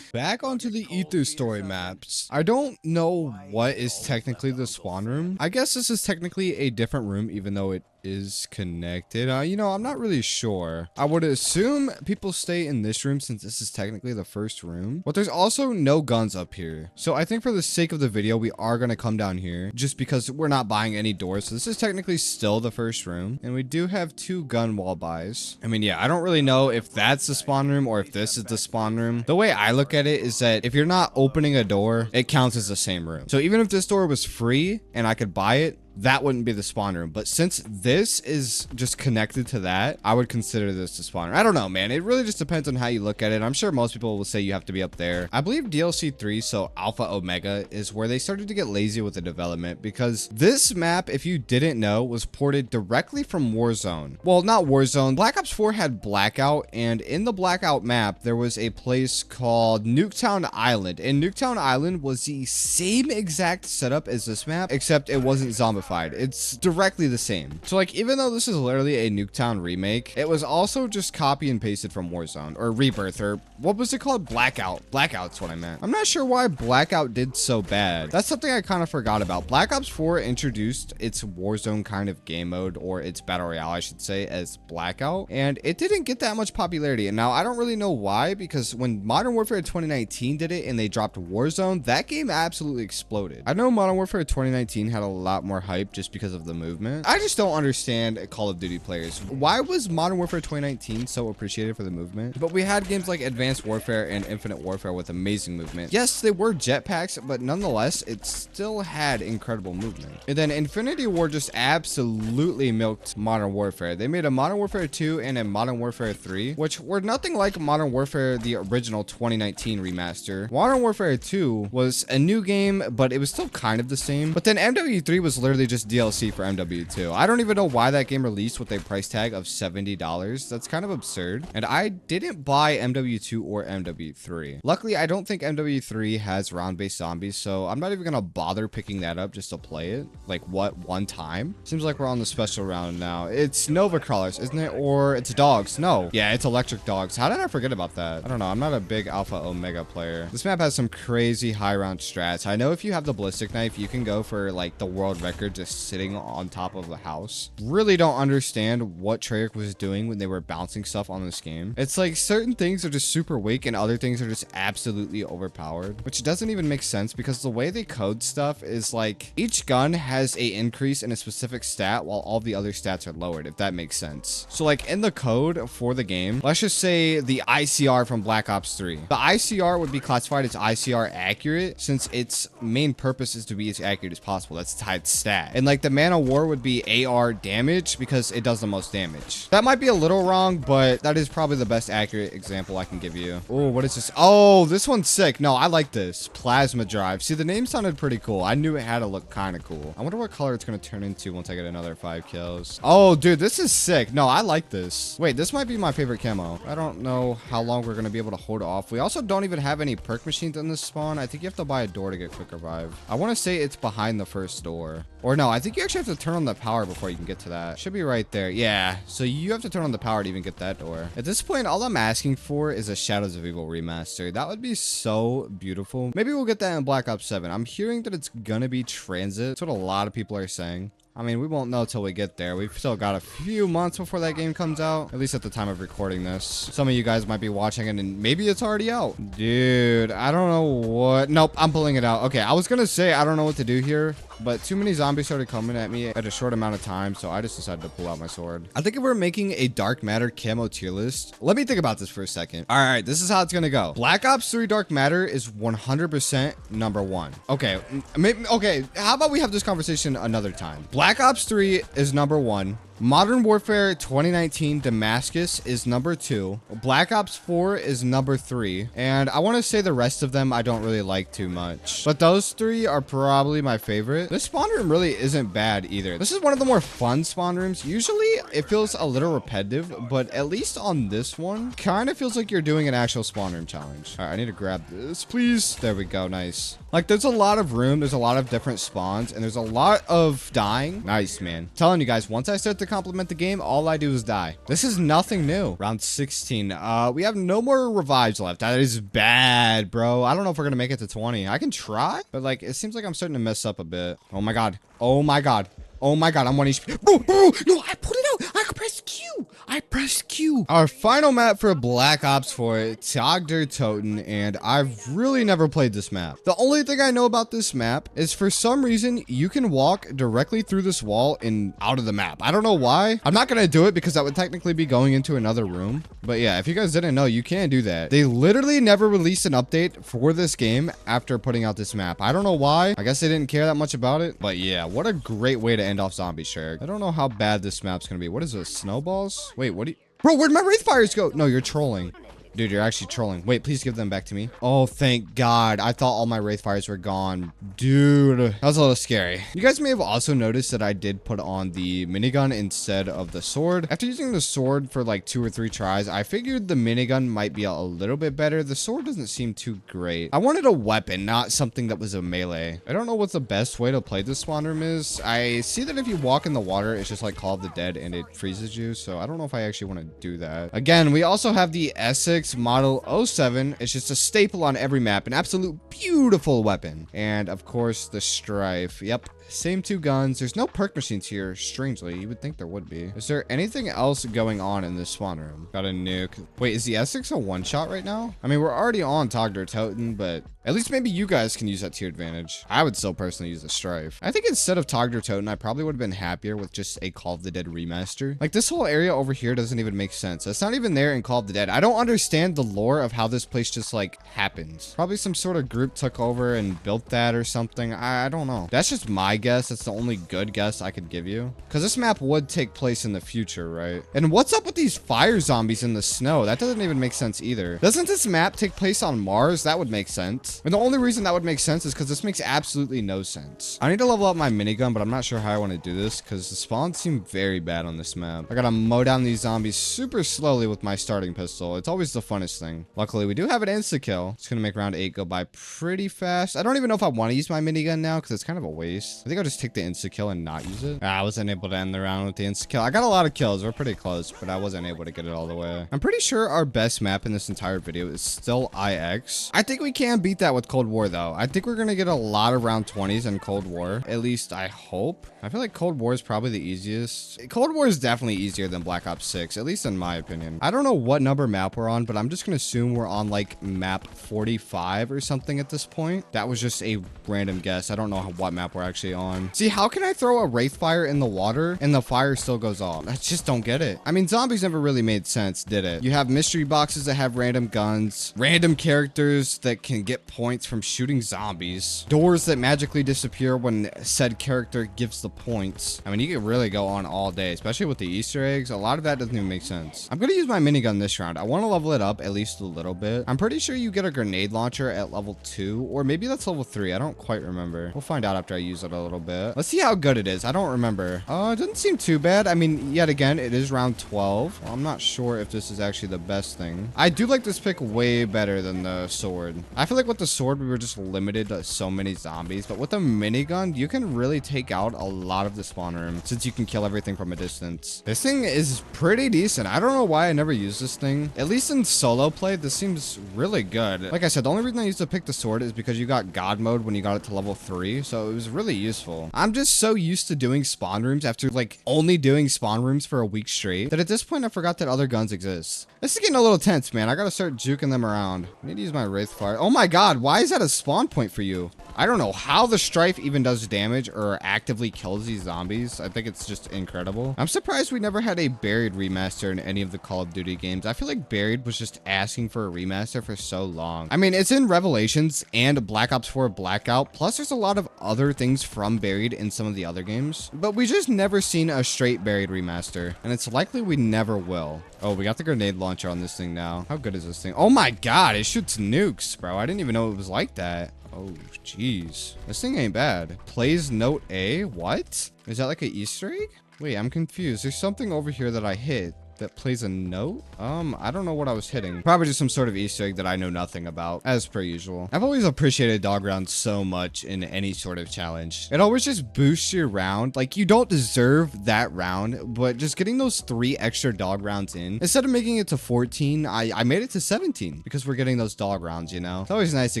A: Back onto the Ether story maps. I don't know what is technically the spawn room. I guess this is technically a different room, even though it is connected. You know, I'm not really sure. I would assume people stay in this room since this is technically the first room, but there's also no guns up here. So I think for the sake of the video, we are going to come down here just because we're not buying any doors. So this is technically still the first room, and we do have 2 gun wall buys. I mean, yeah, I don't really know if that's the spawn room or if this is the spawn room. The way I look at it is that if you're not opening a door, it counts as the same room. So even if this door was free and I could buy it, that wouldn't be the spawn room. But since this is just connected to that, I would consider this the spawn room. I don't know, man. It really just depends on how you look at it. I'm sure most people will say you have to be up there. I believe DLC 3, so Alpha Omega, is where they started to get lazy with the development, because this map, if you didn't know, was ported directly from Warzone. Well, not Warzone. Black Ops 4 had Blackout, and in the Blackout map, there was a place called Nuketown Island. And Nuketown Island was the same exact setup as this map, except it wasn't zombified. It's directly the same. So like, even though this is literally a Nuketown remake, it was also just copy and pasted from Warzone or Rebirth, or what was it called? Blackout. Blackout's what I meant. I'm not sure why Blackout did so bad. That's something I kind of forgot about. Black Ops 4 introduced its Warzone kind of game mode, or its battle royale, I should say, as Blackout, and it didn't get that much popularity. And now I don't really know why, because when Modern Warfare 2019 did it and they dropped Warzone, that game absolutely exploded. I know Modern Warfare 2019 had a lot more hype just because of the movement. I just don't understand Call of Duty players. Why was Modern Warfare 2019 so appreciated for the movement? But we had games like Advanced Warfare and Infinite Warfare with amazing movement. Yes, they were jetpacks, but nonetheless, it still had incredible movement. And then Infinity War just absolutely milked Modern Warfare. They made a Modern Warfare 2 and a Modern Warfare 3, which were nothing like Modern Warfare, the original 2019 remaster. Modern Warfare 2 was a new game, but it was still kind of the same. But then MW3 was literally just DLC for MW2. I don't even know why that game released with a price tag of $70. That's kind of absurd. And I didn't buy MW2 or MW3. Luckily, I don't think MW3 has round-based zombies, so I'm not even gonna bother picking that up just to play it. Like, what, one time? Seems like we're on the special round now. It's Nova Crawlers, isn't it? Or it's dogs. No. Yeah, it's electric dogs. How did I forget about that? I don't know. I'm not a big Alpha Omega player. This map has some crazy high round strats. I know if you have the ballistic knife, you can go for like the world record just sitting on top of the house. Really don't understand what Treyarch was doing when they were bouncing stuff on this game. It's like certain things are just super weak and other things are just absolutely overpowered, which doesn't even make sense because the way they code stuff is like each gun has a increase in a specific stat while all the other stats are lowered, if that makes sense. So like in the code for the game, let's just say the ICR from Black Ops 3. The ICR would be classified as ICR accurate since its main purpose is to be as accurate as possible. That's its high stat. And like the Man of War would be AR damage because it does the most damage. That might be a little wrong, but that is probably the best accurate example I can give you. Oh, what is this? Oh, this one's sick. No, I like this. Plasma drive. See, the name sounded pretty cool. I knew it had to look kind of cool. I wonder what color it's going to turn into once I get another 5 kills. Oh, dude, this is sick. No, I like this. Wait, this might be my favorite camo. I don't know how long we're going to be able to hold off. We also don't even have any perk machines in this spawn. I think you have to buy a door to get quick revive. I want to say it's behind the first door. Or no, I think you actually have to turn on the power before you can get to that. Should be right there. Yeah, so you have to turn on the power to even get that door. At this point, all I'm asking for is a Shadows of Evil remaster. That would be so beautiful. Maybe we'll get that in Black Ops 7. I'm hearing that it's gonna be transit. That's what a lot of people are saying. I mean, we won't know till we get there. We've still got a few months before that game comes out, at least at the time of recording this. Some of you guys might be watching it and maybe it's already out. Dude, I don't know what. Nope, I'm pulling it out. Okay, I was gonna say I don't know what to do here, but too many zombies started coming at me at a short amount of time, so I just decided to pull out my sword. I think if we're making a Dark Matter camo tier list, let me think about this for a second. All right, this is how it's gonna go. Black Ops 3 Dark Matter is 100% number 1. Okay, maybe, okay, how about we have this conversation another time? Black Ops 3 is number 1. Modern Warfare 2019 Damascus is number 2. Black Ops 4 is number 3. And I want to say the rest of them I don't really like too much. But those 3 are probably my favorite. This spawn room really isn't bad either. This is one of the more fun spawn rooms. Usually it feels a little repetitive, but at least on this one, kind of feels like you're doing an actual spawn room challenge. All right, I need to grab this, please. There we go. Nice. Like, there's a lot of room. There's a lot of different spawns, and there's a lot of dying. Nice, man. I'm telling you guys, once I start to compliment the game, all I do is die. This is nothing new. Round 16. We have no more revives left. That is bad, bro. I don't know if we're gonna make it to 20. I can try, but like, it seems like I'm starting to mess up a bit. Oh my god. Oh my god. Oh my god, I'm 1 HP. Bro, no, I put it out. I pressed Q. I pressed Q. Our final map for Black Ops 4, Nuketown, and I've really never played this map. The only thing I know about this map is for some reason, you can walk directly through this wall and out of the map. I don't know why. I'm not gonna do it because that would technically be going into another room. But yeah, if you guys didn't know, you can do that. They literally never released an update for this game after putting out this map. I don't know why. I guess they didn't care that much about it. But yeah, what a great way to end off Zombie Shark. I don't know how bad this map's gonna be. What is this? Snowballs? Wait, what do you... Bro, where'd my Wraith Fires go? No, you're trolling. Dude, you're actually trolling. Wait, please give them back to me. Oh, thank God. I thought all my Wraith Fires were gone. Dude, that was a little scary. You guys may have also noticed that I did put on the minigun instead of the sword. After using the sword for like 2 or 3 tries, I figured the minigun might be a little bit better. The sword doesn't seem too great. I wanted a weapon, not something that was a melee. I don't know what the best way to play this spawn room is. I see that if you walk in the water, it's just like Call of the Dead and it freezes you. So I don't know if I actually want to do that. Again, we also have the Essex Model 07. It's just a staple on every map, an absolute beautiful weapon. And of course the Strife. Yep, same 2 guns. There's no perk machines here, strangely. You would think there would be. Is there anything else going on in this spawn room? Got a nuke. Wait, is the Essex a one-shot right now? I mean, we're already on Noctar, but at least maybe you guys can use that to your advantage. I would still personally use the Strife. I think instead of Noctar, I probably would have been happier with just a Call of the Dead remaster. Like, this whole area over here doesn't even make sense. It's not even there in Call of the Dead. I don't understand the lore of how this place just like happens. Probably some sort of group took over and built that or something. I don't know. That's just my guess. That's the only good guess I could give you, because this map would take place in the future, right? And what's up with these fire zombies in the snow? That doesn't even make sense either. Doesn't this map take place on Mars? That would make sense. And the only reason that would make sense is because this makes absolutely no sense. I need to level up my minigun, but I'm not sure how I want to do this because the spawns seem very bad on this map. I gotta mow down these zombies super slowly with my starting pistol. It's always the funnest thing. Luckily, we do have an insta-kill. It's gonna make round 8 go by pretty fast. I don't even know if I want to use my minigun now because it's kind of a waste. I think I'll just take the insta-kill and not use it. I wasn't able to end the round with the insta-kill. I got a lot of kills. We're pretty close, but I wasn't able to get it all the way. I'm pretty sure our best map in this entire video is still IX. I think we can beat that with Cold War, though. I think we're gonna get a lot of round 20s in Cold War. At least I hope. I feel like Cold War is probably the easiest. Cold War is definitely easier than Black Ops 6, at least in my opinion. I don't know what number map we're on, but I'm just gonna assume we're on like map 45 or something at this point. That was just a random guess. I don't know what map we're actually on. See, how can I throw a Wraith Fire in the water and the fire still goes off? I just don't get it. I mean, zombies never really made sense, did it? You have mystery boxes that have random guns, random characters that can get points from shooting zombies, doors that magically disappear when said character gives the points. I mean, you could really go on all day, especially with the Easter eggs. A lot of that doesn't even make sense. I'm gonna use my minigun this round. I want to level it up at least a little bit. I'm pretty sure you get a grenade launcher at level 2, or maybe that's level 3. I don't quite remember. We'll find out after I use it a little bit. Let's see how good it is. I don't remember. It doesn't seem too bad. I mean, yet again, it is round 12. Well, I'm not sure if this is actually the best thing. I do like this pick way better than the sword. I feel like with the sword, we were just limited to so many zombies, but with a minigun, you can really take out a lot of the spawn room since you can kill everything from a distance. This thing is pretty decent. I don't know why I never used this thing. At least in solo play, this seems really good. Like I said, the only reason I used to pick the sword is because you got God mode when you got it to level 3, so it was really useful. I'm just so used to doing spawn rooms after like only doing spawn rooms for a week straight that at this point I forgot that other guns exist. This is getting a little tense, man. I gotta start juking them around. I need to use my Wraith Fire. Oh my god, why is that a spawn point for you? I don't know how the Strife even does damage or actively kills these zombies. I think it's just incredible. I'm surprised we never had a Buried remaster in any of the Call of Duty games. I feel like Buried was was just asking for a remaster for so long. I mean, it's in Revelations and Black Ops 4 Blackout, plus there's a lot of other things from Buried in some of the other games, but we just never seen a straight Buried remaster, and it's likely we never will. Oh, we got the grenade launcher on this thing now. How good is this thing? Oh my god, it shoots nukes, bro. I didn't even know it was like that. Oh, jeez. This thing ain't bad. Plays note A? What? Is that like an Easter egg? Wait, I'm confused. There's something over here that I hit that plays a note. I don't know what I was hitting. Probably just some sort of Easter egg that I know nothing about, as per usual. I've always appreciated dog rounds so much in any sort of challenge. It always just boosts your round. Like, you don't deserve that round, but just getting those 3 extra dog rounds in, instead of making it to 14, I made it to 17 because we're getting those dog rounds, you know? It's always nice to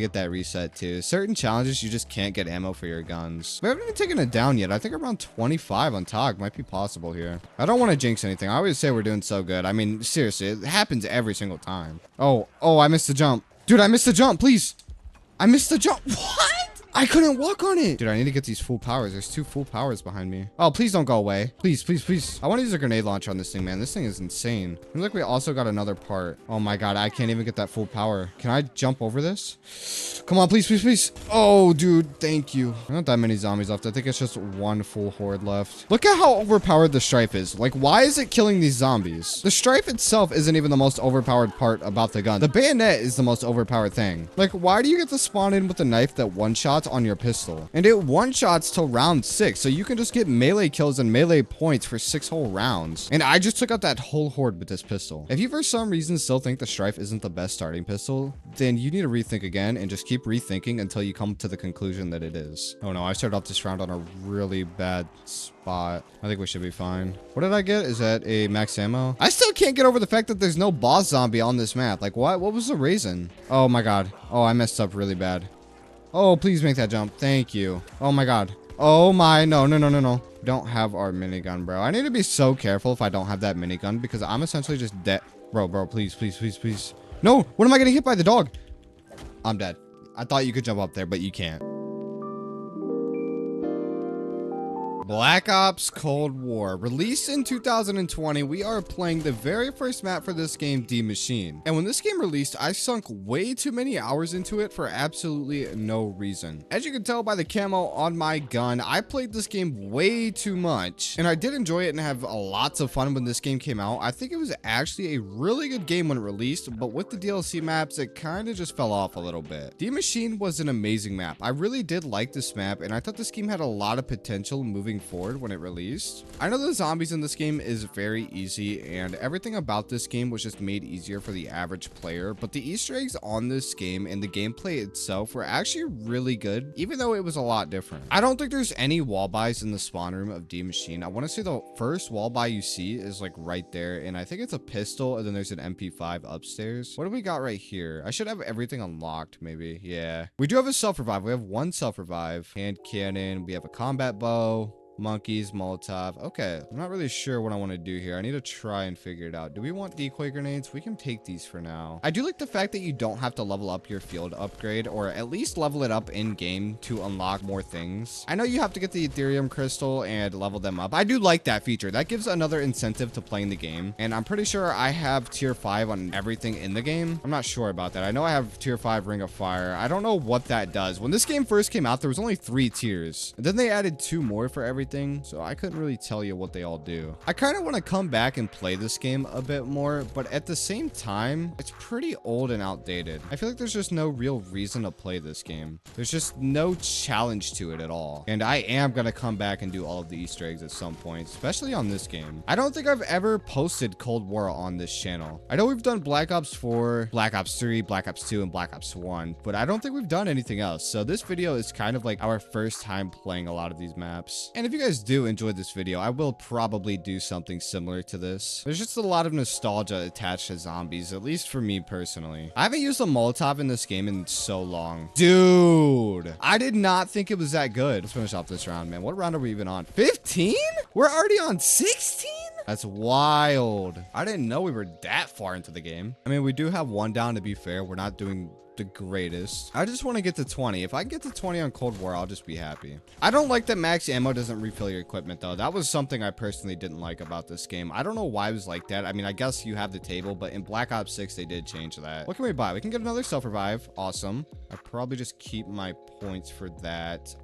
A: get that reset too. Certain challenges, you just can't get ammo for your guns. We haven't even taken it down yet. I think around 25 on TOG might be possible here. I don't want to jinx anything. I always say we're doing so good. I mean, seriously, it happens every single time. Oh, I missed the jump. Dude, I missed the jump, please. I missed the jump. What? I couldn't walk on it. Dude, I need to get these full powers. There's 2 full powers behind me. Oh, please don't go away. Please, please, please. I want to use a grenade launcher on this thing, man. This thing is insane. Seems like we also got another part. Oh my god, I can't even get that full power. Can I jump over this? Come on, please, please, please. Oh, dude, thank you. Not that many zombies left. I think it's just 1 full horde left. Look at how overpowered the strife is. Like, why is it killing these zombies? The strife itself isn't even the most overpowered part about the gun. The bayonet is the most overpowered thing. Like, why do you get to spawn in with a knife that one-shots on your pistol? And it one-shots till round 6, so you can just get melee kills and melee points for 6 whole rounds. And I just took out that whole horde with this pistol. If you for some reason still think the strife isn't the best starting pistol, then you need to rethink again and just keep rethinking until you come to the conclusion that it is. Oh no, I started off this round on a really bad spot. I think we should be fine. What did I get? Is that a max ammo? I still can't get over the fact that there's no boss zombie on this map. Like, what was the reason? Oh my god. Oh, I messed up really bad. Oh, please make that jump. Thank you. Oh my god. Oh my, no. Don't have our minigun, bro. I need to be so careful if I don't have that minigun because I'm essentially just dead. Bro, please, please, please, please. No, what am I getting hit by? The dog. I'm dead. I thought you could jump up there, but you can't. Black Ops Cold War. Released in 2020, we are playing the very first map for this game, D Machine. And when this game released, I sunk way too many hours into it for absolutely no reason. As you can tell by the camo on my gun, I played this game way too much. And I did enjoy it and have lots of fun when this game came out. I think it was actually a really good game when it released, but with the DLC maps, it kind of just fell off a little bit. D Machine was an amazing map. I really did like this map, and I thought this game had a lot of potential moving forward when it released. I know the zombies in this game is very easy and everything about this game was just made easier for the average player, but the Easter eggs on this game and the gameplay itself were actually really good, even though it was a lot different. I don't think there's any wall buys in the spawn room of D Machine. I want to say the first wall buy you see is like right there, and I think it's a pistol, and then there's an MP5 upstairs. What do we got right here? I should have everything unlocked, maybe. Yeah, we do have a self-revive. We have 1 self-revive, hand cannon, we have a combat bow, monkeys, Molotov. Okay, I'm not really sure what I want to do here. I need to try and figure it out. Do we want decoy grenades? We can take these for now. I do like the fact that you don't have to level up your field upgrade, or at least level it up in game to unlock more things. I know you have to get the Ethereum crystal and level them up. I do like that feature. That gives another incentive to playing the game, and I'm pretty sure I have tier 5 on everything in the game. I'm not sure about that. I know I have tier 5 Ring of Fire. I don't know what that does. When this game first came out, there was only 3 tiers, and then they added 2 more for everything, so I couldn't really tell you what they all do. I kind of want to come back and play this game a bit more, but at the same time, it's pretty old and outdated. I feel like there's just no real reason to play this game. There's just no challenge to it at all. And I am going to come back and do all of the Easter eggs at some point, especially on this game. I don't think I've ever posted Cold War on this channel. I know we've done Black Ops 4, Black Ops 3, Black Ops 2, and Black Ops 1, but I don't think we've done anything else. So this video is kind of like our first time playing a lot of these maps. And if you guys do enjoy this video, I will probably do something similar to this. There's just a lot of nostalgia attached to zombies, at least for me personally. I haven't used a Molotov in this game in so long. Dude, I did not think it was that good. Let's finish off this round, man. What round are we even on? 15? We're already on 16? That's wild. I didn't know we were that far into the game. I mean, we do have 1 down, to be fair. We're not doing the greatest. I just want to get to 20. If I get to 20 on Cold War, I'll just be happy. I don't like that max ammo doesn't refill your equipment, though. That was something I personally didn't like about this game. I don't know why it was like that. I mean, I guess you have the table, but in Black Ops 6, they did change that. What can we buy? We can get another self-revive. Awesome. I probably just keep my points for that.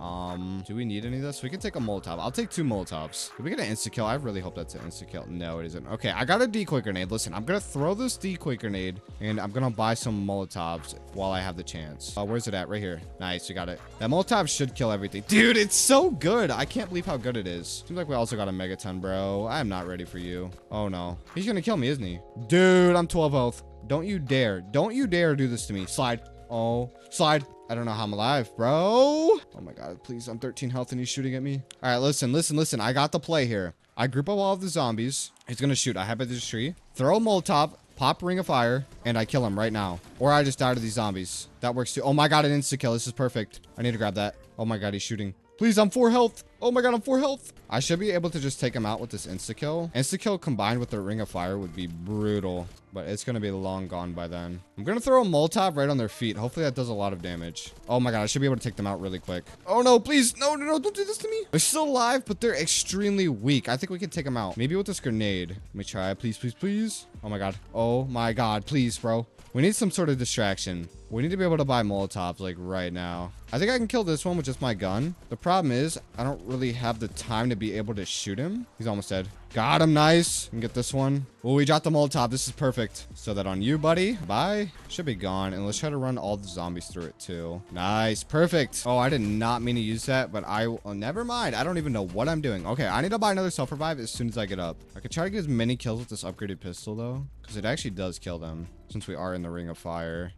A: Do we need any of this? We can take a Molotov. I'll take 2 Molotovs. Did we get an insta-kill? I really hope that's an insta-kill. No, it isn't. Okay, I got a decoy grenade. Listen, I'm going to throw this decoy grenade, and I'm going to buy some Molotovs while I have the chance. Where's it at? Right here. Nice, we got it. That Molotov should kill everything. Dude, it's so good. I can't believe how good it is. Seems like we also got a megaton, bro. I am not ready for you. Oh, no. He's going to kill me, isn't he? Dude, I'm 12 health. Don't you dare. Don't you dare do this to me. Slide. Oh, slide. I don't know how I'm alive, bro. Oh my God, please. I'm 13 health and he's shooting at me. All right, listen. I got the play here. I group up all of the zombies. He's going to shoot. I have at this tree. Throw a Molotov, pop ring of fire, and I kill him right now. Or I just die to these zombies. That works too. Oh my God, an insta-kill. This is perfect. I need to grab that. Oh my God, he's shooting. Please, I'm 4 health. Oh my God, I'm 4 health. I should be able to just take him out with this insta-kill. Insta-kill combined with the ring of fire would be brutal, but it's going to be long gone by then. I'm going to throw a Molotov right on their feet. Hopefully that does a lot of damage. Oh my God, I should be able to take them out really quick. Oh no, please. No, don't do this to me. They're still alive, but they're extremely weak. I think we can take them out. Maybe with this grenade. Let me try. Please. Oh my God. Oh my God. Please, bro. We need some sort of distraction. We need to be able to buy Molotovs like right now. I think I can kill this one with just my gun. The problem is I don't really have the time to be able to shoot him. He's almost dead. Got him. Nice. And get this one. Oh, we dropped the Molotov. This is perfect. So that on you, buddy. Bye. Should be gone. And let's try to run all the zombies through it too. Nice. Perfect. Oh, I did not mean to use that, but never mind. I don't even know what I'm doing. Okay, I need to buy another self-revive as soon as I get up. I could try to get as many kills with this upgraded pistol though, because it actually does kill them since we are in the ring of fire.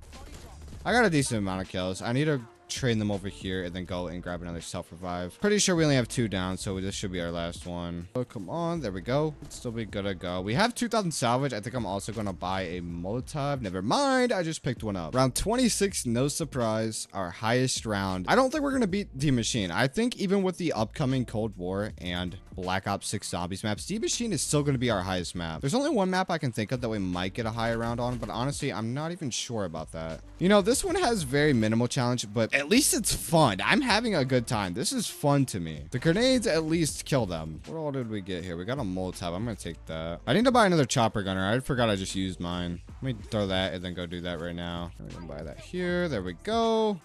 A: I got a decent amount of kills. I need to train them over here and then go and grab another self-revive. Pretty sure we only have 2 down, so this should be our last one. Oh, come on. There we go. It'd still be good to go. We have 2,000 salvage. I think I'm also going to buy a Molotov. Never mind. I just picked one up. Round 26, no surprise. Our highest round. I don't think we're going to beat the Machine. I think even with the upcoming Cold War and Black Ops 6 Zombies maps, the Machine is still going to be our highest map. There's only one map I can think of that we might get a higher round on, but honestly, I'm not even sure about that. You know, this one has very minimal challenge, but at least it's fun. I'm having a good time. This is fun to me. The grenades at least kill them. What all did we get here? We got a Molotov. I'm going to take that. I need to buy another chopper gunner. I forgot I just used mine. Let me throw that and then go do that right now. I'm going to buy that here. There we go.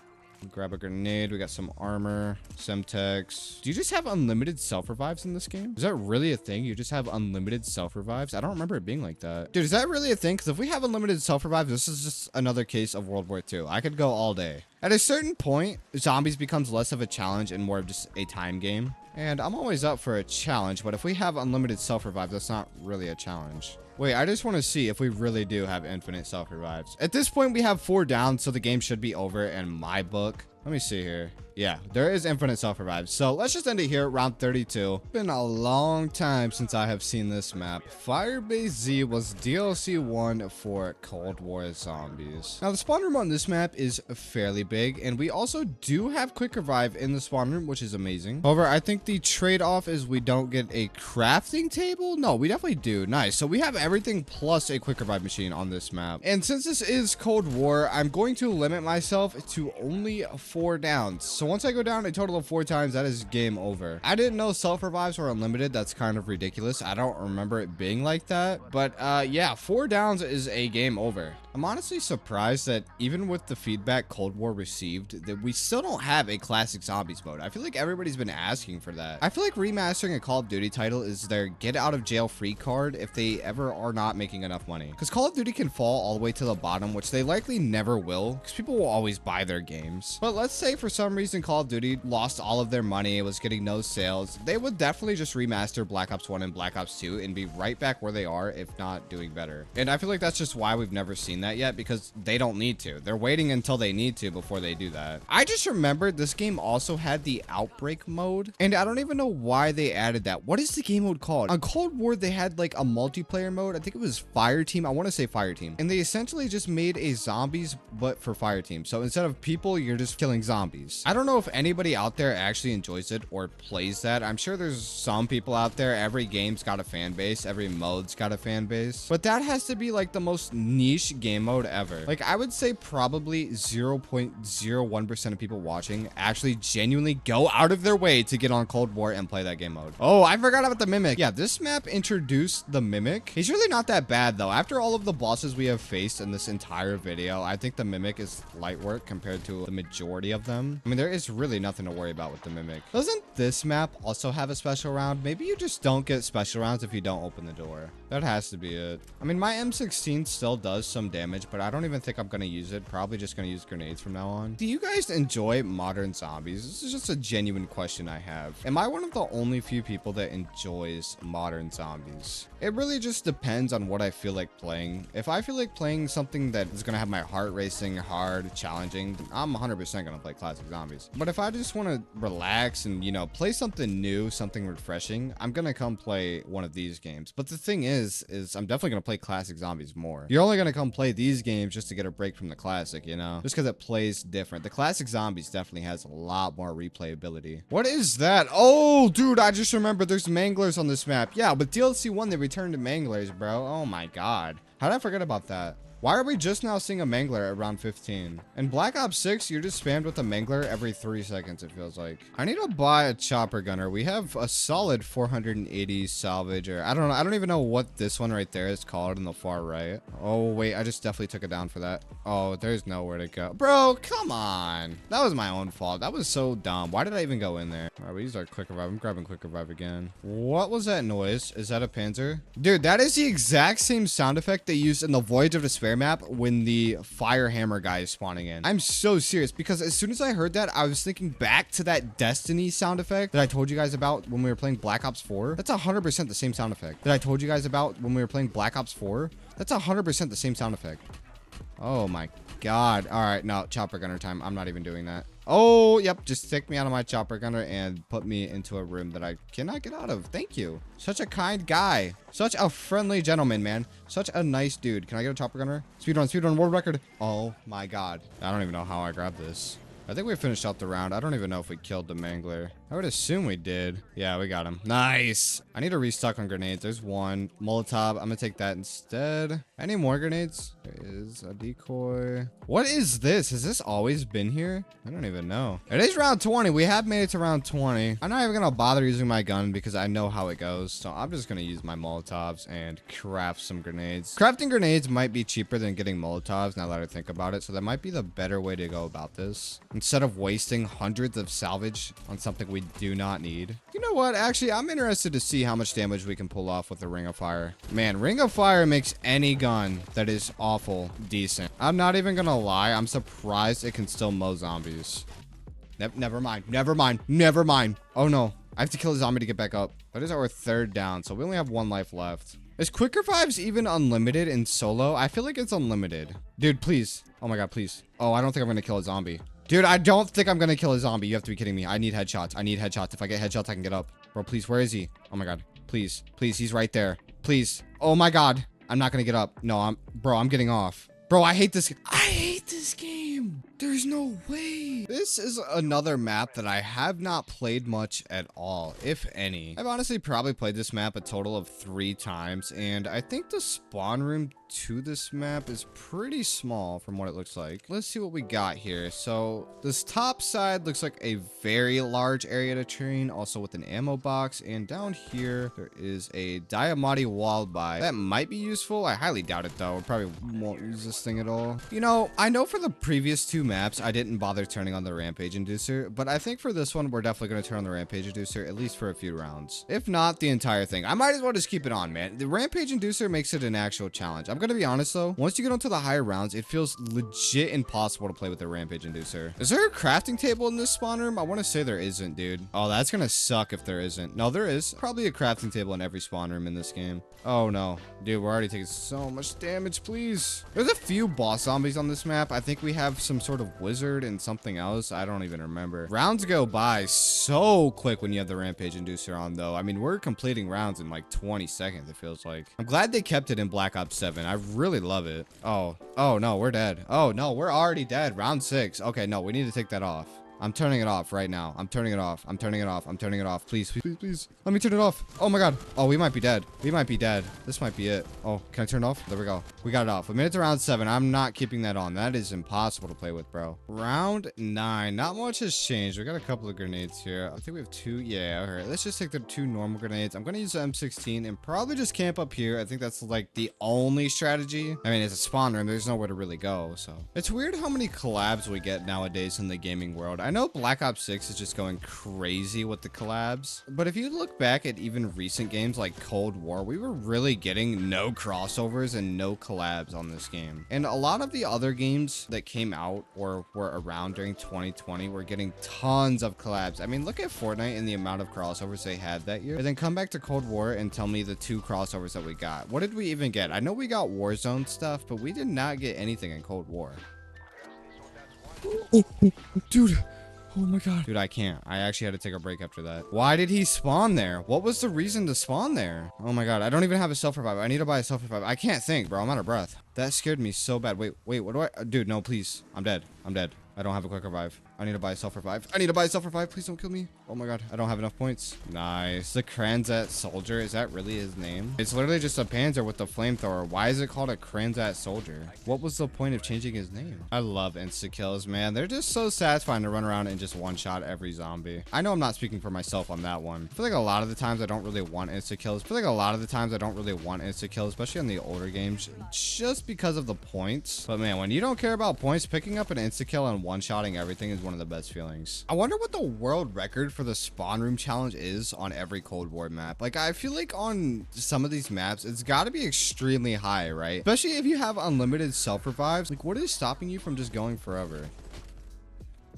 A: Grab a grenade. We got some armor, Semtex. Do you just have unlimited self-revives in this game? Is that really a thing? You just have unlimited self-revives? I don't remember it being like that. Dude, is that really a thing? Because if we have unlimited self-revives, this is just another case of World War II. I could go all day. At a certain point, zombies becomes less of a challenge and more of just a time game. And I'm always up for a challenge, but if we have unlimited self-revives, that's not really a challenge. Wait, I just want to see if we really do have infinite self-revives. At this point, we have 4 down, so the game should be over in my book. Let me see here. Yeah, there is infinite self-revives. So let's just end it here, round 32. Been a long time since I have seen this map. Firebase Z was DLC 1 for Cold War Zombies. Now, the spawn room on this map is fairly big, and we also do have quick revive in the spawn room, which is amazing. However, I think the trade-off is we don't get a crafting table. No, we definitely do. Nice. So we have everything plus a quick revive machine on this map. And since this is Cold War, I'm going to limit myself to only 4 downs. So once I go down a total of 4 times, that is game over. I didn't know self-revives were unlimited. That's kind of ridiculous. I don't remember it being like that. But yeah, 4 downs is a game over. I'm honestly surprised that even with the feedback Cold War received, that we still don't have a classic zombies mode. I feel like everybody's been asking for that. I feel like remastering a Call of Duty title is their get out of jail free card if they ever are not making enough money. Because Call of Duty can fall all the way to the bottom, which they likely never will, because people will always buy their games. But let's say for some reason Call of Duty lost all of their money, it was getting no sales, they would definitely just remaster Black Ops 1 and Black Ops 2 and be right back where they are, if not doing better. And I feel like that's just why we've never seen that yet, because they don't need to. They're waiting until they need to before they do that. I just remembered this game also had the Outbreak mode, and I don't even know why they added that. What is the game mode called? On Cold War, they had like a multiplayer mode. I think it was Fire Team. I want to say Fire Team. And they essentially just made a zombies, but for Fire Team. So instead of people, you're just killing zombies. I don't don't know if anybody out there actually enjoys it or plays that. I'm sure there's some people out there. Every game's got a fan base. Every mode's got a fan base. But that has to be like the most niche game mode ever. Like I would say probably 0.01% of people watching actually genuinely go out of their way to get on Cold War and play that game mode. Oh, I forgot about the Mimic. Yeah, this map introduced the Mimic. He's really not that bad though. After all of the bosses we have faced in this entire video, I think the Mimic is light work compared to the majority of them. I mean, there is really nothing to worry about with the Mimic. Doesn't this map also have a special round? Maybe you just don't get special rounds if you don't open the door. That has to be it. I mean, my M16 still does some damage, but I don't even think I'm going to use it. Probably just going to use grenades from now on. Do you guys enjoy modern zombies? This is just a genuine question I have. Am I one of the only few people that enjoys modern zombies? It really just depends on what I feel like playing. If I feel like playing something that is going to have my heart racing, hard, challenging, I'm 100% going to play classic zombies. But if I just want to relax and, you know, play something new, something refreshing, I'm going to come play one of these games. But the thing is I'm definitely going to play classic zombies more. You're only going to come play these games just to get a break from the classic, you know, just because it plays different. The classic zombies definitely has a lot more replayability. What is that? Oh, dude, I just remembered there's manglers on this map. Yeah, with DLC 1, they returned to manglers, bro. Oh my God. How did I forget about that? Why are we just now seeing a mangler at round 15? In Black Ops 6, you're just spammed with a mangler every 3 seconds, it feels like. I need to buy a chopper gunner. We have a solid 480 salvage, or I don't know. I don't even know what this one right there is called in the far right. Oh, wait, I just definitely took it down for that. Oh, there's nowhere to go. Bro, come on. That was my own fault. That was so dumb. Why did I even go in there? All right, we used our quick revive. I'm grabbing quick revive again. What was that noise? Is that a Panzer? Dude, that is the exact same sound effect they used in the Voyage of Despair map when the fire hammer guy is spawning in. I'm so serious because as soon as I heard that, I was thinking back to that Destiny sound effect that I told you guys about when we were playing Black Ops 4. That's 100% the same sound effect that I told you guys about when we were playing Black Ops 4. That's 100% the same sound effect. Oh my God. All right, no, chopper gunner time. I'm not even doing that. Oh, yep. Just take me out of my chopper gunner and put me into a room that I cannot get out of. Thank you. Such a kind guy. Such a friendly gentleman, man. Such a nice dude. Can I get a chopper gunner? Speedrun, world record. Oh my God. I don't even know how I grabbed this. I think we finished out the round. I don't even know if we killed the mangler. I would assume we did. Yeah, we got him. Nice. I need to restock on grenades. There's one. Molotov. I'm gonna take that instead. Any more grenades? There is a decoy. What is this? Has this always been here? I don't even know. It is round 20. We have made it to round 20. I'm not even gonna bother using my gun because I know how it goes. So I'm just gonna use my Molotovs and craft some grenades. Crafting grenades might be cheaper than getting Molotovs now that I think about it. So that might be the better way to go about this. Instead of wasting hundreds of salvage on something we do not need. You know what? Actually, I'm interested to see how much damage we can pull off with the Ring of Fire. Man, Ring of Fire makes any gun that is awful decent. I'm not even gonna lie. I'm surprised it can still mow zombies. Never mind. Oh no. I have to kill a zombie to get back up. That is our third down, so we only have 1 life left. Is quick revives even unlimited in solo? I feel like it's unlimited. Dude, please. Oh my God, please. Oh, I don't think I'm gonna kill a zombie. Dude, I don't think I'm gonna kill a zombie. You have to be kidding me. I need headshots. If I get headshots, I can get up. Bro, please, where is he? Oh my God. Please, he's right there. Please. Oh my God. I'm not gonna get up. No, bro, I'm getting off. Bro, I hate this. I hate this game. There's no way. This is another map that I have not played much at all, if any. I've honestly probably played this map a total of 3 times, and I think the spawn room to this map is pretty small from what it looks like. Let's see what we got here. So this top side looks like a very large area to train, also with an ammo box, and down here there is a Diamati wall buy. That might be useful. I highly doubt it though. We probably won't use this thing at all. You know, I know for the previous 2 maps I didn't bother turning on the Rampage Inducer, but I think for this one we're definitely going to turn on the Rampage Inducer at least for a few rounds, if not the entire thing. I might as well just keep it on, man. The Rampage Inducer makes it an actual challenge. I'm gonna be honest though, once you get onto the higher rounds, it feels legit impossible to play with the Rampage Inducer. Is there a crafting table in this spawn room? I want to say there isn't, dude. Oh, that's gonna suck if there isn't. No, there is. Probably a crafting table in every spawn room in this game. Oh no, dude, we're already taking so much damage, please. There's a few boss zombies on this map. I think we have some sort of wizard and something else. I don't even remember. Rounds go by so quick when you have the Rampage Inducer on though. I mean, we're completing rounds in like 20 seconds, it feels like. I'm glad they kept it in Black Ops 7. I really love it. Oh no, we're dead. Oh no, we're already dead. Round 6. Okay, no, we need to take that off. I'm turning it off right now. I'm turning it off. I'm turning it off. I'm turning it off. Please, please, please, please. Let me turn it off. Oh my god. Oh, we might be dead. We might be dead. This might be it. Oh, can I turn it off? There we go. We got it off. A minute's around 7. I'm not keeping that on. That is impossible to play with, bro. Round 9. Not much has changed. We got a couple of grenades here. I think we have 2. Yeah, all right. Let's just take the 2 normal grenades. I'm going to use the M16 and probably just camp up here. I think that's like the only strategy. I mean, it's a spawn room. There's nowhere to really go, so. It's weird how many collabs we get nowadays in the gaming world. I know Black Ops 6 is just going crazy with the collabs, but if you look back at even recent games like Cold War, we were really getting no crossovers and no collabs on this game. And a lot of the other games that came out or were around during 2020 were getting tons of collabs. I mean, look at Fortnite and the amount of crossovers they had that year, and then come back to Cold War and tell me the 2 crossovers that we got. What did we even get? I know we got Warzone stuff, but we did not get anything in Cold War. Oh, dude. Oh my god. Dude, I can't. I actually had to take a break after that. Why did he spawn there? What was the reason to spawn there? Oh my god. I don't even have a self-revive. I need to buy a self-revive. I can't think, bro. I'm out of breath. That scared me so bad. Wait, what do I... Dude, no, please. I'm dead. I'm dead. I don't have a quick revive. I need to buy a self-revive. I need to buy a self-revive. Please don't kill me. Oh my god. I don't have enough points. Nice. The Kranzat Soldier. Is that really his name? It's literally just a Panzer with the flamethrower. Why is it called a Kranzat Soldier? What was the point of changing his name? I love insta-kills, man. They're just so satisfying to run around and just one-shot every zombie. I know I'm not speaking for myself on that one. I feel like a lot of the times I don't really want insta-kills. Especially on the older games, just because of the points. But man, when you don't care about points, picking up an insta-kill and one-shotting everything is one of the best feelings. I wonder what the world record for the spawn room challenge is on every Cold War map. Like, I feel like on some of these maps, it's got to be extremely high, right? Especially if you have unlimited self-revives. Like, what is stopping you from just going forever?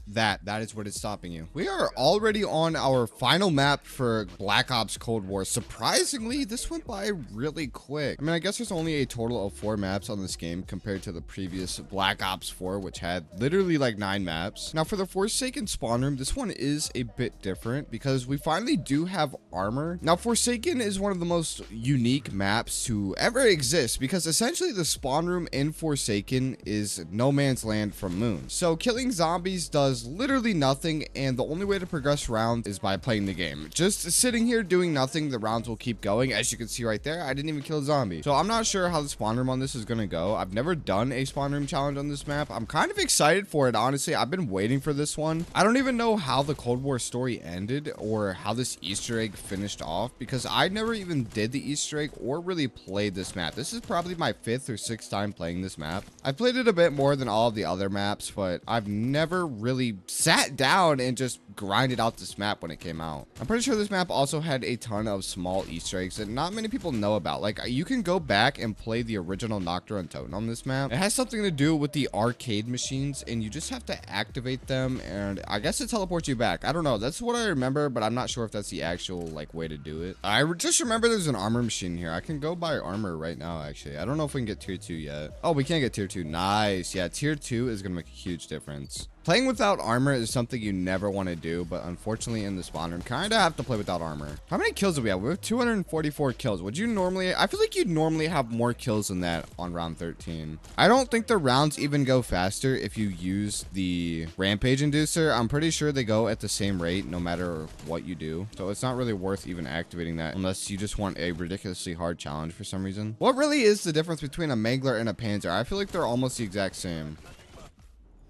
A: That is what is stopping you. We are already on our final map for Black Ops Cold War. Surprisingly, this went by really quick. I mean, I guess there's only a total of 4 maps on this game compared to the previous Black Ops 4, which had literally like 9 maps. Now for the Forsaken spawn room, this one is a bit different because we finally do have armor. Now Forsaken is one of the most unique maps to ever exist because essentially the spawn room in Forsaken is no man's land from Moon. So killing zombies does literally nothing, and the only way to progress rounds is by playing the game. Just sitting here doing nothing, the rounds will keep going. As you can see right there, I didn't even kill a zombie. So I'm not sure how the spawn room on this is gonna go. I've never done a spawn room challenge on this map. I'm kind of excited for it, honestly. I've been waiting for this one. I don't even know how the Cold War story ended or how this Easter egg finished off because I never even did the Easter egg or really played this map. This is probably my 5th or 6th time playing this map. I played it a bit more than all of the other maps, but I've never really sat down and just grinded out this map when it came out. I'm pretty sure this map also had a ton of small Easter eggs that not many people know about. Like, you can go back and play the original Noctar and Toten on this map. It has something to do with the arcade machines, and you just have to activate them, and I guess it teleports you back. I don't know. That's what I remember, but I'm not sure if that's the actual like way to do it. I just remember there's an armor machine here. I can go buy armor right now, actually. I don't know if we can get tier 2 yet. Oh, we can't get tier 2. Nice. Yeah, tier 2 is gonna make a huge difference. Playing without armor is something you never want to do, but unfortunately in the spawn room, kind of have to play without armor. How many kills do we have? We have 244 kills. Would you normally... I feel like you'd normally have more kills than that on round 13. I don't think the rounds even go faster if you use the Rampage Inducer. I'm pretty sure they go at the same rate no matter what you do. So it's not really worth even activating that unless you just want a ridiculously hard challenge for some reason. What really is the difference between a Mangler and a Panzer? I feel like they're almost the exact same.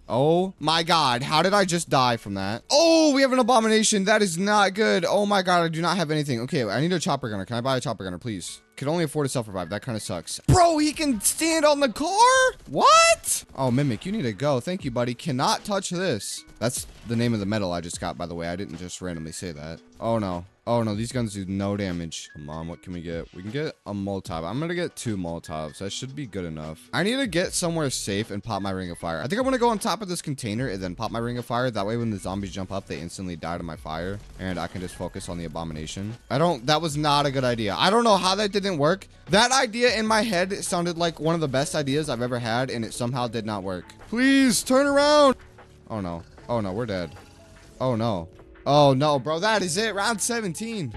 A: Oh my god, how did I just die from that? Oh, we have an abomination. That is not good. Oh my god, I do not have anything. Okay, I need a chopper gunner. Can I buy a chopper gunner, please? Could only afford a self-revive. That kind of sucks. Bro, he can stand on the car? What? Oh, Mimic, you need to go. Thank you, buddy. Cannot touch this. That's the name of the medal I just got, by the way. I didn't just randomly say that. Oh, no. Oh, no. These guns do no damage. Come on. What can we get? We can get a Molotov. I'm going to get 2 Molotovs. That should be good enough. I need to get somewhere safe and pop my Ring of Fire. I think I'm going to go on top of this container and then pop my Ring of Fire. That way, when the zombies jump up, they instantly die to my fire. And I can just focus on the abomination. That was not a good idea. I don't know how that didn't work. That idea in my head sounded like one of the best ideas I've ever had, and it somehow did not work. Please, turn around. Oh, no. Oh, no. We're dead. Oh, no. Oh, no, bro. That is it. Round 17.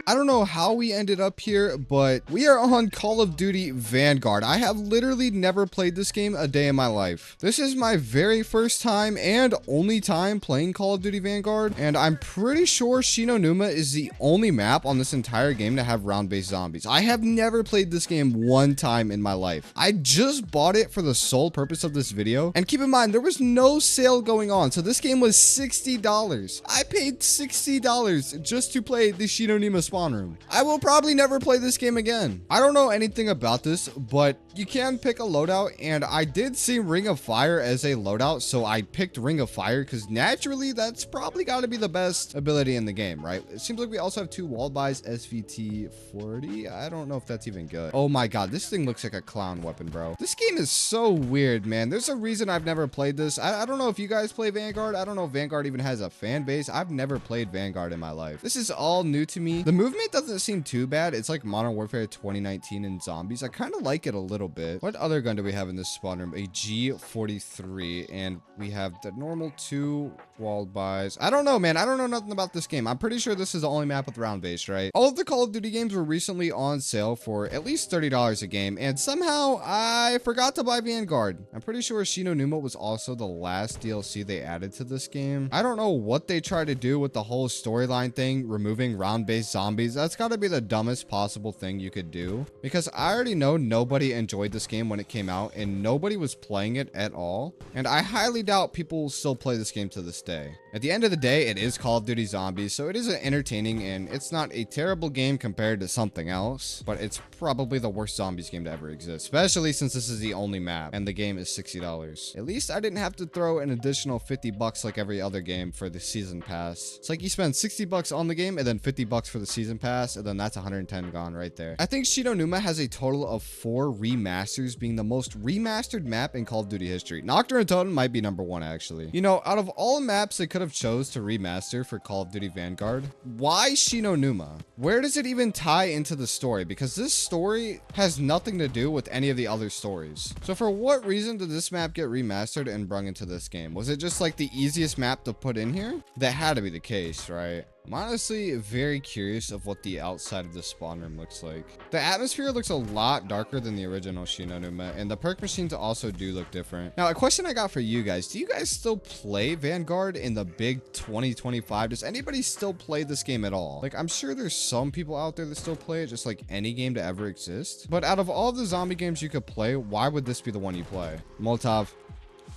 A: I don't know how we ended up here, but we are on Call of Duty Vanguard. I have literally never played this game a day in my life. This is my very first time and only time playing Call of Duty Vanguard, and I'm pretty sure Chinon Numa is the only map on this entire game to have round-based zombies. I have never played this game one time in my life. I just bought it for the sole purpose of this video, and keep in mind, there was no sale going on, so this game was $60. I paid $60 just to play the Chinon Numa spawn room. I will probably never play this game again. I don't know anything about this, but you can pick a loadout, and I did see Ring of Fire as a loadout, so I picked Ring of Fire because naturally that's probably got to be the best ability in the game, right? It seems like we also have two wall buys, SVT 40. I don't know if that's even good. Oh my god, this thing looks like a clown weapon, bro. This game is so weird, man. There's a reason I've never played this. I don't know if you guys play Vanguard. I don't know if Vanguard even has a fan base. I've never played Vanguard in my life. This is all new to me. The movement doesn't seem too bad. It's like Modern Warfare 2019 and zombies. I kind of like it a little bit. What other gun do we have in this spawn room? A G43, and we have the normal two walled buys. I don't know, man. I don't know nothing about this game. I'm pretty sure this is the only map with round base, right? All of the Call of Duty games were recently on sale for at least $30 a game, and somehow I forgot to buy Vanguard. I'm pretty sure Chinon Numa was also the last DLC they added to this game. I don't know what they tried to do with the whole storyline thing, removing round-based zombies. That's got to be the dumbest possible thing you could do, because I already know nobody enjoyed this game when it came out, and nobody was playing it at all, and I highly doubt people will still play this game to this day. At the end of the day, it is Call of Duty Zombies, so it is entertaining, and it's not a terrible game compared to something else, but it's probably the worst zombies game to ever exist, especially since this is the only map, and the game is $60. At least I didn't have to throw an additional 50 bucks like every other game for the season pass. It's like you spend 60 bucks on the game, and then 50 bucks for the season pass, and then that's 110 gone right there. I think Chinon Numa has a total of 4 remasters, being the most remastered map in Call of Duty history. Noctar and Totem might be number 1, actually. You know, out of all maps they could have chose to remaster for Call of Duty Vanguard, why Chinon Numa? Where does it even tie into the story? Because this story has nothing to do with any of the other stories. So for what reason did this map get remastered and brung into this game? Was it just like the easiest map to put in here? That had to be the case, right? I'm honestly very curious of what the outside of the spawn room looks like. The atmosphere looks a lot darker than the original Chinon Numa, and the perk machines also do look different. Now, a question I got for you guys. Do you guys still play Vanguard in the big 2025? Does anybody still play this game at all? Like, I'm sure there's some people out there that still play it, just like any game to ever exist. But out of all the zombie games you could play, why would this be the one you play? Molotov.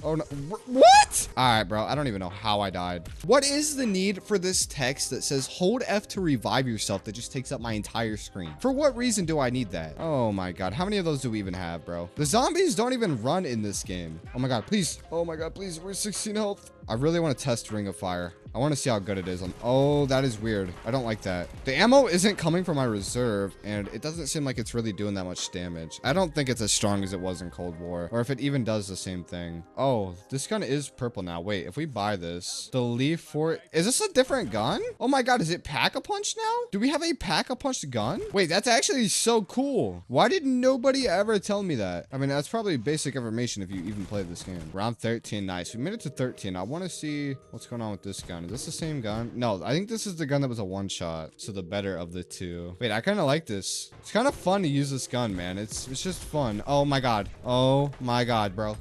A: Oh no, what? All right, bro, I don't even know how I died. What is the need for this text that says hold F to revive yourself that just takes up my entire screen? For what reason do I need that? Oh my god, how many of those do we even have, bro? The zombies don't even run in this game. Oh my god, please. Oh my god, please. We're 16 health. I really want to test Ring of Fire. I want to see how good it is. Oh, that is weird. I don't like that. The ammo isn't coming from my reserve, and it doesn't seem like it's really doing that much damage. I don't think it's as strong as it was in Cold War, or if it even does the same thing. Oh, this gun is purple now. Wait, if we buy this, the Leaf for is this a different gun? Oh my god, is it Pack-a-Punch now? Do we have a Pack-a-Punch gun? Wait, that's actually so cool. Why did nobody ever tell me that? I mean, that's probably basic information if you even played this game. Round 13, nice. We made it to 13. I want to see what's going on with this gun. Is this the same gun? No, I think this is the gun that was a one-shot, so the better of the two. Wait, I kind of like this. It's kind of fun to use this gun, man. It's just fun. Oh my god. Oh my god, bro.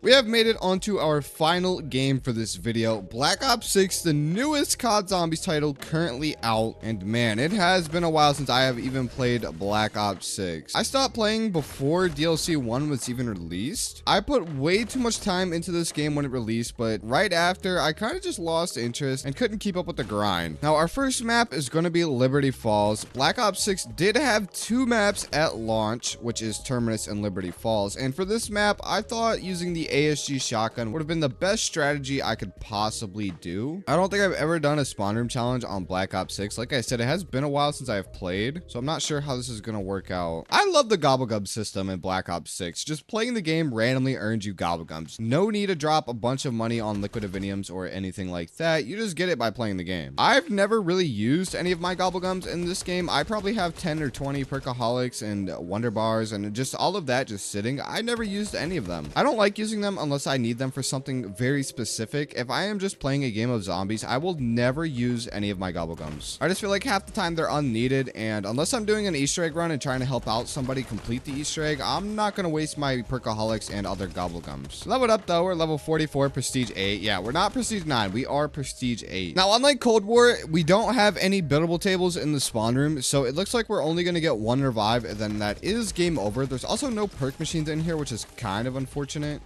A: We have made it onto our final game for this video, Black Ops 6, the newest CoD Zombies title currently out. And man, it has been a while since I have even played Black Ops 6. I stopped playing before DLC 1 was even released. I put way too much time into this game when it released, but right after, I kind of just lost interest and couldn't keep up with the grind. Now, our first map is going to be Liberty Falls. Black Ops 6 did have 2 maps at launch, which is Terminus and Liberty Falls. And for this map, I thought using the ASG shotgun would have been the best strategy I could possibly do. I don't think I've ever done a spawn room challenge on Black Ops 6. Like I said, it has been a while since I have played, so I'm not sure how this is going to work out. I love the Gobblegum system in Black Ops 6. Just playing the game randomly earns you Gobblegums. No need to drop a bunch of money on liquid Aviniums or anything like that. You just get it by playing the game. I've never really used any of my Gobblegums in this game. I probably have 10 or 20 Perkaholics and Wonder Bars and just all of that just sitting. I never used any of them. I don't like using them them unless I need them for something very specific. If I am just playing a game of zombies, I will never use any of my gobblegums. I just feel like half the time they're unneeded, and unless I'm doing an Easter egg run and trying to help out somebody complete the Easter egg, I'm not going to waste my perkaholics and other gobblegums. Leveled up though, we're level 44, prestige 8. Yeah, we're not prestige 9, we are prestige 8. Now, unlike Cold War, we don't have any buildable tables in the spawn room, so it looks like we're only going to get one revive, and then that is game over. There's also no perk machines in here, which is kind of unfortunate.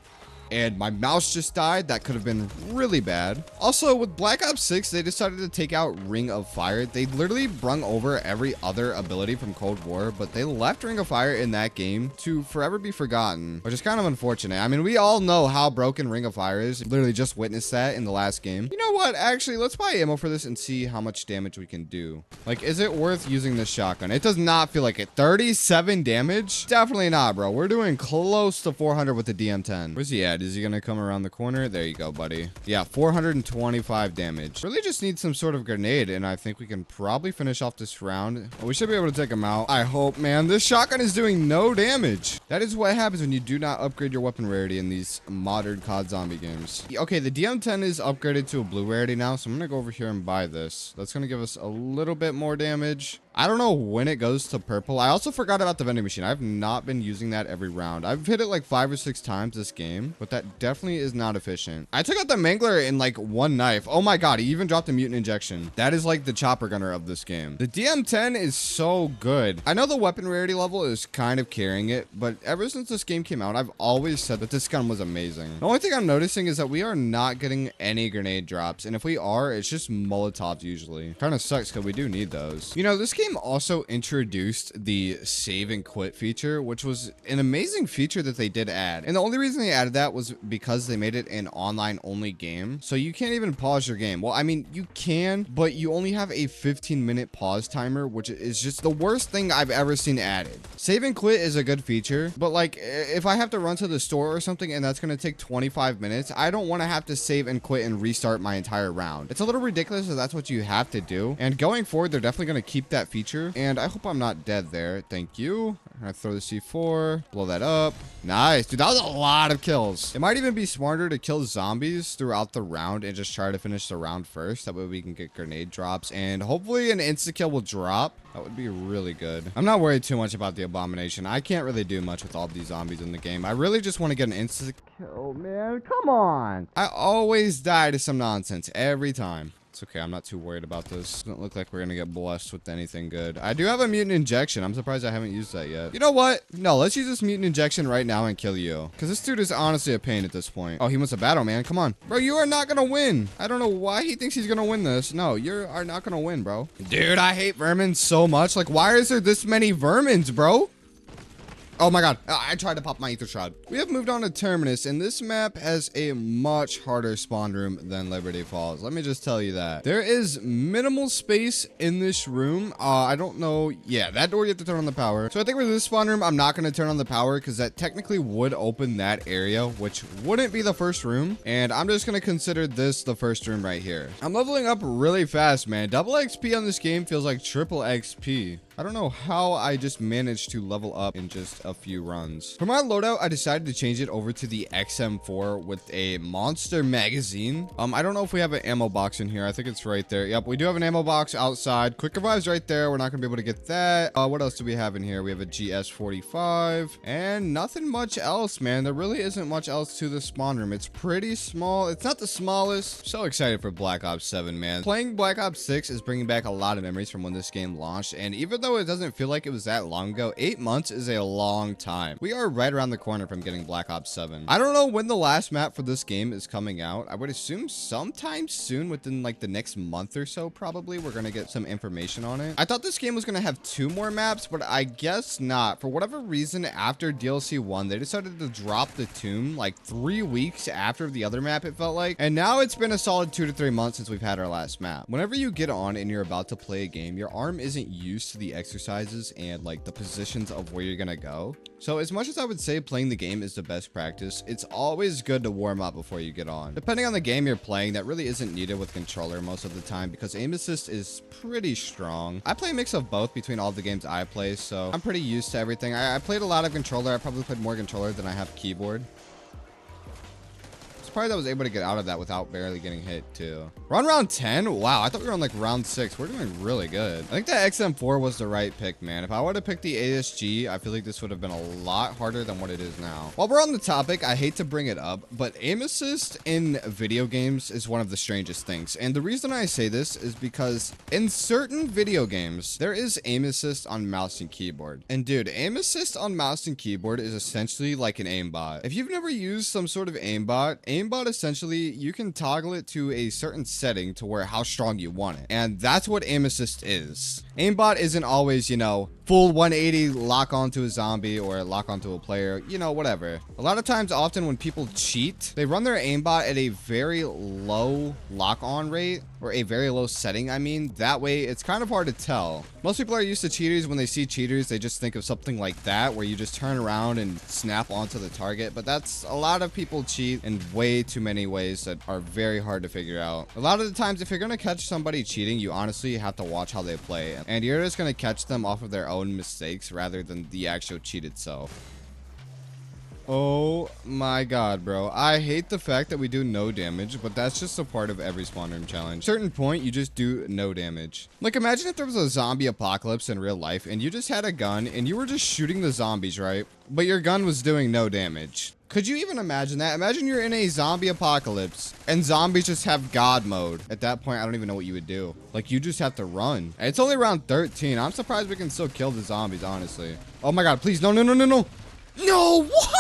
A: And my mouse just died. That could have been really bad. Also, with Black Ops 6, they decided to take out Ring of Fire. They literally brung over every other ability from Cold War, but they left Ring of Fire in that game to forever be forgotten, which is kind of unfortunate. I mean, we all know how broken Ring of Fire is. Literally just witnessed that in the last game. You know what? Actually, let's buy ammo for this and see how much damage we can do. Like, is it worth using this shotgun? It does not feel like it. 37 damage? Definitely not, bro. We're doing close to 400 with the DM10. Where's he at? Is he gonna come around the corner? There you go, buddy. Yeah, 425 damage. Really just need some sort of grenade, and I think we can probably finish off this round. We should be able to take him out. I hope, man. This shotgun is doing no damage. That is what happens when you do not upgrade your weapon rarity in these modern CoD zombie games. Okay, the DM10 is upgraded to a blue rarity now, so I'm gonna go over here and buy this. That's gonna give us a little bit more damage. I don't know when it goes to purple. I also forgot about the vending machine. I've not been using that every round. I've hit it like 5 or 6 times this game, but that definitely is not efficient. I took out the Mangler in like one knife. Oh my god, he even dropped a mutant injection. That is like the chopper gunner of this game. The DM10 is so good. I know the weapon rarity level is kind of carrying it, but ever since this game came out, I've always said that this gun was amazing. The only thing I'm noticing is that we are not getting any grenade drops, and if we are, it's just Molotovs usually. Kind of sucks because we do need those. You know, this game also introduced the save and quit feature, which was an amazing feature that they did add. And the only reason they added that was because they made it an online only game. So you can't even pause your game. Well, I mean, you can, but you only have a 15-minute pause timer, which is just the worst thing I've ever seen added. Save and quit is a good feature, but like if I have to run to the store or something and that's going to take 25 minutes, I don't want to have to save and quit and restart my entire round. It's a little ridiculous if that's what you have to do. And going forward, they're definitely going to keep that feature. And I hope I'm not dead there. Thank you. I'm gonna throw the C4, blow that up. Nice, dude. That was a lot of kills. It might even be smarter to kill zombies throughout the round and just try to finish the round first. That way we can get grenade drops and hopefully an insta kill will drop. That would be really good. I'm not worried too much about the abomination. I can't really do much with all these zombies in the game. I really just want to get an insta kill, man. Come on. I always die to some nonsense every time. It's okay. I'm not too worried about this. Doesn't look like we're going to get blessed with anything good. I do have a mutant injection. I'm surprised I haven't used that yet. You know what? No, let's use this mutant injection right now and kill you. Because this dude is honestly a pain at this point. Oh, he wants a battle, man. Come on. Bro, you are not going to win. I don't know why he thinks he's going to win this. No, you are not going to win, bro. Dude, I hate vermin so much. Like, why is there this many vermins, bro? Oh my god, I tried to pop my ether shroud. We have moved on to Terminus, and this map has a much harder spawn room than Liberty Falls. Let me just tell you that. There is minimal space in this room. I don't know. Yeah, that door you have to turn on the power. So I think with this spawn room, I'm not going to turn on the power because that technically would open that area, which wouldn't be the first room. And I'm just going to consider this the first room right here. I'm leveling up really fast, man. Double XP on this game feels like triple XP. I don't know how I just managed to level up in just a few runs. For my loadout, I decided to change it over to the XM4 with a monster magazine. I don't know if we have an ammo box in here. I think it's right there. Yep, we do have an ammo box outside. Quick revives right there. We're not gonna be able to get that. What else do we have in here? We have a GS45 and nothing much else, man. There really isn't much else to the spawn room. It's pretty small. It's not the smallest. So excited for Black Ops 7, man. Playing Black Ops 6 is bringing back a lot of memories from when this game launched, and even though it doesn't feel like it was that long ago, 8 months is a long time. We are right around the corner from getting Black Ops 7. I don't know when the last map for this game is coming out. I would assume sometime soon, within like the next month or so, probably. We're gonna get some information on it. I thought this game was gonna have 2 more maps, but I guess not. For whatever reason, after DLC 1, they decided to drop the tomb like 3 weeks after the other map, it felt like. And now it's been a solid 2 to 3 months since we've had our last map. Whenever you get on and you're about to play a game, your arm isn't used to the exercises and like the positions of where you're gonna go. So as much as I would say playing the game is the best practice, it's always good to warm up before you get on. Depending on the game you're playing, that really isn't needed with controller most of the time because aim assist is pretty strong. I play a mix of both between all the games I play, so I'm pretty used to everything. I played a lot of controller. I probably played more controller than I have keyboard. surprised I was able to get out of that without barely getting hit too. We're on round 10. Wow, I thought we were on like round 6. We're doing really good. I think that XM4 was the right pick, man. If I would have picked the ASG, I feel like this would have been a lot harder than what it is now. While we're on the topic, I hate to bring it up, but aim assist in video games is one of the strangest things. And the reason I say this is because in certain video games, there is aim assist on mouse and keyboard. And dude, aim assist on mouse and keyboard is essentially like an aimbot. If you've never used some sort of aimbot essentially, you can toggle it to a certain setting to where how strong you want it. And that's what aim assist is. Aimbot isn't always, you know, full 180 lock onto a zombie or lock onto a player, you know, whatever. A lot of times, often when people cheat, they run their aimbot at a very low lock on rate, or a very low setting. I mean, that way it's kind of hard to tell. Most people are used to cheaters. When they see cheaters, they just think of something like that, where you just turn around and snap onto the target. But that's, a lot of people cheat in way too many ways that are very hard to figure out. A lot of the times, if you're going to catch somebody cheating, you honestly have to watch how they play. And you're just going to catch them off of their own mistakes rather than the actual cheat itself. Oh my god, bro. I hate the fact that we do no damage, but that's just a part of every spawn room challenge. Certain point, you just do no damage. Like, imagine if there was a zombie apocalypse in real life and you just had a gun and you were just shooting the zombies, right? But your gun was doing no damage. Could you even imagine that? Imagine you're in a zombie apocalypse and zombies just have God mode. At that point, I don't even know what you would do. Like, you just have to run. It's only round 13. I'm surprised we can still kill the zombies, honestly. Oh my god, please. No, no, no, no, no. No, what?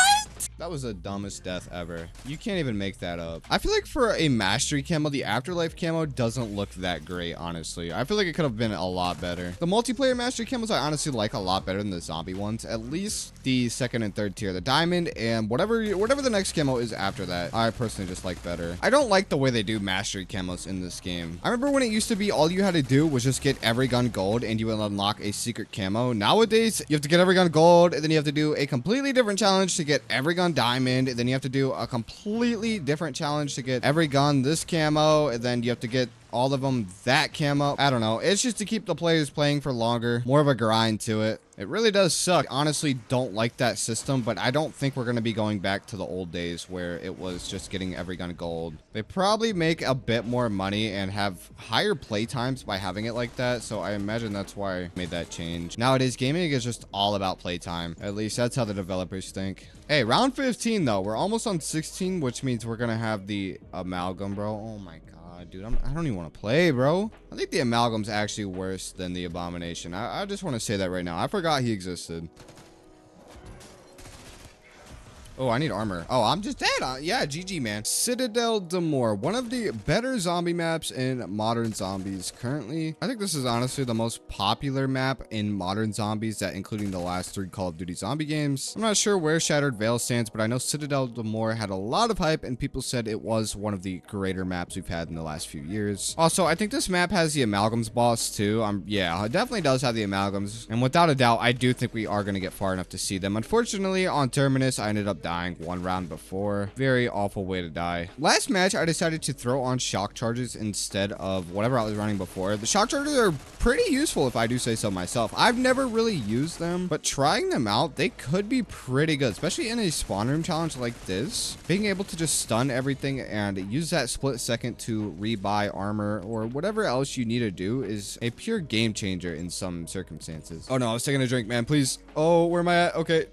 A: That was the dumbest death ever. You can't even make that up. I feel like for a mastery camo, the afterlife camo doesn't look that great, honestly. I feel like it could have been a lot better. The multiplayer mastery camos I honestly like a lot better than the zombie ones. At least the second and third tier. The diamond and whatever the next camo is after that, I personally just like better. I don't like the way they do mastery camos in this game. I remember when it used to be all you had to do was just get every gun gold and you would unlock a secret camo. Nowadays, you have to get every gun gold and then you have to do a completely different challenge to get every gun diamond, and then you have to do a completely different challenge to get every gun this camo, and then you have to get all of them that camo. I don't know. It's just to keep the players playing for longer. More of a grind to it. It really does suck. I honestly don't like that system, but I don't think we're going to be going back to the old days where it was just getting every gun gold. They probably make a bit more money and have higher play times by having it like that, so I imagine that's why I made that change. Nowadays, gaming is just all about play time. At least that's how the developers think. Hey, round 15 though. We're almost on 16, which means we're going to have the amalgam, bro. Oh my god. Dude, I don't even want to play, bro. I think the amalgam's actually worse than the abomination. I just want to say that right now. I forgot he existed. Oh, I need armor. Oh, I'm just dead. Yeah, GG, man. Citadel d'Amour, one of the better zombie maps in Modern Zombies currently. I think this is honestly the most popular map in Modern Zombies, that including the last 3 Call of Duty zombie games. I'm not sure where Shattered Veil stands, but I know Citadel d'Amour had a lot of hype and people said it was one of the greater maps we've had in the last few years. Also, I think this map has the amalgams boss too. Yeah, it definitely does have the amalgams. And without a doubt, I do think we are going to get far enough to see them. Unfortunately, on Terminus, I ended up dying 1 round before. Very awful way to die. Last match, I decided to throw on shock charges instead of whatever I was running before. The shock charges are pretty useful if I do say so myself. I've never really used them, but trying them out, they could be pretty good, especially in a spawn room challenge like this. Being able to just stun everything and use that split second to rebuy armor or whatever else you need to do is a pure game changer in some circumstances. Oh no, I was taking a drink, man. Please. Oh, where am I at? Okay.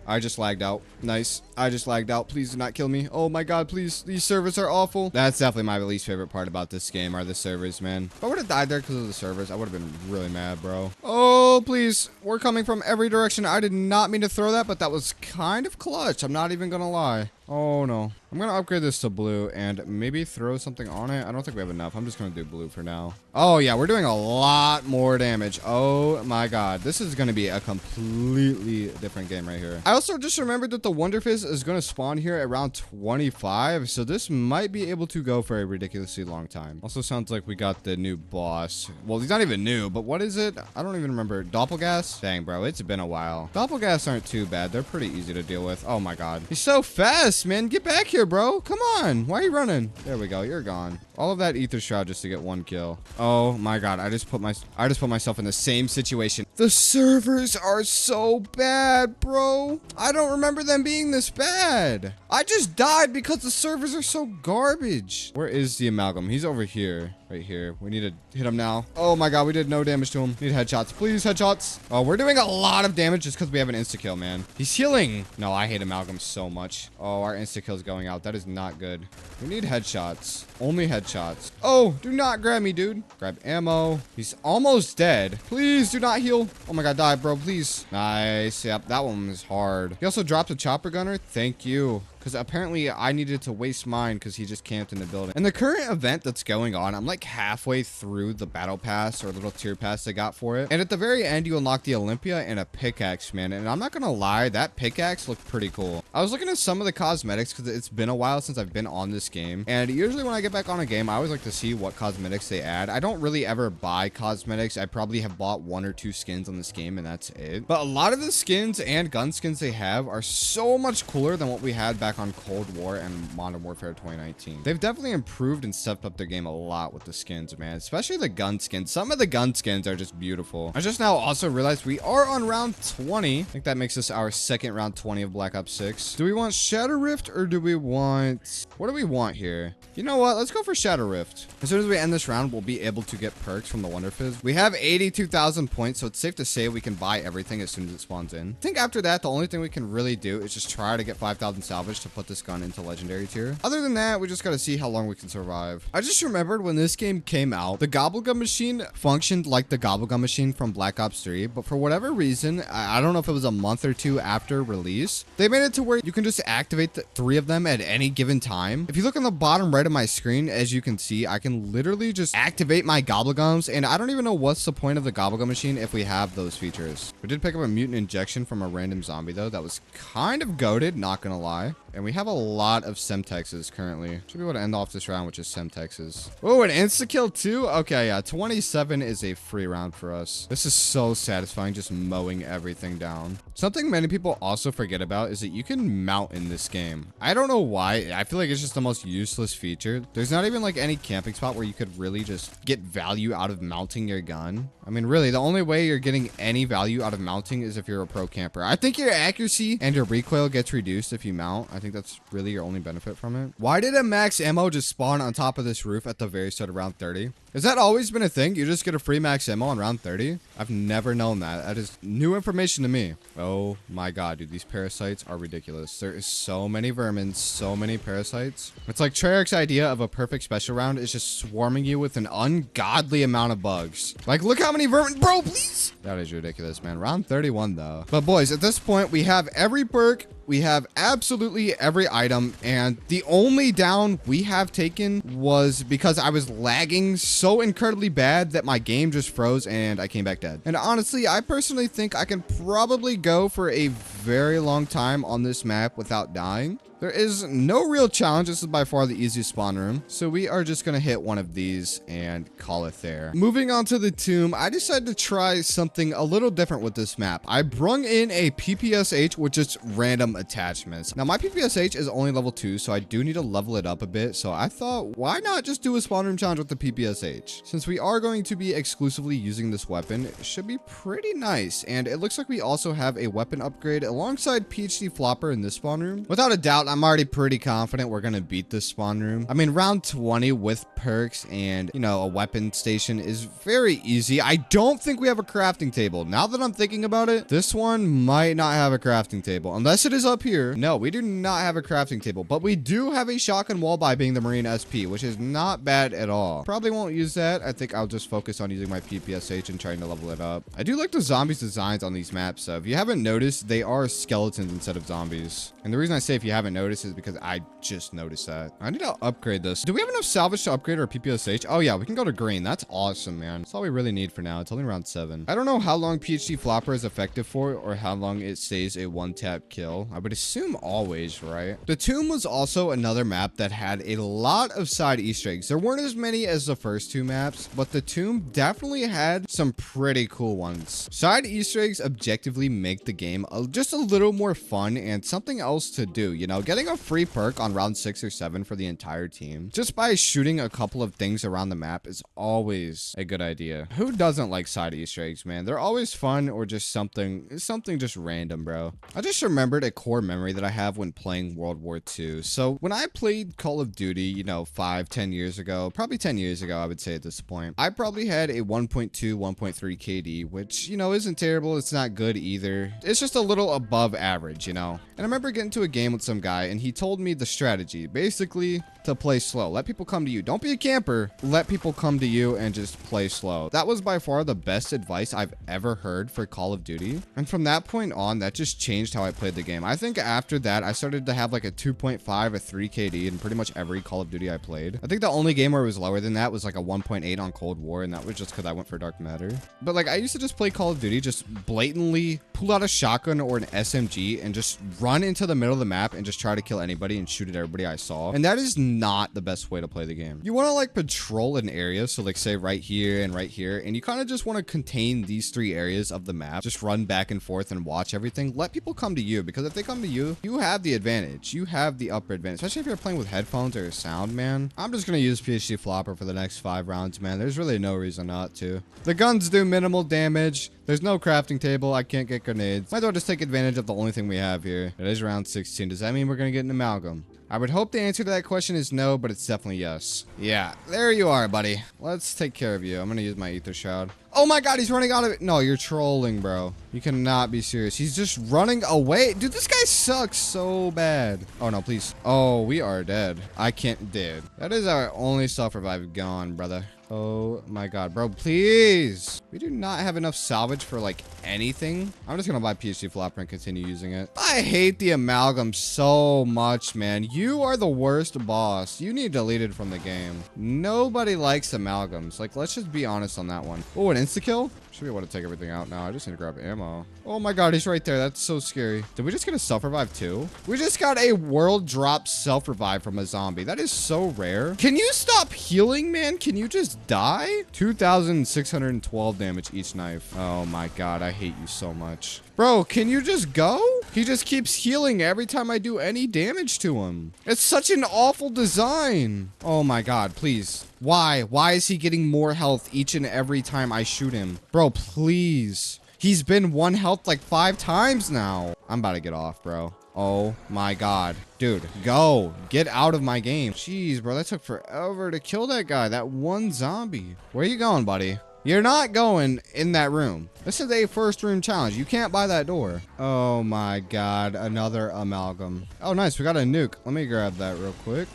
A: I just lagged out. Nice. I just lagged out. Please do not kill me. Oh my god, please. These servers are awful. That's definitely my least favorite part about this game are the servers, man. If I would have died there because of the servers, I would have been really mad, bro. Oh, please. We're coming from every direction. I did not mean to throw that, but that was kind of clutch. I'm not even gonna lie. Oh no. I'm gonna upgrade this to blue and maybe throw something on it. I don't think we have enough. I'm just gonna do blue for now. Oh yeah, we're doing a lot more damage. Oh my god. This is gonna be a completely different game right here. I also just remembered that the Wonderfizz is gonna spawn here at round 25. So this might be able to go for a ridiculously long time. Also sounds like we got the new boss. Well, he's not even new, but what is it? I don't even remember. Doppelgas? Dang, bro. It's been a while. Doppelgas aren't too bad. They're pretty easy to deal with. Oh my god. He's so fast. Beast, man. Get back here, bro. Come on. Why are you running? There we go. You're gone. All of that ether shroud just to get 1 kill. Oh my god. I just put myself in the same situation. The servers are so bad, bro. I don't remember them being this bad. I just died because the servers are so garbage. Where is the amalgam? He's over here. Right here. We need to hit him now. Oh my god, we did no damage to him. Need headshots. Please, headshots. Oh, we're doing a lot of damage just because we have an insta-kill, man. He's healing. No, I hate amalgam so much. Oh, our insta-kill's going out. That is not good. We need headshots. Only headshots. Oh, do not grab me, dude. Grab ammo. He's almost dead. Please do not heal. Oh my god, die, bro. Please. Nice. Yep, that one was hard. He also dropped a chopper gunner. Thank you. Because apparently I needed to waste mine because he just camped in the building. And the current event that's going on, I'm like halfway through the battle pass or little tier pass they got for it. And at the very end, you unlock the Olympia and a pickaxe, man. And I'm not going to lie, that pickaxe looked pretty cool. I was looking at some of the cosmetics because it's been a while since I've been on this game. And usually when I get back on a game, I always like to see what cosmetics they add. I don't really ever buy cosmetics. I probably have bought 1 or 2 skins on this game and that's it. But a lot of the skins and gun skins they have are so much cooler than what we had back on Cold War and Modern Warfare 2019. They've definitely improved and stepped up their game a lot with the skins, man, especially the gun skins. Some of the gun skins are just beautiful. I just now also realized we are on round 20. I think that makes this our second round 20 of Black Ops 6. Do we want Shadow Rift or do we want... What do we want here? You know what? Let's go for Shadow Rift. As soon as we end this round, we'll be able to get perks from the Wonder Fizz. We have 82,000 points, so it's safe to say we can buy everything as soon as it spawns in. I think after that, the only thing we can really do is just try to get 5,000 salvage to put this gun into legendary tier. Other than that, we just gotta see how long we can survive. I just remembered when this game came out, the Gobblegum machine functioned like the Gobblegum machine from Black Ops 3, but for whatever reason, I don't know if it was a month or 2 after release, they made it to where you can just activate the 3 of them at any given time. If you look on the bottom right of my screen, as you can see, I can literally just activate my Gobblegums, and I don't even know what's the point of the Gobblegum machine if we have those features. We did pick up a mutant injection from a random zombie though. That was kind of goated, not gonna lie. And we have a lot of Semtexes currently. Should be able to end off this round with just Semtexes. Oh, an insta-kill too? Okay, yeah, 27 is a free round for us. This is so satisfying, just mowing everything down. Something many people also forget about is that you can mount in this game. I don't know why. I feel like it's just the most useless feature. There's not even like any camping spot where you could really just get value out of mounting your gun. I mean, really, the only way you're getting any value out of mounting is if you're a pro camper. I think your accuracy and your recoil gets reduced if you mount. I think that's really your only benefit from it. Why did a max ammo just spawn on top of this roof at the very start of round 30? Has that always been a thing? You just get a free max ammo on round 30? I've never known that. That is new information to me. Oh my god, dude. These parasites are ridiculous. There is so many vermin, so many parasites. It's like Treyarch's idea of a perfect special round is just swarming you with an ungodly amount of bugs. Like, look how many vermin. Bro, please. That is ridiculous, man. Round 31, though. But boys, at this point, we have every perk. We have absolutely every item, and the only down we have taken was because I was lagging so incredibly bad that my game just froze and I came back dead. And honestly, I personally think I can probably go for a very long time on this map without dying. There is no real challenge. This is by far the easiest spawn room. So we are just going to hit one of these and call it there. Moving on to the tomb, I decided to try something a little different with this map. I brung in a PPSH with just random attachments. Now my PPSH is only level 2, so I do need to level it up a bit. So I thought, why not just do a spawn room challenge with the PPSH? Since we are going to be exclusively using this weapon, it should be pretty nice. And it looks like we also have a weapon upgrade alongside PhD Flopper in this spawn room. Without a doubt, I'm already pretty confident we're going to beat this spawn room. I mean, round 20 with perks and, you know, a weapon station is very easy. I don't think we have a crafting table. Now that I'm thinking about it, this one might not have a crafting table unless it is up here. No, we do not have a crafting table, but we do have a shotgun wall by being the Marine SP, which is not bad at all. Probably won't use that. I think I'll just focus on using my PPSH and trying to level it up. I do like the zombies designs on these maps. So if you haven't noticed, they are skeletons instead of zombies. And the reason I say if you haven't noticed is because I just noticed that. I need to upgrade this. Do we have enough salvage to upgrade our PPSH? Oh yeah, we can go to green. That's awesome, man. That's all we really need for now. It's only round 7. I don't know how long PhD Flopper is effective for or how long it stays a one-tap kill. I would assume always, right? The tomb was also another map that had a lot of side Easter eggs. There weren't as many as the first 2 maps, but the tomb definitely had some pretty cool ones. Side Easter eggs objectively make the game just a little more fun and something else to do, you know? getting a free perk on round 6 or 7 for the entire team, just by shooting a couple of things around the map, is always a good idea. Who doesn't like side Easter eggs, man? They're always fun, or just something just random, bro. I just remembered a core memory that I have when playing World War II. So when I played Call of Duty, you know, 5-10 years ago, probably 10 years ago, I would say at this point, I probably had a 1.2, 1.3 KD, which, you know, isn't terrible. It's not good either. It's just a little above average, you know? And I remember getting to a game with some guy, and he told me the strategy, basically to play slow. Let people come to you. Don't be a camper. Let people come to you and just play slow. That was by far the best advice I've ever heard for Call of Duty. And from that point on, that just changed how I played the game. I think after that, I started to have like a 2.5, a 3 KD in pretty much every Call of Duty I played. I think the only game where it was lower than that was like a 1.8 on Cold War, and that was just because I went for Dark Matter. But like, I used to just play Call of Duty, just blatantly pull out a shotgun or an SMG and just run into the middle of the map and just try to kill anybody and shoot at everybody I saw. And that is not the best way to play the game. You want to like patrol an area, so like say right here, and you kind of just want to contain these 3 areas of the map. Just run back and forth and watch everything. Let people come to you, because if they come to you, you have the advantage. You have the upper advantage, especially if you're playing with headphones or sound, man. I'm just gonna use PhD Flopper for the next 5 rounds, man. There's really no reason not to. The guns do minimal damage. There's no crafting table. I can't get grenades. Might as well just take advantage of the only thing we have here. It is round 16. Does that mean we're gonna get an amalgam? I would hope the answer to that question is no, but it's definitely yes. Yeah, there you are, buddy. Let's take care of you. I'm gonna use my Ether Shroud. Oh my god, he's running out of it. No, you're trolling, bro. You cannot be serious. He's just running away. Dude, this guy sucks so bad. Oh no, please. Oh, we are dead. I can't dead. That is our only self-revive gone, brother. Oh my god, bro, please. We do not have enough salvage for like anything. I'm just gonna buy PhD Flopper and continue using it. I hate the amalgam so much, man. You are the worst boss. You need deleted from the game. Nobody likes amalgams. Like, let's just be honest on that one. Oh, an insta-kill? Should be able to take everything out now. I just need to grab ammo. Oh my god, he's right there. That's so scary. Did we just get a self-revive too? We just got a world drop self-revive from a zombie. That is so rare. Can you stop healing, man? Can you just die? 2,612 damage each knife. Oh my god, I hate you so much. Bro, can you just go? He just keeps healing every time I do any damage to him. It's such an awful design. Oh my god, please. Why? Why is he getting more health each and every time I shoot him? Bro, please. He's been 1 health like 5 times now. I'm about to get off, bro. Oh my god. Dude, go. Get out of my game. Jeez, bro, that took forever to kill that guy. That one zombie. Where are you going, buddy? You're not going in that room. This is a first room challenge. You can't buy that door. Oh my god. Another amalgam. Oh, nice. We got a nuke. Let me grab that real quick.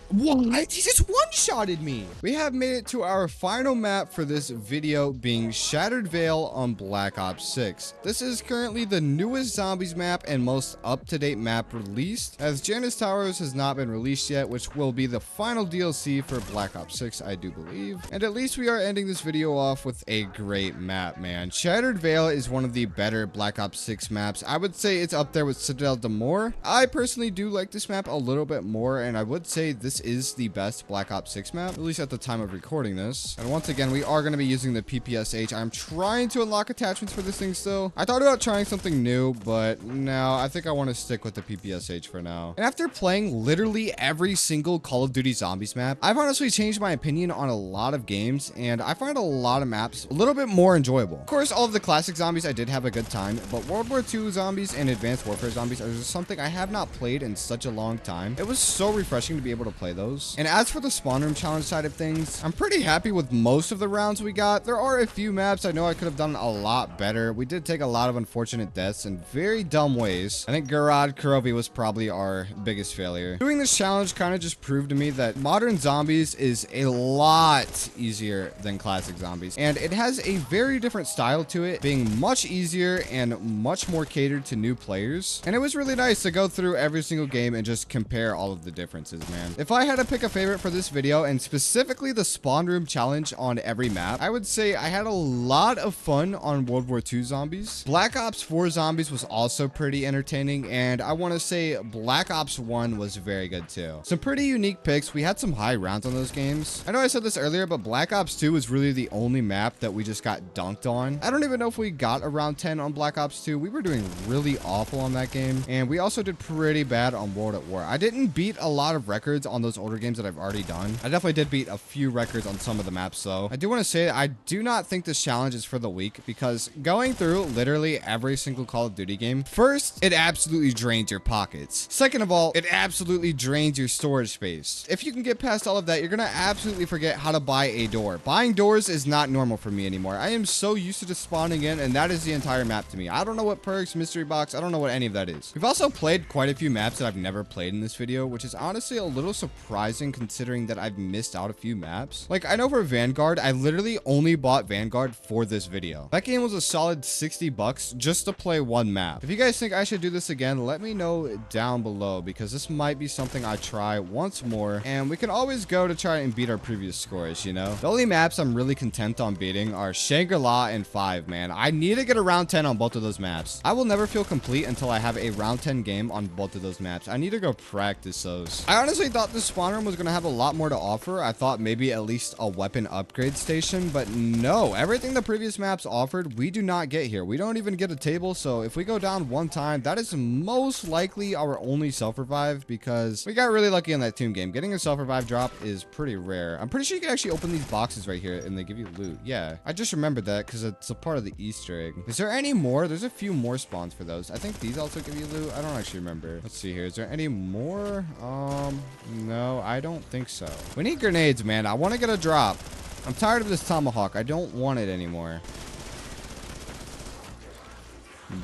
A: What? He just one-shotted me. We have made it to our final map for this video, being Shattered Veil on Black Ops 6. This is currently the newest zombies map and most up-to-date map released, as Janus Towers has not been released yet, which will be the final DLC for Black Ops 6, I do believe. And at least we are ending this video off with a great map, man. Shattered Veil is one of the better Black Ops 6 maps. I would say it's up there with Citadel d'Amour. I personally do like this map a little bit more, and I would say this is the best Black Ops 6 map, at least at the time of recording this. And once again, we are going to be using the PPSH. I'm trying to unlock attachments for this thing still. I thought about trying something new, but no, I think I want to stick with the PPSH for now. And after playing literally every single Call of Duty Zombies map, I've honestly changed my opinion on a lot of games, and I find a lot of maps a little bit more enjoyable. Of course, all of the classic zombies I did have a good time, but World War II zombies and Advanced Warfare zombies are just something I have not played in such a long time. It was so refreshing to be able to play those. And as for the spawn room challenge side of things, I'm pretty happy with most of the rounds we got. There are a few maps I know I could have done a lot better. We did take a lot of unfortunate deaths in very dumb ways. I think Garad Kurovi was probably our biggest failure. Doing this challenge kind of just proved to me that modern zombies is a lot easier than classic zombies, and it has a very different style to it, being much easier and much more catered to new players. And it was really nice to go through every single game and just compare all of the differences, man. If I had to pick a favorite for this video, and specifically the spawn room challenge on every map, I would say I had a lot of fun on World War II zombies. Black Ops 4 zombies was also pretty entertaining, and I want to say Black Ops 1 was very good too. Some pretty unique picks. We had some high rounds on those games. I know I said this earlier, but Black Ops 2 was really the only map that we just got dunked on. I don't even know if we got around 10 on Black Ops 2. We were doing really awful on that game, and we also did pretty bad on World at War. I didn't beat a lot of records on those older games that I've already done. I definitely did beat a few records on some of the maps though. I do want to say I do not think this challenge is for the weak, because going through literally every single Call of Duty game, first, it absolutely drains your pockets. Second of all, it absolutely drains your storage space. If you can get past all of that, you're gonna absolutely forget how to buy a door. Buying doors is not normal for me anymore. I am so used to just spawning in, and that is the entire map to me. I don't know what perks, mystery box, I don't know what any of that is. We've also played quite a few maps that I've never played in this video, which is honestly a little surprising considering that I've missed out a few maps. Like, I know for Vanguard, I literally only bought Vanguard for this video. That game was a solid 60 bucks just to play one map. If you guys think I should do this again, let me know down below, because this might be something I try once more, and we can always go to try and beat our previous scores, you know? The only maps I'm really content on beating are Shangrila and 5, man. I need to get a round 10 on both of those maps. I will never feel complete until I have a round 10 game on both of those maps. I need to go practice those. I honestly thought this spawn room was going to have a lot more to offer. I thought maybe at least a weapon upgrade station, but no. Everything the previous maps offered, we do not get here. We don't even get a table, so if we go down one time, that is most likely our only self-revive, because we got really lucky on that tomb game. Getting a self-revive drop is pretty rare. I'm pretty sure you can actually open these boxes right here and they give you loot. Yeah, I just remembered that because it's a part of the Easter egg. Is there any more? There's a few more spawns for those. I think these also give you loot. I don't actually remember. Let's see here. Is there any more? No, I don't think so. We need grenades, man. I want to get a drop. I'm tired of this tomahawk. I don't want it anymore.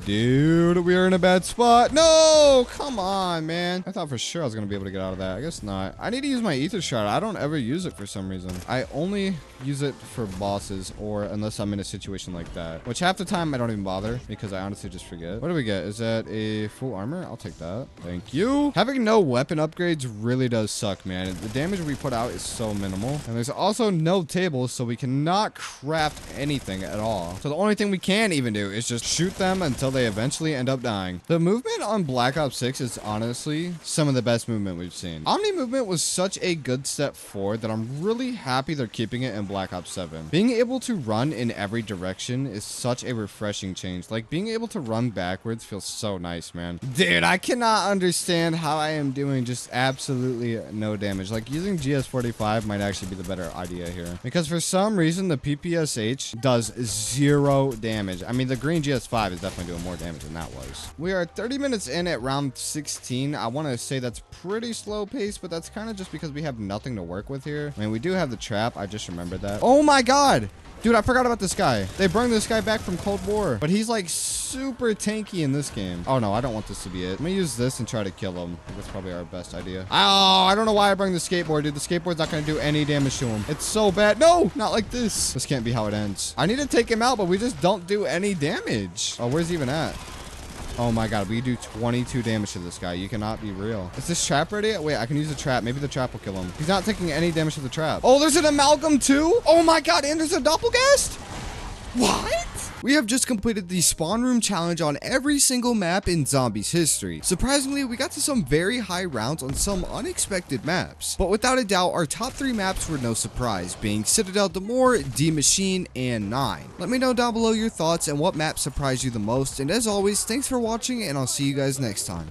A: Dude, we are in a bad spot. No, come on, man. I thought for sure I was going to be able to get out of that. I guess not. I need to use my ether shot. I don't ever use it for some reason. I only use it for bosses, or unless I'm in a situation like that, which half the time I don't even bother because I honestly just forget. What do we get? Is that a full armor? I'll take that. Thank you. Having no weapon upgrades really does suck, man. The damage we put out is so minimal. And there's also no tables, so we cannot craft anything at all. So the only thing we can even do is just shoot them until they eventually end up dying. The movement on Black Ops 6 is honestly some of the best movement we've seen. Omni movement was such a good step forward that I'm really happy they're keeping it in Black Ops 7. Being able to run in every direction is such a refreshing change. Like, being able to run backwards feels so nice, man. Dude, I cannot understand how I am doing just absolutely no damage. Like, using GS45 might actually be the better idea here, because for some reason the PPSH does 0 damage. I mean, the green GS5 is definitely doing more damage than that was. We are 30 minutes in at round 16. I want to say that's pretty slow pace, but that's kind of just because we have nothing to work with here. I mean, we do have the trap. I just remembered that. Oh my god, dude, I forgot about this guy. They brought this guy back from Cold War, but he's like super tanky in this game. Oh no, I don't want this to be it. Let me use this and try to kill him. That's probably our best idea. Oh, I don't know why I bring the skateboard, dude. The skateboard's not going to do any damage to him. It's so bad. No, not like this. This can't be how it ends. I need to take him out, but we just don't do any damage. Oh, where's he even at? Oh my god, we do 22 damage to this guy. You cannot be real. Is this trap ready? Wait, I can use the trap. Maybe the trap will kill him. He's not taking any damage to the trap. Oh, there's an amalgam too? Oh my god, and there's a doppelgast? What? We have just completed the spawn room challenge on every single map in Zombies history. Surprisingly, we got to some very high rounds on some unexpected maps. But without a doubt, our top 3 maps were no surprise, being Citadel Demore, D Machine, and 9. Let me know down below your thoughts and what map surprised you the most. And as always, thanks for watching, and I'll see you guys next time.